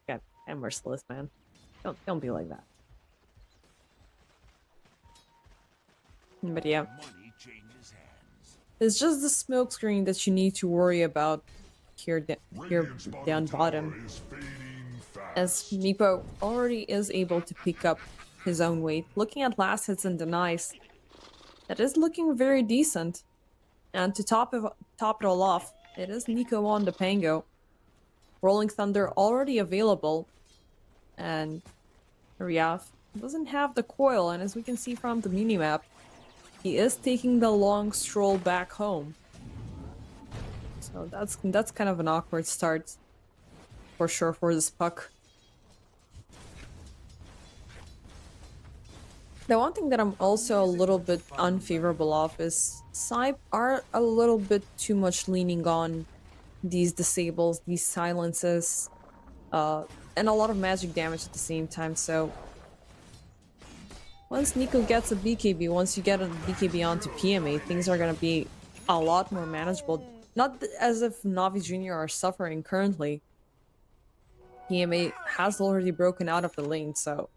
God, I'm merciless, man. Don't be like that. But yeah. It's just the smoke screen that you need to worry about here down bottom. As Meepo already is able to pick up his own weight. Looking at last hits and denies, that is looking very decent. And to top it all off, it is Nico on the Pango. Rolling Thunder already available. And Ryaf doesn't have the coil, and as we can see from the minimap, he is taking the long stroll back home. So that's kind of an awkward start for sure for this puck. The one thing that I'm also a little bit unfavorable of is SIBE are a little bit too much leaning on these disables, these silences, and a lot of magic damage at the same time, so once Nico gets a BKB, once you get a BKB onto PMA, things are gonna be a lot more manageable. Not as if NaVi Jr. are suffering currently. PMA has already broken out of the lane, so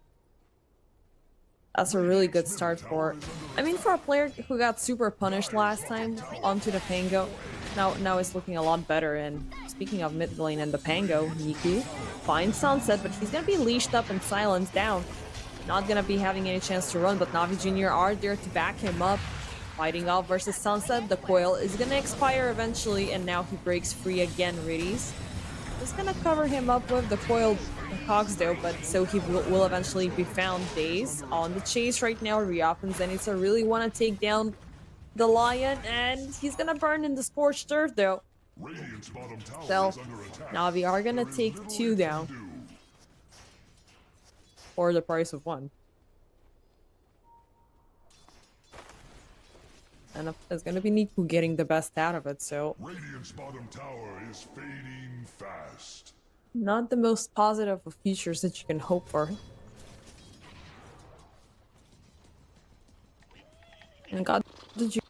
that's a really good start for... I mean, for a player who got super punished last time onto the Pango, now it's looking a lot better. And speaking of mid lane and the Pango, Niku finds Sunset, but he's gonna be leashed up and silenced down. Not gonna be having any chance to run, but NaVi Jr. are there to back him up. Fighting off versus Sunset, the coil is gonna expire eventually, and now he breaks free again. Riddies is gonna cover him up with the coil cogs though, but so he will eventually be found. Daze on the chase right now. Reopens, and it's a really wanna take down the Lion, and he's gonna burn in the scorched earth though. So NaVi are gonna take two down. For the price of one. And it's gonna be Niku getting the best out of it, so... Radiant's bottom tower is fading fast. Not the most positive of features that you can hope for. And God, did you...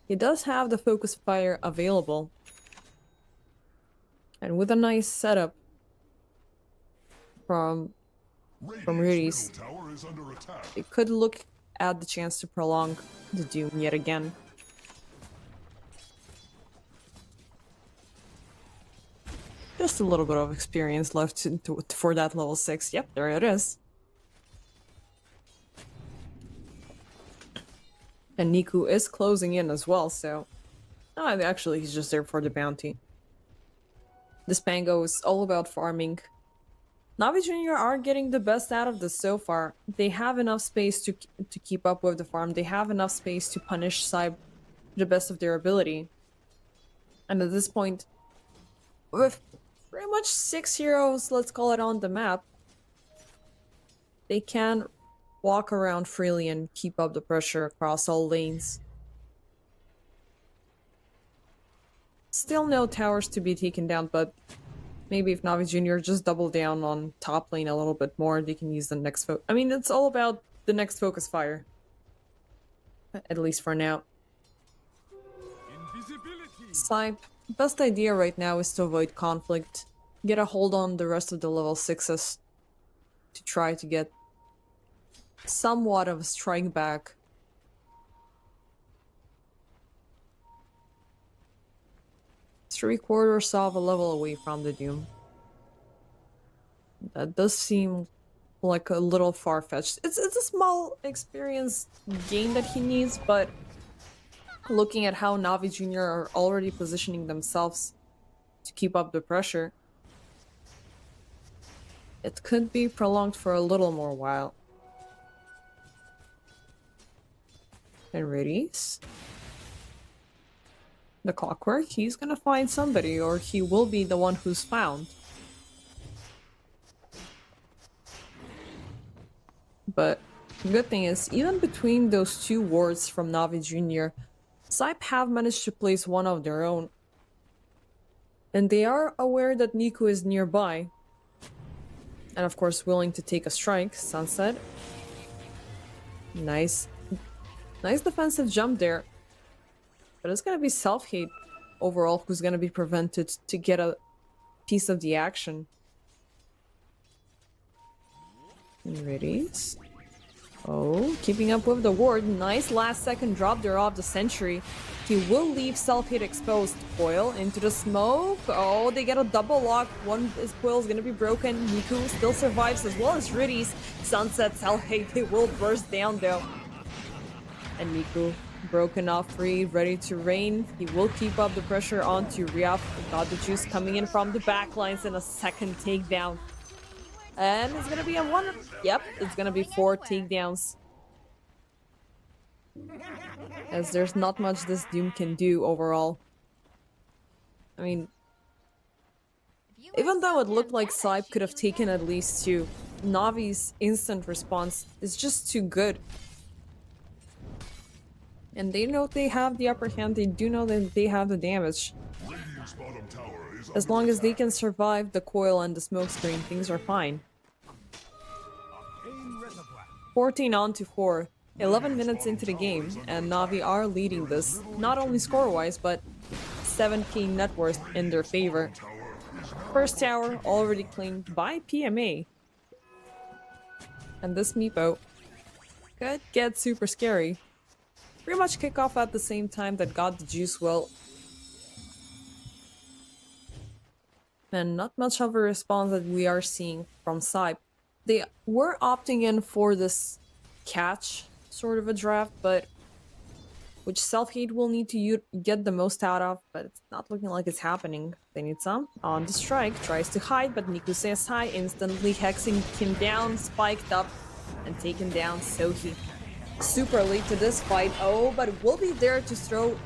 He does have the focus fire available. And with a nice setup from Rudy's, it could look at the chance to prolong the Doom yet again. Just a little bit of experience left for that level 6. Yep, there it is. And Niku is closing in as well, so... Oh, actually, he's just there for the bounty. This Pango is all about farming. NaVi Jr. are getting the best out of this so far. They have enough space to keep up with the farm. They have enough space to punish SIBE to the best of their ability. And at this point, with pretty much 6 heroes, let's call it, on the map, they can walk around freely and keep up the pressure across all lanes. Still no towers to be taken down, but maybe if NaVi Jr. just double down on top lane a little bit more, they can use the next I mean, it's all about the next focus fire. At least for now. SIBE, best idea right now is to avoid conflict. Get a hold on the rest of the level 6s to try to get somewhat of a strike back. Three-quarters of a level away from the Doom. That does seem like a little far-fetched. It's a small experience gain that he needs, but looking at how NaVi Jr. are already positioning themselves to keep up the pressure, it could be prolonged for a little more while. And Radies. The Clockwork, he's gonna find somebody, or he will be the one who's found. But the good thing is, even between those two wards from NaVi Jr., SIBE have managed to place one of their own. And they are aware that Niku is nearby. And of course willing to take a strike, Sunset. Nice defensive jump there. But it's gonna be Self-Hate overall who's gonna be prevented to get a piece of the action. Radies. Oh, keeping up with the ward. Nice last second drop there off the sentry. He will leave Self-Hate exposed. Coil into the smoke. Oh, they get a double lock. One coil is gonna be broken. Niku still survives as well as Radies. Sunset, Self-Hate, they will burst down though. And Niku broken off free, ready to rain. He will keep up the pressure onto Riaf. Got the juice coming in from the backlines and a second takedown. And it's gonna be a one. Yep, it's gonna be 4 takedowns. As there's not much this Doom can do overall. I mean, even though it looked like SIBE could have taken at least 2, Navi's instant response is just too good. And they know they have the upper hand, they do know that they have the damage. As long as they can survive the coil and the smoke screen, things are fine. 14 on to 4. 11 minutes into the game, and NaVi are leading this, not only score-wise, but 7k net worth in their favor. First tower already claimed by PMA. And this Meepo could get super scary. Pretty much kick off at the same time that got the juice will. And not much of a response that we are seeing from SIBE. They were opting in for this catch sort of a draft, but which Self-Hate will need to get the most out of, but it's not looking like it's happening. They need some. On the strike, tries to hide, but Niku says hi, instantly hexing him down, spiked up, and taken down Sohi. Super late to this fight. Oh, but will be there to throw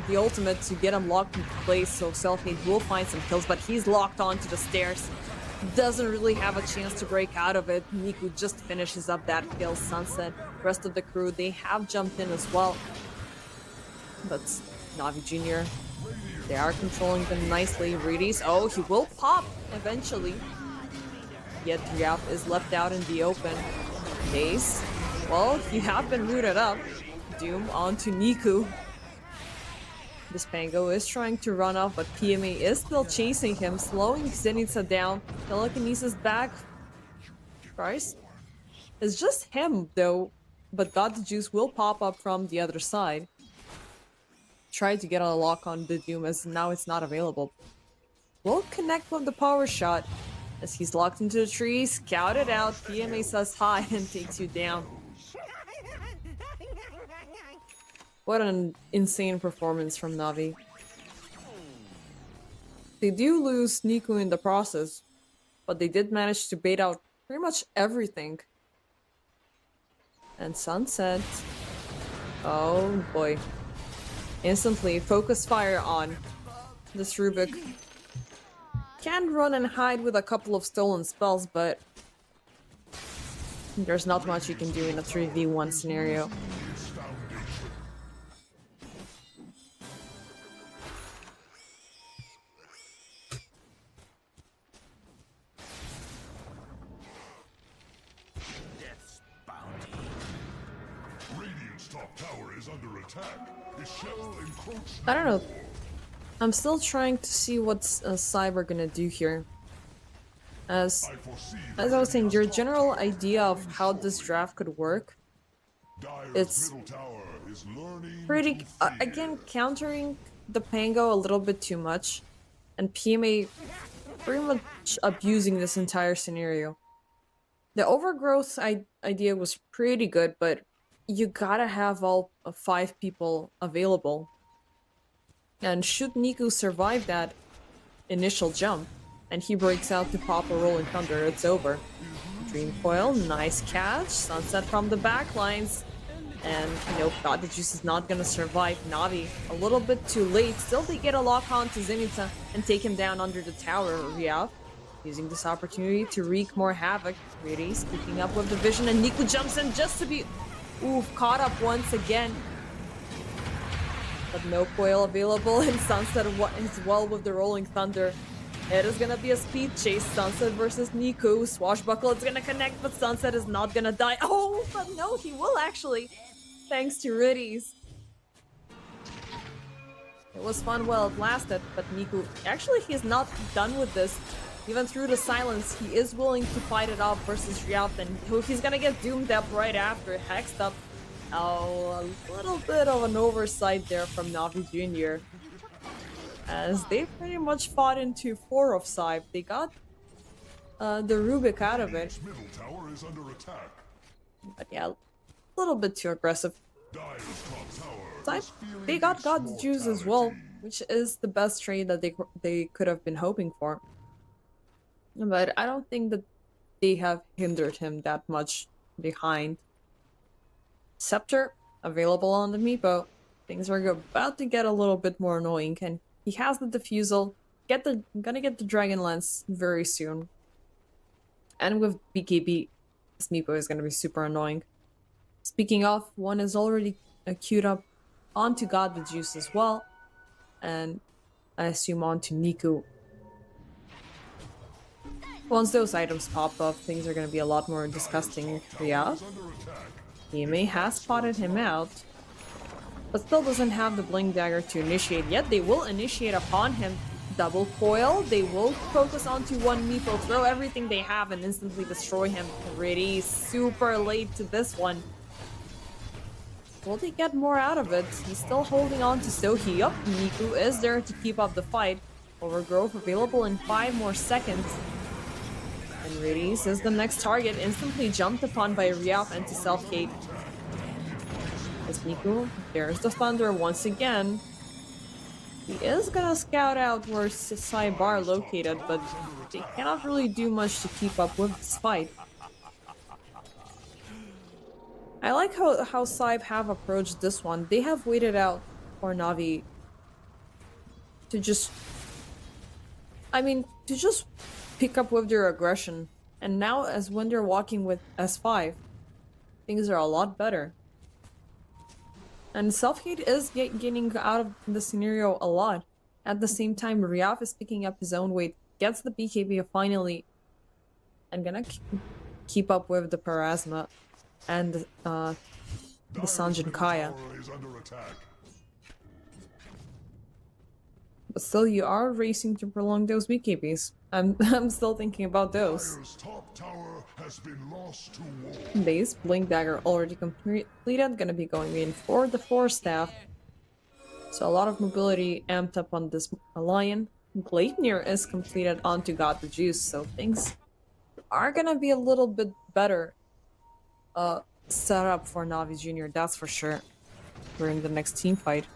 the ultimate to get him locked into place, so Self-Hate will find some kills, but he's locked onto the stairs. Doesn't really have a chance to break out of it. Niku just finishes up that kill. Sunset, rest of the crew, they have jumped in as well. But NaVi Jr., they are controlling them nicely. Radies, oh, he will pop eventually. Yet Riaf is left out in the open. Ace, well, you have been rooted up. Doom onto Niku. This Pango is trying to run off, but PMA is still chasing him, slowing Zenitsa down. Telekinesis back. Christ. It's just him, though. But God the Juice will pop up from the other side. Try to get a lock on the Doom, as now it's not available. Will connect with the power shot. As he's locked into the tree, scout it out. PMA says hi and takes you down. What an insane performance from NaVi. They do lose Niku in the process, but they did manage to bait out pretty much everything. And Sunset. Oh boy. Instantly focus fire on this Rubik. Can run and hide with a couple of stolen spells, but there's not much you can do in a 3v1 scenario. I don't know. I'm still trying to see what SIBE are gonna do here. As I was saying, your general idea of how this draft could work, it's pretty, again, countering the Pango a little bit too much, and PMA pretty much abusing this entire scenario. The overgrowth idea was pretty good, but you gotta have all 5 people available. And should Niku survive that initial jump, and he breaks out to pop a Rolling Thunder, it's over. Dream Coil, nice catch, Sunset from the backlines. And nope, God the Juice is not gonna survive. NaVi a little bit too late. Still they get a lock on to Zenitsa and take him down under the tower. Riaf using this opportunity to wreak more havoc. Riri's keeping up with the vision, and Niku jumps in just to be caught up once again. But no coil available, and Sunset as well with the Rolling Thunder. It is gonna be a speed chase. Sunset versus Niku. Swashbuckle is gonna connect, but Sunset is not gonna die. Oh, but no, he will actually. Thanks to Riddies. It was fun while it lasted, but Niku, actually he's not done with this. Even through the silence, he is willing to fight it off versus Riaf, and he's gonna get doomed up right after. Hexed up. Oh, a little bit of an oversight there from NaVi Jr. As they pretty much fought into 4 of SIBE. They got the Rubik out of it. Middle tower is under attack. But yeah, a little bit too aggressive. Dire's top tower SIBE, is feeling they got its God's Juice as well, mortality. which is the best trade that they could have been hoping for. But I don't think that they have hindered him that much behind. Scepter available on the Meepo. Things are about to get a little bit more annoying, and he has the defusal. Gonna get the Dragon Lance very soon. And with BKB, this Meepo is gonna be super annoying. Speaking of, one is already queued up onto God the Juice as well, and I assume onto Niku. Once those items pop up, things are gonna be a lot more disgusting. Yeah. EMA has spotted him out, but still doesn't have the Blink Dagger to initiate yet. They will initiate upon him. Double coil. They will focus onto one Meepo, throw everything they have, and instantly destroy him. Pretty super late to this one. Will they get more out of it? He's still holding on to Sohi. Yup, Niku is there to keep up the fight. Overgrowth available in 5 more seconds. And Radius is the next target, instantly jumped upon by Riaf and to self-hate. As Niku, there's the Thunder once again. He is gonna scout out where SIBE are located, but they cannot really do much to keep up with this fight. I like how SIBE have approached this one. They have waited out for NaVi to just... to just pick up with their aggression. And now, as when they're walking with S5, things are a lot better. And self-hate is getting out of the scenario a lot. At the same time, Riaf is picking up his own weight, gets the BKB finally, and gonna keep up with the Parasma and the Sanjin Kaya. But still, you are racing to prolong those BKBs. I'm still thinking about those. Top tower has been lost to war. Base Blink Dagger already completed, gonna be going in for the 4 staff. So a lot of mobility amped up on this Lion. Gleipnir is completed onto God the Juice, so things are gonna be a little bit better set up for NaVi Jr., that's for sure, during the next team fight.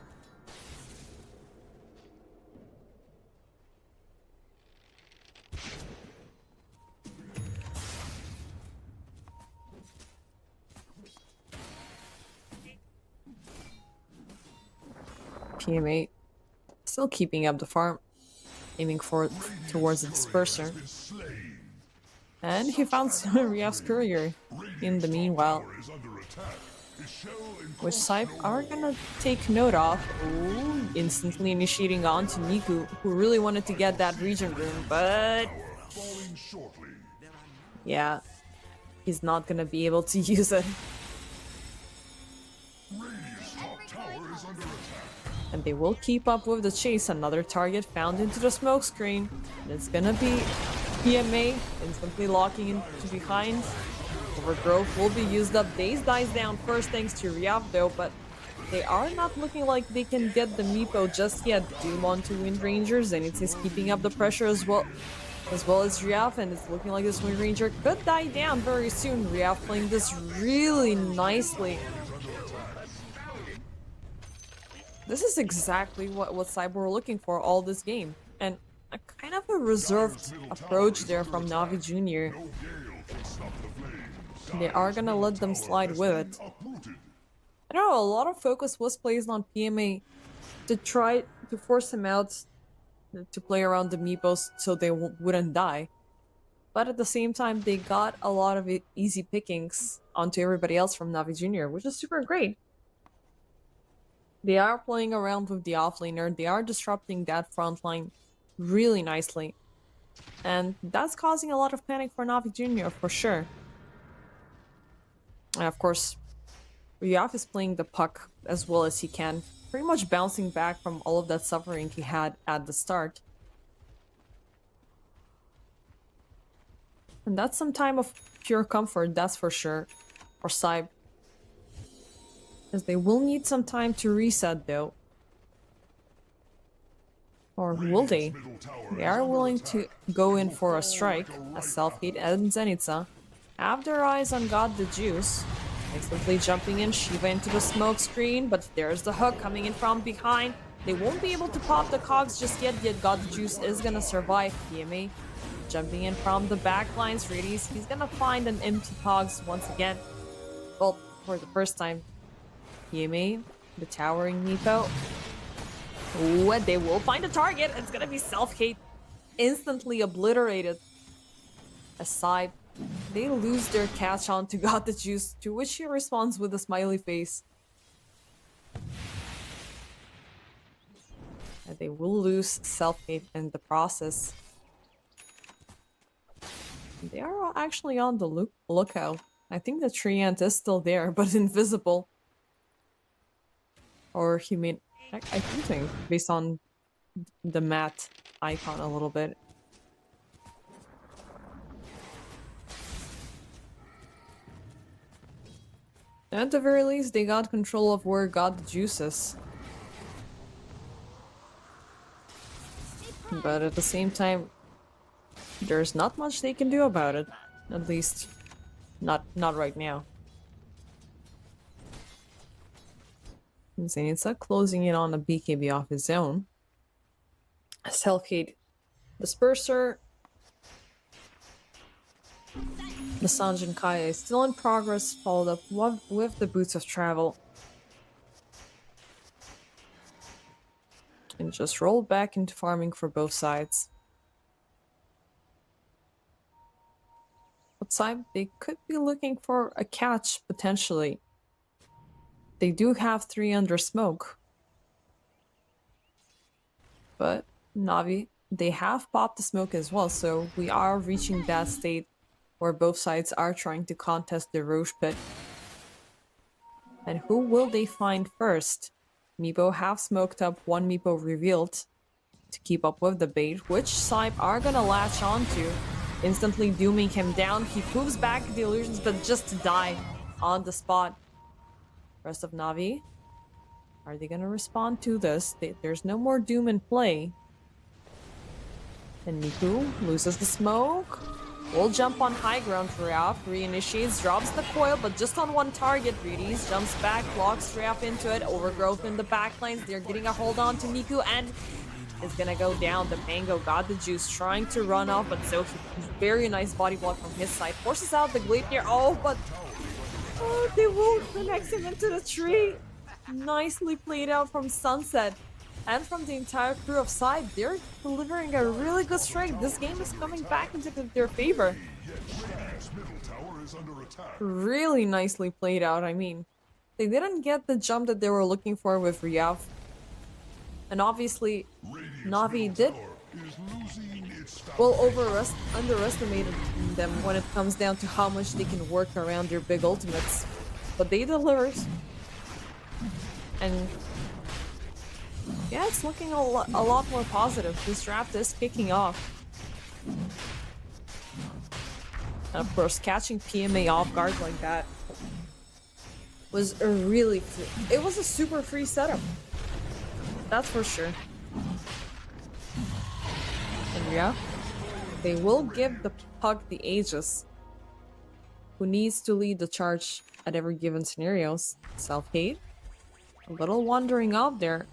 PMA still keeping up the farm, aiming towards the disperser. And he found Riaf's courier in the meanwhile, which SIBE are gonna take note of. Ooh, instantly initiating on to Niku, who really wanted to get that region room, but yeah, he's not gonna be able to use it. And they will keep up with the chase. Another target found into the smoke screen. And it's gonna be PMA instantly locking into behind. Overgrowth will be used up. Daze dies down first thanks to Riaf though, but they are not looking like they can get the Meepo just yet. Doom onto Wind Rangers, and it's keeping up the pressure as well as Riaf, and it's looking like this Wind Ranger could die down very soon. Riaf playing this really nicely. This is exactly what SIBE were looking for all this game. And a kind of a reserved approach there from NaVi Jr. They are gonna let them slide with it. I don't know, a lot of focus was placed on PMA to try to force him out to play around the meepos so they wouldn't die. But at the same time, they got a lot of easy pickings onto everybody else from NaVi Jr., which is super great. They are playing around with the offlaner, they are disrupting that front line really nicely. And that's causing a lot of panic for NaVi Jr. for sure. And of course, Ryaf is playing the puck as well as he can, pretty much bouncing back from all of that suffering he had at the start. And that's some time of pure comfort, that's for sure, for SIBE. Because they will need some time to reset though. Or will they? They are willing to go in for a strike, as Selfgate and Zenitsa have their eyes on God the Juice. Instantly jumping in, Shiva into the smoke screen, but there's the hook coming in from behind. They won't be able to pop the cogs just yet God the Juice is gonna survive. PMA jumping in from the back lines, Radies. He's gonna find an empty cogs once again. Well, for the first time. PMA, the towering Nepo. Ooh, and they will find a target. It's gonna be Selfgate instantly obliterated. Aside, they lose their catch on to God the Juice, to which he responds with a smiley face. And they will lose Selfgate in the process. They are actually on the lookout. I think the Treant is still there, but invisible. Or he may... I do think, based on the mat icon a little bit. At the very least, they got control of where God the Juice is. But at the same time, there's not much they can do about it. At least, not right now. Zenitsa closing in on a BKB off his own. Selfgate Disperser. The Sanjin Kaya is still in progress, followed up with the Boots of Travel. And just roll back into farming for both sides. Outside, they could be looking for a catch, potentially. They do have 3 under smoke. But NaVi, they have popped the smoke as well, so we are reaching that state where both sides are trying to contest the Roche pit. And who will they find first? Meepo have smoked up, 1 Meepo revealed to keep up with the bait, which SIBE are gonna latch onto, instantly dooming him down. He moves back the illusions, but just to die on the spot. Rest of NaVi, are they gonna respond to this? There's no more doom in play. And Niku loses the smoke. Will jump on high ground for Ryaf. Reinitiates, drops the coil, but just on 1 target. Reedies jumps back, locks Ryaf into it. Overgrowth in the backlines. They're getting a hold on to Niku, and it's gonna go down. The Mango got the Juice, trying to run off, but so very nice body block from his side. Forces out the Gleipnir. Oh, but oh, they will connect him into the tree. Nicely played out from Sunset. And from the entire crew of SIBE, they're delivering a really good strike. This game is coming back into their favor. Really nicely played out, I mean. They didn't get the jump that they were looking for with Ryaf. And obviously, NaVi did, well, underestimated them when it comes down to how much they can work around their big ultimates. But they delivered. And yeah, it's looking a lot more positive. This draft is kicking off. And of course, catching PMA off guard like that was a really... It was a super free setup. That's for sure. And yeah, they will give the puck the Aegis, who needs to lead the charge at every given scenarios. Self-hate. A little wandering out there.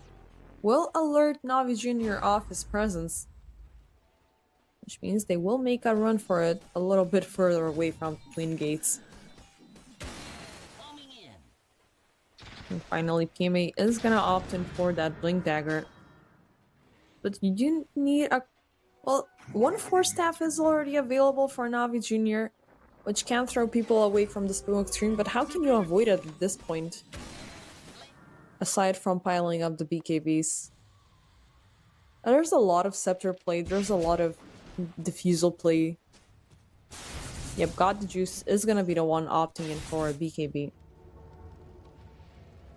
will alert Navi Jr. of his presence, which means they will make a run for it a little bit further away from the Twin Gates. And finally, PMA is gonna opt in for that Blink Dagger. But you do need a... Well, one Force Staff is already available for Navi Jr., which can throw people away from the Xtreme, but how can you avoid it at this point? Aside from piling up the BKBs. There's a lot of Scepter play, there's a lot of Diffusal play. Yep, God the Juice is gonna be the one opting in for a BKB.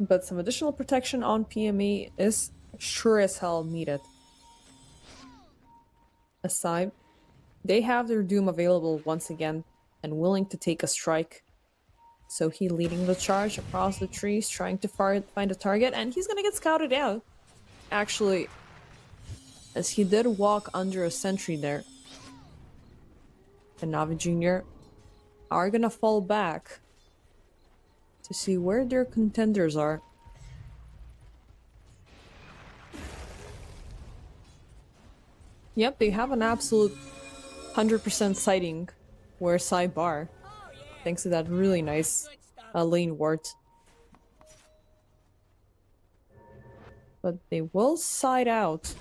But some additional protection on PME is sure as hell needed. SIBE, they have their Doom available once again and willing to take a strike. So he leading the charge across the trees, trying to find a target, and he's gonna get scouted out. Actually, as he did walk under a sentry there. The Navi Jr. are gonna fall back to see where their contenders are. Yep, they have an absolute 100% sighting where SIBE are, thanks to that really nice lane ward. But they will side out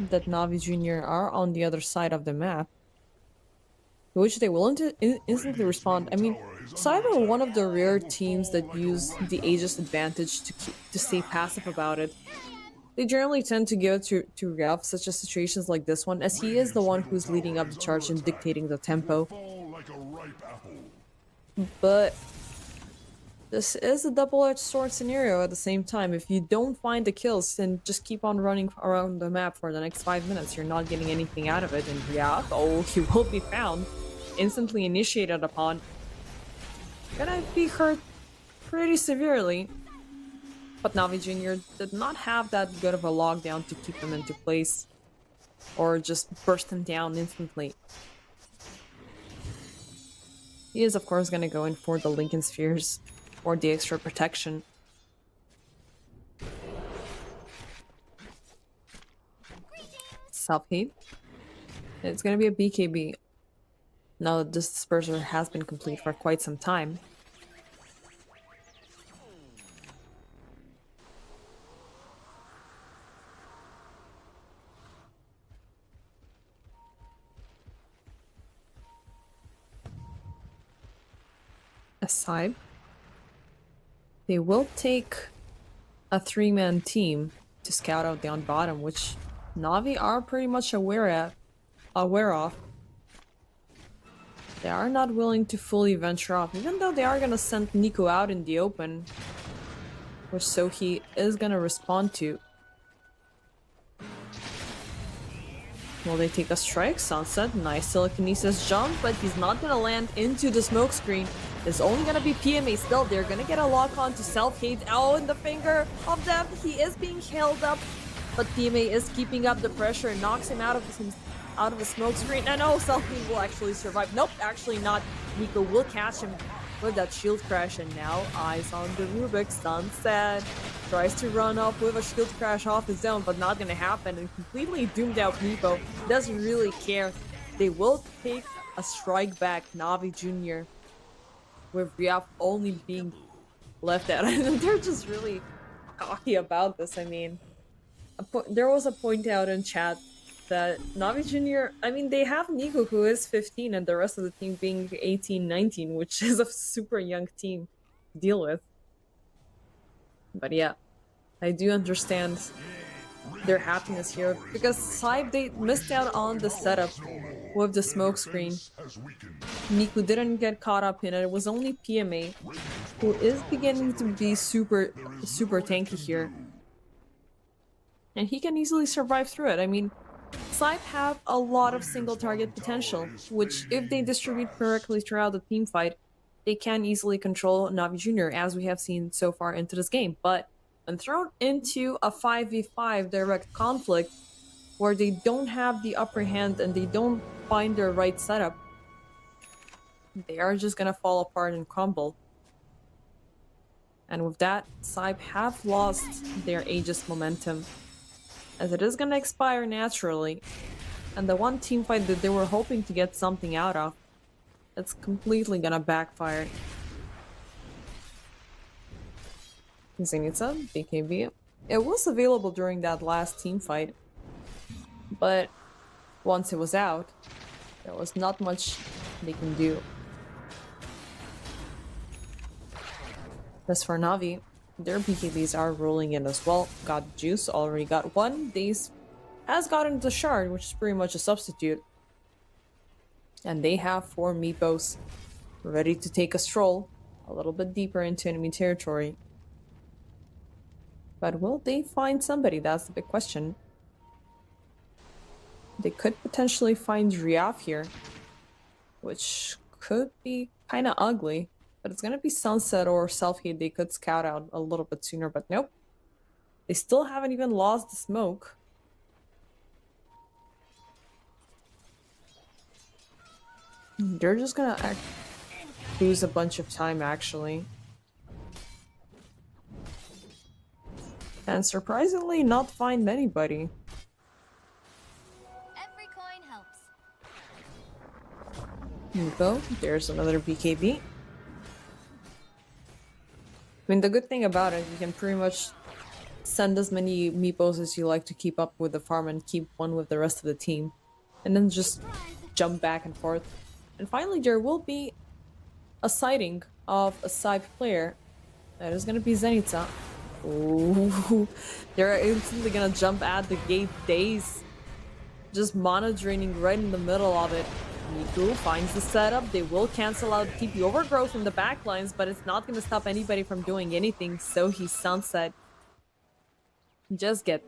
that Navi Jr. are on the other side of the map, which they will instantly respond. I mean, SIBE are one of the rare teams that use the Aegis advantage to stay passive about it. They generally tend to give it to Ralph, such as situations like this one, as he is the one who's leading up the charge and dictating the tempo. But this is a double-edged sword scenario at the same time. If you don't find the kills, then just keep on running around the map for the next 5 minutes. You're not getting anything out of it, and yeah, oh, he will be found, instantly initiated upon. Gonna be hurt pretty severely. But Navi Jr. did not have that good of a lockdown to keep him into place, or just burst him down instantly. He is of course gonna go in for the Lincoln Spheres, or the extra protection. Self-hate. It's gonna be a BKB. Now that this disperser has been complete for quite some time. SIBE, they will take a 3-man team to scout out down bottom, which Navi are pretty much aware of. They are not willing to fully venture off, even though they are gonna send Nico out in the open, which Sohi is gonna respond to. Will they take a strike? Sunset, nice telekinesis jump, but he's not gonna land into the smoke screen. It's only gonna be PMA still. They're gonna get a lock on to self-hate. Oh, in the finger of death. He is being held up, but PMA is keeping up the pressure and knocks him out of the smoke screen. And oh, self-hate will actually survive. Nope, actually not. Nico will catch him with that shield crash, and now eyes on the Rubik. Sunset tries to run up with a shield crash off his own, but not gonna happen, and completely doomed out Nico. Doesn't really care. They will take a strike back, Navi Jr., with Riaf only being left out. They're just really cocky about this. I mean, there was a point out in chat that Navi Jr., I mean, they have Nico, who is 15, and the rest of the team being 18, 19, which is a super young team to deal with. But yeah, I do understand their happiness here, because SIBE, they missed out on the setup with the smoke screen. Nico didn't get caught up in it. It was only PMA, who is beginning to be super tanky here. And he can easily survive through it. I mean, SIBE have a lot of single target potential, which if they distribute correctly throughout the team fight, they can easily control Navi Jr., as we have seen so far into this game. But when thrown into a 5v5 direct conflict, where they don't have the upper hand and they don't find their right setup, they are just gonna fall apart and crumble. And with that, SIBE have lost their Aegis momentum. as it is gonna expire naturally. And the one team fight that they were hoping to get something out of, it's completely gonna backfire. Zenitsa, BKB. It was available during that last team fight, but once it was out, there was not much they can do. As for Navi, their BKBs are rolling in as well. Got Juice, already got one. Daze has gotten the Shard, which is pretty much a substitute. And they have 4 Meepos ready to take a stroll a little bit deeper into enemy territory. But will they find somebody? That's the big question. They could potentially find Riaf here, which could be kind of ugly. But it's gonna be Sunset or Self-Hate they could scout out a little bit sooner, but nope. They still haven't even lost the smoke. They're just gonna lose a bunch of time, actually. And surprisingly, not find anybody. Every coin helps. Nico, there's another BKB. I mean, the good thing about it, you can pretty much send as many Meepos as you like to keep up with the farm and keep one with the rest of the team. And then just jump back and forth. And finally, there will be a sighting of a SIBE player. That is going to be Zenitsa. Ooh, they're instantly going to jump at the gate. Daze just mono draining right in the middle of it. Miku finds the setup. They will cancel out TP overgrowth in the backlines, but it's not going to stop anybody from doing anything. So he Sunset. Just get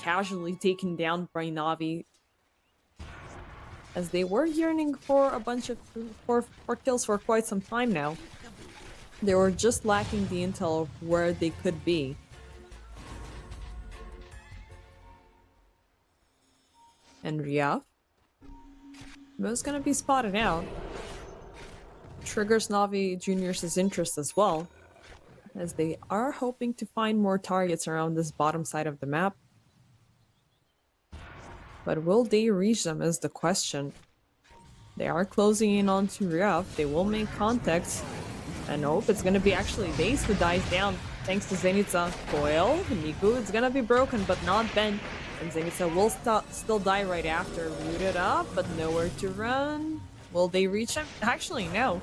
casually taken down by NaVi, as they were yearning for a bunch of for kills for quite some time now. They were just lacking the intel of where they could be. And Riaf was gonna be spotted out. Triggers NaVi Juniors' interest as well, as they are hoping to find more targets around this bottom side of the map. But will they reach them is the question. They are closing in onto Riaf. They will make contact. And nope, it's gonna be actually Daze who dies down thanks to Zenitsa. Coil, Niku, it's gonna be broken but not bent. And Zenitsa will still die right after. Rooted up, but nowhere to run. Will they reach him? Actually, no.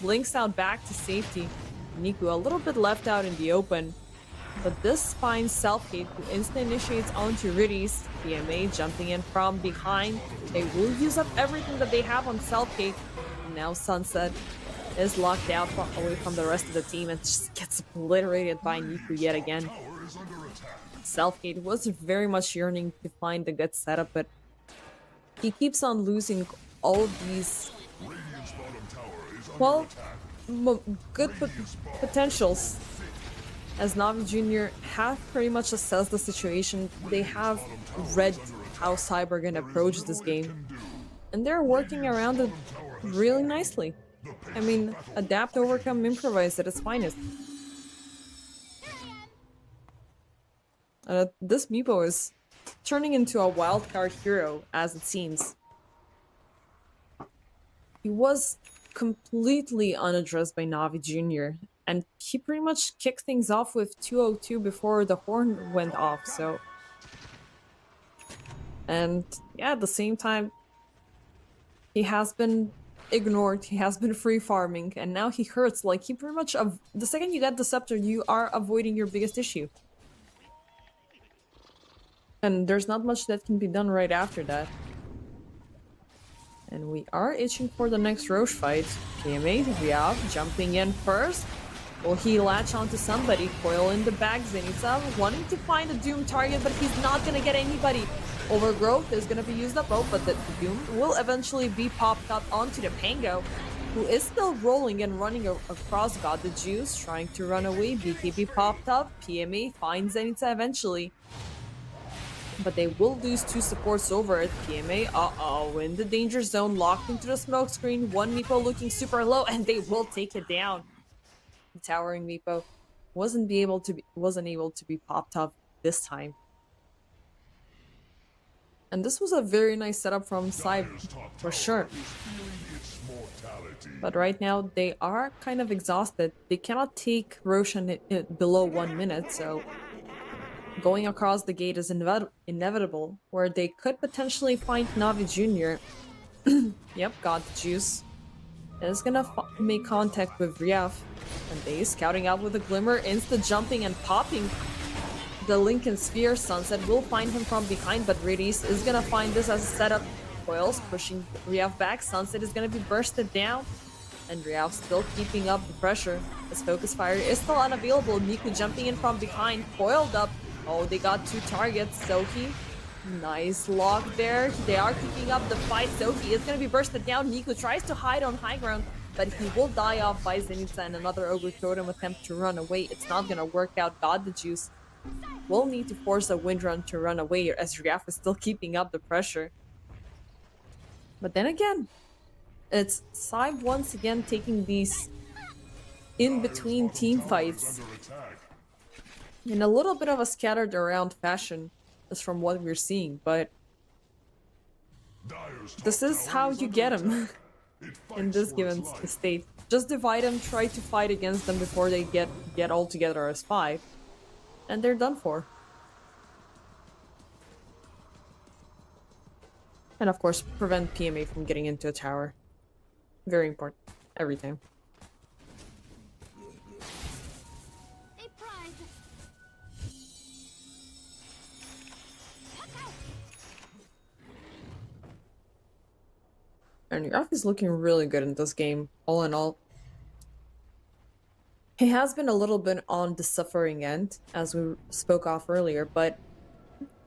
Blinks out back to safety. Niku a little bit left out in the open. But this finds Self-Hate, who instant initiates onto Riddies. PMA jumping in from behind. They will use up everything that they have on Self-Hate. Now Sunset is locked out away from the rest of the team and just gets obliterated by Niku yet again. Self-Hate was very much yearning to find a good setup, but he keeps on losing all of these, well, good potentials. As NaVi Jr. have pretty much assessed the situation, they have read how SIBE are gonna approach this game, and they're working around it really nicely. I mean, adapt, overcome, improvise at its finest. This Meepo is turning into a wildcard hero, as it seems. He was completely unaddressed by NaVi Jr., and he pretty much kicked things off with 202 before the horn went off, so... And yeah, at the same time, he has been ignored, he has been free farming, and now he hurts. Like, he pretty much... the second you get the scepter, you are avoiding your biggest issue. And there's not much that can be done right after that. And we are itching for the next Roche fight. PMA, Riaf jumping in first. Will he latch onto somebody? Coil in the back, Zenitsa wanting to find a Doom target, but he's not gonna get anybody. Overgrowth is gonna be used up. Oh, but the Doom will eventually be popped up onto the Pango, who is still rolling and running across. Got the Juice, trying to run away. BKB popped up. PMA finds Zenitsa eventually. But they will lose 2 supports over it. PMA, in the danger zone, locked into the smoke screen. One Meepo looking super low, and they will take it down. The towering Meepo wasn't able to be popped up this time. And this was a very nice setup from SIBE, for sure. But right now, they are kind of exhausted. They cannot take Roshan below 1 minute, so going across the gate is inevitable, where they could potentially find NaVi Jr. Yep, got the juice. Is gonna make contact with Riev, and they scouting out with a glimmer, insta jumping and popping the Lincoln Sphere. Sunset will find him from behind, but Redis is gonna find this as a setup. Coils pushing Riev back. Sunset is gonna be bursted down, and Riev still keeping up the pressure. His focus fire is still unavailable. Niku jumping in from behind, coiled up. Oh, they got 2 targets. Sohi, nice lock there. They are keeping up the fight. Sohi is gonna be bursted down. Niku tries to hide on high ground, but he will die off by Zenitsa, and another Ogre Totem attempt to run away. It's not gonna work out. Got the juice. Will need to force a wind run to run away, as Riev is still keeping up the pressure. But then again, it's SIBE once again taking these in-between team fights in a little bit of a scattered around fashion, as from what we're seeing, but this is how you get them in this given state. Just divide them, try to fight against them before they get all together as 5, and they're done for. And of course, prevent PMA from getting into a tower. Very important. Every time. And Riev is looking really good in this game, all in all. He has been a little bit on the suffering end, as we spoke off earlier, but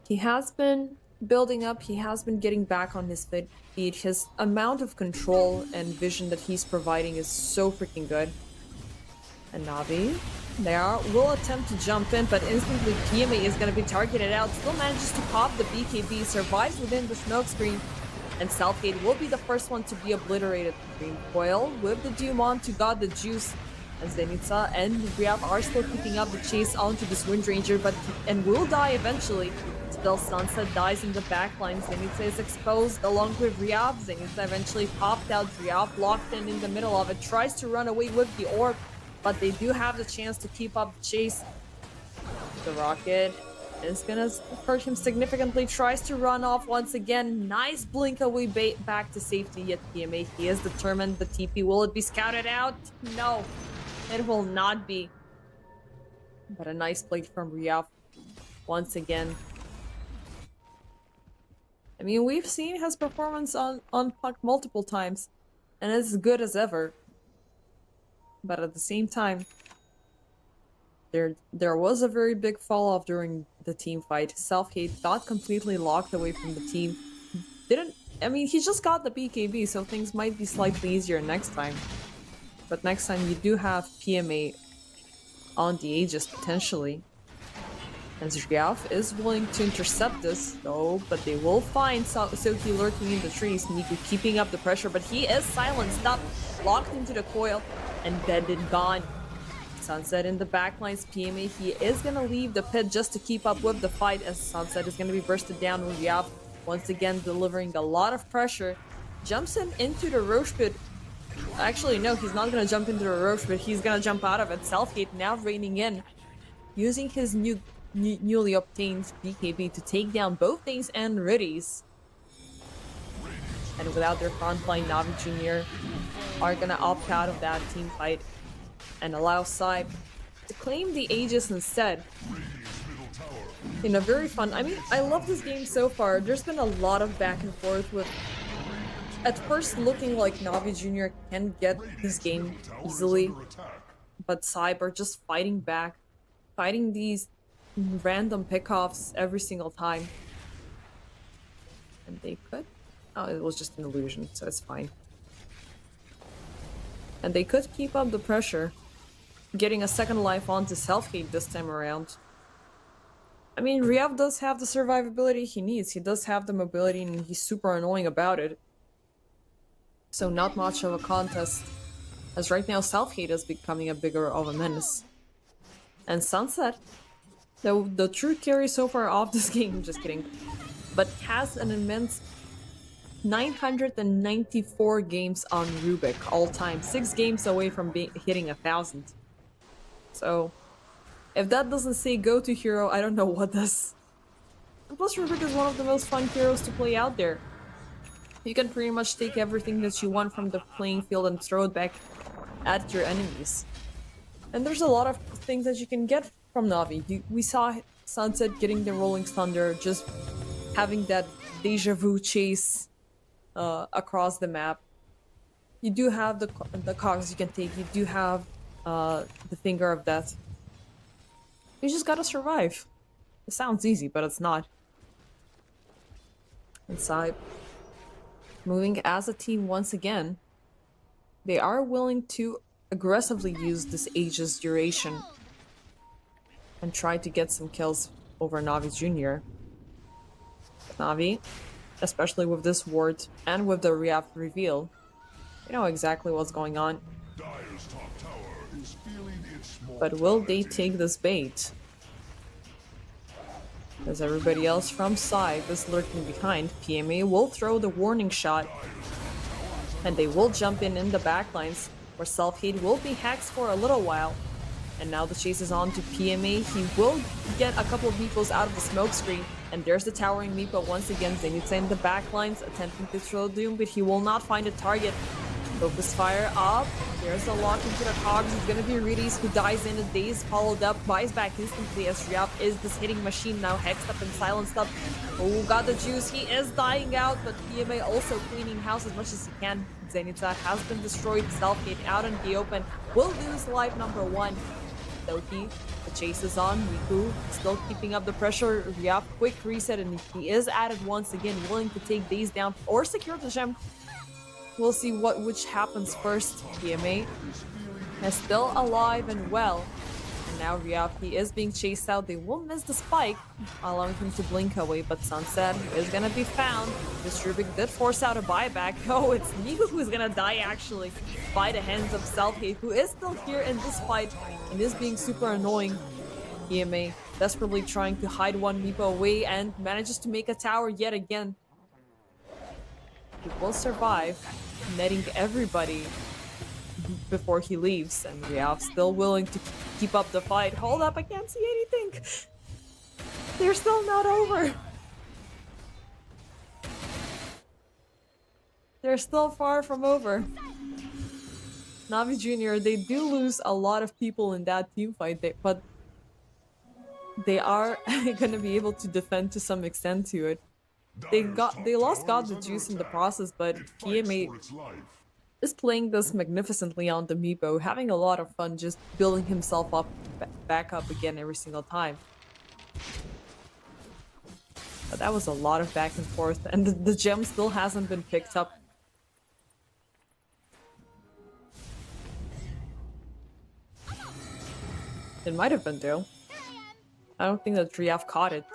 he has been building up, he has been getting back on his feet. His amount of control and vision that he's providing is so freaking good. And NaVi, will attempt to jump in, but instantly PMA is going to be targeted out. Still manages to pop the BKB, survives within the smoke screen, and Southgate will be the first one to be obliterated. Green Coil with the Doom on to got the juice, as Zenitsa and Riev are still keeping up the chase onto this Wind Ranger, and will die eventually. Still, Sunset dies in the backline. Zenitsa is exposed along with Riev. Zenitsa eventually popped out. Riev locked in the middle of it. Tries to run away with the orb, but they do have the chance to keep up the chase. The rocket is gonna hurt him significantly. Tries to run off once again. Nice blink away back to safety, yet PMA, he is determined. The TP, will it be scouted out? No, it will not be. But a nice play from Riev once again. I mean, we've seen his performance on Puck multiple times, and it's as good as ever. But at the same time, there was a very big fall-off during the team fight. Southgate got completely locked away from the team. I mean, he just got the BKB, so things might be slightly easier next time. But next time you do have PMA on the Aegis, potentially. And Riev is willing to intercept this, though, but they will find Soki lurking in the trees. Niku keeping up the pressure, but he is silenced up, locked into the coil, and dead and gone. Sunset in the backlines. PMA, he is gonna leave the pit just to keep up with the fight, as Sunset is gonna be bursted down with Riev, once again delivering a lot of pressure. Jumps him into the Roche pit. Actually, no, he's not gonna jump into the Roche pit, he's gonna jump out of it. Southgate now reining in, using his newly obtained BKB to take down both things and Riddies. And without their frontline, NaVi Jr. are gonna opt out of that team fight and allow SIBE to claim the Aegis instead. In a very fun... I mean, I love this game so far. There's been a lot of back and forth with... At first looking like NaVi Jr. can get this game easily, but SIBE are just fighting back. Fighting these random pickoffs every single time. And they could... Oh, it was just an illusion, so it's fine. And they could keep up the pressure, getting a second life onto Southgate this time around. I mean, Riev does have the survivability he needs, he does have the mobility, and he's super annoying about it. So not much of a contest, as right now Southgate is becoming a bigger of a menace. And Sunset, the true carry so far off this game, just kidding. but has an immense 994 games on Rubik all time, 6 games away from hitting 1,000. So, if that doesn't say go-to hero, I don't know what does. And plus, Rubik is one of the most fun heroes to play out there. You can pretty much take everything that you want from the playing field and throw it back at your enemies. And there's a lot of things that you can get from NaVi. We saw Sunset getting the Rolling Thunder, just having that deja vu chase across the map. You do have the cogs you can take. You do have the Finger of Death. You just gotta survive. It sounds easy, but it's not. And SIBE, moving as a team once again, they are willing to aggressively use this Aegis duration and try to get some kills over Navi Jr. Navi, especially with this ward and with the Riaf reveal, they know exactly what's going on. Dire's top tower is feeling its small But will they take this bait? As everybody else from SIBE is lurking behind, PMA will throw the warning shot, and they will jump in the backlines, where Self-Hate will be hexed for a little while. And now the chase is on to PMA. He will get a couple of meepos out of the smoke screen, and there's the towering meepo once again. Zenitsu in the backlines, attempting to throw Doom, but he will not find a target. Focus fire up. There's a lock into the cogs. It's gonna be Reedies who dies in a daze, followed up, buys back instantly as Riaf is this hitting machine now hexed up and silenced up. Oh, got the juice. He is dying out, but PMA also cleaning house as much as he can. Zenitsu has been destroyed. Self-Hate out in the open. Will lose life number 1. Loki, the chase is on. Miku still keeping up the pressure. Riaf, quick reset, and he is added once again, willing to take these down or secure the gem. We'll see which happens first. PMA is still alive and well. And now Riaf, he is being chased out. They will miss the spike, allowing him to blink away, but Sunset is gonna be found. This Rubik did force out a buyback. Oh, it's Nigu who's gonna die actually by the hands of Self-Hate, who is still here in this fight and is being super annoying. PMA desperately trying to hide one meepo away and manages to make a tower yet again. He will survive, netting everybody before he leaves, and Riaf still willing to keep up the fight. Hold up, I can't see anything. They're still not over. They're still far from over. Navi Jr., they do lose a lot of people in that team fight, but they are gonna be able to defend to some extent to it. They lost God the Juice in the process, but PMA is playing this magnificently on the meepo, having a lot of fun just building himself up back up again every single time. But that was a lot of back and forth, and the gem still hasn't been picked up. It might have been though. I don't think that Riaf caught it.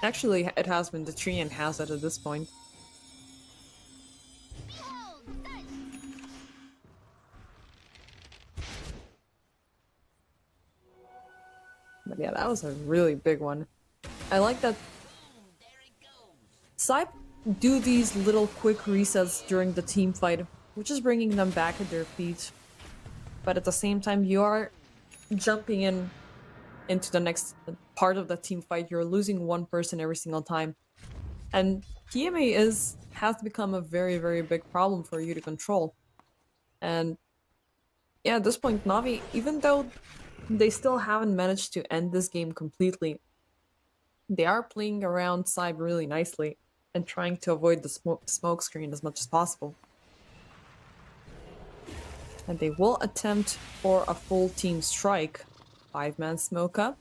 Actually, it has been. The Treant has it at this point. But yeah, that was a really big one. I like that SIBE do these little quick resets during the team fight, which is bringing them back at their feet. But at the same time, you are jumping into the next part of the team fight. You're losing one person every single time. And PMA has become a very, very big problem for you to control. And yeah, at this point, Navi, even though they still haven't managed to end this game completely, they are playing around SIBE really nicely and trying to avoid the smoke screen as much as possible. And they will attempt for a full team strike. 5-man smoke up.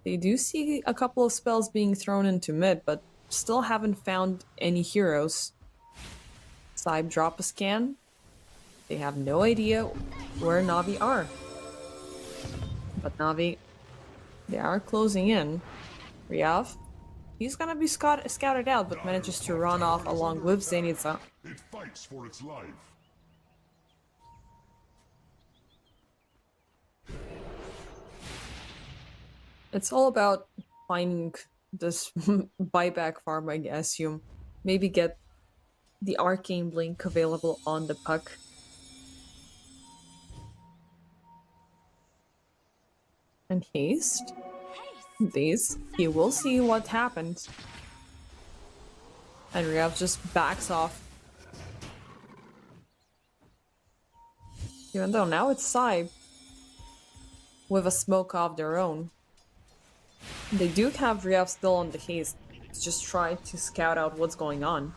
They do see a couple of spells being thrown into mid, but still haven't found any heroes. SIBE drop a scan. They have no idea where Navi are. But Navi, they are closing in. Riaf, he's gonna be scouted out, but manages to run off along with Zenitsu. It fights for its life. It's all about finding this buyback farm, I assume. Maybe get the Arcane Blink available on the puck. And haste. These. He will see what happened. And Ryav just backs off. Even though now it's SIBE with a smoke of their own. They do have Ryav still on the haste to just try to scout out what's going on.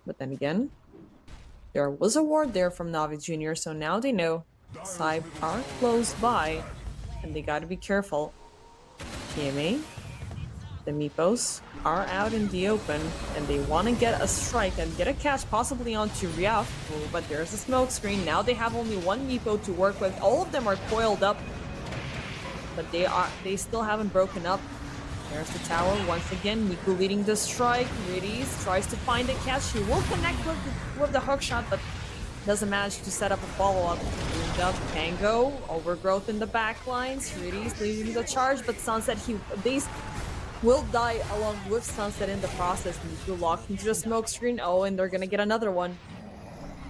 But then again, there was a ward there from NaVi Jr., so now they know SIBE are close by, and they gotta be careful. PMA, the Meepos are out in the open, and they want to get a strike and get a catch possibly onto Ryav, but there's a smoke screen. Now they have only one Meepo to work with. All of them are coiled up, but they still haven't broken up. There's the tower once again. Miku leading the strike. Riddies tries to find a catch. He will connect with the hook shot, but doesn't manage to set up a follow-up. Tango, overgrowth in the back lines. Riddies leading the charge, but Sunset, they will die along with Sunset in the process. Miku locked into the smoke screen. Oh, and they're gonna get another one.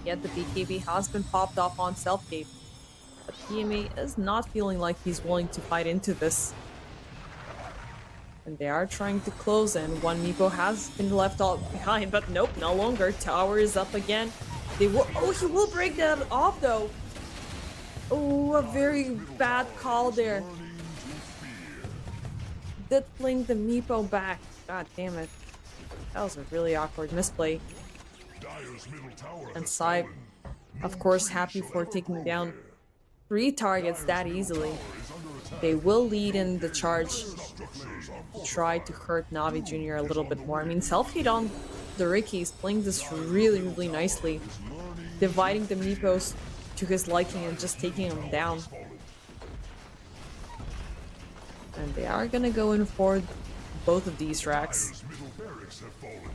Yet the BKB has been popped off on Selfgate. But PMA is not feeling like he's willing to fight into this. And they are trying to close in. One Meepo has been left all behind, but nope, no longer. Tower is up again. They will. Oh, he will break that off though. Oh, a very bad call there. Did fling the Meepo back. God damn it. That was a really awkward misplay. And SIBE, of course, happy for taking down 3 targets that easily. They will lead in the charge. Try to hurt NaVi Jr. a little bit more. I mean, Selfgate on the Ricky is playing this really, really nicely. Dividing the Meepos to his liking and just taking them down. And they are gonna go in for both of these racks.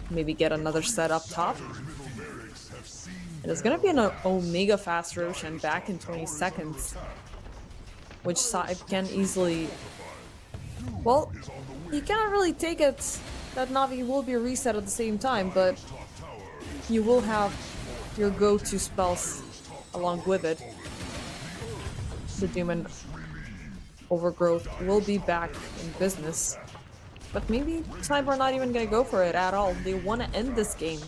Maybe get another set up top. It is gonna be an Omega Fast Roshan back in 20 seconds. Which SIBE can easily... Well, you cannot really take it that NaVi will be reset at the same time, but you will have your go-to spells along with it. The Doom and Overgrowth will be back in business. But maybe SIBE are not even gonna go for it at all. They want to end this game.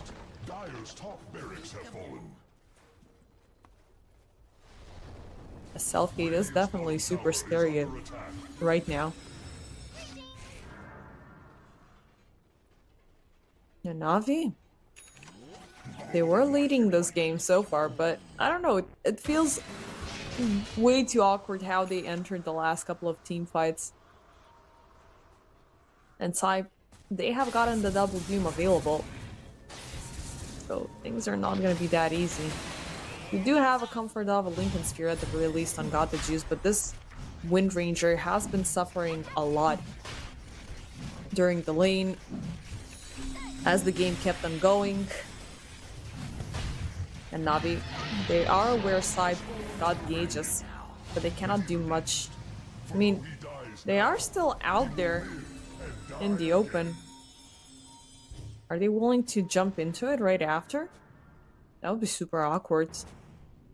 A Selfgate is definitely super scary right now. And NaVi, they were leading this game so far, but I don't know, it feels way too awkward how they entered the last couple of team fights. And SIBE, they have gotten the double Doom available, so things are not going to be that easy. We do have a comfort of a Lincoln Sphere at the very least on God the Juice, but this Wind Ranger has been suffering a lot during the lane as the game kept on going. And NaVi, they are aware SIBE got the Aegis, but they cannot do much. I mean, they are still out there in the open. Are they willing to jump into it right after? That would be super awkward.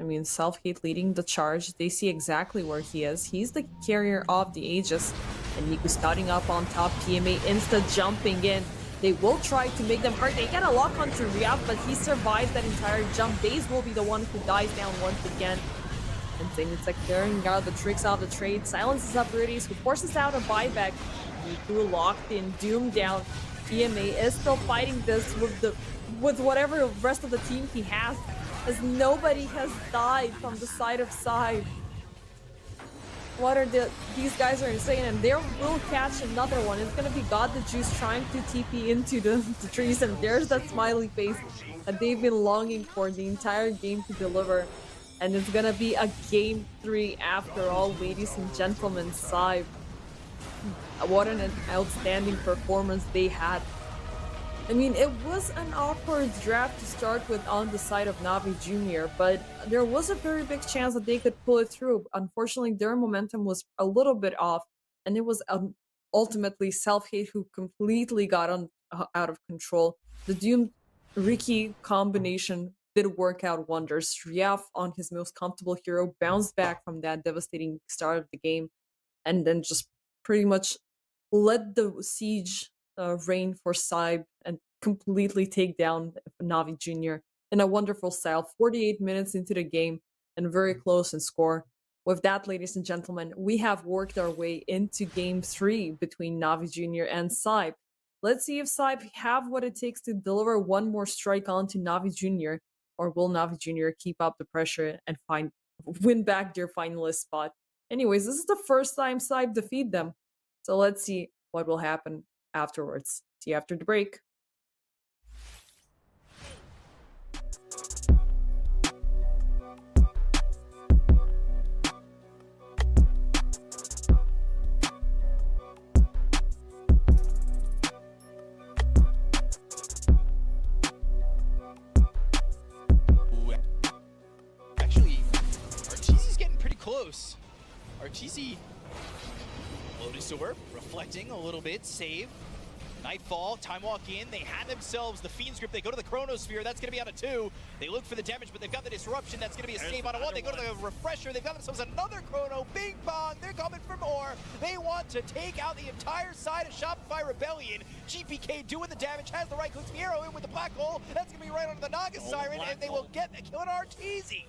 I mean, Selfgate leading the charge. They see exactly where he is. He's the carrier of the Aegis. And Niku starting up on top. PMA insta jumping in. They will try to make them hurt. They get a lock onto Ryav, but he survives that entire jump. Daze will be the one who dies down once again. And it's like carrying out the tricks of the trade. Silences up Rudy's, who forces out a buyback. Niku locked in, Doom down. PMA is still fighting this with whatever rest of the team he has, as nobody has died from the side of SIBE. These guys are insane, and they will catch another one. It's gonna be God the Juice trying to TP into the trees, and there's that smiley face that they've been longing for the entire game to deliver. And it's gonna be a game 3 after all, ladies and gentlemen. SIBE, what an outstanding performance they had. I mean, it was an awkward draft to start with on the side of NaVi Jr., but there was a very big chance that they could pull it through. Unfortunately, their momentum was a little bit off, and it was ultimately Self-Hate, who completely got out of control. The Doom Riki combination did work out wonders. Ryaf, on his most comfortable hero, bounced back from that devastating start of the game and then just pretty much let the siege reign for SIBE and completely take down NaVi Jr. in a wonderful style. 48 minutes into the game and very close in score. With that, ladies and gentlemen, we have worked our way into Game 3 between NaVi Jr. and SIBE. Let's see if SIBE have what it takes to deliver one more strike onto NaVi Jr., or will NaVi Jr. keep up the pressure and win back their finalist spot. Anyways, this is the first time SIBE defeat them, so let's see what will happen afterwards. See you after the break. Close. Arteezy, Lotus Orb, reflecting a little bit, save. Nightfall, time walk in, they had themselves the Fiend's Grip, they go to the Chronosphere, that's going to be on a 2. They look for the damage, but they've got the Disruption, that's going to be a save on a 1. They go to the Refresher, they've got themselves another Chrono, bing bong, they're coming for more. They want to take out the entire side of Shopify Rebellion. GPK doing the damage, has the right click, Fiero in with the Black Hole, that's going to be right onto the Naga Siren, and they will get the kill on Arteezy.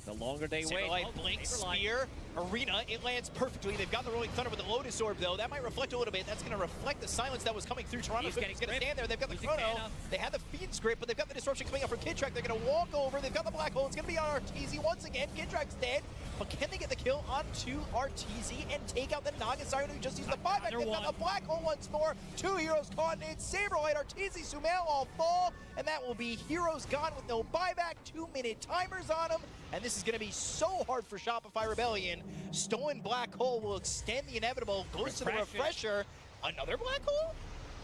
The longer they wait. Light, Blink, Spear, Arena, it lands perfectly. They've got the Rolling Thunder with the Lotus Orb, though. That might reflect a little bit. That's going to reflect the silence that was coming through. Toronto's going to stand there. They've got the Chrono. They had the Fiend's Grip, but they've got the Disruption coming up from Kidtrack. They're going to walk over. They've got the Black Hole. It's going to be on Arteezy once again. Kidtrack's dead. But can they get the kill onto Arteezy and take out the Naga Siren, who just used the 5-back? They've got the Black Hole once more. 2 heroes caught in. Saberlight, Arteezy, Sumail all fall. And that will be heroes gone with no buyback. 2-minute timers on them. And this is going to be so hard for Shopify Rebellion. Stolen Black Hole will extend the inevitable. Goes to the Refresher. Another Black Hole?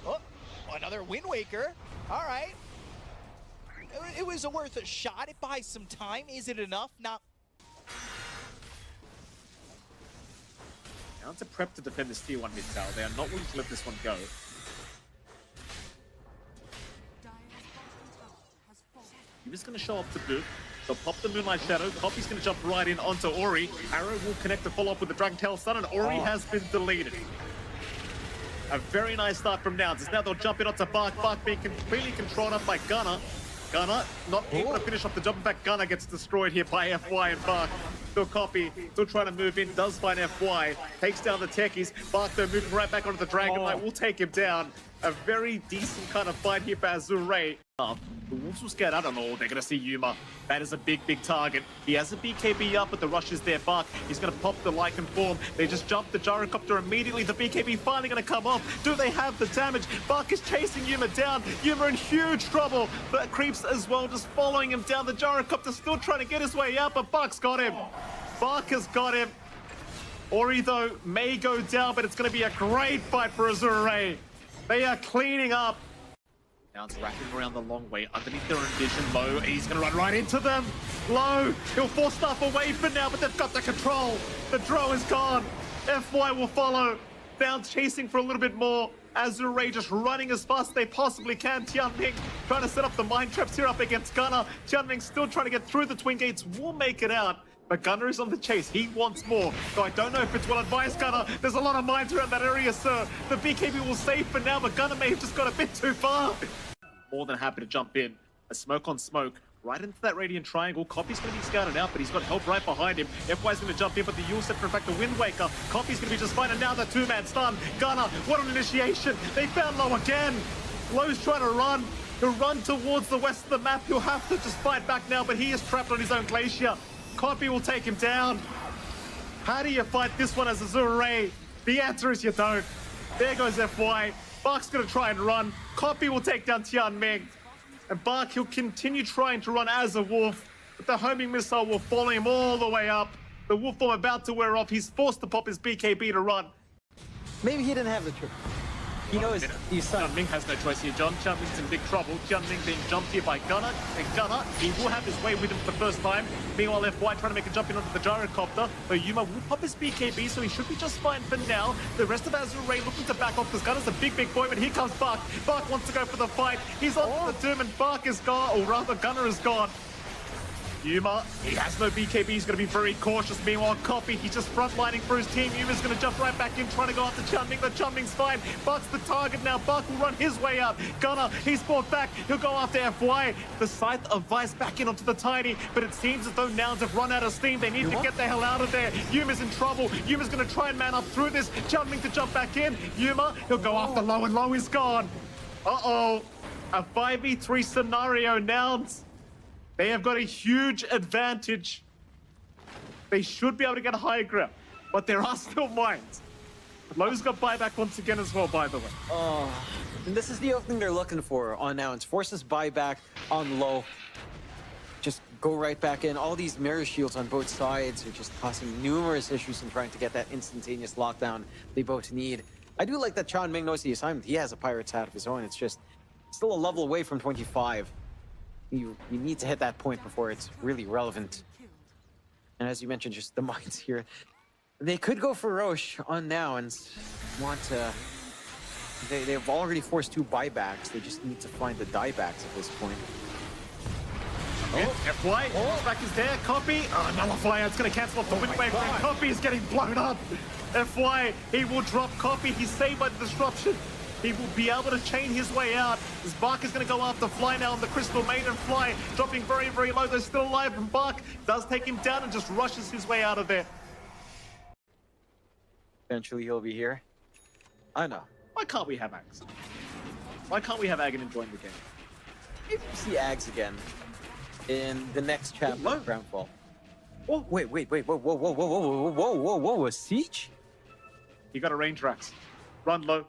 Oh, another Wind Waker. All right. It was worth a shot. It buys some time. Is it enough? Not. Now to prep to defend this tier 1 mid tower. They are not willing to let this one go. He was going to show up to boot. They'll pop the Moonlight Shadow. Copy's going to jump right in onto Ori. Arrow will connect to follow up with the Dragon Tail Stun, and Ori has been deleted. A very nice start from Nouns. Now they'll jump in onto Bark. Bark being completely controlled up by Gunner. Gunner not able to finish off the job. In fact, Gunner gets destroyed here by FY and Bark. Still Copy, still trying to move in, does find FY, takes down the techies. Bark though moving right back onto the Dragon Knight, will take him down. A very decent kind of fight here for Azure. The Wolves will scared. I don't know. They're going to see Yuma. That is a big target. He has a BKB up, but the rush is there. Bark, he's going to pop the Lycan form. They just jump the Gyrocopter immediately. The BKB finally going to come off. Do they have the damage? Bark is chasing Yuma down. Yuma in huge trouble. But Creeps as well, just following him down. The Gyrocopter still trying to get his way out, but Bark's got him. Bark has got him. Ori, though, may go down, but it's going to be a great fight for Azure. They are cleaning up. Now it's wrapping around the long way underneath their own vision. Low, he's going to run right into them. Low, he'll force stuff away for now, but they've got the control. The draw is gone. FY will follow. Down chasing for a little bit more. Azure just running as fast as they possibly can. Tianming trying to set up the mine traps here up against Gunner. Tianming still trying to get through the Twin Gates. Will make it out. But Gunner is on the chase. He wants more. So I don't know if it's well advised, Gunner. There's a lot of mines around that area, sir. The BKB will save for now, but Gunner may have just got a bit too far. More than happy to jump in. A smoke on smoke. Right into that Radiant Triangle. Copy's going to be scouted out, but he's got help right behind him. FY's going to jump in, but the Yule set for in fact the Wind Waker. Copy's going to be just fine, and now the 2-man stun. Gunner, what an initiation. They found Low again. Low's trying to run. He'll run towards the west of the map. He'll have to just fight back now, but he is trapped on his own glacier. Copy will take him down. How do you fight this one as Azure? The answer is you don't. There goes FY. Bark's going to try and run. Copy will take down Tianming. And Bark, he'll continue trying to run as a wolf, but the homing missile will follow him all the way up. The wolf form about to wear off. He's forced to pop his BKB to run. Maybe he didn't have the trick. He knows he's Tian Ming has no choice here, John. Tian Ming's in big trouble. Tian Ming being jumped here by Gunner. And Gunner, he will have his way with him for the first time. Meanwhile, FY trying to make a jump in onto the gyrocopter. But Yuma will pop his BKB, so he should be just fine for now. The rest of Azure Ray looking to back off because Gunner's a big boy, but here comes Bark. Bark wants to go for the fight. He's on the Doom, and Bark is gone, or rather, Gunner is gone. Yuma, he has no BKB, he's going to be very cautious. Meanwhile, Copy, he's just frontlining for his team. Yuma's going to jump right back in, trying to go after Chunming, but Chunming's fine. Buck's the target now. Buck will run his way out. Gunner, he's fought back. He'll go after FY. The Scythe of Vice back in onto the Tiny, but it seems as though Nouns have run out of steam. They need to get the hell out of there. Yuma's in trouble. Yuma's going to try and man up through this. Chunming to jump back in. Yuma, he'll go after Low, and Low is gone. Uh-oh. A 5v3 scenario, Nouns. They have got a huge advantage. They should be able to get a higher ground, but there are still mines. Low's got buyback once again as well, by the way. And this is the opening they're looking for on Nouns. Forces buyback on Low. Just go right back in. All these mirror shields on both sides are just causing numerous issues in trying to get that instantaneous lockdown they both need. I do like that Chan Ming knows the assignment. He has a Pirate's hat of his own. It's just still a level away from 25. You need to hit that point before it's really relevant. And as you mentioned, just the mines here. They could go for Roche on now and want to... They've already forced 2 buybacks. They just need to find the diebacks at this point. FY, back is there. Copy. Nullify. It's going to cancel off the wind wave. Copy is getting blown up. FY, he will drop Copy. He's saved by the disruption. He will be able to chain his way out. As Bark is going to go after Fly now on the Crystal Main, and Fly dropping very, very low. They're still alive, and Bark does take him down and just rushes his way out of there. Eventually he'll be here. I know. Why can't we have Ags? Why can't we have Agan enjoying the game? Maybe we see Ags again in the next chapter of Groundfall. Oh, wait, whoa, a siege? He got a range Rax. Run low.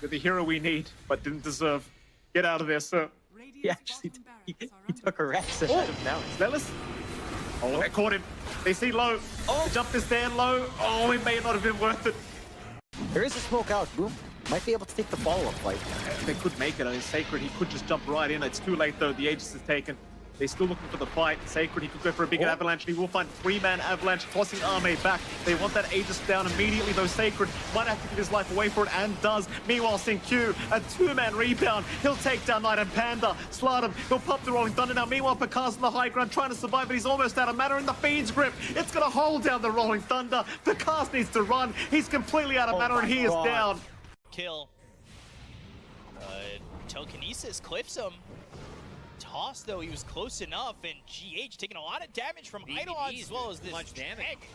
You're the hero we need, but didn't deserve. Get out of there, sir. He actually he took a Rex ahead of now. Zealous. Oh, they caught him. They see Low. The jump is there, Low. Oh, it may not have been worth it. There is a smoke out. Boom. Might be able to take the follow-up fight. They could make it. I mean, Sacred, he could just jump right in. It's too late, though. The Aegis is taken. They're still looking for the fight. Sacred, he could go for a big avalanche, and he will find 3-man avalanche, tossing Arme back. They want that Aegis down immediately, though Sacred might have to give his life away for it, and does. Meanwhile, Q, a 2-man rebound. He'll take down Knight and Panda. Slot him. He'll pop the Rolling Thunder now. Meanwhile, Picard's on the high ground, trying to survive, but he's almost out of mana in the Fiend's grip. It's going to hold down the Rolling Thunder. Picard needs to run. He's completely out of mana, and he is down. Kill. Telekinesis clips him. Toss, though, he was close enough, and GH taking a lot of damage from Eidolons as well as this tank.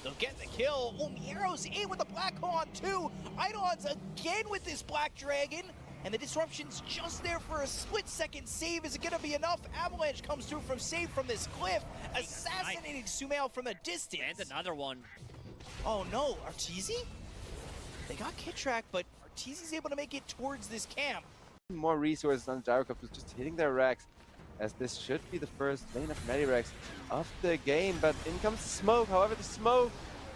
They'll get the kill. Oh, Miro's in with the Black Hole on 2. Eidolons again with this Black Dragon, and the disruption's just there for a split-second save. Is it going to be enough? Avalanche comes through from save from this cliff, assassinating Sumail from a distance. And another one. Oh no, Arteezy? They got Kitrak, but Arteezy's able to make it towards this camp. More resources on Gyrocopters just hitting their racks, as this should be the first lane of Medirex of the game. But in comes the smoke. However, the smoke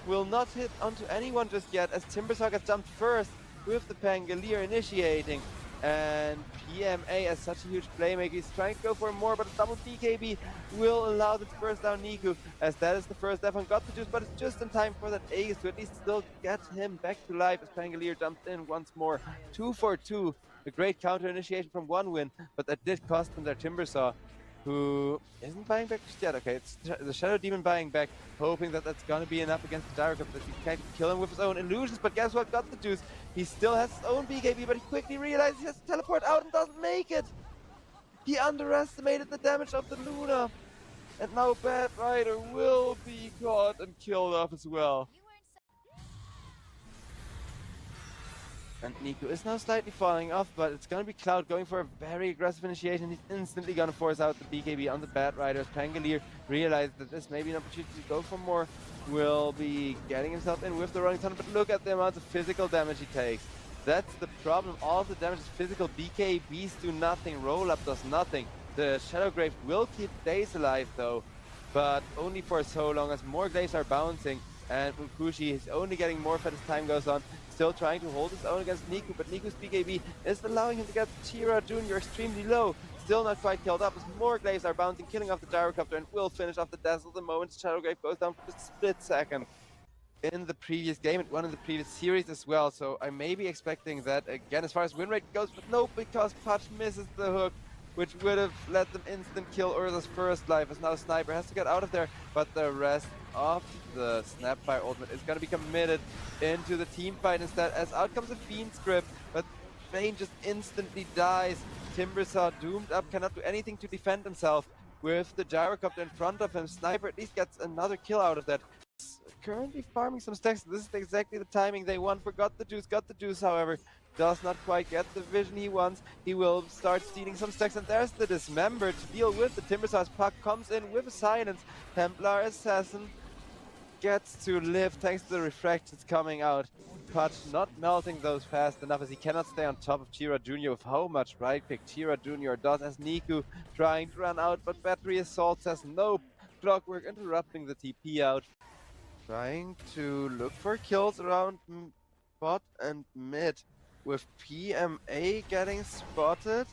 will not hit onto anyone just yet, as Timbersaw gets jumped first with the Pangolier initiating. And PMA, as such a huge playmaker, he's trying to go for more, but a double BKB will allow the first down Niku, as that is the first death on got the juice, but it's just in time for that Aegis to at least still get him back to life, as Pangolier jumped in once more. 2 for 2. A great counter initiation from 1win, but that did cost them their Timbersaw, who isn't buying back just yet. Okay, it's the Shadow Demon buying back, hoping that that's gonna be enough against the Gyrocopter, that he can't kill him with his own illusions. But guess what? Got the juice. He still has his own BKB, but he quickly realizes he has to teleport out and doesn't make it. He underestimated the damage of the Luna, and now Bad Rider will be caught and killed off as well. And Niku is now slightly falling off, but it's going to be Cloud going for a very aggressive initiation. He's instantly going to force out the BKB on the Bad Riders. Pangolier realized that this may be an opportunity to go for more. Will be getting himself in with the Rolling Thunder, but look at the amount of physical damage he takes. That's the problem. All the damage is physical. BKBs do nothing. Roll-up does nothing. The Shadow Grave will keep Daze alive, though, but only for so long, as more Glaives are bouncing. And Mukushi is only getting more fed as time goes on, still trying to hold his own against Niku, but Niku's BKB is allowing him to get Tira Jr. extremely low. Still not quite killed up as more glaives are bouncing, killing off the gyrocopter, and will finish off the Dazzle the moment Shadowgrave goes down for a split second. In the previous game, and one in the previous series as well, so I may be expecting that again as far as win rate goes, but no, because Patch misses the hook, which would have let them instant kill Urza's first life, as now Sniper has to get out of there, but the rest of the Snapfire ultimate is going to be committed into the team fight instead, as out comes a Fiend's Grip, but Bane just instantly dies. Timbersaw doomed up, cannot do anything to defend himself. With the gyrocopter in front of him, Sniper at least gets another kill out of that. Currently farming some stacks. This is exactly the timing they want for got the juice, however, does not quite get the vision he wants. He will start stealing some stacks, and there's the Dismember to deal with. The Timbersaw's puck comes in with a silence. Templar Assassin gets to live thanks to the refractions coming out. Patch not melting those fast enough, as he cannot stay on top of Tira Jr. with how much right pick Tira Jr. does, as Niku trying to run out, but Battery Assault says nope. Clockwork interrupting the TP out. Trying to look for kills around bot and mid, with PMA getting spotted.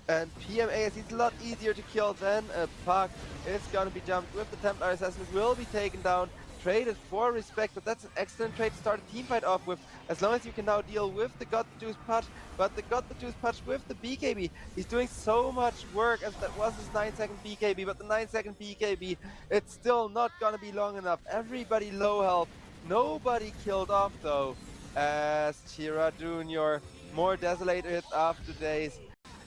And PMA is a lot easier to kill than a puck. It's gonna be jumped with the Templar Assassin, will be taken down, traded for respect, but that's an excellent trade to start a team fight off with, as long as you can now deal with the Got the Juice Patch, but the Got the Juice Patch with the BKB. He's doing so much work, as that was his 9-second BKB, but the 9-second BKB, it's still not gonna be long enough. Everybody low health, nobody killed off though, as Tira Jr. more Desolator hits after days.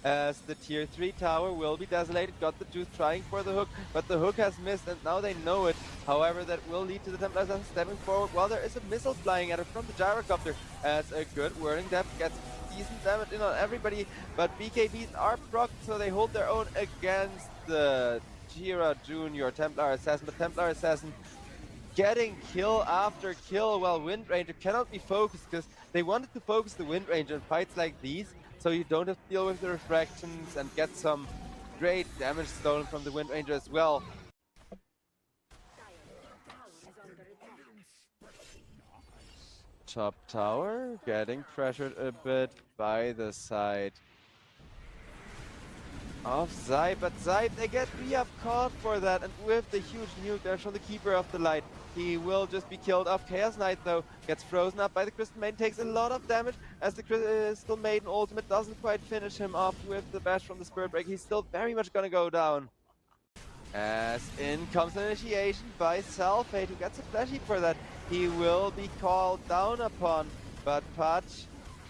As the tier 3 tower will be desolated. Got the Juice trying for the hook, but the hook has missed, and now they know it. However, that will lead to the Templar Assassin stepping forward, while there is a missile flying at her from the gyrocopter, as a good whirling depth gets decent damage in on everybody, but BKBs are procced, so they hold their own against the Tira Jr. Templar Assassin. But Templar Assassin getting kill after kill, while Wind Ranger cannot be focused, because they wanted to focus the Wind Ranger in fights like these, so you don't have to deal with the refractions and get some great damage stolen from the Wind Ranger as well. Top tower getting pressured a bit by the side of SIBE, but SIBE, they get re-up caught for that, and with the huge nuke there from the Keeper of the Light, he will just be killed off. Chaos Knight though gets frozen up by the Crystal Maiden, takes a lot of damage, as the Crystal Maiden ultimate doesn't quite finish him off with the bash from the Spirit Break. He's still very much gonna go down. As in comes an initiation by Salfate, who gets a flash heap for that. He will be called down upon, but Patch,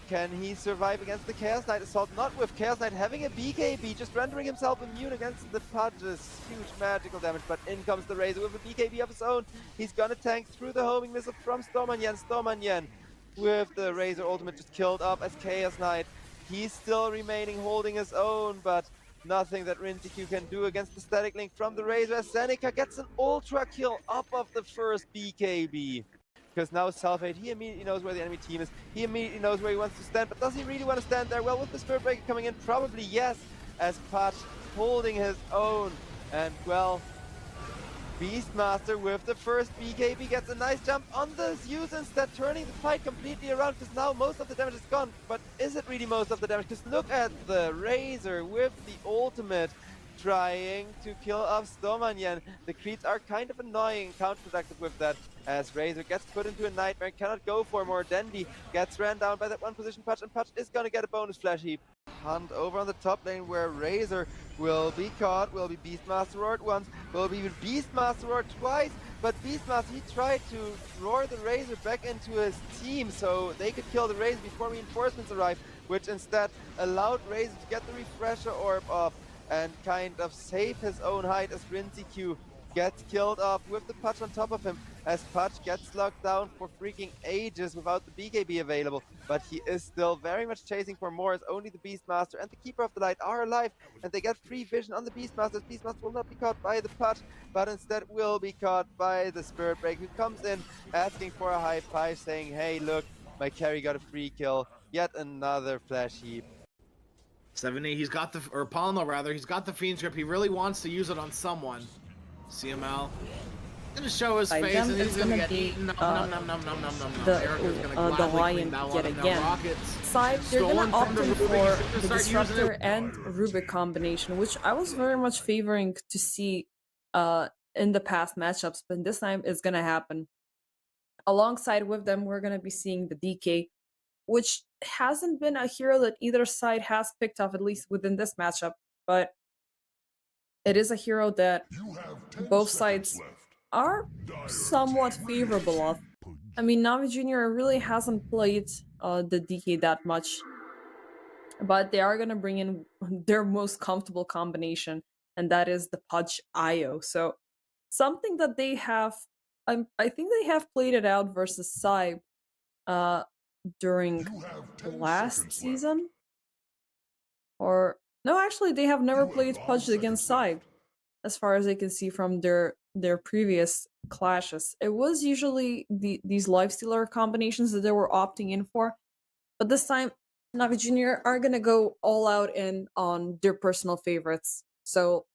can he survive against the Chaos Knight Assault? Not with Chaos Knight having a BKB, just rendering himself immune against the Patch's huge magical damage, but in comes the Razor with a BKB of his own. He's gonna tank through the homing missile from Stormanyen. Stormanyen with the Razor ultimate just killed up as Chaos Knight. He's still remaining holding his own, but nothing that Rinseku can do against the Static Link from the Razor, as Seneca gets an ultra kill up of the first BKB. Because now Salfate, he immediately knows where the enemy team is. He immediately knows where he wants to stand, but does he really want to stand there? Well, with the Spirit Breaker coming in, probably yes, as Patch holding his own. And well, Beastmaster with the first BKB gets a nice jump on the Zeus instead, turning the fight completely around, because now most of the damage is gone. But is it really most of the damage? Because look at the Razor with the ultimate, trying to kill off Stormanyen. The creeps are kind of annoying and counterproductive with that, as Razor gets put into a nightmare, cannot go for more. Dendi gets ran down by that one position Patch, and Patch is gonna get a bonus flash heap. Hunt over on the top lane, where Razor will be caught, will be Beastmaster roared once, will be Beastmaster roared twice, but Beastmaster, he tried to roar the Razor back into his team so they could kill the Razor before reinforcements arrive, which instead allowed Razor to get the refresher orb off and kind of save his own hide, as Rinseku gets killed off with the Patch on top of him, as Patch gets locked down for freaking ages without the BKB available, but he is still very much chasing for more, as only the Beastmaster and the Keeper of the Light are alive, and they get free vision on the Beastmaster. Beastmaster will not be caught by the Patch, but instead will be caught by the Spirit Break, who comes in asking for a high five, saying, hey look, my carry got a free kill, yet another flash heap. 70, he's got the, or Palma rather, he's got the Fiend's Grip. He really wants to use it on someone. CML Gonna show his By face them, and it's he's gonna gonna get be eaten. Nom, nom, nom, nom, nom, nom, nom, nom. Erica's gonna the gladly lion clean that one yet up. Now again. Rockets SIBE, they're gonna stolen opt from the in Rubik. for He's the gonna start using Disruptor it. and Rubik combination, which I was very much favoring to see in the past matchups, but this time it's gonna happen. Alongside with them, we're gonna be seeing the DK, which hasn't been a hero that either side has picked up, at least within this matchup, but it is a hero that both sides are somewhat favorable of. I mean, NaVi Jr. really hasn't played the DK that much, but they are gonna bring in their most comfortable combination, and that is the Pudge IO. So something that they have, I think they have played it out versus SIBE during last season, or no, actually they have never played Pudge against SIBE, as far as I can see from their previous clashes. It was usually these lifestealer combinations that they were opting in for, but this time NaVi Jr. are gonna go all out in on their personal favorites. So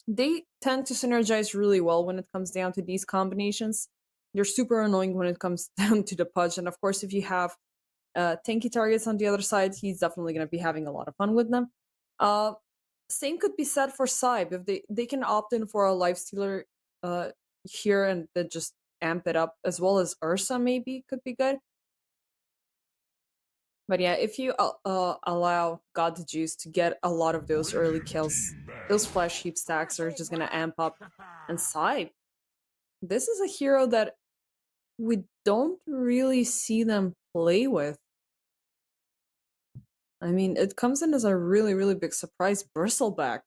they tend to synergize really well when it comes down to these combinations. They're super annoying when it comes down to the Pudge, and of course if you have tanky targets on the other side, he's definitely going to be having a lot of fun with them. Same could be said for SIBE. If they can opt in for a lifestealer here and then just amp it up, as well as Ursa maybe could be good. But yeah, if you allow God the Juice to get a lot of those early kills, those flash heap stacks are just gonna amp up. And SIBE, this is a hero that we don't really see them play with. I mean, it comes in as a really, really big surprise. Bristleback.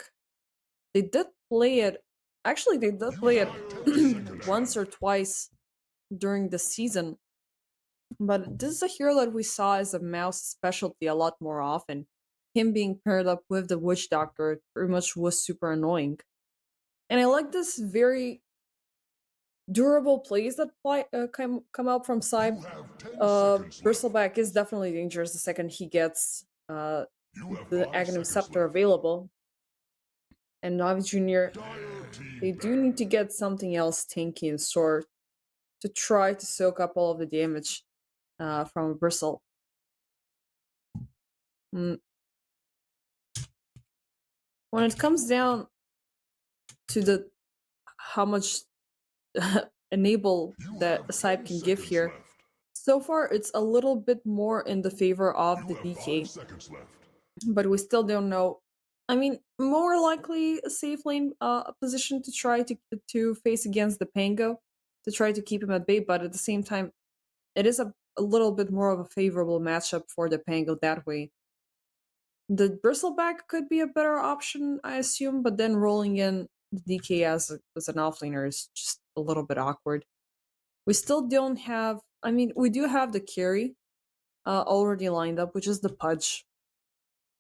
They did play it. Actually, they did play it once or twice during the season. But this is a hero that we saw as a mouse specialty a lot more often. Him being paired up with the Witch Doctor pretty much was super annoying. And I like this very durable plays that come out from SIBE. Bristleback is definitely dangerous the second he gets the Aghanim Scepter available. And NaVi Jr., they do need to get something else tanky in store to try to soak up all of the damage from a Bristle. When it comes down to the how much enable that SIBE can give here, so far it's a little bit more in the favor of the DK. But we still don't know. I mean, more likely a safe lane position to try to face against the Pango, to try to keep him at bay, but at the same time, it is a little bit more of a favorable matchup for the Pango that way. The Bristleback could be a better option, I assume, but then rolling in the DK as an offlaner is just a little bit awkward. We still don't have, I mean, we do have the carry already lined up, which is the Pudge.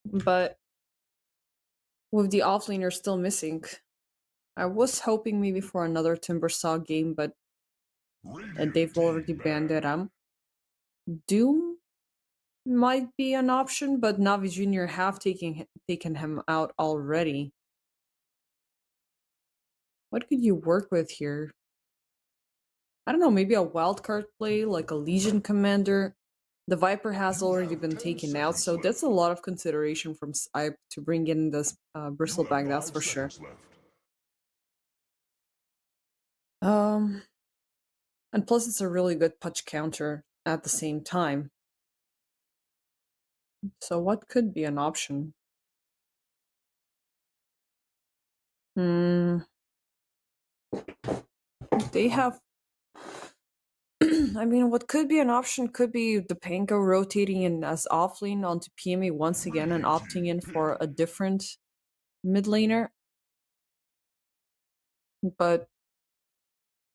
But with the offlaner still missing, I was hoping maybe for another Timbersaw game, but they've already banned it out. Doom might be an option, but NaVi Jr. have taken him out already. What could you work with here? I don't know, maybe a wildcard play, like a Legion Commander. The Viper has already been taken out, so that's a lot of consideration from SIBE to bring in this Bristleback, that's for sure. And plus it's a really good Pudge counter at the same time. So what could be an option? They have... I mean, what could be an option could be the Pango rotating in as offlane onto PMA once again and opting in for a different mid laner. But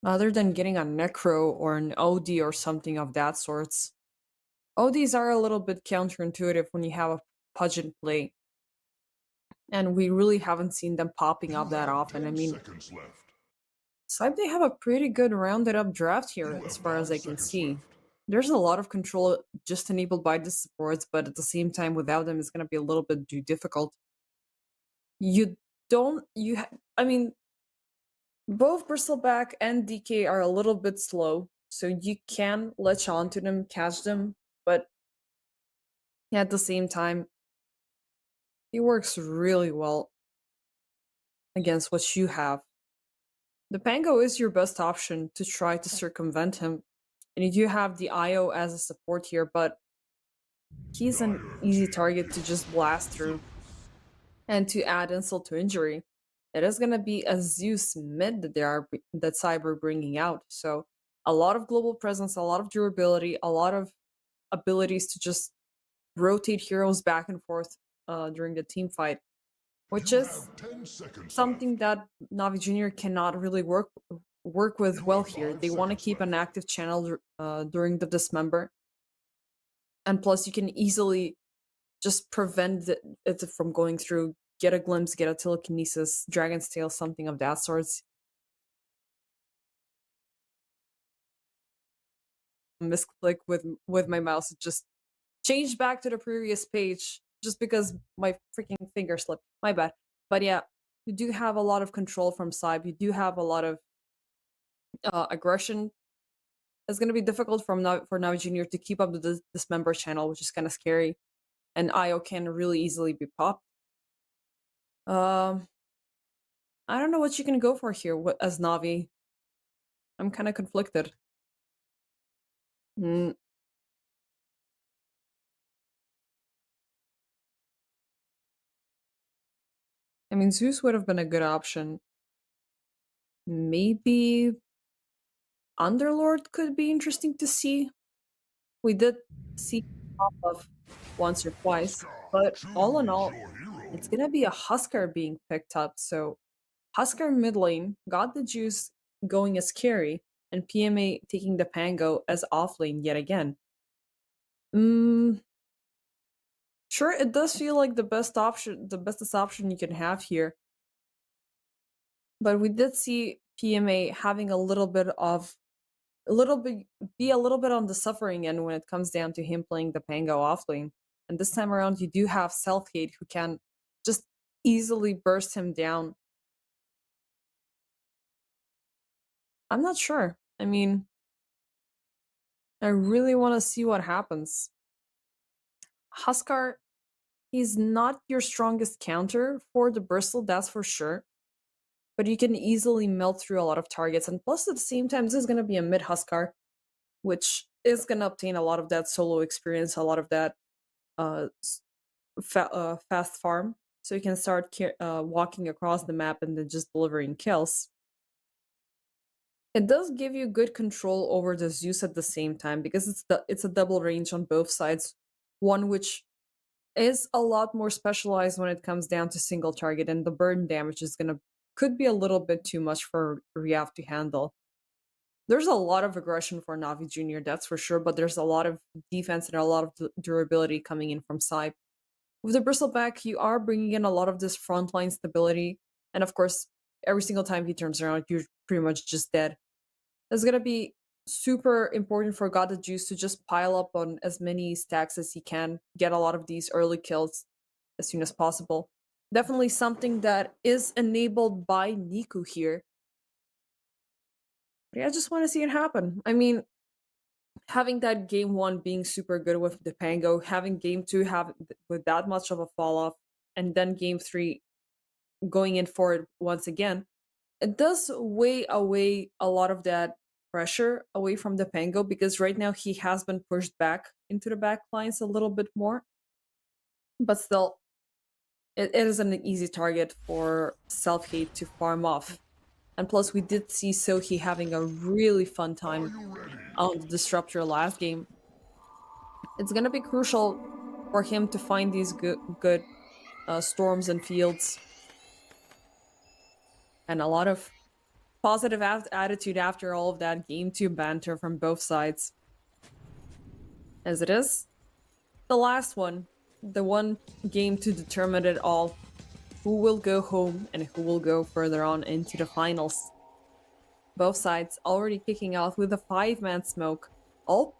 other than getting a Necro or an OD or something of that sorts, ODs are a little bit counterintuitive when you have a Pudge in play. And we really haven't seen them popping up that often. I mean, SIBE, they have a pretty good rounded up draft here as far as I can see. There's a lot of control just enabled by the supports, but at the same time without them it's going to be a little bit too difficult. I mean, Both Bristleback and DK are a little bit slow, so you can latch onto them, catch them, but at the same time, he works really well against what you have. The Pango is your best option to try to circumvent him, and you do have the IO as a support here, but he's an easy target to just blast through. And to add insult to injury, it is gonna be a Zeus mid that SIBE bringing out. So a lot of global presence, a lot of durability, a lot of abilities to just rotate heroes back and forth during the team fight, which is something that Navi Junior cannot really work with well here. They want to keep an active channel during the dismember, and plus you can easily just prevent it from going through. Get a glimpse, get a telekinesis, dragon's tail, something of that sort. Misclick with my mouse, it just changed back to the previous page just because my freaking finger slipped. My bad. But yeah, you do have a lot of control from SIBE. You do have a lot of aggression. It's going to be difficult for Navi Junior to keep up the dismember channel, which is kind of scary. And IO can really easily be popped. I don't know what you can go for here as Navi. I'm kind of conflicted. I mean, Zeus would have been a good option. Maybe Underlord could be interesting to see. We did see pop of once or twice, but all in all, it's gonna be a Huskar being picked up. So Huskar mid lane got the juice going as carry, and PMA taking the Pango as off lane yet again. Sure, it does feel like the best option, the bestest option you can have here. But we did see PMA having a little bit on the suffering end when it comes down to him playing the Pango offlane. And this time around, you do have Selfhate who can just easily burst him down. I'm not sure. I mean, I really want to see what happens. Huskar, he's not your strongest counter for the Bristle, that's for sure. But you can easily melt through a lot of targets. And plus, at the same time, this is going to be a mid Huskar, which is going to obtain a lot of that solo experience, a lot of that fast farm. So you can start walking across the map and then just delivering kills. It does give you good control over the Zeus at the same time, because it's a double range on both sides. One which is a lot more specialized when it comes down to single target, and the burn damage could be a little bit too much for Riaf to handle. There's a lot of aggression for Navi Junior, that's for sure, but there's a lot of defense and a lot of durability coming in from SIBE. With the Bristleback, you are bringing in a lot of this frontline stability, and of course, every single time he turns around, you're pretty much just dead. It's gonna be super important for God the Juice to just pile up on as many stacks as he can, get a lot of these early kills as soon as possible. Definitely something that is enabled by Niku here. But yeah, I just want to see it happen. I mean, having that game 1 being super good with the Pango, having game 2 with that much of a fall off, and then game 3 going in for it once again, it does weigh away a lot of that pressure away from the Pango, because right now he has been pushed back into the back lines a little bit more. But still, it is an easy target for Selfhate to farm off. And plus, we did see Sohi having a really fun time on the Disruptor last game. It's gonna be crucial for him to find these good storms and fields. And a lot of positive attitude after all of that game 2 banter from both sides. As it is, the last one, the one game to determine it all. Who will go home and who will go further on into the finals. Both sides already kicking off with a 5-man smoke. All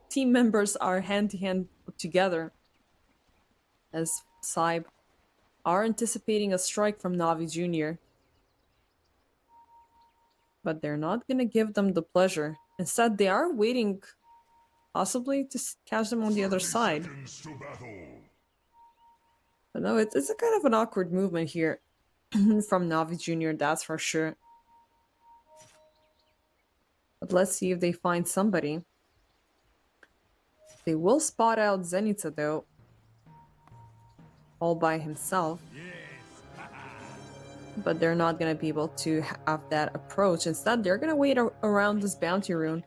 team members are hand-to-hand together, as SIBE are anticipating a strike from Navi Junior. but they're not gonna give them the pleasure. Instead, they are waiting, possibly, to catch them on the other side. But no, it's a kind of an awkward movement here from NaVi Jr., that's for sure. But let's see if they find somebody. They will spot out Zenitsa, though, all by himself. But they're not going to be able to have that approach. Instead, they're going to wait around this bounty rune.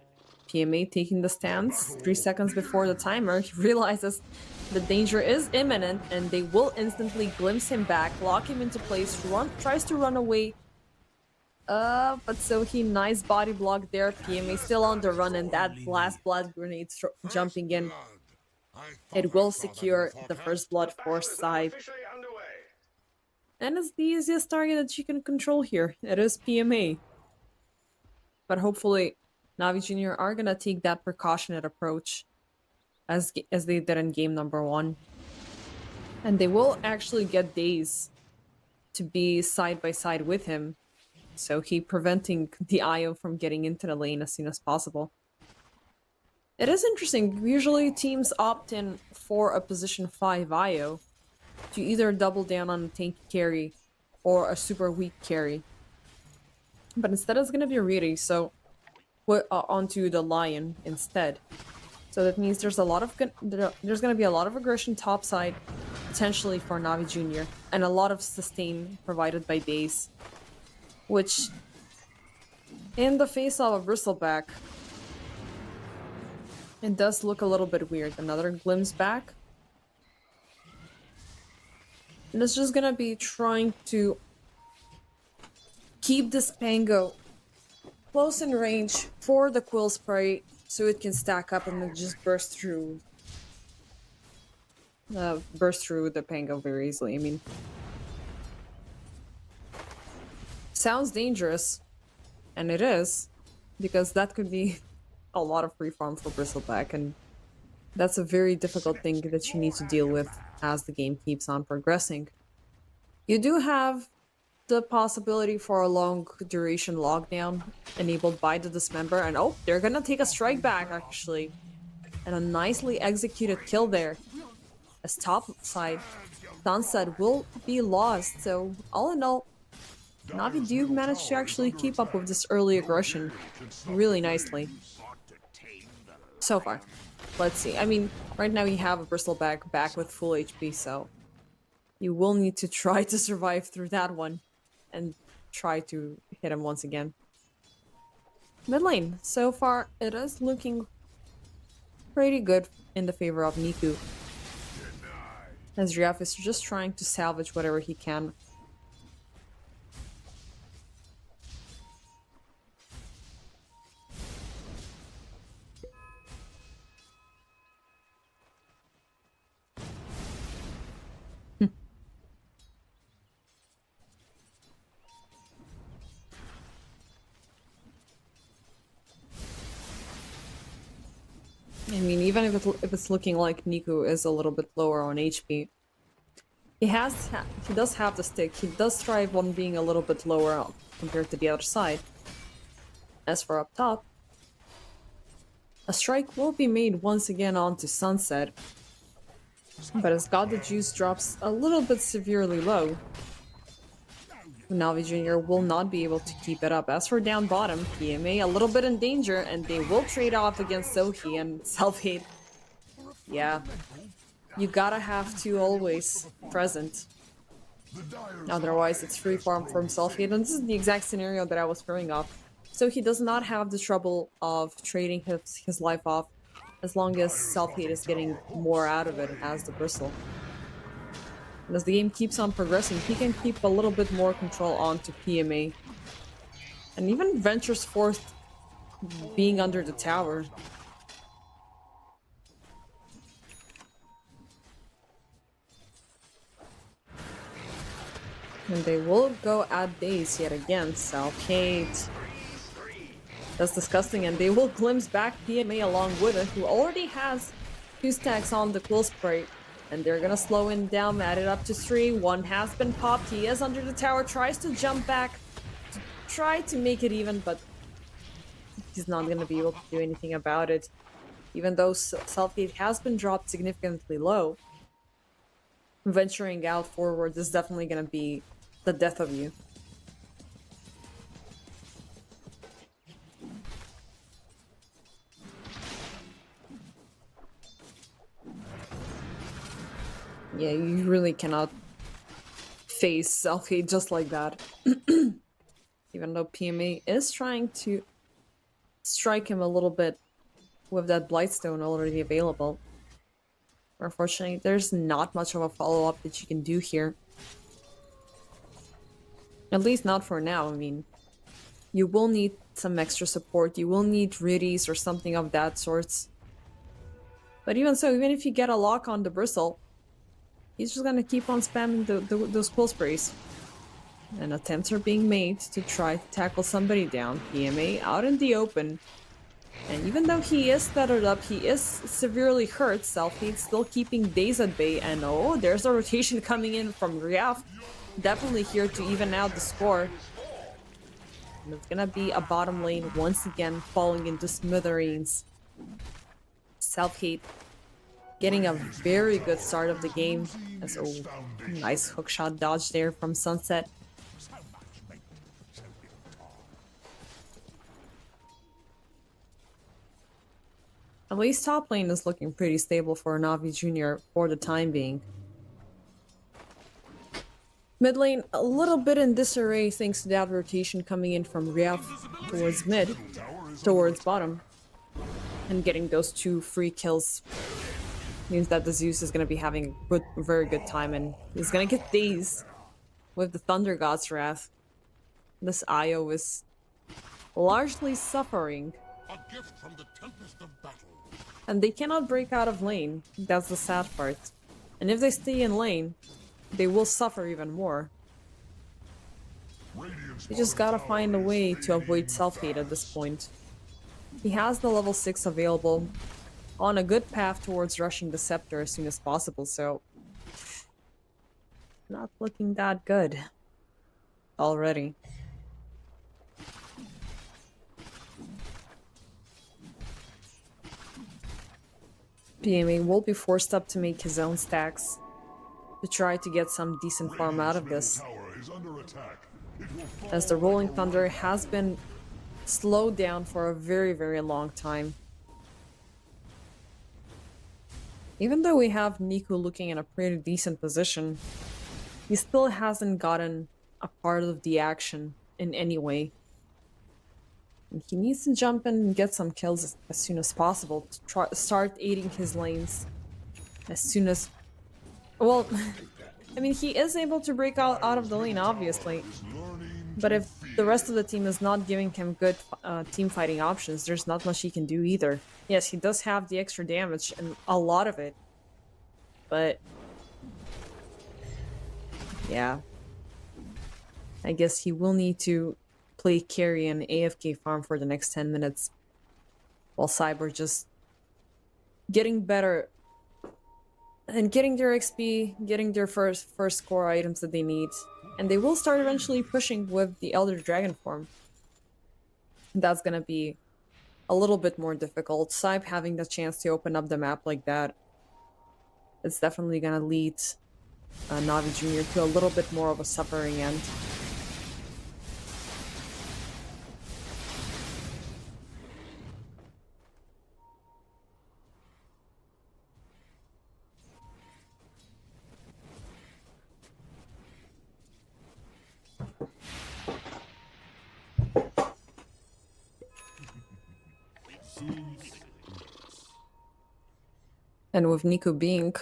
PMA taking the stance 3 seconds before the timer. He realizes the danger is imminent, and they will instantly glimpse him back, lock him into place, tries to run away. But so he nice body block there. PMA still on the run, and that last blood grenade jumping in. It will secure the first blood for SIBE. And it's the easiest target that you can control here. It is PMA. But hopefully, NaVi Jr. are gonna take that precautionate approach as they did in game number 1. And they will actually get Daze to be side by side with him. So he preventing the IO from getting into the lane as soon as possible. It is interesting. Usually teams opt in for a position 5 IO to either double down on a tanky carry or a super weak carry. But instead it's going to be Riri, so onto the Lion instead. So that means there's going to be a lot of aggression topside, potentially for NaVi Jr., and a lot of sustain provided by Daze, which, in the face of a bristleback, it does look a little bit weird. Another glimpse back. And it's just gonna be trying to keep this Pango close in range for the Quill Spray so it can stack up and then just burst through the Pango very easily. I mean, sounds dangerous, and it is, because that could be a lot of free farm for Bristleback, and that's a very difficult thing that you need to deal with as the game keeps on progressing. You do have the possibility for a long duration lockdown enabled by the Dismember, and oh, they're gonna take a strike back actually, and a nicely executed kill there. As top side, Sunset will be lost, so all in all, NaVi do manage to actually keep up with this early aggression really nicely. So far. Let's see. I mean, right now you have a Bristleback back with full HP, so you will need to try to survive through that one and try to hit him once again. Mid lane. So far, it is looking pretty good in the favor of Niku, as Riaf is just trying to salvage whatever he can. I mean, even if it's looking like Niku is a little bit lower on HP, he does have the stick. He does thrive on being a little bit lower compared to the other side. As for up top, a strike will be made once again onto Sunset, but as God the Juice drops a little bit severely low, NaVi Jr. will not be able to keep it up. As for down bottom, PMA a little bit in danger, and they will trade off against Sohi and Self-Hate. Yeah, you gotta have to always present. Otherwise, it's free farm from Self-Hate, and this is the exact scenario that I was throwing off. So he does not have the trouble of trading his life off as long as Self-Hate is getting more out of it as the Bristle. And as the game keeps on progressing, he can keep a little bit more control onto PMA. And even ventures forth being under the tower. And they will go at Daze yet again. Self-Hate. That's disgusting, and they will glimpse back PMA along with it, who already has 2 stacks on the Quill Spray. And they're gonna slow him down, add it up to 3. 1 has been popped. He is under the tower, tries to jump back to try to make it even, but he's not going to be able to do anything about it. Even though self-hate has been dropped significantly low, venturing out forward is definitely going to be the death of you. Yeah, you really cannot face self-hate just like that. Even though PMA is trying to strike him a little bit with that Blightstone already available. Unfortunately, there's not much of a follow-up that you can do here. At least not for now. I mean, you will need some extra support. You will need Riddies or something of that sort. But even so, even if you get a lock on the Bristle, he's just gonna keep on spamming those quill sprays. And attempts are being made to try to tackle somebody down. PMA out in the open. And even though he is feathered up, he is severely hurt. Self-hate still keeping Daze at bay. And oh, there's a rotation coming in from Riaf. Definitely here to even out the score. And it's gonna be a bottom lane once again falling into smithereens. Self-hate getting a very good start of the game. As a nice hookshot dodge there from Sunset. At least top lane is looking pretty stable for NaVi Jr. for the time being. Mid lane a little bit in disarray thanks to that rotation coming in from Riaf towards mid, towards bottom. And getting those 2 free kills means that the Zeus is going to be having a very good time, and he's going to get dazed with the Thunder God's Wrath. This IO is largely suffering. A gift from the tempest of battle. And they cannot break out of lane. That's the sad part. And if they stay in lane, they will suffer even more. You just gotta find a way to avoid self-hate at this point. He has the level 6 available, on a good path towards rushing the Scepter as soon as possible, so... not looking that good. Already. PMA will be forced up to make his own stacks to try to get some decent farm out of this, as the Rolling Thunder has been slowed down for a very, very long time. Even though we have Nico looking in a pretty decent position, he still hasn't gotten a part of the action in any way. And he needs to jump in and get some kills as soon as possible to start aiding his lanes as soon as... Well, I mean, he is able to break out of the lane, obviously. But if the rest of the team is not giving him good team fighting options, there's not much he can do either. Yes, he does have the extra damage, and a lot of it. But... yeah. I guess he will need to play carry and AFK farm for the next 10 minutes. While SIBE just getting better and getting their XP, getting their first core items that they need. And they will start eventually pushing with the Elder Dragon form. That's gonna be a little bit more difficult. SIBE having the chance to open up the map like that, it's definitely gonna lead NaVi Jr. to a little bit more of a suffering end. And with Nico being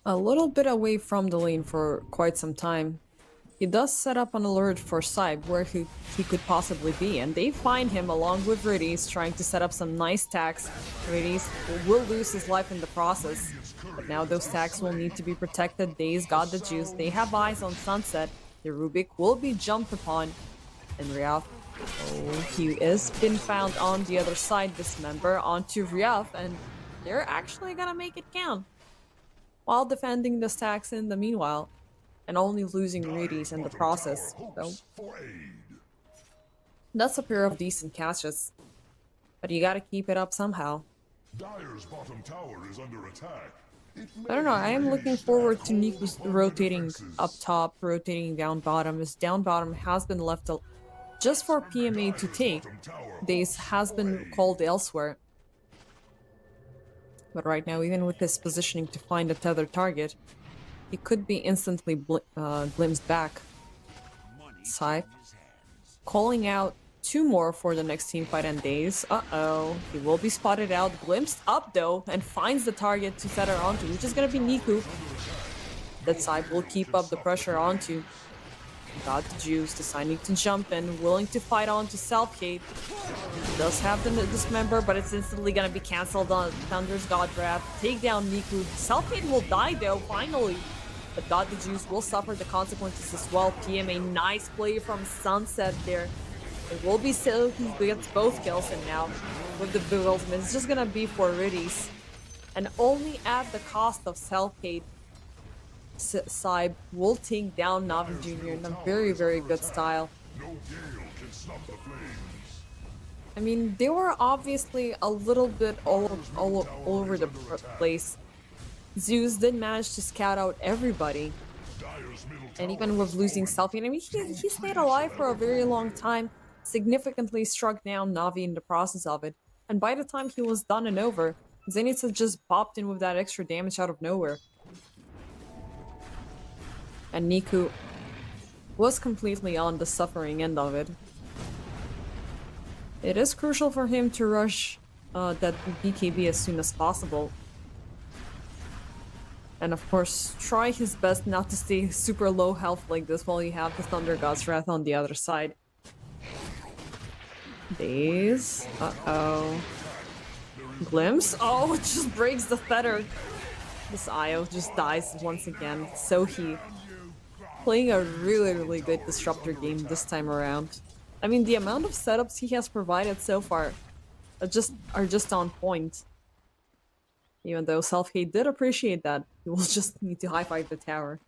a little bit away from the lane for quite some time, he does set up an alert for SIBE where he could possibly be, and they find him along with Riddies trying to set up some nice tags. Riddies will lose his life in the process, but now those tags will need to be protected. Daze got the juice, they have eyes on Sunset, the Rubik will be jumped upon, and Riaf, oh, he is been found on the other side, Dismember onto Riaf, and they're actually gonna make it count, while defending the stacks in the meanwhile, and only losing Riddies in the process. So that's a pair of decent catches. But you gotta keep it up somehow. Dire's bottom tower is under attack. I don't know, I am looking forward to Niku rotating up top, rotating down bottom, as down bottom has been left just for PMA to take. Days has been called elsewhere. But right now, even with his positioning to find a tethered target, he could be instantly glimpsed back. SIBE calling out 2 more for the next team fight and Days. Uh-oh, he will be spotted out, glimpsed up though, and finds the target to tether onto, which is gonna be Niku. That SIBE will keep up the pressure onto. Got the juice, deciding to jump in, willing to fight on to self-hate. Does have the dismember, but it's instantly gonna be cancelled on Thunder's God Wrath. Take down Niku. Self-hate will die though, finally. But God the Juice will suffer the consequences as well. PMA, nice play from Sunset there. It will be Silk who gets both kills, and now with the Boo ultimate, it's just gonna be for Riddies. And only at the cost of self-hate, SIBE will take down NaVi Jr. in a very, very good style. I mean, they were obviously a little bit all over the place. Zeus did manage to scout out everybody. And even with losing selfie, I mean, he stayed alive for a very long time, significantly struck down NaVi in the process of it. And by the time he was done and over, Zenitsu just popped in with that extra damage out of nowhere. And Niku was completely on the suffering end of it. It is crucial for him to rush that BKB as soon as possible. And of course, try his best not to stay super low health like this while you have the Thunder God's Wrath on the other side. Days. Uh-oh. Glimpse? Oh, it just breaks the feather. This Io just dies once again. So he playing a really, really good Disruptor game this time around. I mean, the amount of setups he has provided so far are just on point. Even though Self-Hate did appreciate that, he will just need to high-five the tower.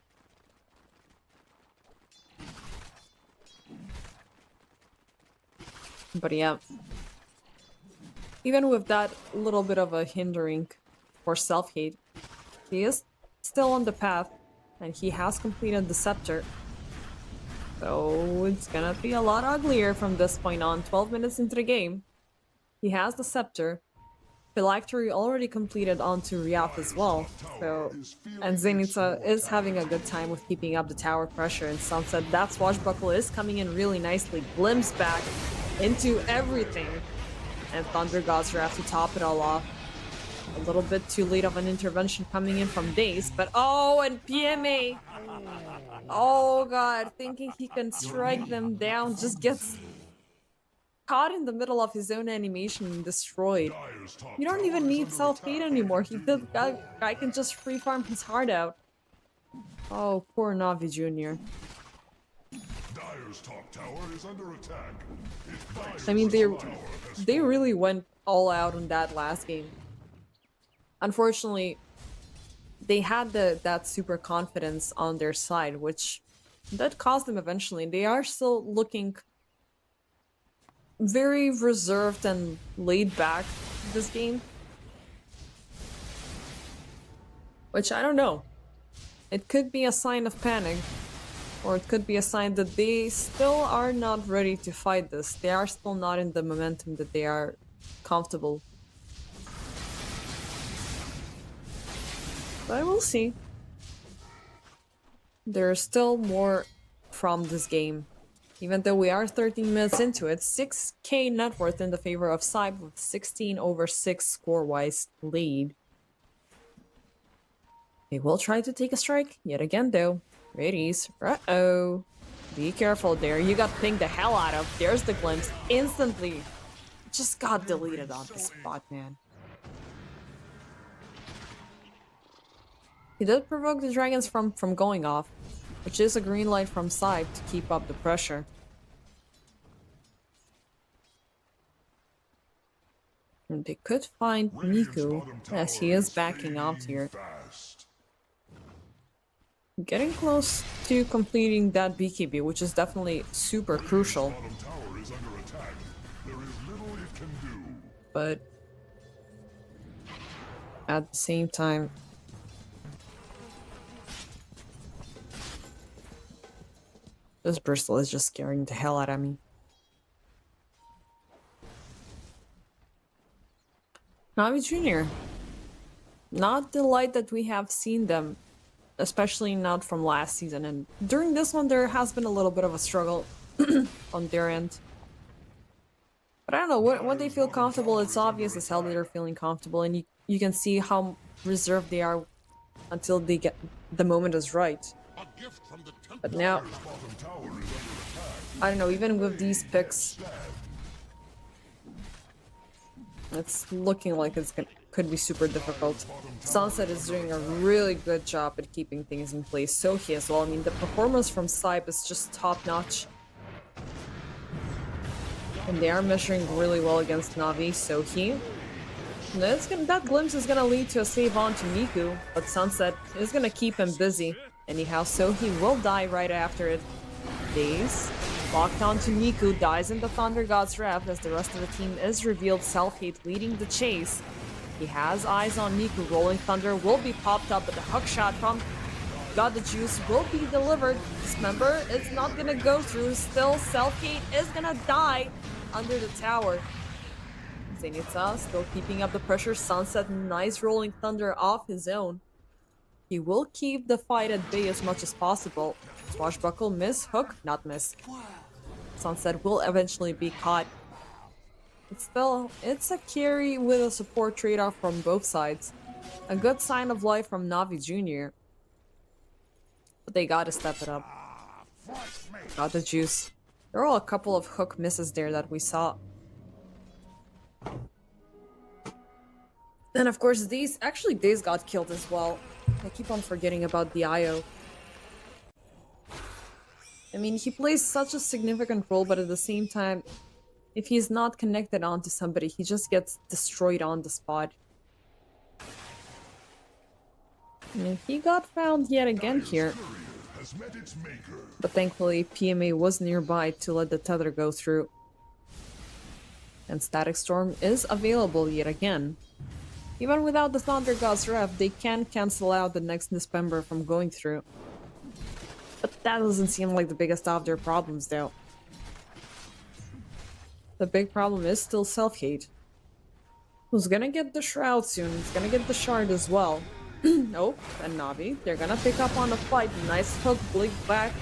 But yeah, even with that little bit of a hindering for Self-Hate, he is still on the path, and he has completed the Scepter. So it's gonna be a lot uglier from this point on. 12 minutes into the game, he has the Scepter. Phylactery already completed onto Ryaf as well, so, and Zenitsu is having a good time with keeping up the tower pressure, and Sunset, that swashbuckle is coming in really nicely, glimpse back into everything, and Thunder God's Wrath to top it all off. A little bit too late of an intervention coming in from Daze, but oh, and PMA! Oh god, thinking he can strike them down, just gets caught in the middle of his own animation and destroyed. You don't even need Self-Hate anymore. Guy can just free farm his heart out. Oh, poor Navi Jr. Dire's top tower is under attack. I mean, they really went all out on that last game. Unfortunately, they had that super confidence on their side, which that cost them eventually. They are still looking very reserved and laid back this game, which I don't know. It could be a sign of panic, or it could be a sign that they still are not ready to fight this. They are still not in the momentum that they are comfortable. But we'll see. There's still more from this game. Even though we are 13 minutes into it, 6k net worth in the favor of SIBE with 16/6 score-wise lead. They will try to take a strike yet again though. Readies. Uh-oh. Be careful there. You got pinged the hell out of. There's the glimpse. Instantly. Just got deleted on the spot, man. He did provoke the dragons from going off, which is a green light from SIBE to keep up the pressure. And they could find Niku as he is backing out here. Getting close to completing that BKB, which is definitely super crucial. but at the same time, this Bristol is just scaring the hell out of me. NaVi Jr. Not the light that we have seen them, especially not from last season. And during this one, there has been a little bit of a struggle on their end. But I don't know, when they feel comfortable, it's obvious as hell that they're feeling comfortable, and you can see how reserved they are until they get the moment is right. But now, I don't know, even with these picks, it's looking like could be super difficult. Sunset is doing a really good job at keeping things in place. Sohi as well. I mean, the performance from SIBE is just top-notch. And they are measuring really well against NaVi, Sohi. That glimpse is gonna lead to a save on to Niku, but Sunset is gonna keep him busy. Anyhow, Sohi will die right after it. Daze. Locked on to Niku, dies in the Thunder God's Wrath as the rest of the team is revealed. Self-Hate leading the chase. He has eyes on Niku. Rolling Thunder will be popped up, but the hook shot from God the Juice will be delivered. Dismember, it's not gonna go through. Still, Self-Hate is gonna die under the tower. Zenitsa still keeping up the pressure. Sunset, nice Rolling Thunder off his own. He will keep the fight at bay as much as possible. Swashbuckle, miss, hook, not miss. Sunset will eventually be caught. It's a carry with a support trade-off from both sides. A good sign of life from NaVi Jr. But they gotta step it up. Got the juice. There are a couple of hook misses there that we saw. And of course, Daze got killed as well. I keep on forgetting about the IO. I mean, he plays such a significant role, but at the same time, if he's not connected onto somebody, he just gets destroyed on the spot. And he got found yet again here. But thankfully, PMA was nearby to let the tether go through. And Static Storm is available yet again. Even without the Thunder God's Wrath, they can cancel out the next Dismember from going through. But that doesn't seem like the biggest of their problems, though. The big problem is still Self-Hate. Who's gonna get the Shroud soon? He's gonna get the Shard as well. Oh, and Navi. They're gonna pick up on the fight. Nice hook, blink back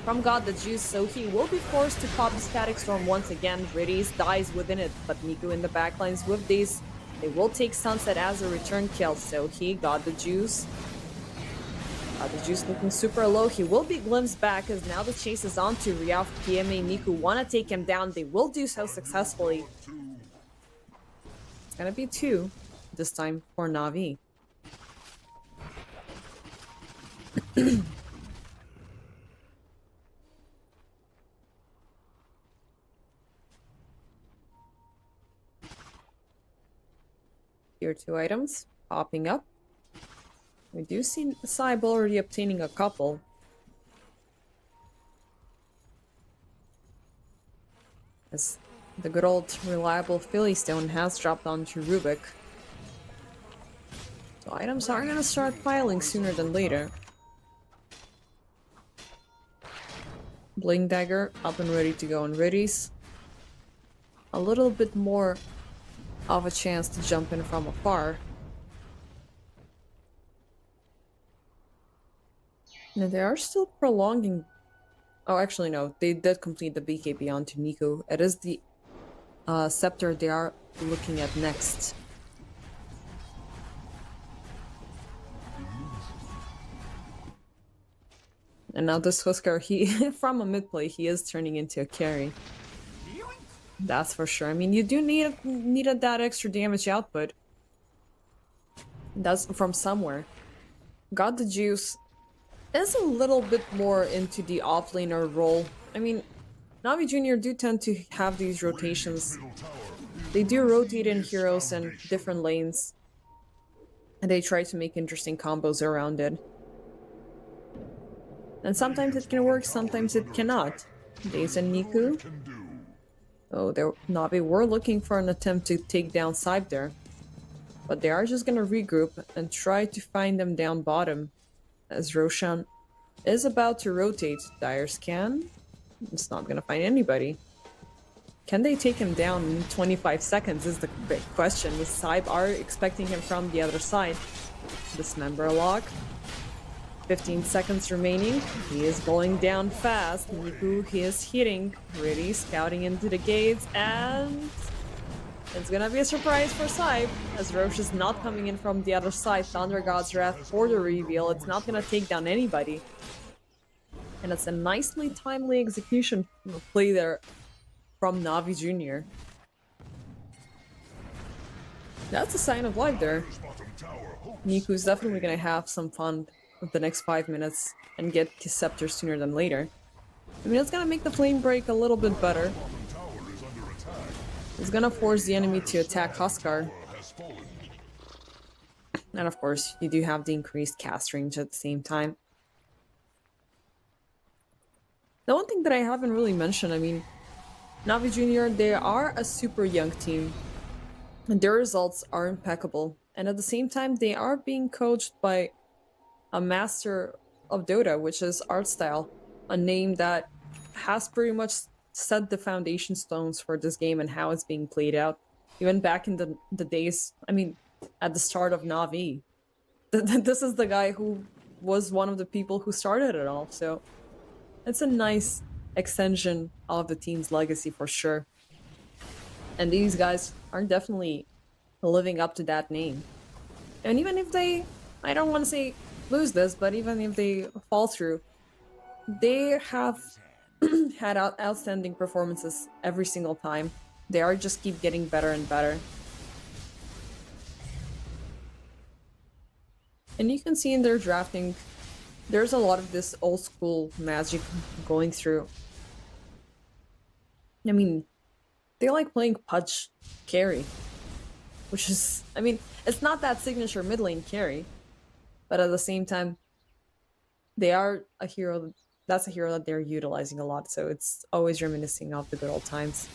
from God the Juice, so he will be forced to pop the Static Storm once again. Riddies dies within it, but Niku in the backlines with these. They will take Sunset as a return kill, so he got the Juice. The Juice looking super low. He will be glimpsed back as now the chase is on to Ryaf. PMA Niku want to take him down. They will do so successfully. It's gonna be 2 this time for NaVi. Tier 2 items popping up. We do see SIBE already obtaining a couple. As the good old reliable Philly Stone has dropped onto Rubik. So items are gonna start piling sooner than later. Bling Dagger up and ready to go on Riddies. A little bit more of a chance to jump in from afar. Now they are still prolonging. Oh, actually no, they did complete the BKB onto Niku. It is the Scepter they are looking at next. And now this Huskar, from a mid play, he is turning into a carry. That's for sure. I mean, you do needed that extra damage output. That's from somewhere. Got the Juice is a little bit more into the offlaner role. I mean, NaVi Jr. do tend to have these rotations. They do rotate in heroes in different lanes. And they try to make interesting combos around it. And sometimes it can work, sometimes it cannot. Daze and Niku. Oh, Navi were looking for an attempt to take down SIBE there. But they are just gonna regroup and try to find them down bottom. As Roshan is about to rotate, Dyer's can. It's not gonna find anybody. Can they take him down in 25 seconds is the big question. The SIBE are expecting him from the other side. Dismember lock. 15 seconds remaining. He is going down fast. Niku, he is hitting, really scouting into the gates, and it's gonna be a surprise for SIBE, as Roche is not coming in from the other side. Thunder God's Wrath for the reveal. It's not gonna take down anybody. And it's a nicely timely execution play there from NaVi Jr. That's a sign of life there. Niku's definitely gonna have some fun with the next 5 minutes and get his scepter sooner than later. I mean, it's gonna make the flame break a little bit better. It's gonna force the enemy to attack Huskar. And of course, you do have the increased cast range at the same time. The one thing that I haven't really mentioned, I mean, NaVi Jr., they are a super young team. And their results are impeccable. And at the same time, they are being coached by a master of Dota, which is Artstyle, a name that has pretty much set the foundation stones for this game and how it's being played out. Even back in the days, I mean, at the start of NaVi. This is the guy who was one of the people who started it all, so it's a nice extension of the team's legacy for sure. And these guys are definitely living up to that name. And even if they, I don't want to say lose this, but even if they fall through, they have had outstanding performances every single time. They are just keep getting better and better. And you can see in their drafting, there's a lot of this old school magic going through. I mean, they like playing Pudge carry, which is, I mean, it's not that signature mid lane carry, but at the same time, they are a hero. That's a hero that they're utilizing a lot, so it's always reminiscing of the good old times.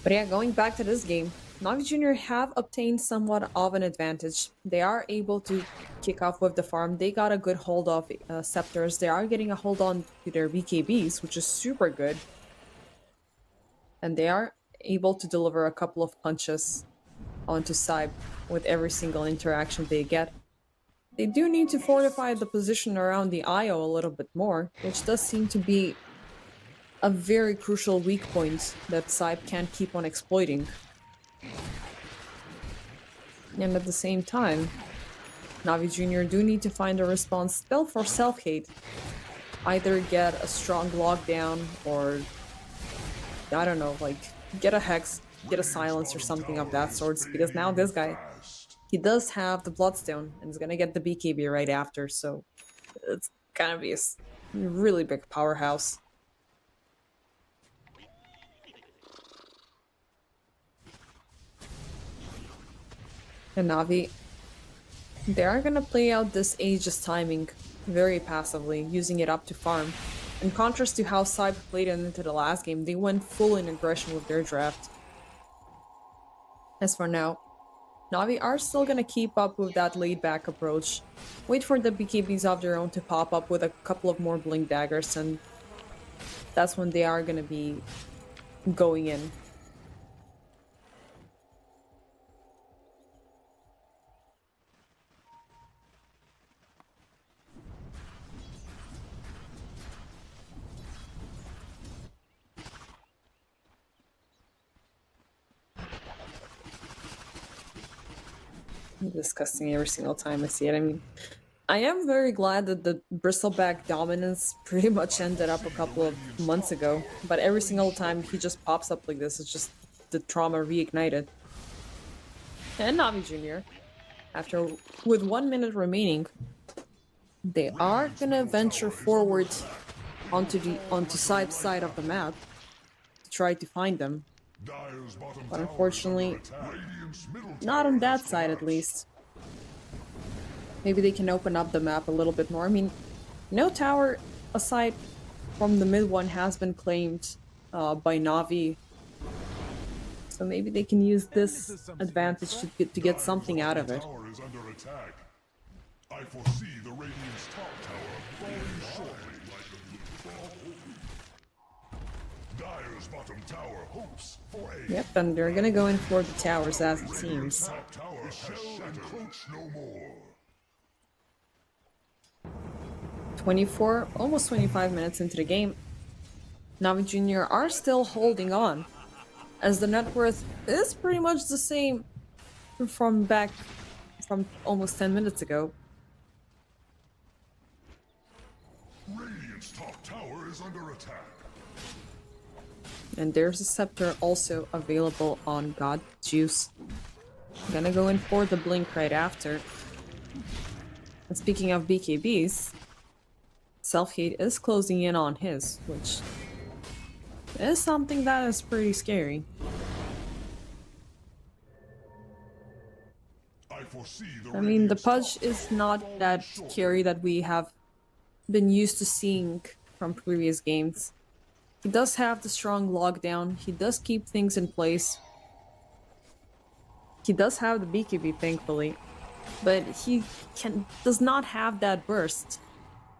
But yeah, going back to this game, NaVi Jr. have obtained somewhat of an advantage. They are able to kick off with the farm. They got a good hold of scepters. They are getting a hold on to their BKBs, which is super good. And they are able to deliver a couple of punches onto SIBE with every single interaction they get. They do need to fortify the position around the IO a little bit more, which does seem to be a very crucial weak point that SIBE can't keep on exploiting. And at the same time, NaVi Jr. do need to find a response still for self-hate. Either get a strong lockdown or, I don't know, like, get a Hex, get a Silence or something of that sort, because now this guy, he does have the Bloodstone, and he's gonna get the BKB right after, so it's gonna be a really big powerhouse. And NaVi, they are gonna play out this Aegis timing very passively, using it up to farm. In contrast to how SIBE played it into the last game, they went full in aggression with their draft. As for now, NaVi are still gonna keep up with that laid-back approach, wait for the BKBs of their own to pop up with a couple of more Blink Daggers, and that's when they are gonna be going in. Disgusting every single time I see it. I mean, I am very glad that the Bristleback dominance pretty much ended up a couple of months ago, but every single time he just pops up like this, it's just the trauma reignited. And NaVi Jr., with 1 minute remaining, they are gonna venture forward onto SIBE's side of the map to try to find them. But unfortunately, not on that side at least. Maybe they can open up the map a little bit more. I mean, no tower aside from the mid one has been claimed by NaVi. So maybe they can use this advantage to get something out of it. Tower is under attack. I foresee the Radiant's top tower falling shortly. Dire's bottom tower hopes for aid. Yep, and they're gonna go in for the towers as it seems. Top tower has encroach no more. 24, almost 25 minutes into the game. NaVi Jr. are still holding on, as the net worth is pretty much the same from almost 10 minutes ago. Radiant's top tower is under attack. And there's a scepter also available on God Juice. Gonna go in for the blink right after. And speaking of BKBs, Self-Hate is closing in on his, which is something that is pretty scary. I mean, the Pudge is not that carry that we have been used to seeing from previous games. He does have the strong lockdown, he does keep things in place. He does have the BKB, thankfully, but he does not have that burst,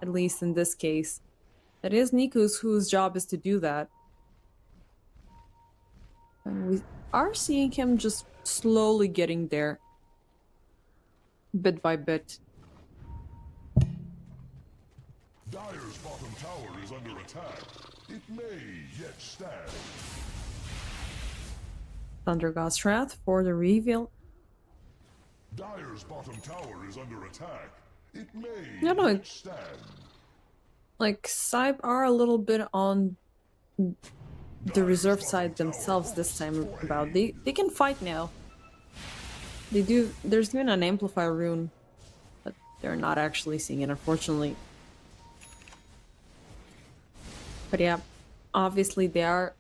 at least in this case. It is Niku's whose job is to do that. And we are seeing him just slowly getting there, bit by bit. Dire's bottom tower is under attack. It may yet stand. Thunder God's Wrath for the reveal. Dire's bottom tower is under attack. It may yet stand. Like, SIBE are a little bit on the reserve side themselves this time about. They can fight now. They do. There's even an Amplify rune, but they're not actually seeing it, unfortunately. But yeah, obviously they are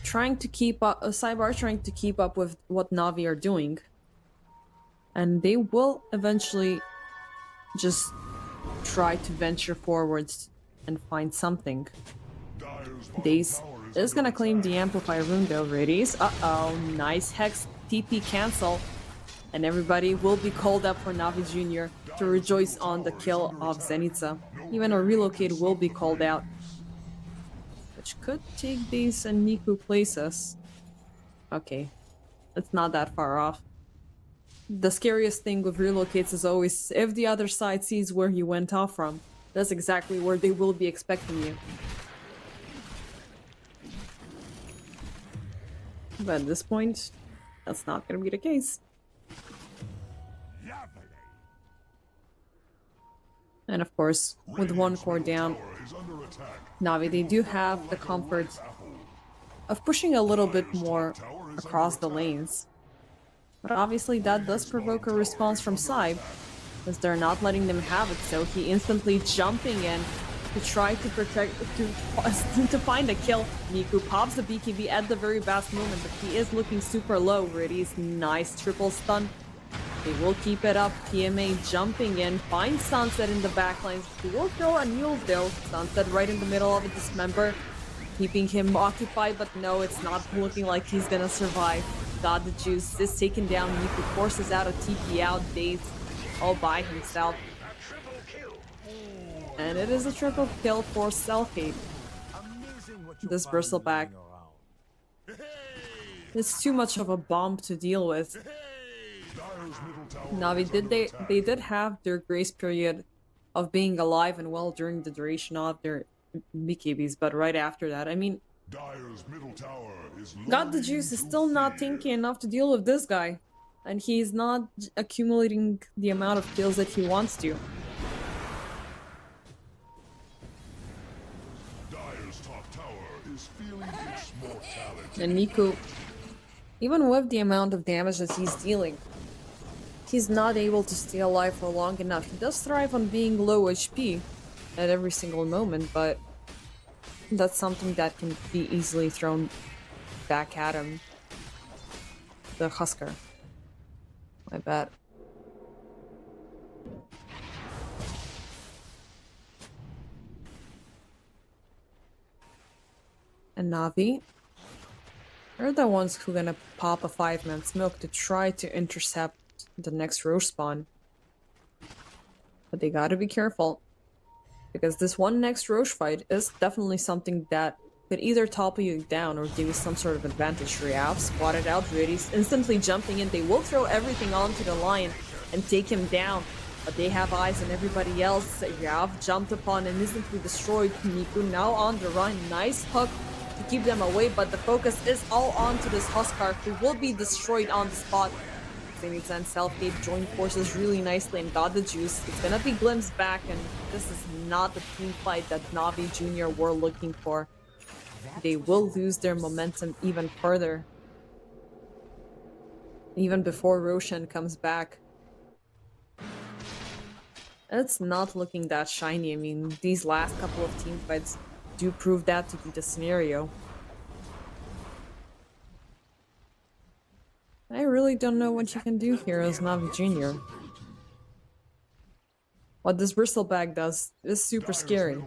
trying to keep up. SIBE are trying to keep up with what NaVi are doing, and they will eventually just try to venture forwards and find something. Daze is gonna claim the Amplify rune though. Radius. Uh-oh, nice Hex TP cancel. And everybody will be called up for NaVi Jr. to rejoice on the kill of Zenitsa. Even a relocate will be called out, which could take Daze and Niku places. Okay, it's not that far off. The scariest thing with relocates is always if the other side sees where you went off from, that's exactly where they will be expecting you. But at this point, that's not gonna be the case. And of course, with one core down, NaVi, they do have the comfort of pushing a little bit more across the lanes. But obviously that does provoke a response from SIBE, as they're not letting them have it, so he instantly jumping in to try to protect, to find a kill. Niku pops the BKB at the very last moment, but he is looking super low. Riddy's nice triple stun. They will keep it up. PMA jumping in, finds Sunset in the backlines. He will throw a Mule though. Sunset right in the middle of a Dismember, keeping him occupied, but no, it's not looking like he's gonna survive. God the Juice is taken down. Niku forces out a TP out. Daze all by himself. And it is a triple kill for Self-Hate. This Bristleback. It's too much of a bomb to deal with. NaVi they did have their grace period of being alive and well during the duration of their BKBs, but right after that, I mean, God the Juice is still not tanky enough to deal with this guy, and he's not accumulating the amount of kills that he wants to. And Niku, even with the amount of damage that he's dealing, he's not able to stay alive for long enough. He does thrive on being low HP at every single moment, but that's something that can be easily thrown back at him. The Husker. My bad. And NaVi are the ones who gonna pop a 5-man smoke to try to intercept the next Roche spawn. But they gotta be careful, because this one next Roche fight is definitely something that could either topple you down or give you some sort of advantage. Riav spotted out, Radi's instantly jumping in. They will throw everything onto the Lion and take him down, but they have eyes on everybody else. Riav jumped upon and instantly destroyed Niku, now on the run. Nice hook to keep them away, but the focus is all onto this Huskar, who will be destroyed on the spot. Zenitz and Southgate joined forces really nicely and got the juice. It's gonna be Glimpse back, and this is not the team fight that NaVi Jr. were looking for. They will lose their momentum even further, even before Roshan comes back. It's not looking that shiny. I mean, these last couple of team fights do prove that to be the scenario. I really don't know what you can do here as NaVi Jr. What this Bristleback does is super scary.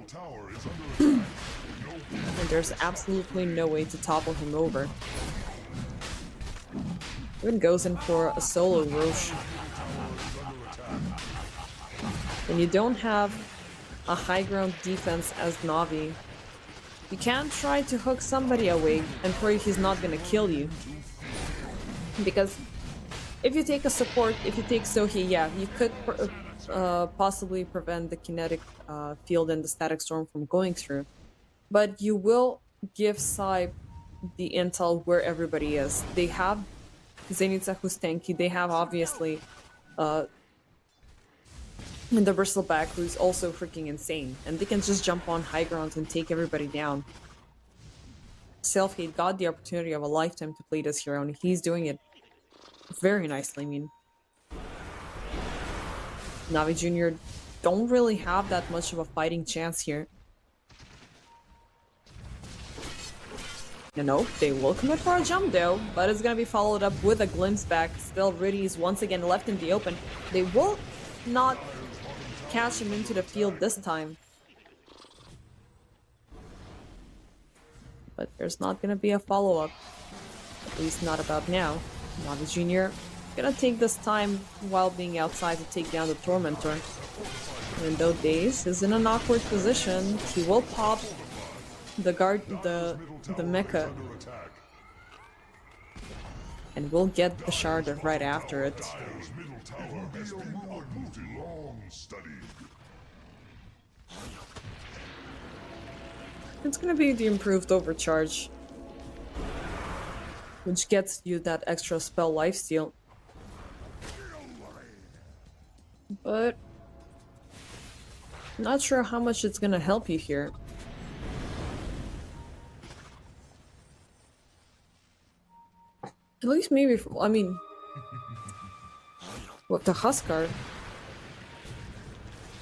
And there's absolutely no way to topple him over. Even goes in for a solo Roche. When you don't have a high ground defense as NaVi, you can try to hook somebody away and pray he's not gonna kill you. Because if you take a support, if you take Sohi, yeah, you could possibly prevent the kinetic field and the static storm from going through. But you will give SIBE the intel where everybody is. They have Zenitsa, who's tanky. They have, obviously, the Bristleback, who's also freaking insane. And they can just jump on high ground and take everybody down. Self-Hate got the opportunity of a lifetime to play this hero, and he's doing it very nicely. I mean, NaVi Jr. don't really have that much of a fighting chance here. You know, they will commit for a jump though, but it's gonna be followed up with a glimpse back. Still, Riddy is once again left in the open. They will not catch him into the field this time. But there's not gonna be a follow-up. At least not about now. NaVi Jr. gonna take this time while being outside to take down the Tormentor. Even though Daze is in an awkward position, he will pop the mecha, and we'll get the shard right after it. It's gonna be the improved overcharge, which gets you that extra spell lifesteal. But not sure how much it's gonna help you here. At least maybe, I mean, with the Huskar,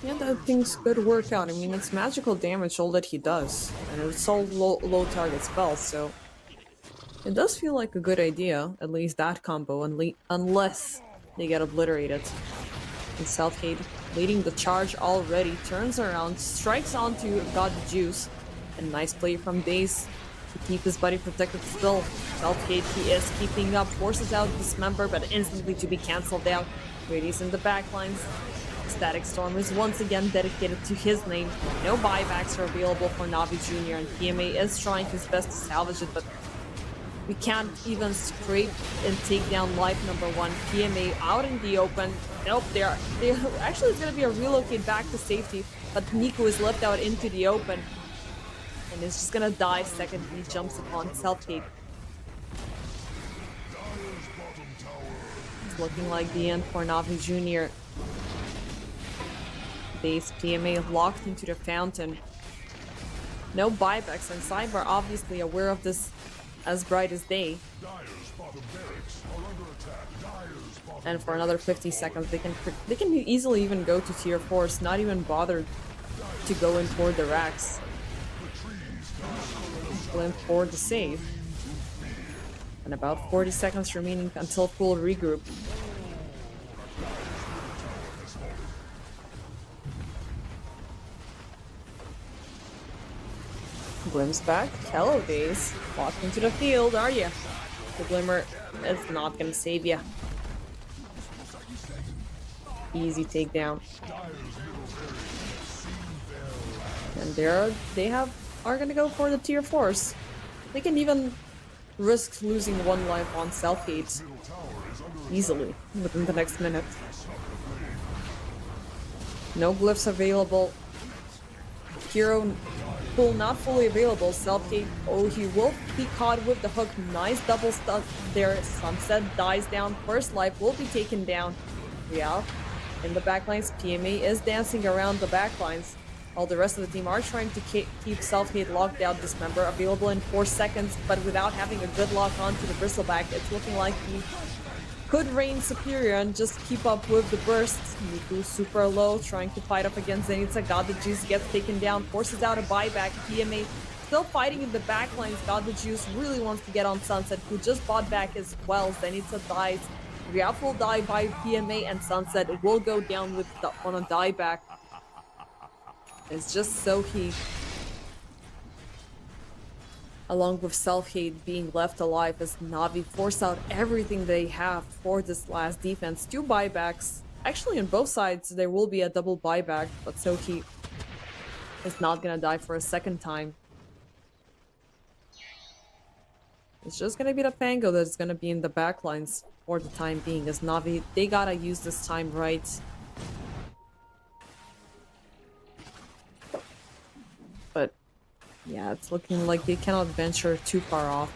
yeah, that things could work out. I mean, it's magical damage all that he does, and it's all low target spells, so it does feel like a good idea, at least that combo, unless they get obliterated. And Southgate, leading the charge already, turns around, strikes onto God the Juice, and nice play from Daze to keep his body protected still. Southgate, he is keeping up, forces out Dismember, but instantly to be cancelled out. Rady's in the backlines. Static Storm is once again dedicated to his name. No buybacks are available for NaVi Jr. and PMA is trying his best to salvage it, but we can't even scrape and take down life number 1. PMA out in the open. Nope, they're actually it's gonna be a relocate back to safety, but Niku is left out into the open. And is just gonna die second he jumps upon Southgate. It's looking like the end for NaVi Jr. Base PMA locked into the fountain. No buybacks, and SIBE are obviously aware of this as bright as day. And for another 50 seconds, they can easily even go to tier 4s, not even bother to go in for the racks. Limp for the save. And about 40 seconds remaining until full regroup. Glimpse back. Hello, Days. Walk into the field, are ya? The Glimmer is not gonna save ya. Easy takedown. And are gonna go for the tier 4s. They can even risk losing 1 life on self-hate easily within the next minute. No glyphs available. Hero pool not fully available. Self-hate. Oh, he will be caught with the hook. Nice double stuff there. Sunset dies down. First life will be taken down. Yeah. In the backlines, PMA is dancing around the backlines. While the rest of the team are trying to keep self-hate locked out. Dismember available in 4 seconds, but without having a good lock onto the bristleback, it's looking like he could reign superior and just keep up with the bursts. Niku super low, trying to fight up against Zenitsa. God the Juice gets taken down, forces out a buyback. PMA still fighting in the backlines. God the Juice really wants to get on Sunset, who just bought back as well. Zenitsa dies. Riaf will die by PMA, and Sunset will go down with on a dieback. It's just so heat. Along with self-hate being left alive as NaVi force out everything they have for this last defense. 2 buybacks. Actually, on both sides, there will be a double buyback, but Sohi is not gonna die for a second time. It's just gonna be the Pango that's gonna be in the backlines for the time being, as NaVi, they gotta use this time right. But yeah, it's looking like they cannot venture too far off.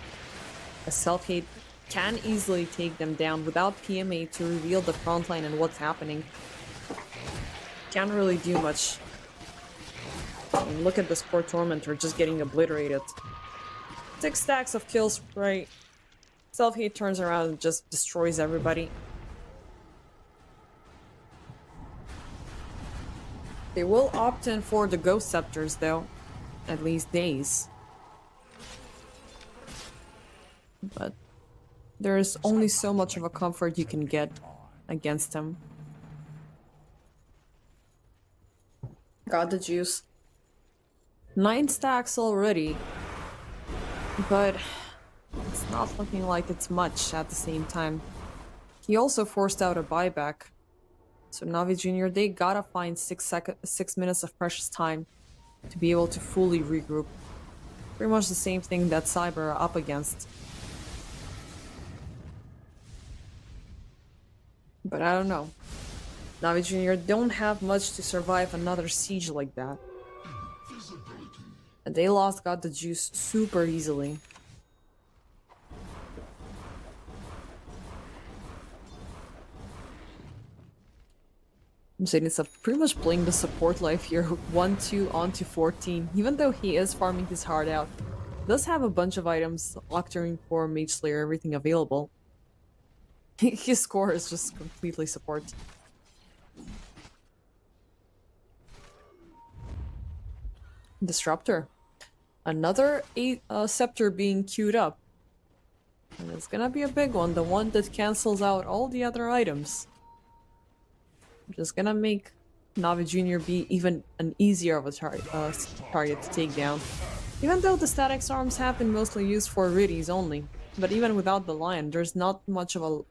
A self-hate can easily take them down without PMA to reveal the front line and what's happening. Can't really do much. I mean, look at the Sport Tormentor just getting obliterated. 6 stacks of kill spray. Self-hate turns around and just destroys everybody. They will opt in for the Ghost Scepters though. At least Days. But there's only so much of a comfort you can get against him. Got the juice. 9 stacks already. But it's not looking like it's much at the same time. He also forced out a buyback. So NaVi Jr., they gotta find 6 minutes of precious time to be able to fully regroup. Pretty much the same thing that SIBE are up against. But I don't know. NaVi Jr. don't have much to survive another siege like that. And they lost God the Juice super easily. Zenitsa pretty much playing the support life here, 1-2 onto 14. Even though he is farming his heart out, he does have a bunch of items, Octarine Core, Mage Slayer, everything available. His core is just completely support. Disruptor. Another Scepter being queued up. And it's gonna be a big one, the one that cancels out all the other items. Just gonna make NaVi Jr. be even an easier of a target to take down. Even though the Static Arms have been mostly used for Riddies only. But even without the Lion, there's not much of a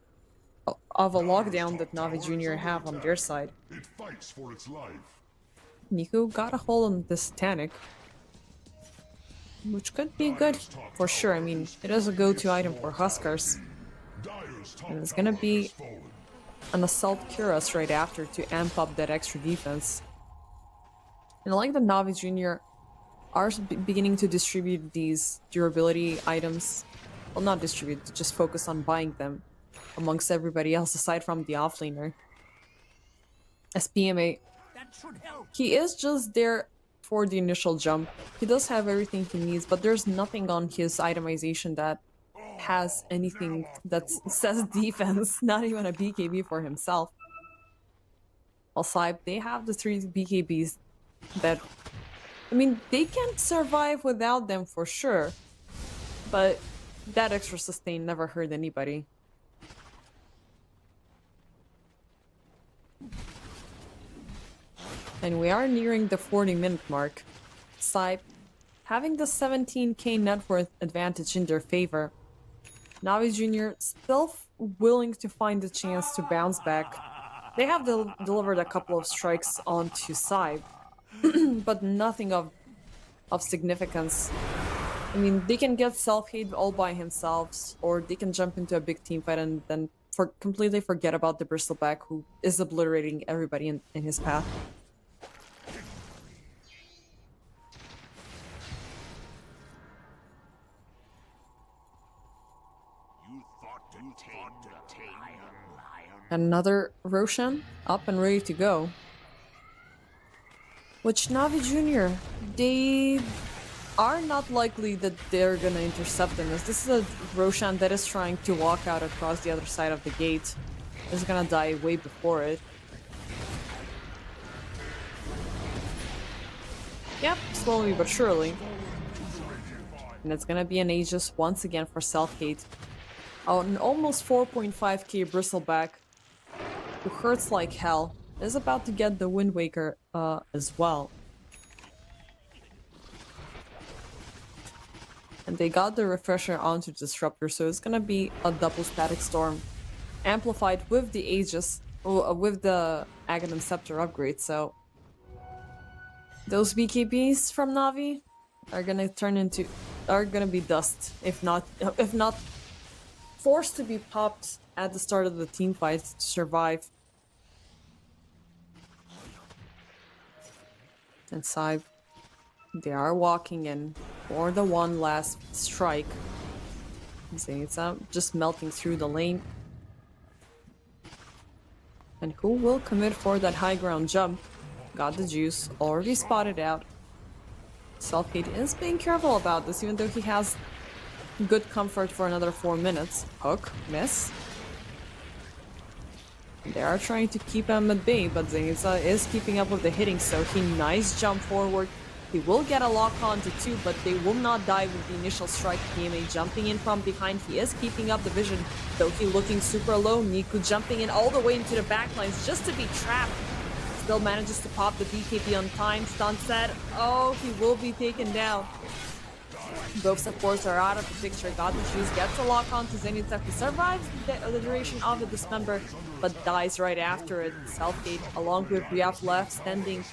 lockdown that NaVi Jr. have on their side. It fights for its life. Niku got a hold on the Satanic, which could be good for sure. I mean, it is a go-to item for Huskars. And it's gonna be an Assault Cuirass right after to amp up that extra defense. And I like that NaVi Jr. are beginning to distribute these durability items. Well, not distribute, just focus on buying them amongst everybody else aside from the offlaner. As PMA, he is just there for the initial jump. He does have everything he needs, but there's nothing on his itemization that has anything that says defense, not even a BKB for himself. While SIBE, they have the 3 BKBs that, I mean, they can survive without them for sure, but that extra sustain never hurt anybody. And we are nearing the 40-minute mark. SIBE having the 17k net worth advantage in their favor, NaVi Jr. still willing to find a chance to bounce back. They have delivered a couple of strikes onto SIBE, but nothing of significance. I mean, they can get self-hate all by themselves, or they can jump into a big team fight and then completely forget about the bristleback who is obliterating everybody in his path. Another Roshan up and ready to go. Which NaVi Jr., they are not likely that they're gonna intercept them, as this is a Roshan that is trying to walk out across the other side of the gate. Is gonna die way before it. Yep, slowly but surely. And it's gonna be an Aegis once again for self-hate. Oh, an almost 4.5k bristleback, who hurts like hell, is about to get the Wind Waker as well. And they got the refresher onto Disruptor, so it's gonna be a double static storm amplified with the Aegis, with the Aghanim Scepter upgrade. So those BKBs from NaVi are gonna be dust, if not forced to be popped at the start of the team fight to survive. And SIBE, they are walking in for the one last strike. It's just melting through the lane. And who will commit for that high ground jump? Got the juice, already spotted out. Self-hate is being careful about this, even though he has good comfort for another 4 minutes. Hook, miss. They are trying to keep him at bay, but Zenitsa is keeping up with the hitting, so he nice jump forward. He will get a lock on to 2, but they will not die with the initial strike. PMA jumping in from behind. He is keeping up the vision, though he looking super low. Niku jumping in all the way into the backlines just to be trapped. Still manages to pop the BKB on time. Stun set. Oh, he will be taken down. Both supports are out of the picture. God the Shoes gets a lock on to Zenitsa, who survives the duration of the dismember, but dies right after it. Self-hate, along with Ryaf left standing.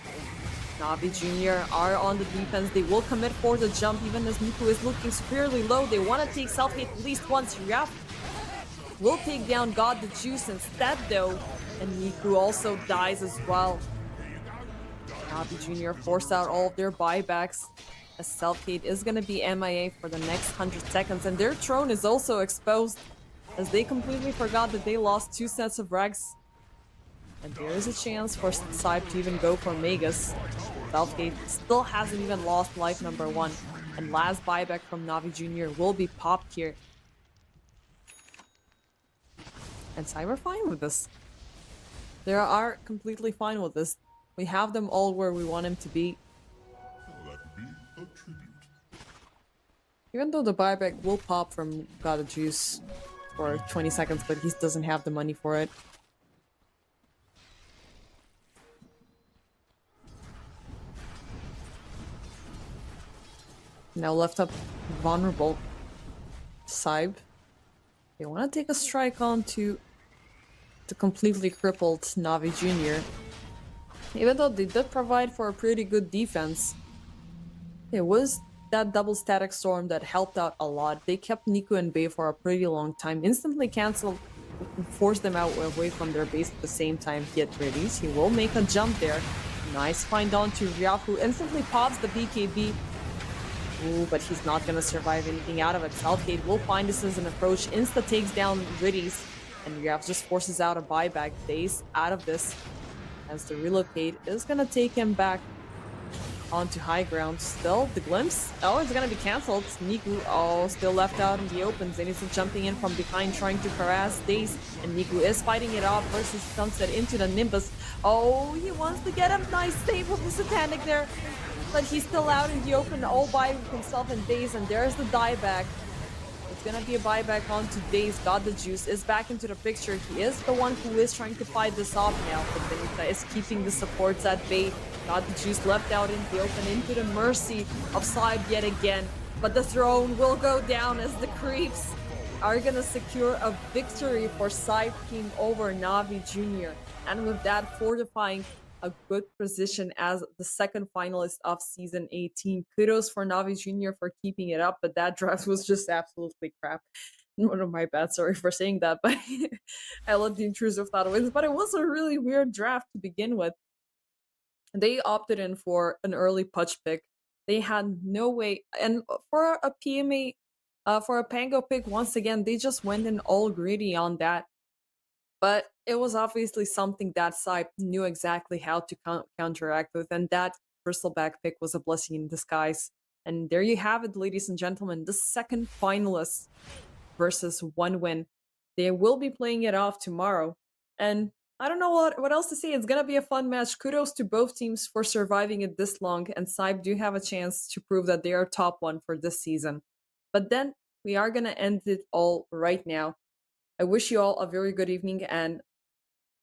NaVi Jr. are on the defense. They will commit for the jump, even as Niku is looking severely low. They want to take self-hate at least once. Ryaf will take down God the Juice instead, though, and Niku also dies as well. NaVi Jr. force out all of their buybacks, as self-hate is going to be MIA for the next 100 seconds, and their throne is also exposed, as they completely forgot that they lost 2 sets of rags. And there is a chance for SIBE to even go for Magus. Self-hate still hasn't even lost life number 1, and last buyback from NaVi Jr. will be popped here. And SIBE are fine with this. They are completely fine with this. We have them all where we want them to be. Even though the buyback will pop from God of Juice for 20 seconds, but he doesn't have the money for it. Now left up vulnerable SIBE. They want to take a strike on to the completely crippled NaVi Jr. Even though they did provide for a pretty good defense, it was that double static storm that helped out a lot. They kept Niku and Bay for a pretty long time, instantly canceled, forced them out away from their base at the same time. Get ready, he will make a jump there. Nice find on to Ryaf, who instantly pops the BKB. Ooh, but he's not gonna survive anything out of it. Self-hate will find this as an approach, insta takes down Riddies, and Ryaf just forces out a buyback. Days out of this, as the relocate is gonna take him back onto high ground. Still, the glimpse. Oh, it's gonna be cancelled. Niku, oh, still left out in the open. Zenitsu jumping in from behind, trying to harass Daze, and Niku is fighting it off versus Sunset into the Nimbus. Oh, he wants to get him. Nice save with the Satanic there, but he's still out in the open all by himself and Daze, and there's the dieback. It's gonna be a buyback on today's God the Juice is back into the picture. He is the one who is trying to fight this off now. But Benita is keeping the supports at bay. God the Juice left out in the open into the mercy of SIBE yet again. But the throne will go down as the creeps are gonna secure a victory for SIBE team over NaVi Jr. And with that, fortifying a good position as the second finalist of season 18. Kudos for NaVi Jr. for keeping it up, but that draft was just absolutely crap. One of my bad, sorry for saying that, but I let the intrusive thought wins. But it was a really weird draft to begin with. They opted in for an early putch pick. They had no way, and for a PMA, for a Pango pick, once again, they just went in all greedy on that. But it was obviously something that SIBE knew exactly how to counteract with, and that bristleback pick was a blessing in disguise. And there you have it, ladies and gentlemen, the second finalist versus one win. They will be playing it off tomorrow. And I don't know what else to say. It's gonna be a fun match. Kudos to both teams for surviving it this long, and SIBE do have a chance to prove that they are top one for this season. But then we are gonna end it all right now. I wish you all a very good evening, and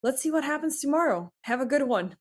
let's see what happens tomorrow. Have a good one.